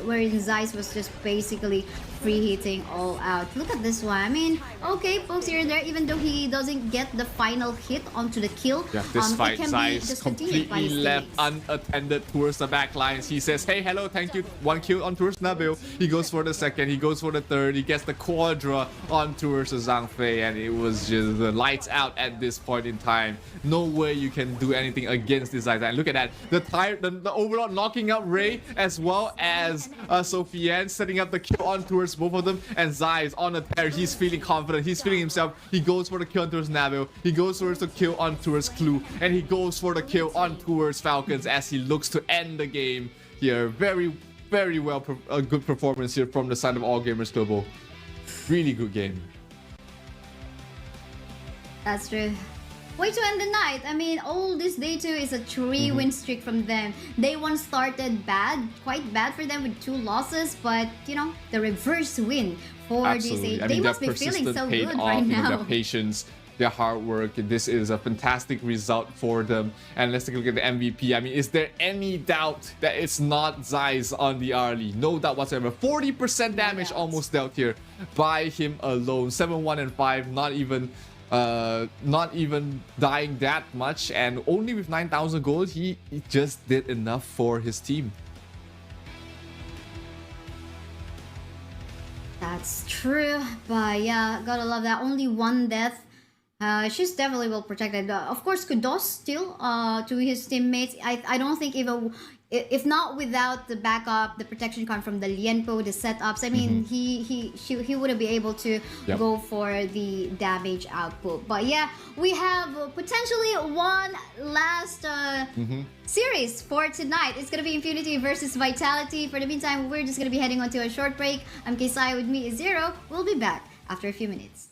wherein Zeiss was just basically free hitting all out. Look at this one. I mean, okay, folks here and there, even though he doesn't get the final hit onto the kill, yeah, this fight, it can Zeiss be just continued by completely his left teammates. unattended towards the back lines. He says, hey, hello, thank you. 1 kill on towards Nabil. He goes for the second. He goes for the third. He gets the quadra on towards Zhang Fei, and it was just the lights out at this point in time. No way you can do anything against this Zeiss. And look at that. The overall knocking out Ray as well as Sophiane, setting up the kill on towards both of them. And Zeiss on the tear. He's feeling confident. He's feeling himself. He goes for the kill on towards Nabil. He goes for the kill on towards Clue. And he goes for the kill on towards Falcons as he looks to end the game here. Very, very well. A good performance here from the side of All Gamers Global. Really good game. That's true. Way to end the night. I mean, all this day 2 is a 3-win streak from them. Day 1 started bad, quite bad for them with 2 losses, but you know, the reverse win for Absolutely. DC. They must be feeling so paid good off, right you know, now. their patience, their hard work. This is a fantastic result for them. And let's take a look at the MVP. I mean, is there any doubt that it's not Zeiss on the early? No doubt whatsoever. 40% damage almost dealt here by him alone. 7-1 and 5, not even dying that much, and only with 9,000 gold, he just did enough for his team. That's true, but yeah, gotta love that. Only 1 death. She's definitely well protected. Of course, kudos still to his teammates. I don't think even if not without the backup, the protection come from the Lienpo, the setups. I mean, he wouldn't be able to go for the damage output. But yeah, we have potentially one last series for tonight. It's gonna be Infinity versus Vitality. For the meantime, we're just gonna be heading on to a short break. I'm Kesai, with me is Zero. We'll be back after a few minutes.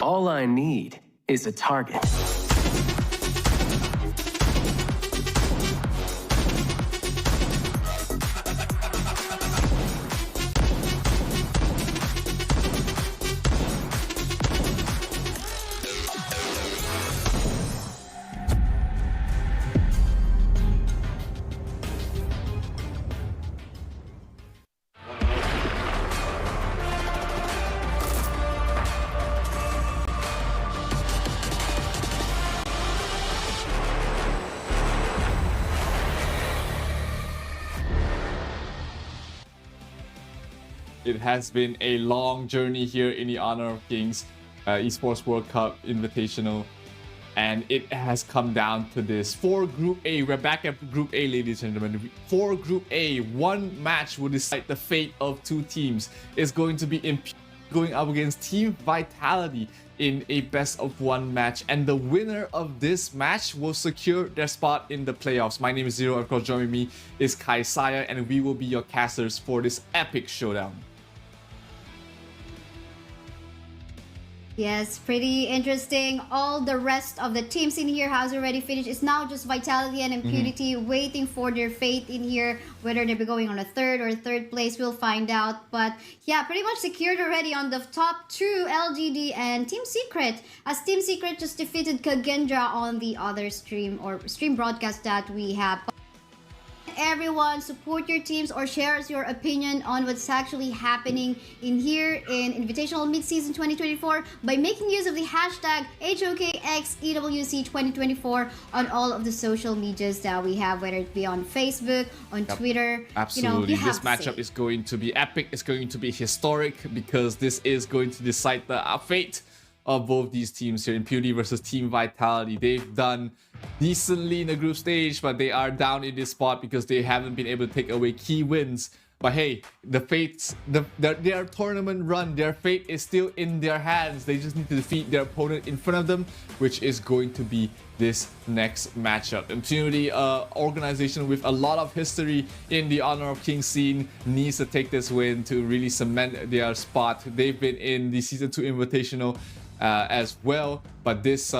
All I need is a target. It has been a long journey here in the Honor of Kings Esports World Cup Invitational, and it has come down to this. For Group A, we're back at Group A, ladies and gentlemen. For Group A, one match will decide the fate of two teams. It's going to be going up against Team Vitality in a best-of-1 match, and the winner of this match will secure their spot in the playoffs. My name is Zero, and of course joining me is Kaisaya, and we will be your casters for this epic showdown. Yes, pretty interesting. All the rest of the teams in here has already finished. It's now just Vitality and Impunity waiting for their fate in here. Whether they'll be going on a third place, we'll find out. But yeah, pretty much secured already on the top two, LGD and Team Secret. As Team Secret just defeated Kagendra on the other stream broadcast that we have. Everyone, support your teams or share us your opinion on what's actually happening in here in Invitational Mid-Season 2024 by making use of the hashtag HOKXEWC 2024 on all of the social medias that we have, whether it be on Facebook, on Twitter. Absolutely. This matchup is going to be epic. It's going to be historic because this is going to decide the fate of both these teams here. Impunity versus Team Vitality. They've done decently in the group stage, but they are down in this spot because they haven't been able to take away key wins. But hey, the fates, their tournament run, their fate is still in their hands. They just need to defeat their opponent in front of them, which is going to be this next matchup. Impunity, organization with a lot of history in the Honor of Kings scene, needs to take this win to really cement their spot. They've been in the Season 2 Invitational as well, but this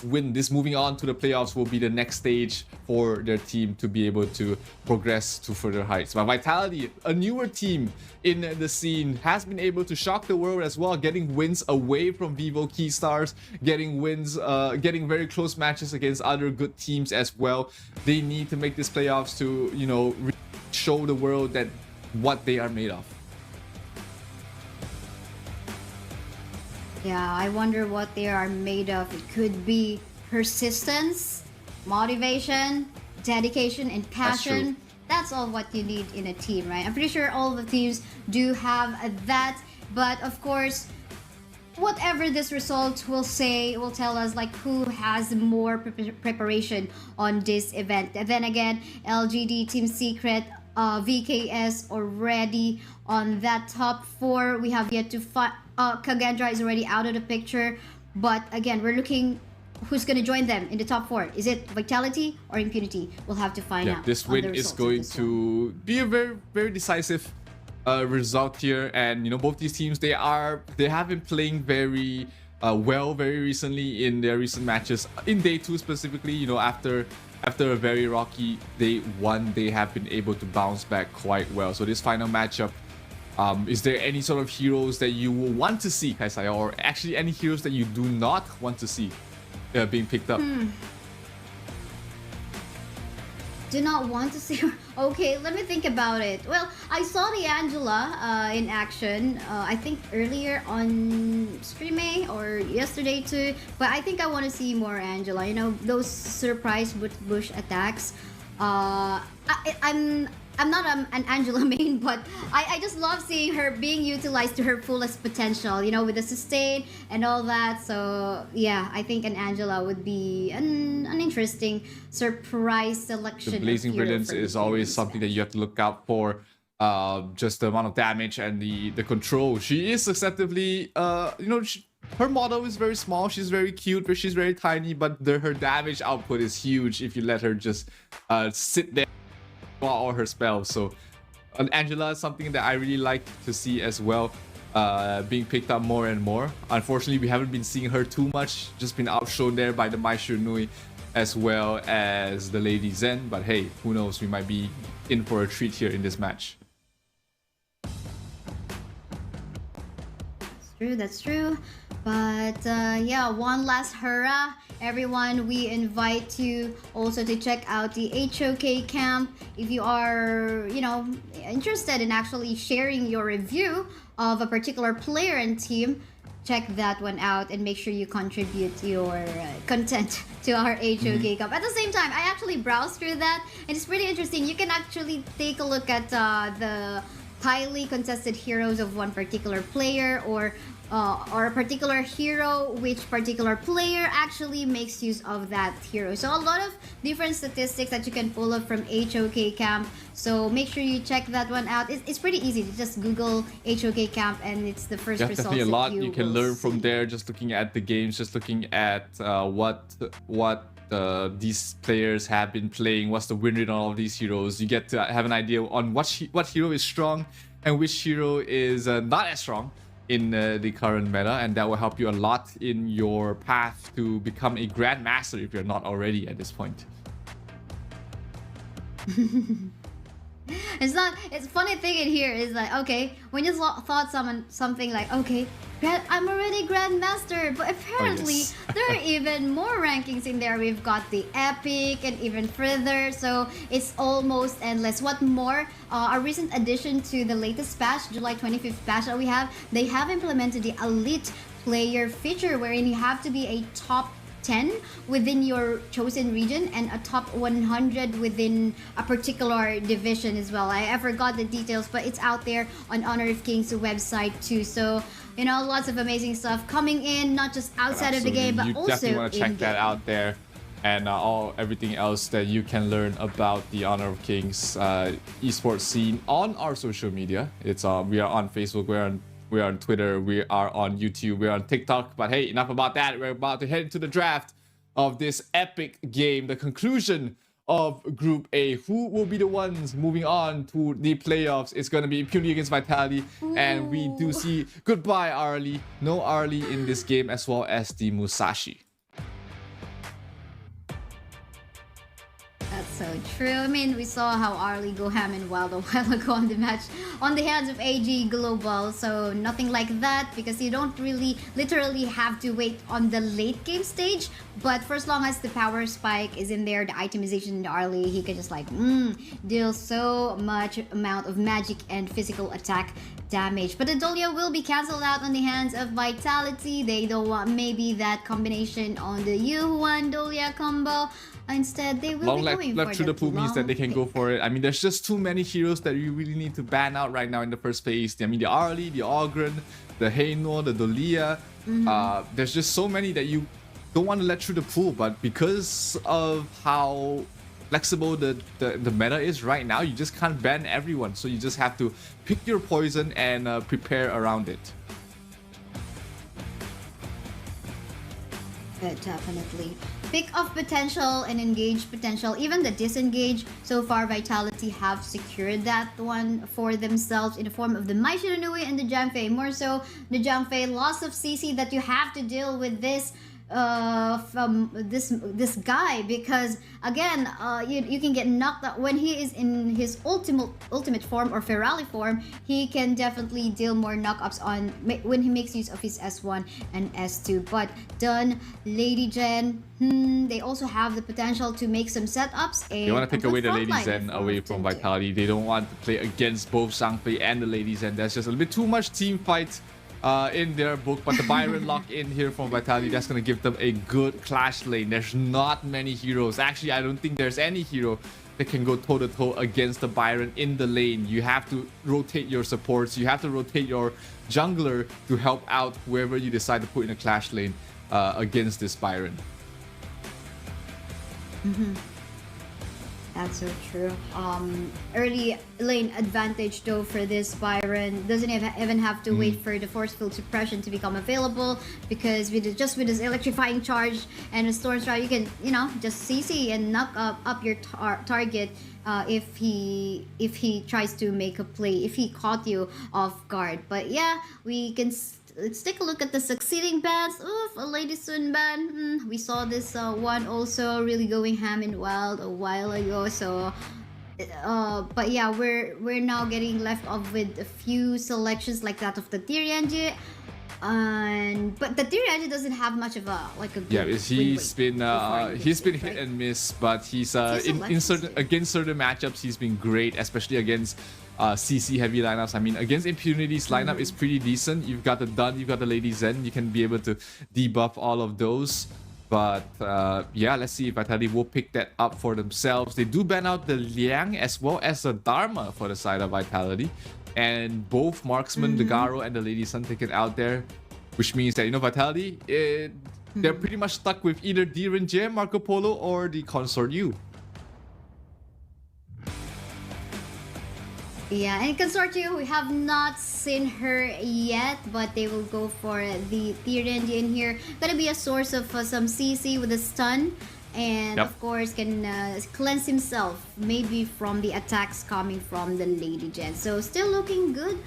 win, this moving on to the playoffs, will be the next stage for their team to be able to progress to further heights. But Vitality, a newer team in the scene, has been able to shock the world as well, getting wins away from Vivo Keystars, getting wins, getting very close matches against other good teams as well. They need to make this playoffs to, you know, show the world that what they are made of. Yeah, I wonder what they are made of. It could be persistence, motivation, dedication, and passion. That's all what you need in a team, right? I'm pretty sure all the teams do have that. But of course, whatever this result will say, will tell us like who has more preparation on this event. And then again, LGD, Team Secret, VKS already on that top four. We have yet to find. Kagendra is already out of the picture, but again, we're looking who's going to join them in the top four. Is it Vitality or Impunity? We'll have to find out. This win is going to be a very, very decisive result here, and you know, both these teams, they have been playing very well very recently in their recent matches. In day 2 specifically, you know, after a very rocky day 1, they have been able to bounce back quite well. So this final matchup, is there any sort of heroes that you will want to see, Kaisaya, or actually any heroes that you do not want to see being picked up? Do not want to see her. Okay, let me think about it. Well, I saw the Angela in action, I think earlier on Stream A or yesterday too, but I think I want to see more Angela. You know, those surprise bush attacks. I'm not an Angela main, but I just love seeing her being utilized to her fullest potential, you know, with the sustain and all that. So yeah, I think an Angela would be an interesting surprise selection. The Blazing Brilliance is always something that you have to look out for. Just the amount of damage and the control. She is susceptibly, you know, her model is very small. She's very cute, but she's very tiny. But her damage output is huge if you let her just sit there all her spells. So Angela is something that I really like to see as well. being picked up more and more. Unfortunately, we haven't been seeing her too much, just been outshone there by the Mai Shiranui as well as the Lady Zen. But hey, who knows, we might be in for a treat here in this match. That's true. But yeah, one last hurrah. Everyone, we invite you also to check out the HOK camp if you are, you know, interested in actually sharing your review of a particular player and team. Check that one out and make sure you contribute your content to our HOK camp. At the same time, I actually browsed through that and it's pretty interesting. You can actually take a look at the highly contested heroes of one particular player, or a particular hero, which particular player actually makes use of that hero. So a lot of different statistics that you can pull up from HOK camp. So make sure you check that one out. It's pretty easy to just Google HOK camp and it's the first results. Definitely a lot you can learn from there, just looking at the games, just looking at what these players have been playing, what's the win rate on all of these heroes. You get to have an idea on what hero is strong and which hero is not as strong in the current meta, and that will help you a lot in your path to become a grandmaster if you're not already at this point. It's funny thing in here is like, okay, when you thought something like, okay, I'm already grandmaster, but apparently there are even more rankings in there. We've got the epic and even further, so it's almost endless. What more, a recent addition to the latest patch, July 25th patch that we have, they have implemented the elite player feature wherein you have to be a top 10 within your chosen region and a top 100 within a particular division as well. I forgot the details, but it's out there on Honor of Kings website too. So, you know, lots of amazing stuff coming in, not just outside of the game, but you also definitely want to check that in-game. out there, and everything else that you can learn about the Honor of Kings esports scene on our social media. It's we are on Facebook, we're on Twitter, we are on YouTube, we're on TikTok. But hey, enough about that. We're about to head into the draft of this epic game, the conclusion of Group A. Who will be the ones moving on to the playoffs? It's going to be Impunity against Vitality. And we do see goodbye Arlie. No Arlie in this game, as well as the Musashi. That's so true. I mean, we saw how Arlie go ham and wild a while ago on the match on the hands of AG Global. So nothing like that, because you don't really literally have to wait on the late game stage. But for as long as the power spike is in there, the itemization in the Arlie, he can just like deal so much amount of magic and physical attack damage. But the Dolia will be cancelled out on the hands of Vitality. They don't want maybe that combination on the Yuhuan Dolia combo. Instead, they will be going for left through the pool means that they can go for it. I mean, there's just too many heroes that you really need to ban out right now in the first phase. I mean, the Arlie, the Ogren, the Heino, the Dolia. There's just so many that you don't want to let through the pool, but because of how flexible the meta is right now, you just can't ban everyone. So you just have to pick your poison and prepare around it. Definitely. Pick off potential and engage potential. Even the disengage, so far Vitality have secured that one for themselves in the form of the Mai Shiranui and the Jiangfei. More so the Jiangfei, loss of CC that you have to deal with this from this guy, because again you can get knocked out when he is in his ultimate form or Ferali form. He can definitely deal more knockups on when he makes use of his S1 and S2. But done Lady Jen, they also have the potential to make some setups. They want to take away the Lady Zen away from Vitality. They don't want to play against both Zhangfei and the Lady Zen. That's just a little bit too much team fight in their book. But the Byron lock in here from Vitality, that's going to give them a good clash lane. There's not many heroes. Actually, I don't think there's any hero that can go toe-to-toe against the Byron in the lane. You have to rotate your supports. You have to rotate your jungler to help out whoever you decide to put in a clash lane against this Byron. That's so true. Early lane advantage though for this Byron. Doesn't even have to wait for the force field suppression to become available, because with this electrifying charge and a storm strike, you can just CC and knock up your target if he tries to make a play, if he caught you off guard. But yeah, we can. Let's take a look at the succeeding bans. Oof, a Lady Sun ban. We saw this one also really going ham and wild a while ago. So, but yeah, we're now getting left off with a few selections like that of the Tyrianji. But the Tyrianji doesn't have much of a good he's been hit and miss, but he's against certain matchups he's been great, especially against CC heavy lineups. I mean, against Impunity's lineup is pretty decent. You've got the Dun, you've got the Lady Zen, you can be able to debuff all of those. But yeah, let's see if Vitality will pick that up for themselves. They do ban out the Liang as well as the Dharma for the side of Vitality, and both Marksman, the Garo, and the Lady Sun taken out there, which means that Vitality they're pretty much stuck with either Diren, Marco Polo, or the Consort U. Yeah, and Consortium, we have not seen her yet, but they will go for the Tyrian in here. Gonna be a source of some CC with a stun, and of course can cleanse himself maybe from the attacks coming from the Lady Jen. So still looking good.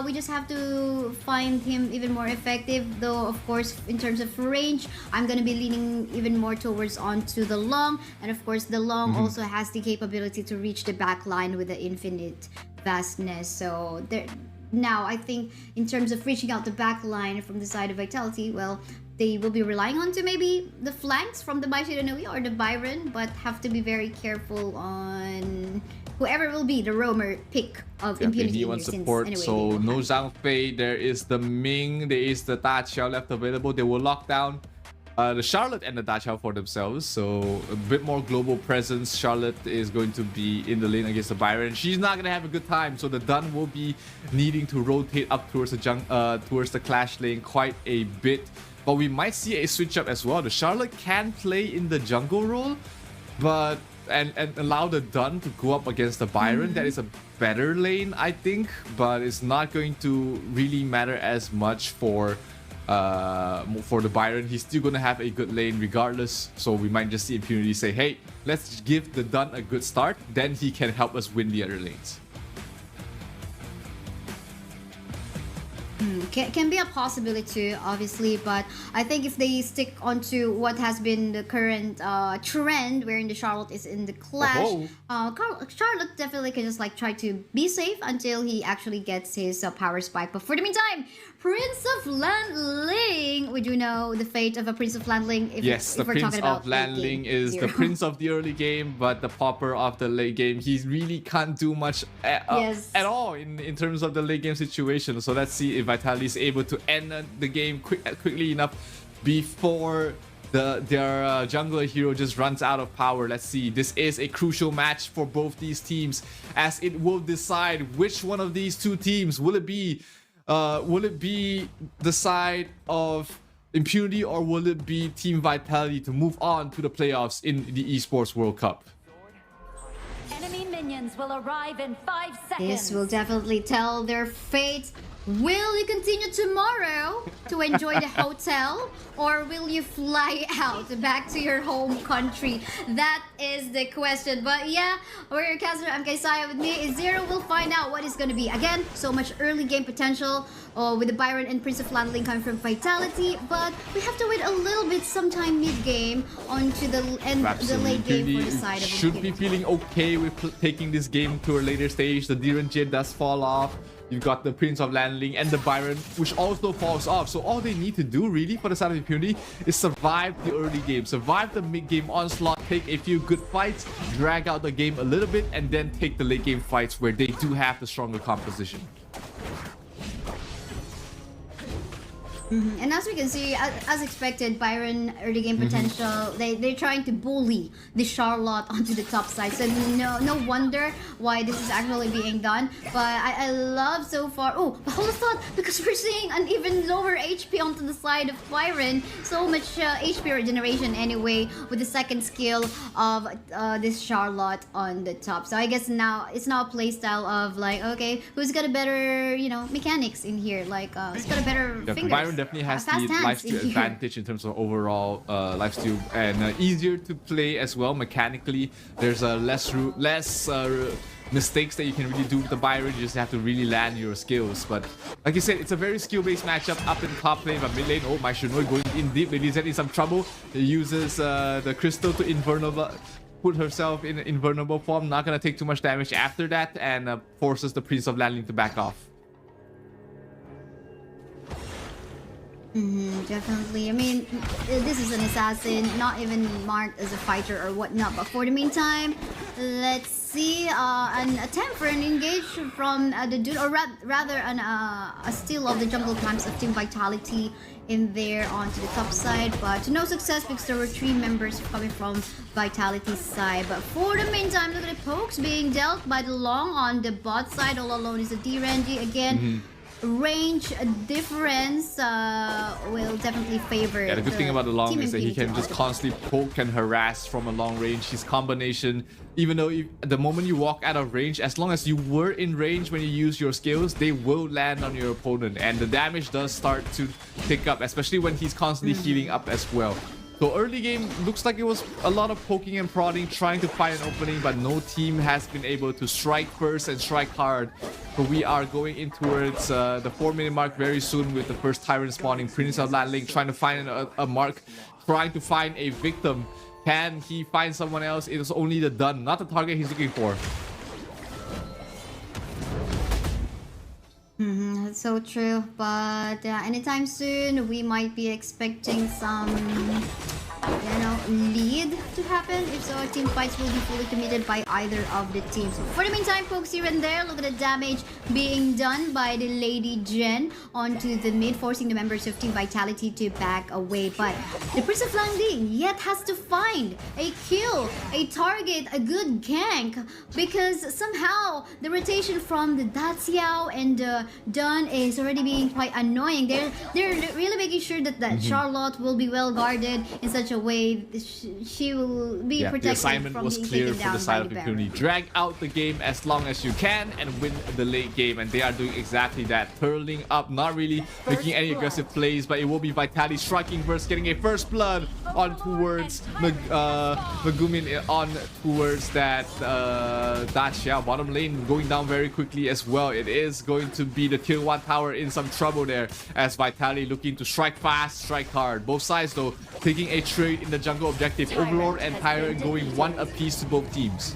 We just have to find him even more effective, though of course in terms of range I'm gonna be leaning even more towards onto the long, and of course the long also has the capability to reach the back line with the infinite vastness. So there now, I think in terms of reaching out the back line from the side of Vitality, well, they will be relying on to maybe the flanks from the Baishiranui or the Byron, but have to be very careful on whoever will be the roamer pick of Impunity. He wants support, anyway, so no Zhang Fei. There is the Ming, there is the Da Qiao left available. They will lock down the Charlotte and the Da Qiao for themselves, so a bit more global presence. Charlotte is going to be in the lane against the Byron. She's not gonna have a good time, so the Dun will be needing to rotate up towards the Clash lane quite a bit. But we might see a switch up as well. The Charlotte can play in the jungle role, but and allow the Dun to go up against the Byron. That is a better lane, I think, but it's not going to really matter as much for the Byron. He's still gonna have a good lane regardless, so we might just see Impunity say, hey, let's give the Dun a good start, then he can help us win the other lanes. Can be a possibility, obviously, but I think if they stick onto what has been the current trend, wherein the Charlotte is in the Clash, Charlotte definitely can just try to be safe until he actually gets his power spike. But for the meantime, Prince of Landling, would you know the fate of a Prince of Landling? Yes, the Prince of Landling is the Prince of the early game, but the Pauper of the late game. He really can't do much at all in terms of the late game situation. So let's see if Vitality is able to end the game quickly enough before their jungler hero just runs out of power. Let's see. This is a crucial match for both these teams, as it will decide which one of these two teams will it be. Will it be the side of Impunity, or will it be Team Vitality to move on to the playoffs in the Esports World Cup? Enemy minions will arrive in 5 seconds. This will definitely tell their fate. Will you continue tomorrow to enjoy the hotel, or will you fly out back to your home country? That is the question. But yeah, we're your caster. I'm Kaisaya. With me is Zero. We'll find out what it's going to be. Again, so much early game potential with the Byron and Prince of Landling coming from Vitality, but we have to wait a little bit, sometime mid-game onto the end, the late game for the side of should be feeling okay with taking this game to a later stage. The Diren does fall off. You've got the Prince of Landling and the Byron, which also falls off. So all they need to do really for the side of Impunity is survive the early game, survive the mid-game onslaught, take a few good fights, drag out the game a little bit, and then take the late game fights where they do have the stronger composition. And as we can see, as expected, Byron early game potential. They're trying to bully the Charlotte onto the top side. So no wonder why this is actually being done. But I love so far. Oh, but hold on, because we're seeing an even lower HP onto the side of Byron. So much HP regeneration anyway with the second skill of this Charlotte on the top. So I guess now it's now a playstyle of like, okay, who's got a better mechanics in here? Like who's got a better fingers? Byron definitely has the lifesteal advantage in terms of overall lifesteal, and easier to play as well mechanically. There's less mistakes that you can really do with the Byron. You just have to really land your skills. But like you said, it's a very skill-based matchup up in top lane. But mid lane, oh, my Shinoi going in deep. Lady Zen in some trouble. He uses the crystal to invulnerable, put herself in invulnerable form. Not gonna take too much damage after that, and forces the Prince of Landling to back off. Definitely. I mean, this is an assassin, not even marked as a fighter or whatnot. But for the meantime, let's see an attempt for an engage from the dude, or rather a steal of the jungle camps of Team Vitality in there onto the top side, but no success because there were 3 members coming from Vitality's side. But for the meantime, look at the pokes being dealt by the Long on the bot side. All alone is a D-Renji again. Range difference will definitely favor. Yeah, the good thing about the Long is that he can just constantly poke and harass from a long range. His combination, even though the moment you walk out of range, as long as you were in range when you use your skills, they will land on your opponent, and the damage does start to pick up, especially when he's constantly healing up as well. So early game looks like it was a lot of poking and prodding, trying to find an opening, but no team has been able to strike first and strike hard. So we are going in towards the 4-minute mark very soon with the first Tyrant spawning. Prince of Landling trying to find a mark, trying to find a victim. Can he find someone else? It is only the Dun, not the target he's looking for. That's so true, but anytime soon we might be expecting some lead to happen. If so, team fights will be fully committed by either of the teams. So for the meantime, pokes here and there. Look at the damage being done by the Lady Jen onto the mid, forcing the members of Team Vitality to back away. But the Prince of Landing yet has to find a kill, a target, a good gank, because somehow the rotation from the Daxiao and the Dun is already being quite annoying. They're really making sure that Charlotte will be well guarded in such a way she will be protected. The assignment from was being clear taken for down the side by of the Impunity. Drag out the game as long as you can and win the late game, and they are doing exactly that. Turtling up, not really making any aggressive plays, but it will be Vitality striking first, getting a first blood on towards Megumin, on towards that Dacia. Bottom lane going down very quickly as well. It is going to be the tier 1 tower in some trouble there, as Vitality looking to strike fast, strike hard. Both sides though taking a trade in the jungle objective. Overlord and Tyrant going 1 apiece to both teams.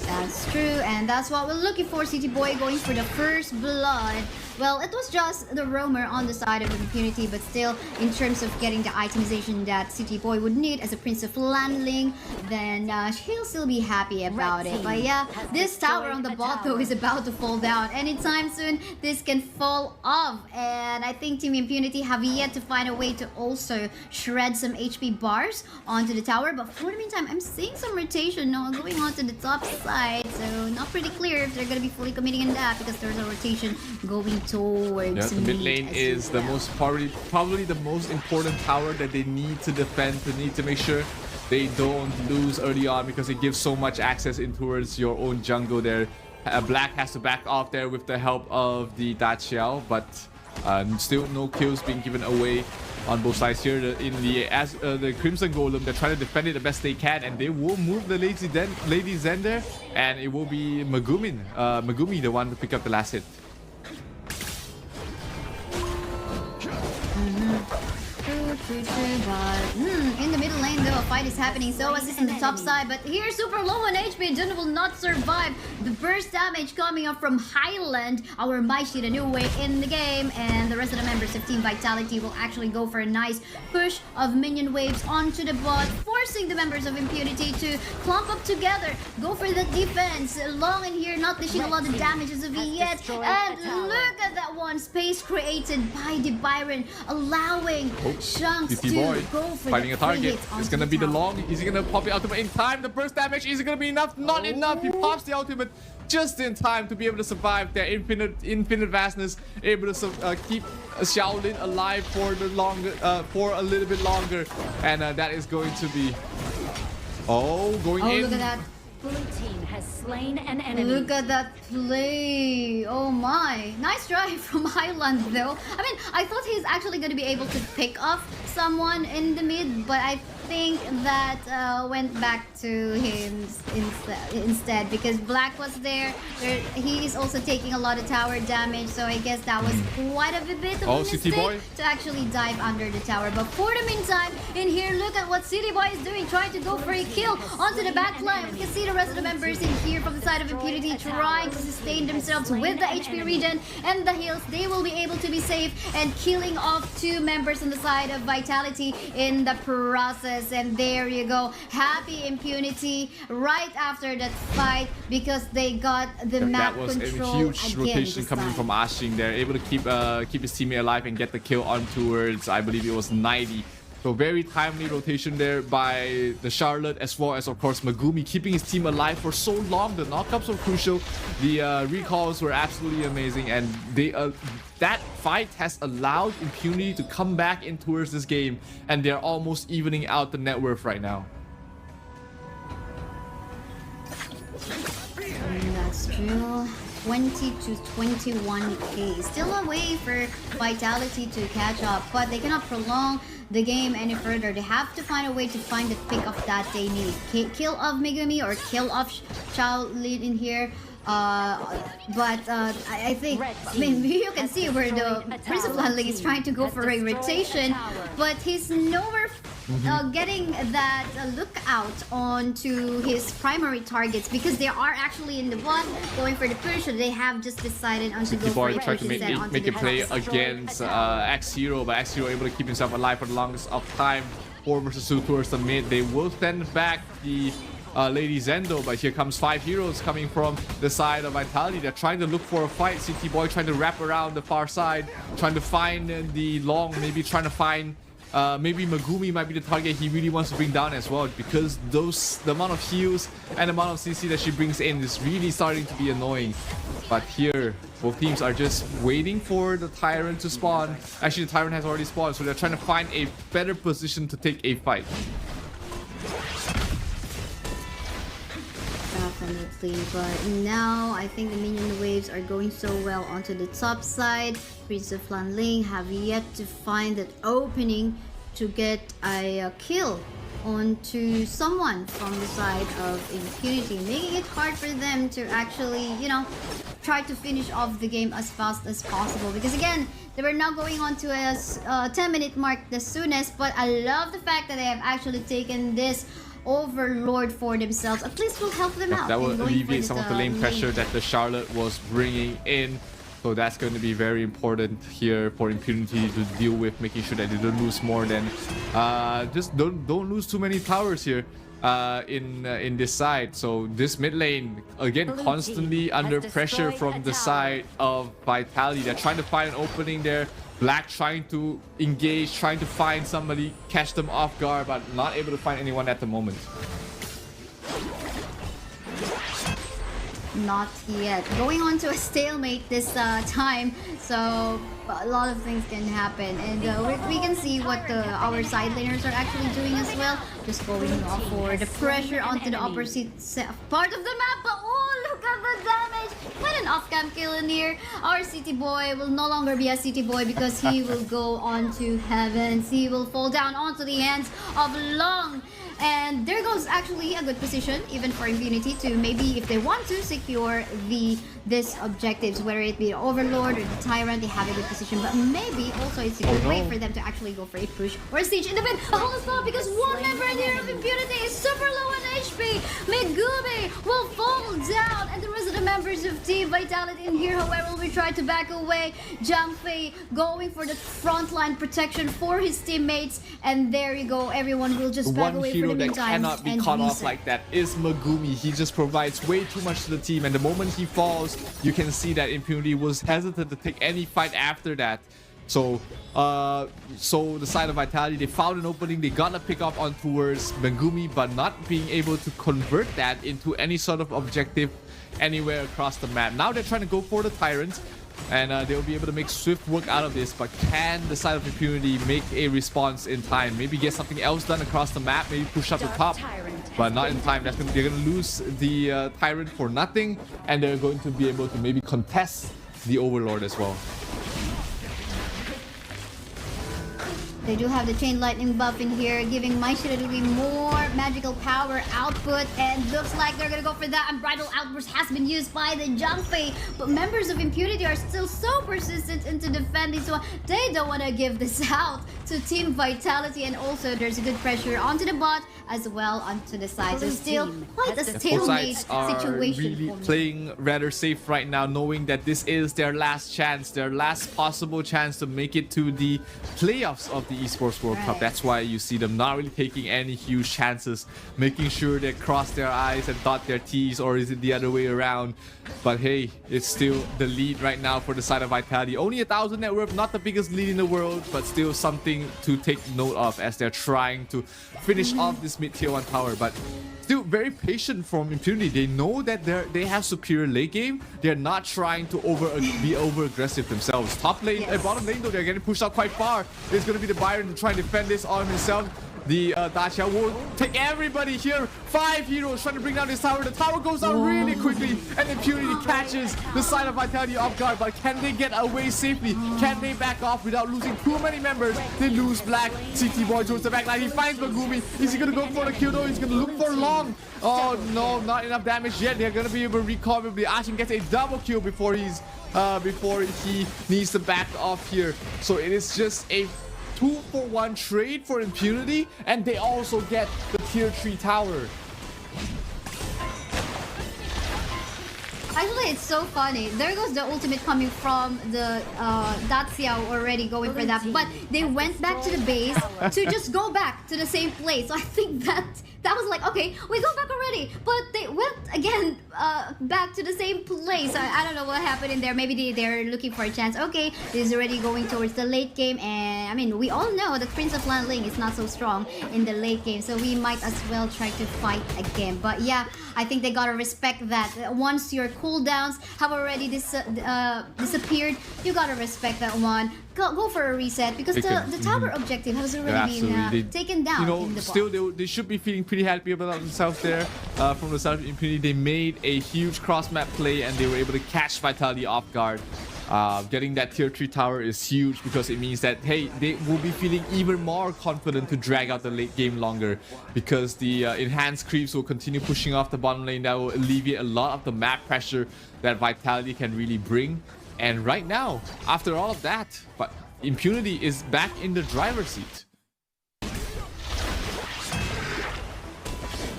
That's true, and that's what we're looking for. City Boy going for the first blood. Well, it was just the roamer on the side of Impunity, but still, in terms of getting the itemization that City Boy would need as a Prince of Landling, then he'll still be happy about it. But yeah, this tower on the bot though is about to fall down. Anytime soon, this can fall off. And I think Team Impunity have yet to find a way to also shred some HP bars onto the tower. But for the meantime, I'm seeing some rotation going on to the top side. So not pretty clear if they're going to be fully committing in that, because there's a rotation going towards the mid lane is the most probably the most important tower that they need to defend, to need to make sure they don't lose early on, because it gives so much access in towards your own jungle there. Black has to back off there with the help of the Daciao, but still no kills being given away on both sides here. The Crimson Golem, they're trying to defend it the best they can, and they will move the Lady Zen there, and it will be Megumi the one to pick up the last hit. But in the middle lane though, a fight is happening. So assist on the top side, but here super low on HP. Jun will not survive. The burst damage coming up from Highland, our MICC Anyway in the game, and the rest of the members of Team Vitality will actually go for a nice push of minion waves onto the bot, forcing the members of Impunity to clump up together, go for the defense. Long in here, not dishing a lot of damage as of yet, and look at that one, space created by the Byron, allowing Shanks to go for finding the a target. hit It's gonna be the long. Is he gonna pop the ultimate in time? The burst damage, is it gonna be enough? Not enough. He pops the ultimate just in time to be able to survive their infinite vastness, able to keep Shaolin alive for the longer, for a little bit longer, and that is going to be going in. Look at that. Blue team has slain an enemy. Look at that play. Oh my. Nice try from Highland though. I mean, I thought he's actually going to be able to pick off someone in the mid, but I think that went back to him instead because Black was there. He is also taking a lot of tower damage, so I guess that was quite a bit of a mistake to actually dive under the tower. But for the meantime, in here, look at what City Boy is doing, trying to go for a kill onto the back line. We can see the rest of the members in here from the side of Impunity trying to sustain themselves with the HP regen and the heals. They will be able to be safe and killing off 2 members on the side of Vitality in the process. And there you go, happy Impunity right after that fight because they got the map control. That was a huge rotation coming from Ashing there, able to keep his teammate alive and get the kill on towards, I believe it was 90. So very timely rotation there by the Charlotte, as well as of course Megumi, keeping his team alive for so long. The knockups were crucial, the recalls were absolutely amazing, and they that fight has allowed Impunity to come back in towards this game, and they're almost evening out the net worth right now. And that's true. 20 to 21k. Still a way for Vitality to catch up, but they cannot prolong the game any further. They have to find a way to find the pick of that they need. Kill of Megumi or kill of Shaolin in here. I think, I mean, you can see where the Prince of Landling is trying to go for a rotation, but he's nowhere getting that lookout onto his primary targets because they are actually in the bot going for the push, so they have just decided on to go for a try to make a play against X-Hero, but X-Hero able to keep himself alive for the longest of time. 4 versus 2 towards the mid. They will send back the Lady Zendo, but here comes 5 heroes coming from the side of Vitality. They're trying to look for a fight. CT Boy trying to wrap around the far side, trying to find the long, maybe trying to find maybe Megumi might be the target he really wants to bring down as well, because the amount of heals and the amount of CC that she brings in is really starting to be annoying. But here, both teams are just waiting for the Tyrant to spawn. Actually, the Tyrant has already spawned, so they're trying to find a better position to take a fight. Definitely, but now I think the minion waves are going so well onto the top side. Prince of Landling have yet to find that opening to get a kill onto someone from the side of Impunity, making it hard for them to actually, you know, try to finish off the game as fast as possible. Because again, they were now going on to a 10-minute mark the soonest, but I love the fact that they have actually taken this Overlord for themselves. At least will help them out. That will alleviate some of the lane pressure that the Charlotte was bringing in. So that's going to be very important here for Impunity to deal with, making sure that they don't lose more than just don't lose too many towers here in this side. So this mid lane again constantly under pressure from the side of Vitality. They're trying to find an opening there. Black trying to engage, trying to find somebody, catch them off guard, but not able to find anyone at the moment. Not yet. Going on to a stalemate this time, so a lot of things can happen, and we can see what our side laners are actually doing as well. Just going off for the pressure onto the opposite part of the map. But oh, look at the damage! What an off-cam kill in here. Our City Boy will no longer be a City Boy because he will go on to heavens. He will fall down onto the hands of Long. And there goes actually a good position even for Impunity to maybe, if they want to, secure the these objectives, whether it be the Overlord or the Tyrant. They have a good position, but maybe also it's a good way for them to actually go for a push or a siege in the mid. Hold stop, because one member in here of Impunity is super low on HP. Megumi will fall down, and the rest of the members of Team Vitality in here, however, will be trying to back away. Zhang Fei going for the frontline protection for his teammates, and there you go. Everyone will just back away for the meantime. One hero that cannot be caught off like that is Megumi. He just provides way too much to the team, and the moment he falls, you can see that Impunity was hesitant to take any fight after that. So the side of Vitality, they found an opening, they got a pick up on towards Megumi, but not being able to convert that into any sort of objective anywhere across the map. Now they're trying to go for the Tyrant, and they'll be able to make swift work out of this, but can the side of Impunity make a response in time? Maybe get something else done across the map, maybe push up the top, but not in time. They're going to lose the Tyrant for nothing, and they're going to be able to maybe contest the Overlord as well. They do have the Chain Lightning buff in here, giving MICC more magical power output, and looks like they're gonna go for that. Unbridled Outburst has been used by the Zhang Fei, but members of Impunity are still so persistent into defending, so they don't want to give this out to Team Vitality, and also there's a good pressure onto the bot as well onto the side. So still quite a stalemate situation. Really playing rather safe right now, knowing that this is their last chance, their last possible chance to make it to the playoffs of the Esports World Cup. That's why you see them not really taking any huge chances, making sure they cross their I's and dot their T's, or is it the other way around? But hey, it's still the lead right now for the side of Vitality. Only 1,000 net worth, not the biggest lead in the world, but still something to take note of as they're trying to finish off this mid-tier 1 tower. But still very patient from Impunity. They know that they have superior late game. They're not trying to be over aggressive themselves. Top lane, bottom lane though, they're getting pushed out quite far. It's going to be the Byron to try and defend this on himself. The Dacia will take everybody here. 5 heroes trying to bring down this tower. The tower goes down really quickly, and Impunity catches the side of Vitality off guard. But can they get away safely? Can they back off without losing too many members? They lose Black. CT Boy towards the back line. He finds Megumi. Is he going to go for the kill though? He's going to look for Long. Oh no, not enough damage yet. They're going to be able to recall. The Ashen gets a double kill before he needs to back off here. So it is just a 2-for-1 trade for Impunity, and they also get the tier 3 tower. Actually, it's so funny. There goes the ultimate coming from the Dacia already going for that, but they went back to the base to just go back to the same place. So I think that was like, okay, we go back already, but they went again back to the same place. I don't know what happened in there. Maybe they're looking for a chance. Okay, this is already going towards the late game, and I mean, we all know that Prince of Lanling is not so strong in the late game, so we might as well try to fight again. But yeah, I think they gotta respect that. Once your cooldowns have already disappeared, you gotta respect that one. Go for a reset, because the tower objective has already been taken down. You know, in the still they should be feeling pretty happy about themselves there. From the side of Impunity, they made a huge cross-map play, and they were able to catch Vitality off guard. Getting that tier 3 tower is huge, because it means that, hey, they will be feeling even more confident to drag out the late game longer, because the enhanced creeps will continue pushing off the bottom lane. That will alleviate a lot of the map pressure that Vitality can really bring. And right now, after all of that, but Impunity is back in the driver's seat.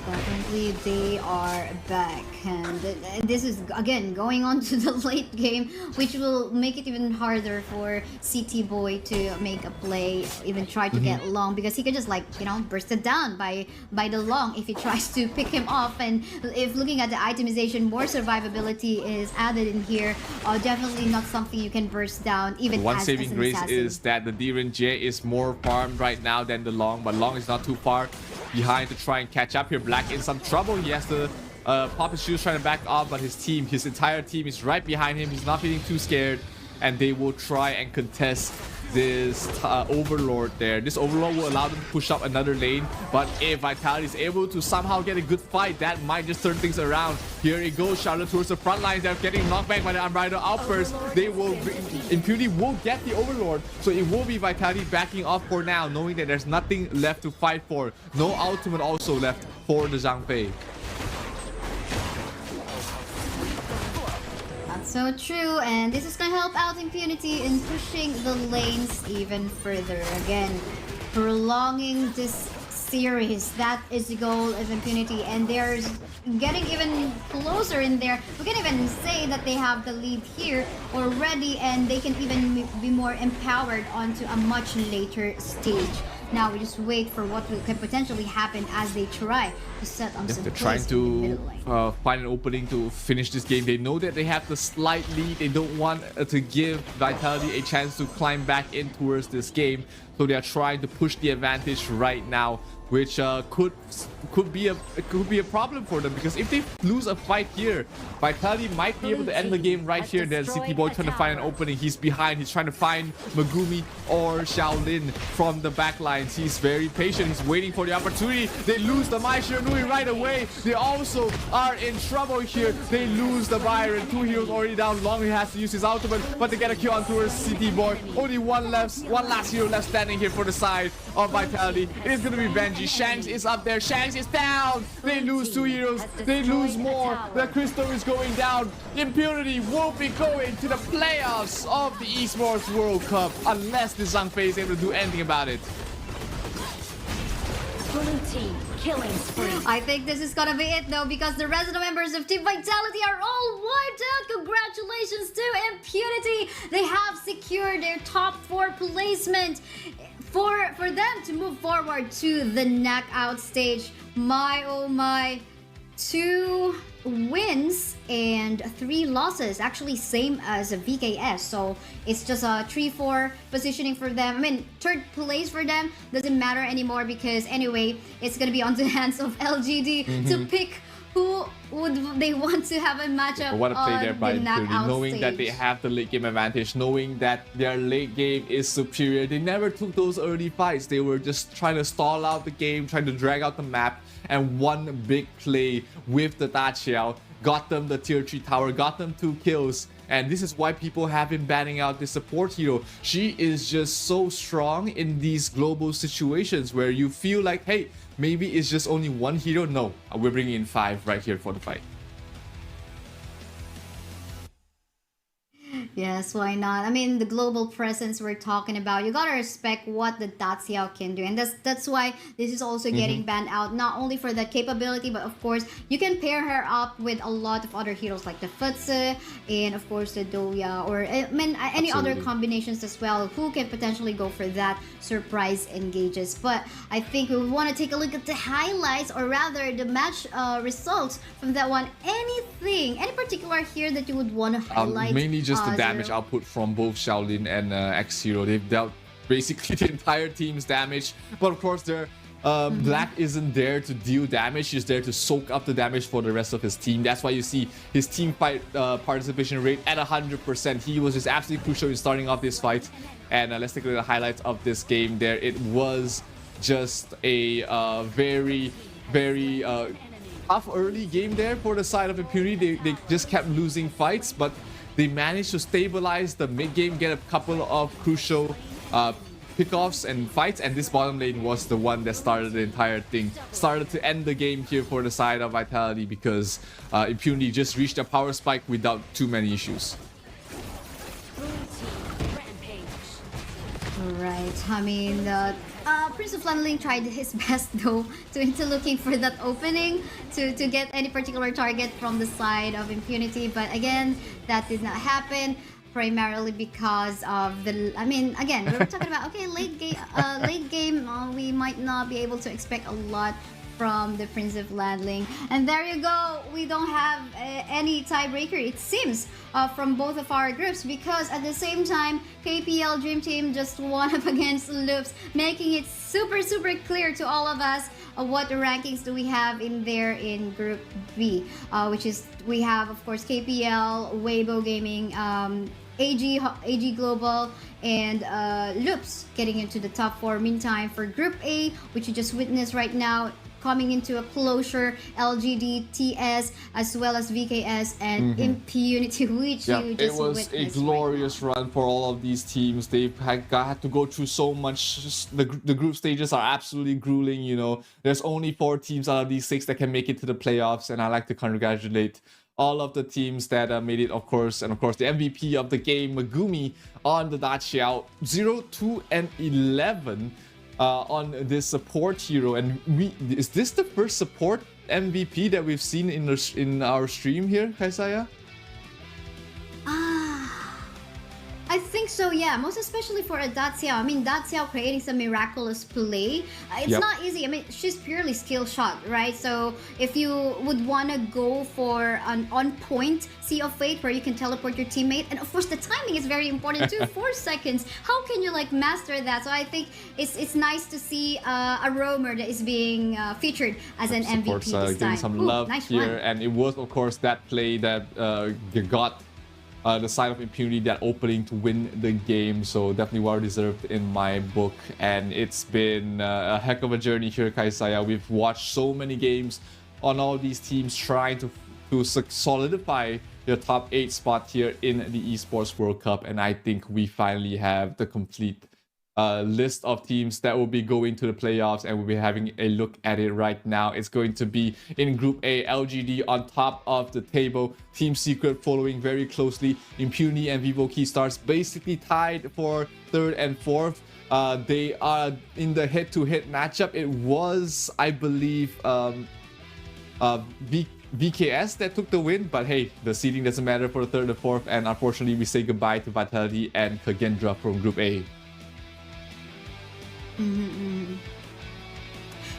Definitely, they are back, and this is again going on to the late game, which will make it even harder for CT Boy to make a play, even try to get Long, because he could just, like, you know, burst it down by the Long if he tries to pick him off. And if looking at the itemization, more survivability is added in here. Definitely not something you can burst down even One as saving an grace assassin. is that the Diren J is more farmed right now than the Long, but Long is not too far behind to try and catch up here. Black in some trouble. He has to pop his shoes, trying to back off, but his entire team is right behind him. He's not feeling too scared, and they will try and contest this Overlord there. This Overlord will allow them to push up another lane, but if Vitality is able to somehow get a good fight, that might just turn things around. Here it goes, Charlotte towards the front lines. They're getting knocked back by the Unbridled Outburst. They will, Impunity will get the Overlord, so it will be Vitality backing off for now, knowing that there's nothing left to fight for. No ultimate also left for the Zhang Fei. So true, and this is gonna help out Impunity in pushing the lanes even further. Again, prolonging this series. That is the goal of Impunity, and they're getting even closer in there. We can even say that they have the lead here already, and they can even be more empowered onto a much later stage. Now we just wait for what can potentially happen as they try to set on some they're trying to find an opening to finish this game. They know that they have the slight lead. They don't want to give Vitality a chance to climb back in towards this game, so they are trying to push the advantage right now, which could be a problem for them, because if they lose a fight here, Vitality might be able to end the game right here. Then City Boy trying to find an opening. He's behind. He's trying to find Megumi or Shaolin from the back lines. He's very patient. He's waiting for the opportunity. They lose the Mai Shiranui right away. They also are in trouble here. They lose the Byron. 2 heroes already down. Longy has to use his ultimate, but they get a kill on towards City Boy. Only one last hero left standing here for the side of Vitality. It is going to be Benji. Shanks is up there. Shanks is down. They lose 2 heroes. They lose more. The crystal is going down. Impunity will be going to the playoffs of the Esports World Cup unless the Zhangfei is able to do anything about it. Blue team killing spree. I think this is gonna be it though, because the rest of the members of Team Vitality are all wiped out. Congratulations to Impunity. They have secured their top 4 placement for them to move forward to the knockout stage. My oh my, 2 wins and 3 losses, actually same as a VKS, so it's just a 3-4 positioning for them. I mean, 3rd place for them doesn't matter anymore, because anyway it's gonna be on the hands of LGD to pick who would they want to have a matchup. What a play there by Impunity, knowing stage. that they have the late game advantage, knowing that their late game is superior. They never took those early fights. They were just trying to stall out the game, trying to drag out the map, and one big play with the Dachiao got them the tier 3 tower, got them 2 kills. And this is why people have been banning out the support hero. She is just so strong in these global situations where you feel like, hey, maybe it's just only 1 hero. No, we're bringing in 5 right here for the fight. Yes, why not? I mean, the global presence we're talking about, you gotta respect what the Daxiao can do, and that's why this is also getting banned out, not only for the capability, but of course you can pair her up with a lot of other heroes like the Futsu and of course the Doya, or I mean any other combinations as well, who can potentially go for that surprise engages. But I think we want to take a look at the highlights, or rather the match results from that one. Any particular here that you would want to highlight? Mainly just the damage output from both Shaolin and X0. They've dealt basically the entire team's damage, but of course their Black isn't there to deal damage. He's there to soak up the damage for the rest of his team. That's why you see his team fight participation rate at 100%. He was just absolutely crucial in starting off this fight. And let's take a look at the highlights of this game there. It was just a very tough early game there for the side of Impunity. They just kept losing fights, but they managed to stabilize the mid game, get a couple of crucial pickoffs and fights, and this bottom lane was the one that started the entire thing. Started to end the game here for the side of Vitality, because Impunity just reached a power spike without too many issues. Right, I mean, Prince of Lanling tried his best though into looking for that opening to get any particular target from the side of Impunity, but again, that did not happen, primarily because of the, I mean, again, we were talking about, okay, late game, we might not be able to expect a lot from the Prince of Landling. And there you go, we don't have any tiebreaker, it seems, from both of our groups, because at the same time KPL Dream Team just won up against Loops, making it super clear to all of us what rankings do we have in there in Group B, which is, we have of course KPL, Weibo Gaming, AG Global, and Loops getting into the top 4. Meantime, for Group A, which you just witnessed right now, coming into a closure, LGD, TS, as well as VKS and Impunity, which you just witnessed. It was a glorious run for all of these teams. They've had to go through so much. The group stages are absolutely grueling, you know. There's only 4 teams out of these 6 that can make it to the playoffs, and I like to congratulate all of the teams that made it, of course, and of course the MVP of the game, Megumi, on the Dachiao 0, 2, and 11 on this support hero. And is this the first support MVP that we've seen in our stream here, Kaisaya? I think so, yeah. Most especially for a Daxiao. I mean, Daxiao creating some miraculous play. It's not easy. I mean, she's purely skill shot, right? So if you would want to go for an on-point Sea of Fate where you can teleport your teammate, and of course the timing is very important too. 4 seconds. How can you like master that? So I think it's nice to see a roamer that is being featured as an MVP this time. Getting some love nice here, one. and it was of course that play that got the side of Impunity, that opening to win the game. So definitely well deserved in my book. And it's been a heck of a journey here, Kaisaya. We've watched so many games on all these teams trying to solidify their top 8 spot here in the Esports World Cup. And I think we finally have the complete list of teams that will be going to the playoffs, and we'll be having a look at it right now. It's going to be in Group A, LGD on top of the table, Team Secret following very closely, Impunity and Vivo Keystars basically tied for 3rd and 4th. They are in the head-to-head matchup. It was, I believe, VKS that took the win, but hey, the seeding doesn't matter for the 3rd and 4th, and unfortunately we say goodbye to Vitality and Kagendra from Group A.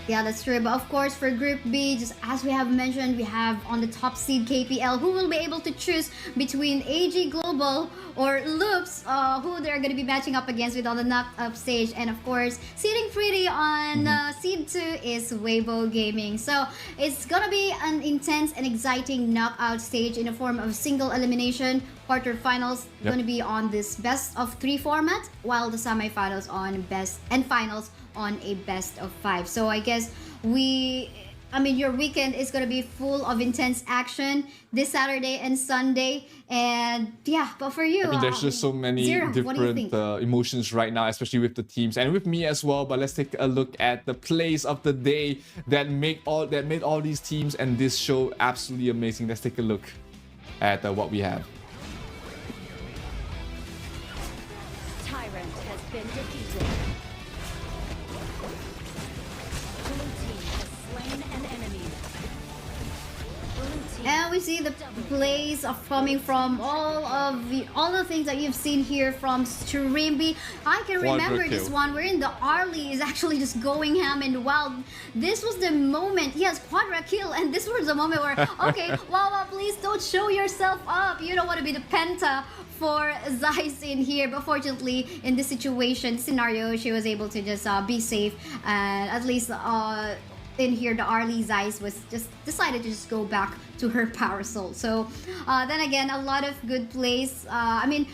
Yeah, that's true. But of course, for Group B, just as we have mentioned, we have on the top seed KPL, who will be able to choose between AG Global or Loops, who they're going to be matching up against with on the knockout stage. And of course, seeding pretty on seed 2 is Weibo Gaming. So it's going to be an intense and exciting knockout stage in the form of single elimination. Quarterfinals going to be on this best of 3 format, while the semifinals on best and finals on a best of 5. So I guess your weekend is going to be full of intense action this Saturday and Sunday. And yeah, but for you, I mean, there's just so many Zero, different emotions right now, especially with the teams and with me as well. But let's take a look at the plays of the day that made all these teams and this show absolutely amazing. Let's take a look at what we have. Tyrant has been defeated. Blue team has slain an enemy. And we see the plays of coming from all the things that you've seen here from Streamby. I can remember this one wherein the Arlie is actually just going ham and wild. This was the moment, yes, quadra kill, and this was the moment where, okay, Wawa, please don't show yourself up. You don't want to be the penta for Zeiss in here, but fortunately in this scenario, she was able to just be safe, and at least in here the Arlie Zeiss was just decided to just go back to her power soul. So then again, a lot of good plays. I mean,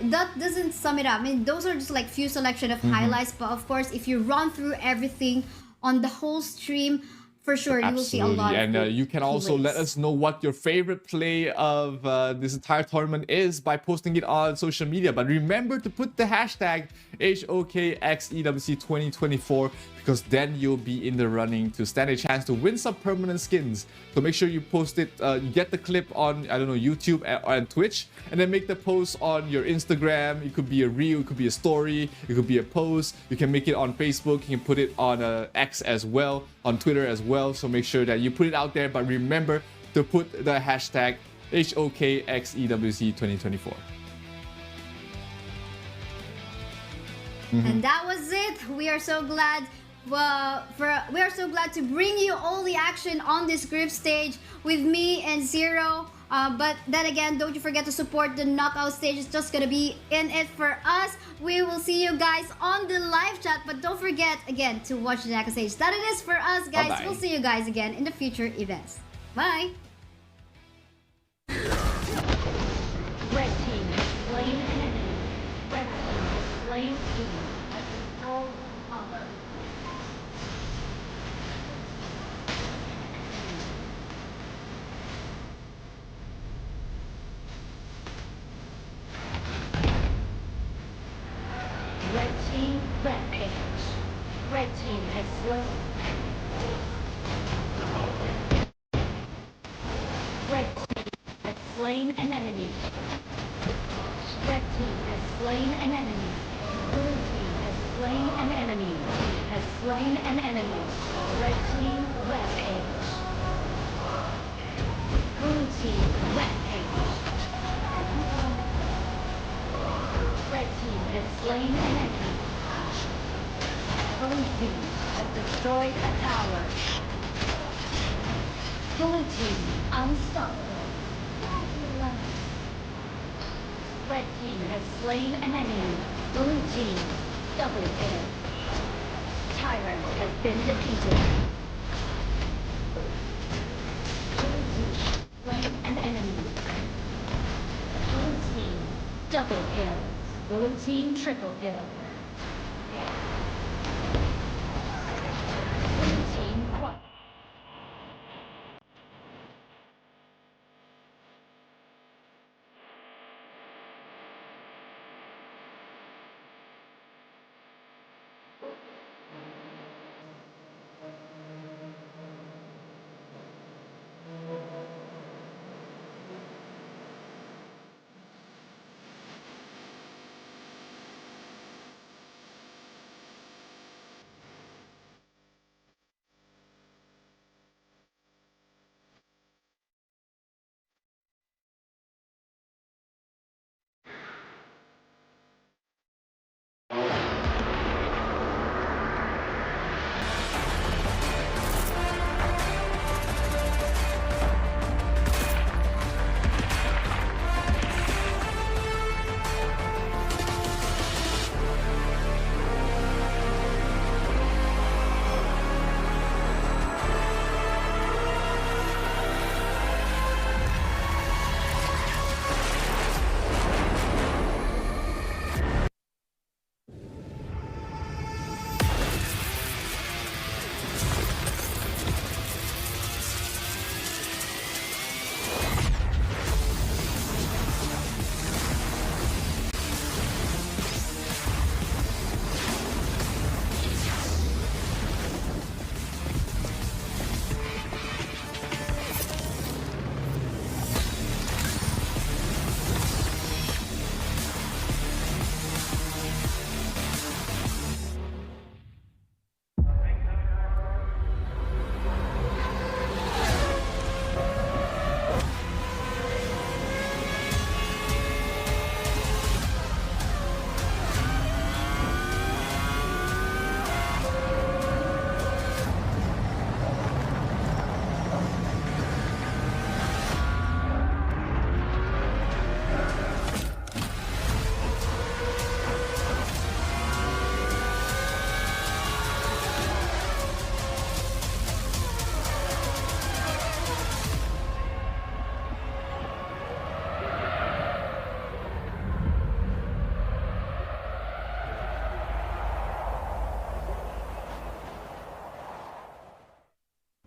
that doesn't sum it up. I mean, those are just like few selection of highlights, but of course if you run through everything on the whole stream, for sure, you will see a lot of and you can also let us know what your favorite play of this entire tournament is by posting it on social media. But remember to put the hashtag HOKXEWC2024, because then you'll be in the running to stand a chance to win some permanent skins. So make sure you post it, you get the clip on, I don't know, YouTube and Twitch, and then make the post on your Instagram. It could be a reel, it could be a story, it could be a post. You can make it on Facebook, you can put it on X as well, on Twitter as well. So make sure that you put it out there, but remember to put the hashtag HOKXEWC2024. And that was it. We are so glad. We are so glad to bring you all the action on this group stage with me and Zero. But then again, don't you forget to support the knockout stage. It's just gonna be in it for us. We will see you guys on the live chat, but don't forget again to watch the knockout stage. That it is for us, guys. Bye-bye. We'll see you guys again in the future events. Bye. Red team has slain an enemy. Red team has slain team. All honor. Red team rampage. Red team has slain. Red team slain an enemy. Red team has slain an enemy. Blue team has slain an enemy. Has slain an enemy. Red team rampage. Blue team rampage. Red team has slain an enemy. Blue team has destroyed a tower. Blue team unstoppable. Red team has slain an enemy. Blue team double kill. Tyrant has been defeated. Blue team slain an enemy. Blue team double kill. Blue team triple kill. Blue team quad.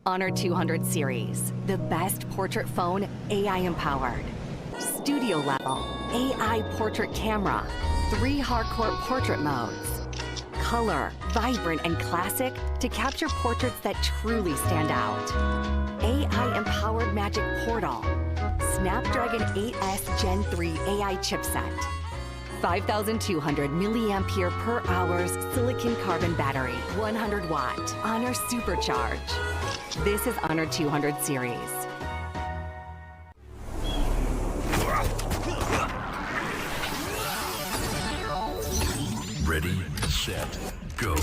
Honor 200 series, the best portrait phone AI empowered. Studio level, AI portrait camera, 3 hardcore portrait modes. Color, vibrant and classic to capture portraits that truly stand out. AI empowered magic portal. Snapdragon 8S Gen 3 AI chipset. 5,200 milliampere per hour silicon carbon battery, 100 watt, Honor Supercharge. This is Honor 200 series. Ready, set, go.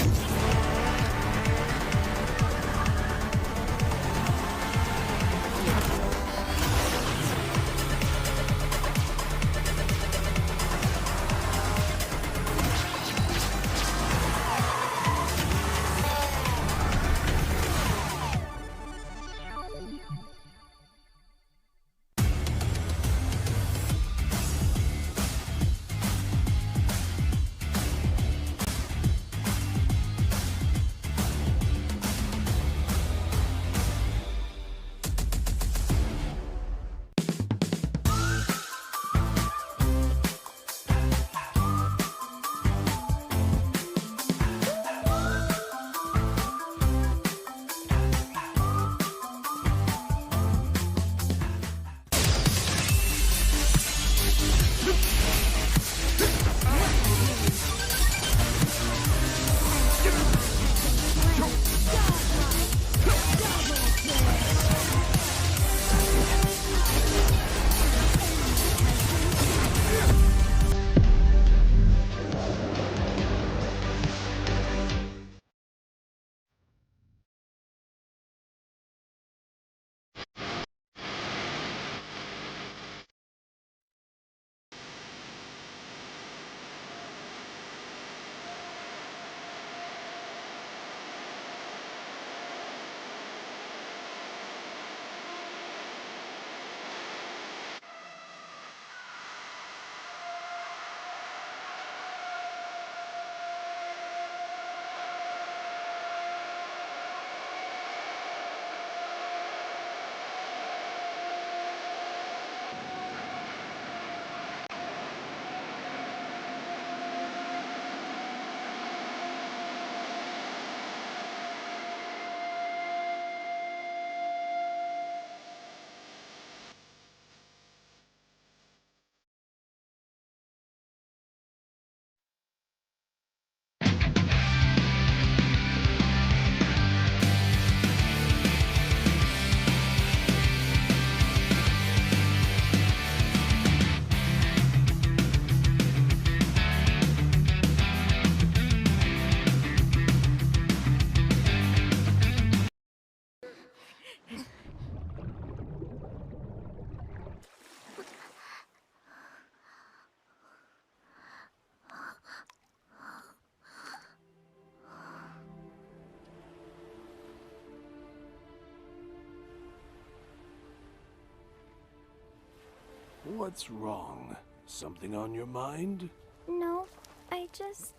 What's wrong? Something on your mind? No, I just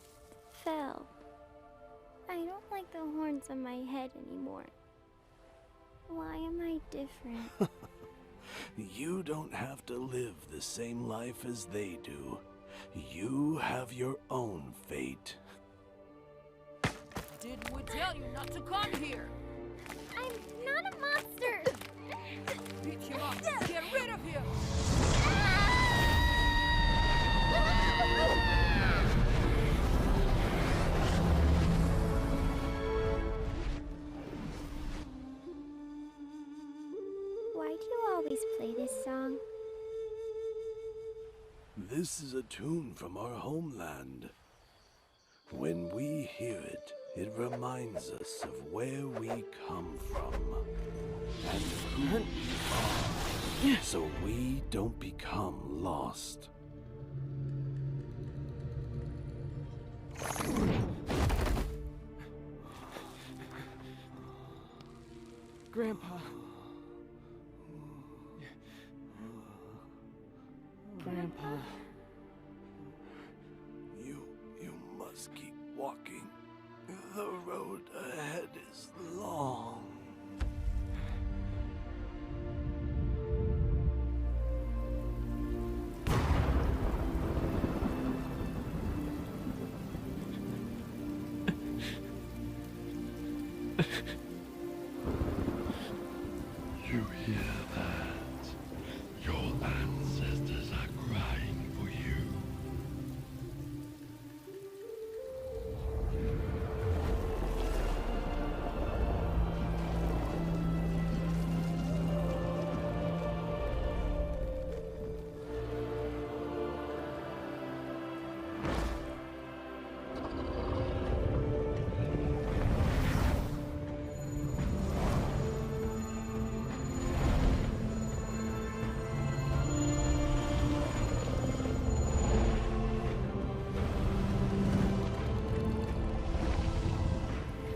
fell. I don't like the horns on my head anymore. Why am I different? You don't have to live the same life as they do. You have your own fate. Did we tell you not to come here? I'm not a monster! Beat him up! Get rid of him! Why do you always play this song? This is a tune from our homeland. When we hear it, it reminds us of where we come from and who we are, so we don't become lost. Grandpa. Grandpa. You must keep walking. The road ahead is long. You hear that? Your ancestors are crying for you.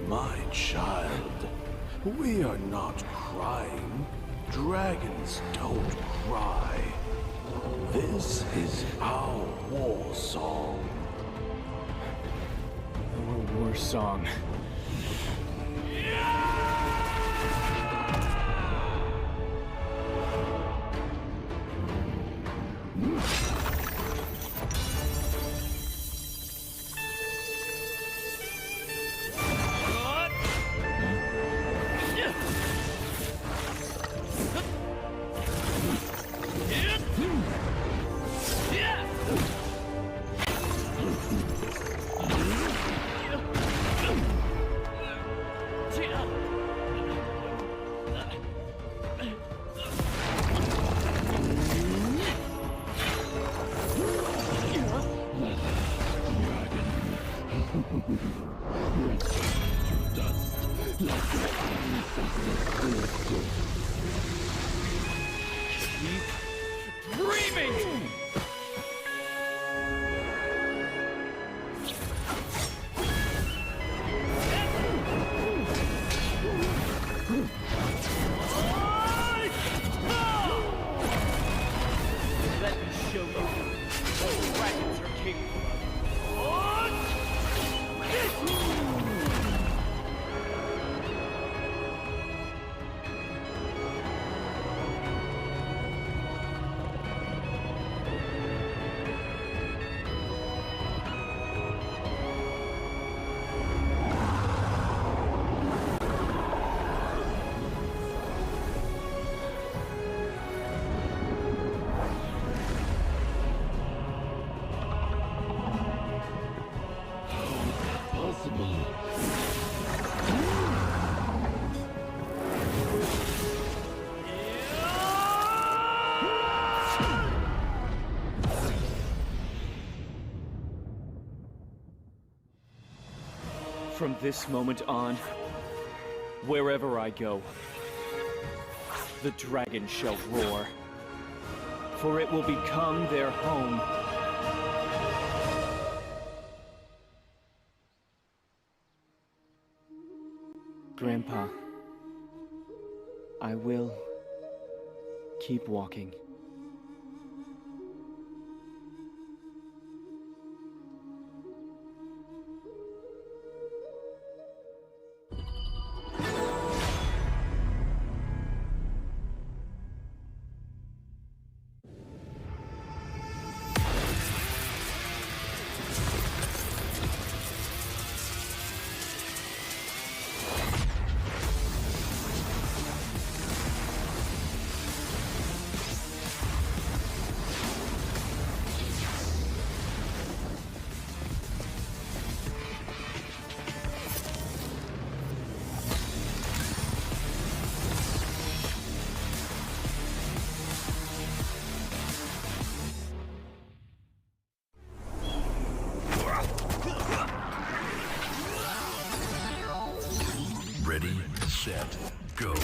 My child, we are not crying. Dragons don't cry. This is our war song. Our war song. Dreaming! Let me show you what dragons are capable of. From this moment on, wherever I go, the dragon shall roar, for it will become their home. Grandpa, I will keep walking. set, go.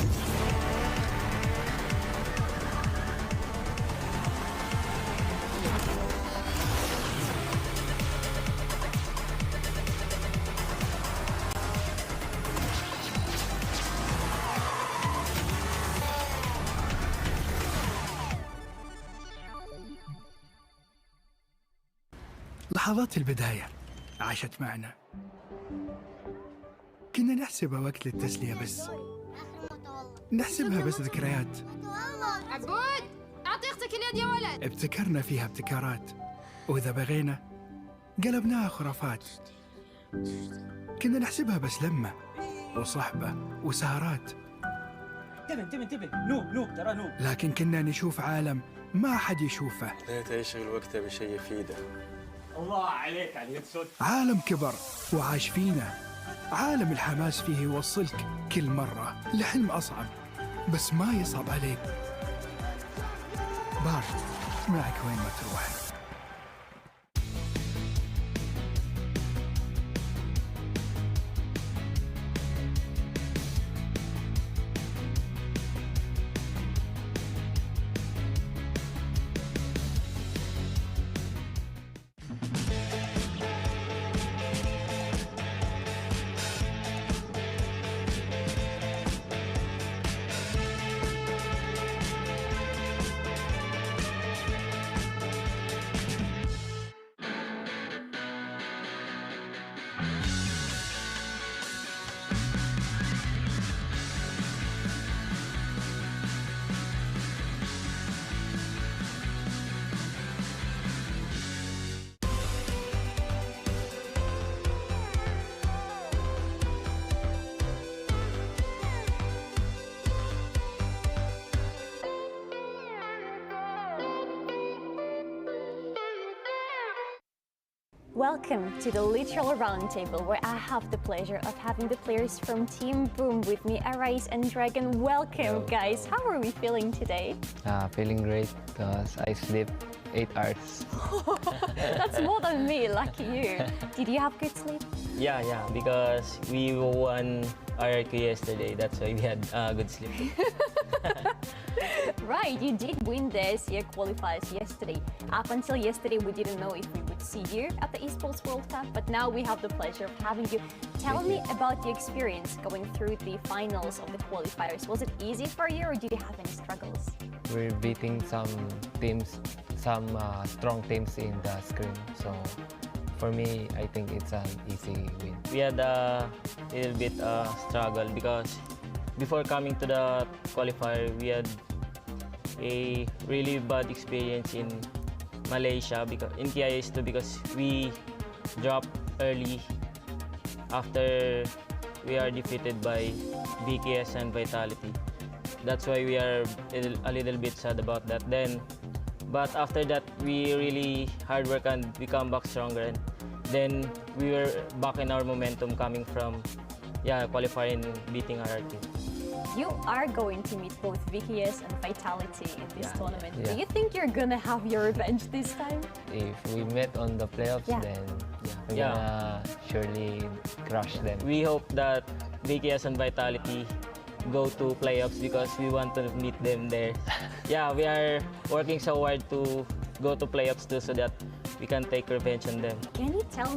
لحظات البداية عاشت معنا. كنا نحسبها وقت للتسلية بس، نحسبها بس ذكريات. عبود أعطي أختك اليد يا ولد. ابتكرنا فيها ابتكارات، وإذا بغينا قلبناها خرافات. كنا نحسبها بس لمة وصحبة وسهرات، انتبه نوب ترى نوب. لكن كنا نشوف عالم ما حد يشوفه. ليت يشغل وقته بشيء يفيده. الله عليك على الهيد شوت. عالم كبر وعاش فينا، عالم الحماس فيه يوصلك كل مرة لحلم أصعب، بس ما يصعب عليك. بار معك وين ما تروح. Welcome to the Literal Roundtable, where I have the pleasure of having the players from Team Boom with me, Arise and Dragon. Welcome, guys. How are we feeling today? Feeling great because I sleep 8 hours. That's more than me, lucky you. Did you have good sleep? Yeah, because we won RRQ yesterday. That's why we had good sleep. Right, you did win the SEA qualifiers yesterday. Up until yesterday, we didn't know if we would see you at the Esports World Cup, but now we have the pleasure of having you. Tell me about the experience going through the finals of the qualifiers. Was it easy for you, or did you have any struggles? We're beating some teams, some strong teams in the screen. So for me, I think it's an easy win. We had a little bit struggle because before coming to the qualifier, we had a really bad experience in Malaysia, because in TIS2, because we dropped early after we are defeated by BKS and Vitality. That's why we are a little bit sad about that. But after that, we really hard work and we come back stronger. And then we were back in our momentum coming from qualifying and beating RRQ. You are going to meet both VKS and Vitality in this tournament. Do you think you're gonna have your revenge this time? If we met on the playoffs, then we're gonna surely crush them. We hope that VKS and Vitality go to playoffs because we want to meet them there. We are working so hard to go to playoffs too, so that we can take revenge on them. Can you tell